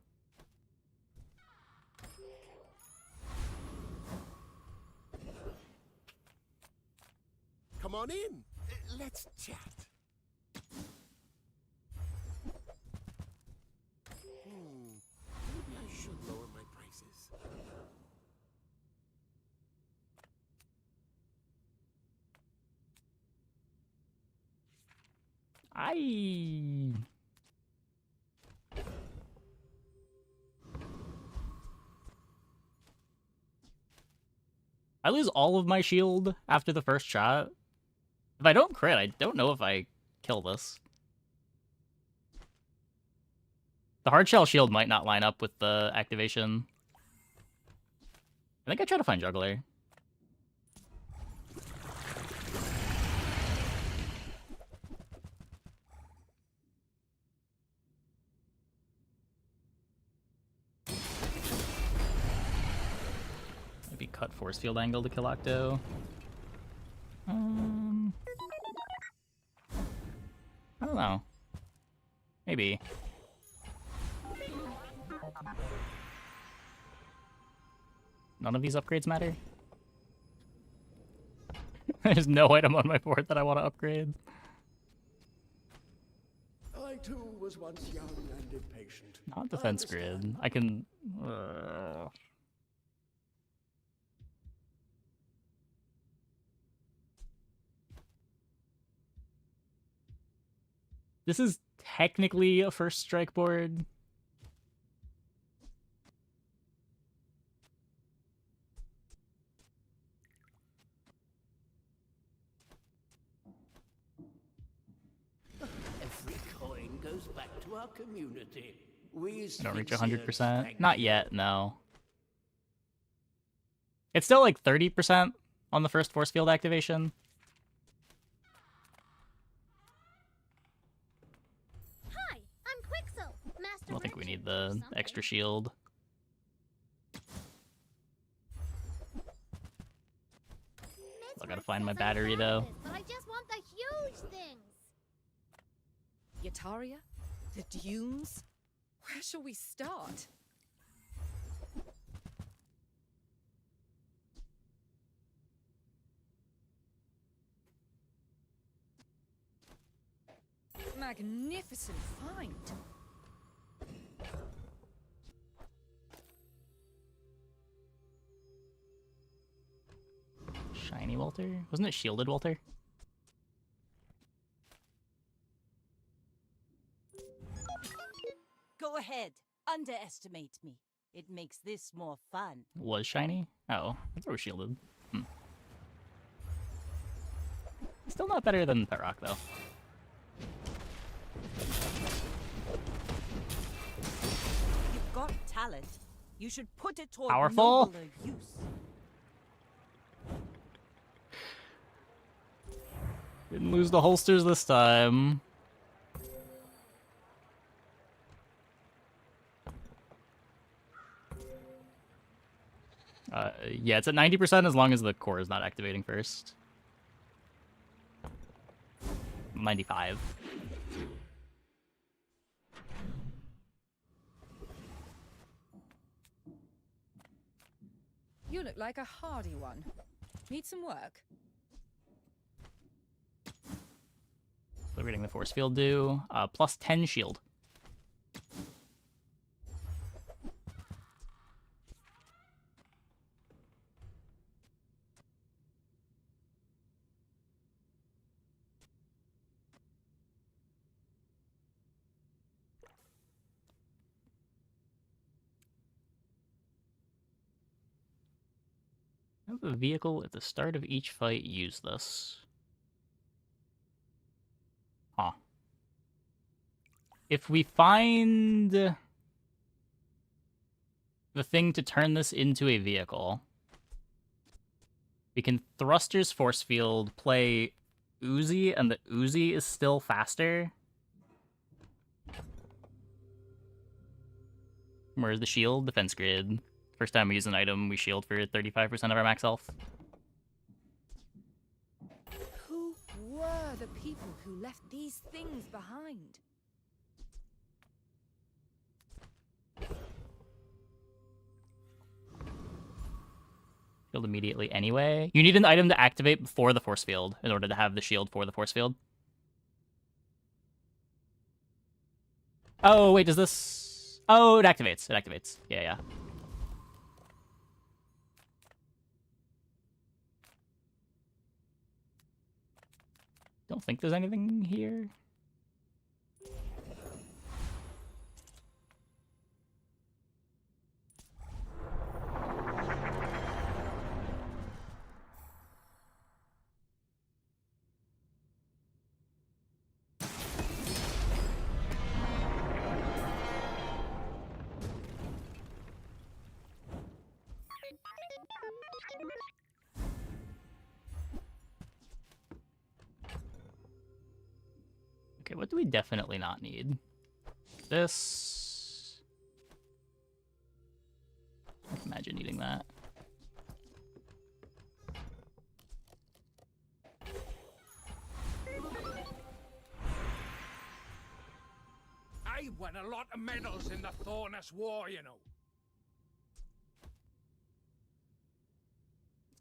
Come on in. Let's chat. Maybe I should lower my prices. I lose all of my shield after the first shot. If I don't crit, I don't know if I kill this. The hard shell shield might not line up with the activation. I think I try to find juggler. Maybe cut force field angle to kill Octo. I don't know. Maybe. None of these upgrades matter? There's no item on my board that I want to upgrade. I too was once young and impatient. Not defense grid. I can... This is technically a first strike board. Every coin goes back to our community. We I don't reach 100%. Not yet, no. It's still like 30% on the first force field activation. Hi, I'm Quixel, Master I don't think we Merchant need the extra shield. I gotta find my battery though. But I just want the huge things. Yataria? The dunes? Where shall we start? Magnificent find. Shiny Walter? Wasn't it shielded Walter? Go ahead. Underestimate me. It makes this more fun. Was shiny? Oh, I thought it was shielded. Still not better than Pet Rock though. You've got talent. You should put it toward Powerful? nobler use. Didn't lose the holsters this time. Yeah, it's at 90% as long as the core is not activating first. 95. You look like a hardy one. Need some work? Liberating the force field do. Plus 10 shield. Have a vehicle at the start of each fight use this. Huh. If we find the thing to turn this into a vehicle, we can thrusters force field, play Uzi, and the Uzi is still faster. Where's the shield? Defense grid. First time we use an item, we shield for 35% of our max health. Who were the people who left these things behind? Shield immediately anyway. You need an item to activate before the force field in order to have the shield for the force field. Oh, wait, does this... Oh, it activates. It activates. Yeah, yeah. Don't think there's anything here. Okay, what do we definitely not need? This... I can imagine needing that. I won a lot of medals in the Thornus War, you know.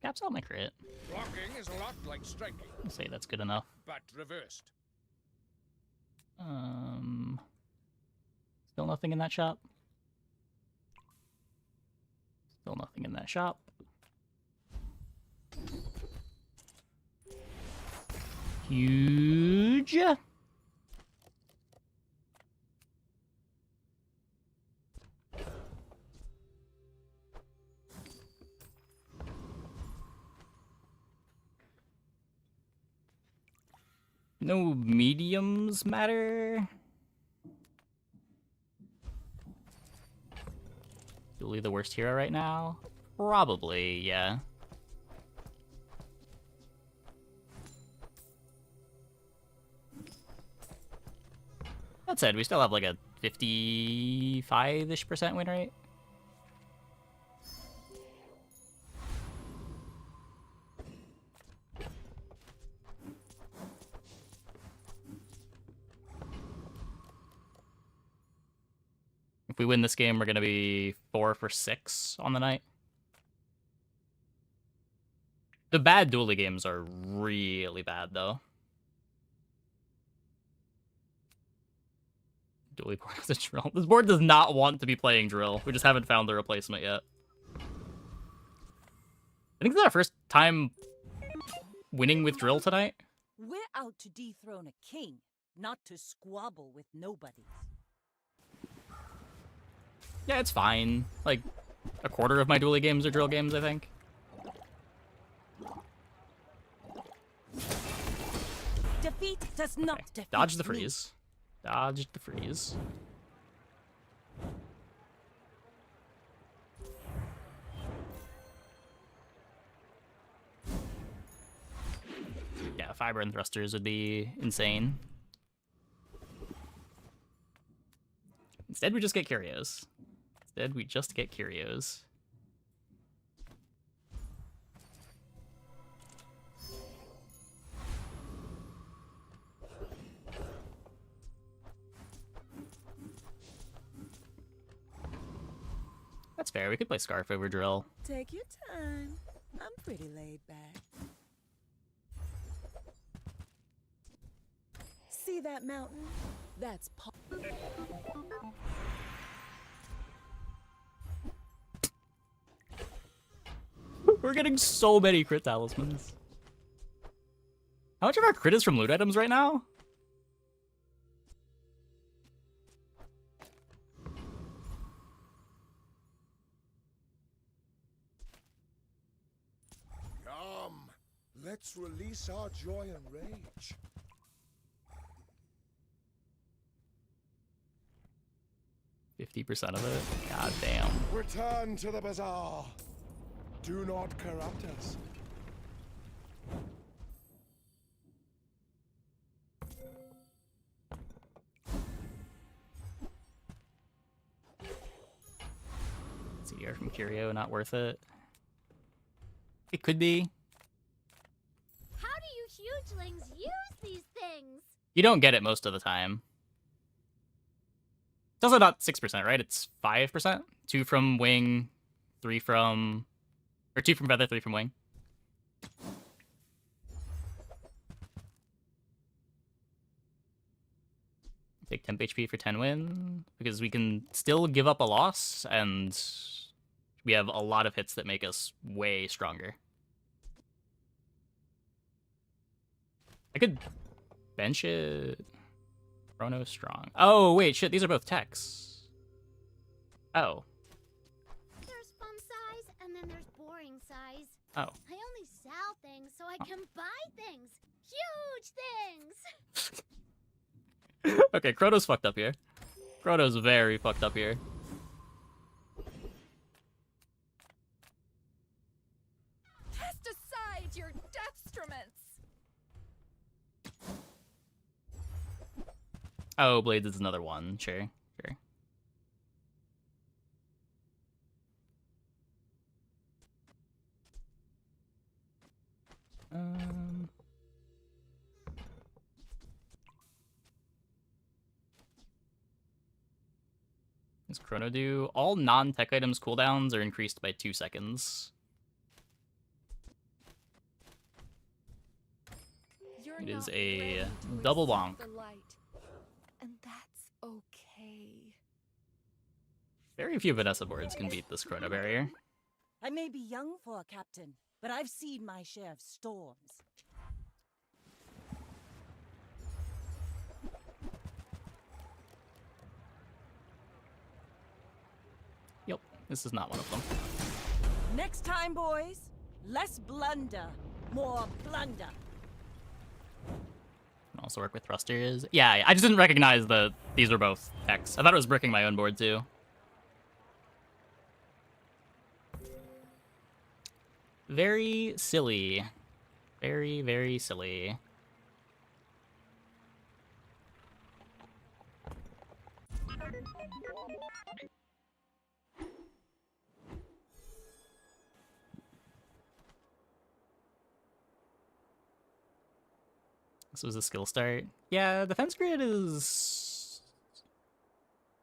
Caps out my crit. Blocking is a lot like striking. I'll say that's good enough. But reversed. Still nothing in that shop. Still nothing in that shop. Huge. No mediums matter. Dooley the worst hero right now? Probably, yeah. That said, we still have like a 55-ish% win rate. If we win this game, we're going to be 4 for 6 on the night. The bad Dooley games are really bad, though. Dooley board with a drill. This board does not want to be playing drill. We just haven't found the replacement yet. I think this is our first time winning with drill tonight. We're out to dethrone a king, not to squabble with nobodies. Yeah, it's fine. Like, a quarter of my Dooley games are drill games, I think. Defeat does not defeat Dodge the me. freeze. Dodge the freeze. Yeah, Fiber and thrusters would be insane. Instead, we just get curios. That's fair. We could play Scarf over Drill. Take your time. I'm pretty laid back. See that mountain? That's We're getting so many crit talismans. How much of our crit is from loot items right now? Come, let's release our joy and rage. 50% of it? God damn. Return to the bazaar. Do not corrupt us. CDR from Curio, not worth it. It could be. How do you hugelings use these things? You don't get it most of the time. It's also not 6%, right? It's 5%? 2 from wing, 3 from... Or 2 from feather, 3 from wing. Take temp HP for 10 win, because we can still give up a loss, and we have a lot of hits that make us way stronger. I could bench it. Chrono strong. Oh, wait, shit, these are both techs. Oh. There's fun size, and then there's boring size. Oh. I only sell things so I can buy things. Huge things! Okay, Chrono's fucked up here. Chrono's very fucked up here. Cast aside your deathstruments! Oh, Blades is another one. Sure, sure. Does Chrono do? All non-tech items cooldowns are increased by 2 seconds. It is a double bonk. And that's okay. Very few Vanessa boards can beat this Chrono barrier. I may be young for a captain, but I've seen my share of storms. Yep, this is not one of them. Next time, boys, less blunder, more plunder. Can also work with thrusters. Yeah, I just didn't recognize that these were both techs. I thought it was bricking my own board too. Very silly. Very, very silly. This was a skill start. Yeah, Defense Grid is...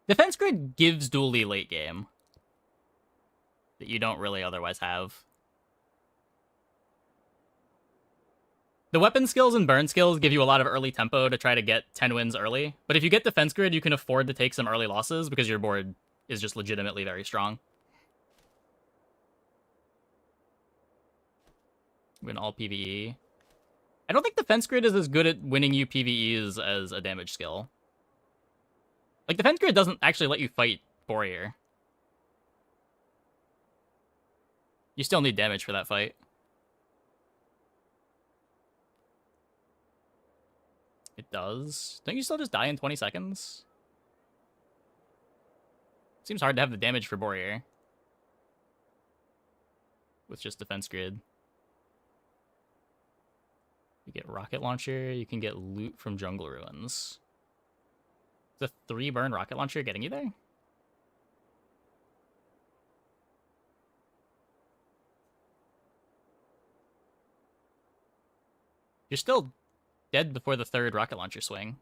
Defense Grid gives Dooley late game that you don't really otherwise have. The weapon skills and burn skills give you a lot of early tempo to try to get 10 wins early, but if you get Defense Grid, you can afford to take some early losses because your board is just legitimately very strong. Win all PvE. I don't think Defense Grid is as good at winning you PvEs as a damage skill. Like, Defense Grid doesn't actually let you fight Warrior. You still need damage for that fight. It does. Don't you still just die in 20 seconds? Seems hard to have the damage for Warrior with just Defense Grid. You get rocket launcher, you can get loot from jungle ruins. Is a 3-burn rocket launcher getting you there? You're still dead before the 3rd rocket launcher swing.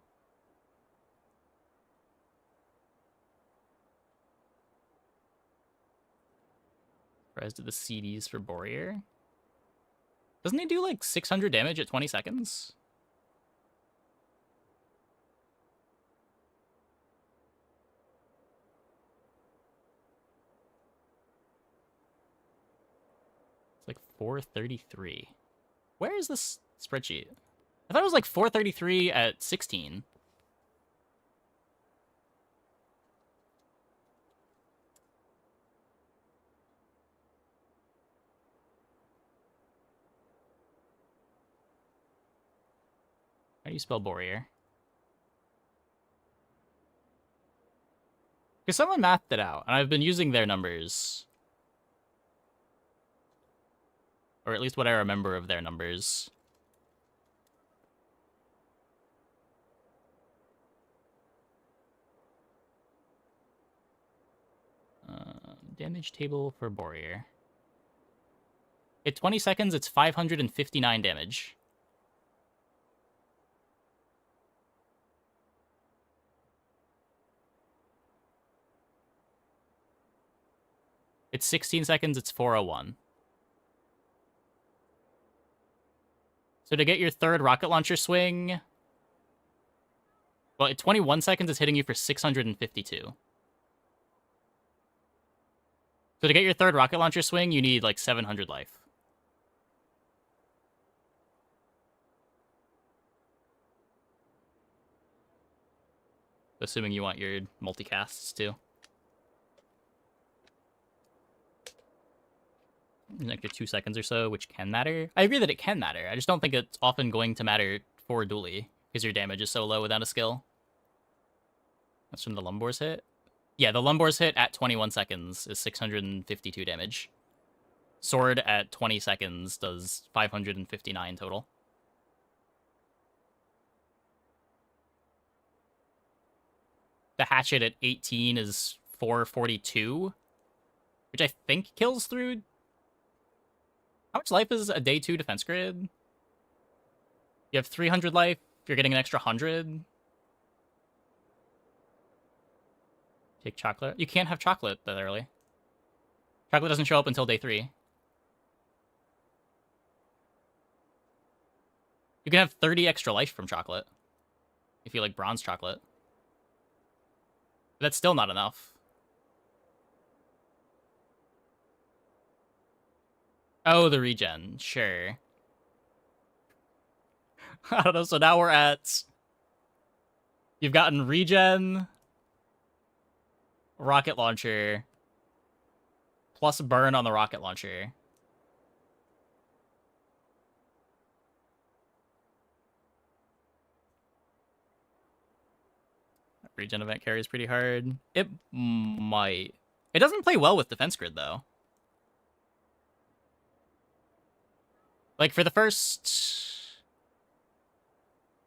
Rise to the CDs for Borrier. Doesn't he do like 600 damage at 20 seconds? It's like 433. Where is this spreadsheet? I thought it was like 433 at 16. How do you spell Borrier? Because someone mathed it out, and I've been using their numbers. Or at least what I remember of their numbers. Damage table for Borrier. At 20 seconds, it's 559 damage. It's 16 seconds, it's 401. So to get your 3rd rocket launcher swing... Well, at 21 seconds, it's hitting you for 652. So to get your 3rd rocket launcher swing, you need like 700 life. Assuming you want your multicasts too. An extra 2 seconds or so, which can matter. I agree that it can matter. I just don't think it's often going to matter for Dooley, because your damage is so low without a skill. That's from the Lumbor's hit. Yeah, the Lumbor's hit at 21 seconds is 652 damage. Sword at 20 seconds does 559 total. The hatchet at 18 is 442, which I think kills through... How much life is a day 2 defense grid? You have 300 life, you're getting an extra 100. Take chocolate. You can't have chocolate that early. Chocolate doesn't show up until day 3. You can have 30 extra life from chocolate. If you like bronze chocolate. But that's still not enough. Oh, the regen. Sure. I don't know, so now we're at... You've gotten regen, rocket launcher, plus burn on the rocket launcher. Regen event carries pretty hard. It might. It doesn't play well with defense grid, though. Like, for the first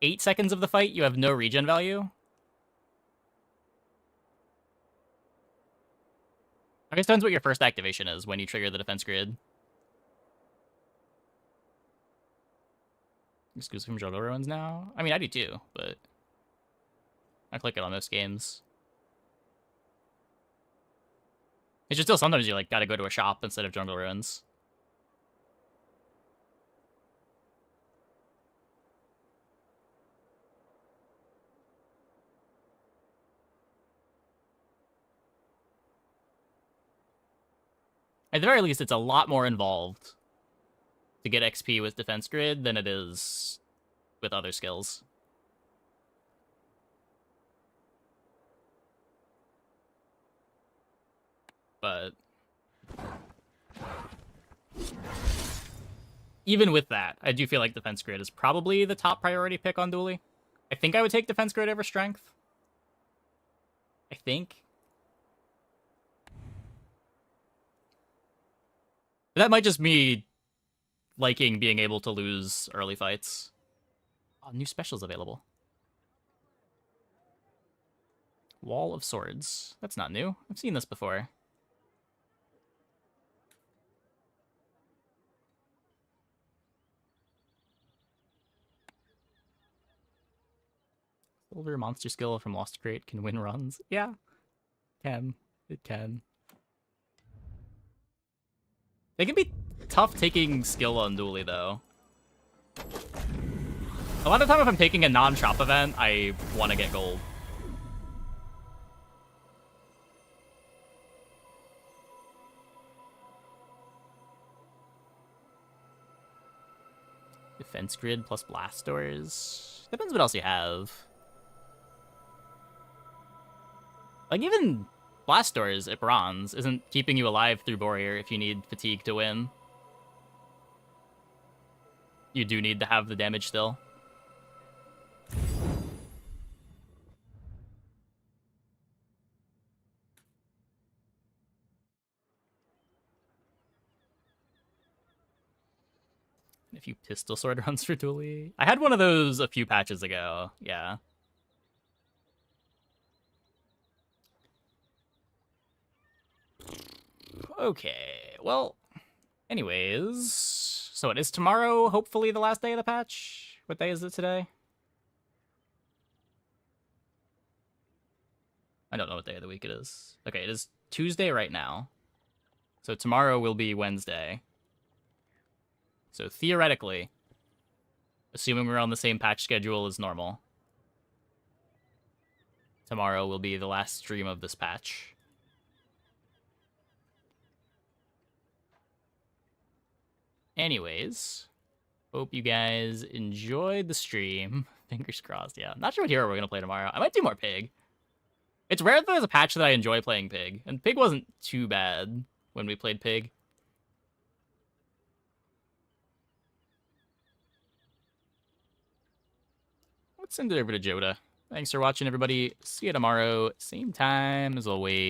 8 seconds of the fight, you have no regen value. I guess depends what your first activation is when you trigger the defense grid. Exclusive from Jungle Ruins now? I mean, I do too, but I click it on most games. It's just still sometimes you like gotta go to a shop instead of Jungle Ruins. At the very least, it's a lot more involved to get XP with defense grid than it is with other skills. But even with that, I do feel like defense grid is probably the top priority pick on Dooley. I think I would take defense grid over strength. I think. That might just me liking being able to lose early fights. Oh, new specials available. Wall of Swords. That's not new. I've seen this before. Silver monster skill from Lost Crate can win runs. Yeah. Can. It can. They can be tough taking skill on Dooley, though. A lot of the time if I'm taking a non-shop event, I want to get gold. Defense grid plus blast doors. Depends what else you have. Like, even blast doors at bronze isn't keeping you alive through Warrior if you need fatigue to win. You do need to have the damage still. A few pistol sword runs for Dooley. I had one of those a few patches ago. Yeah. Okay. Well, anyways. So it is tomorrow, hopefully the last day of the patch. What day is it today? I don't know what day of the week it is. Okay, it is Tuesday right now. So tomorrow will be Wednesday. So theoretically, assuming we're on the same patch schedule as normal, tomorrow will be the last stream of this patch. Anyways, hope you guys enjoyed the stream. Fingers crossed, yeah. Not sure what hero we're going to play tomorrow. I might do more Pig. It's rare that there's a patch that I enjoy playing Pig, and Pig wasn't too bad when we played Pig. Let's send it over to Joda. Thanks for watching, everybody. See you tomorrow. Same time as always.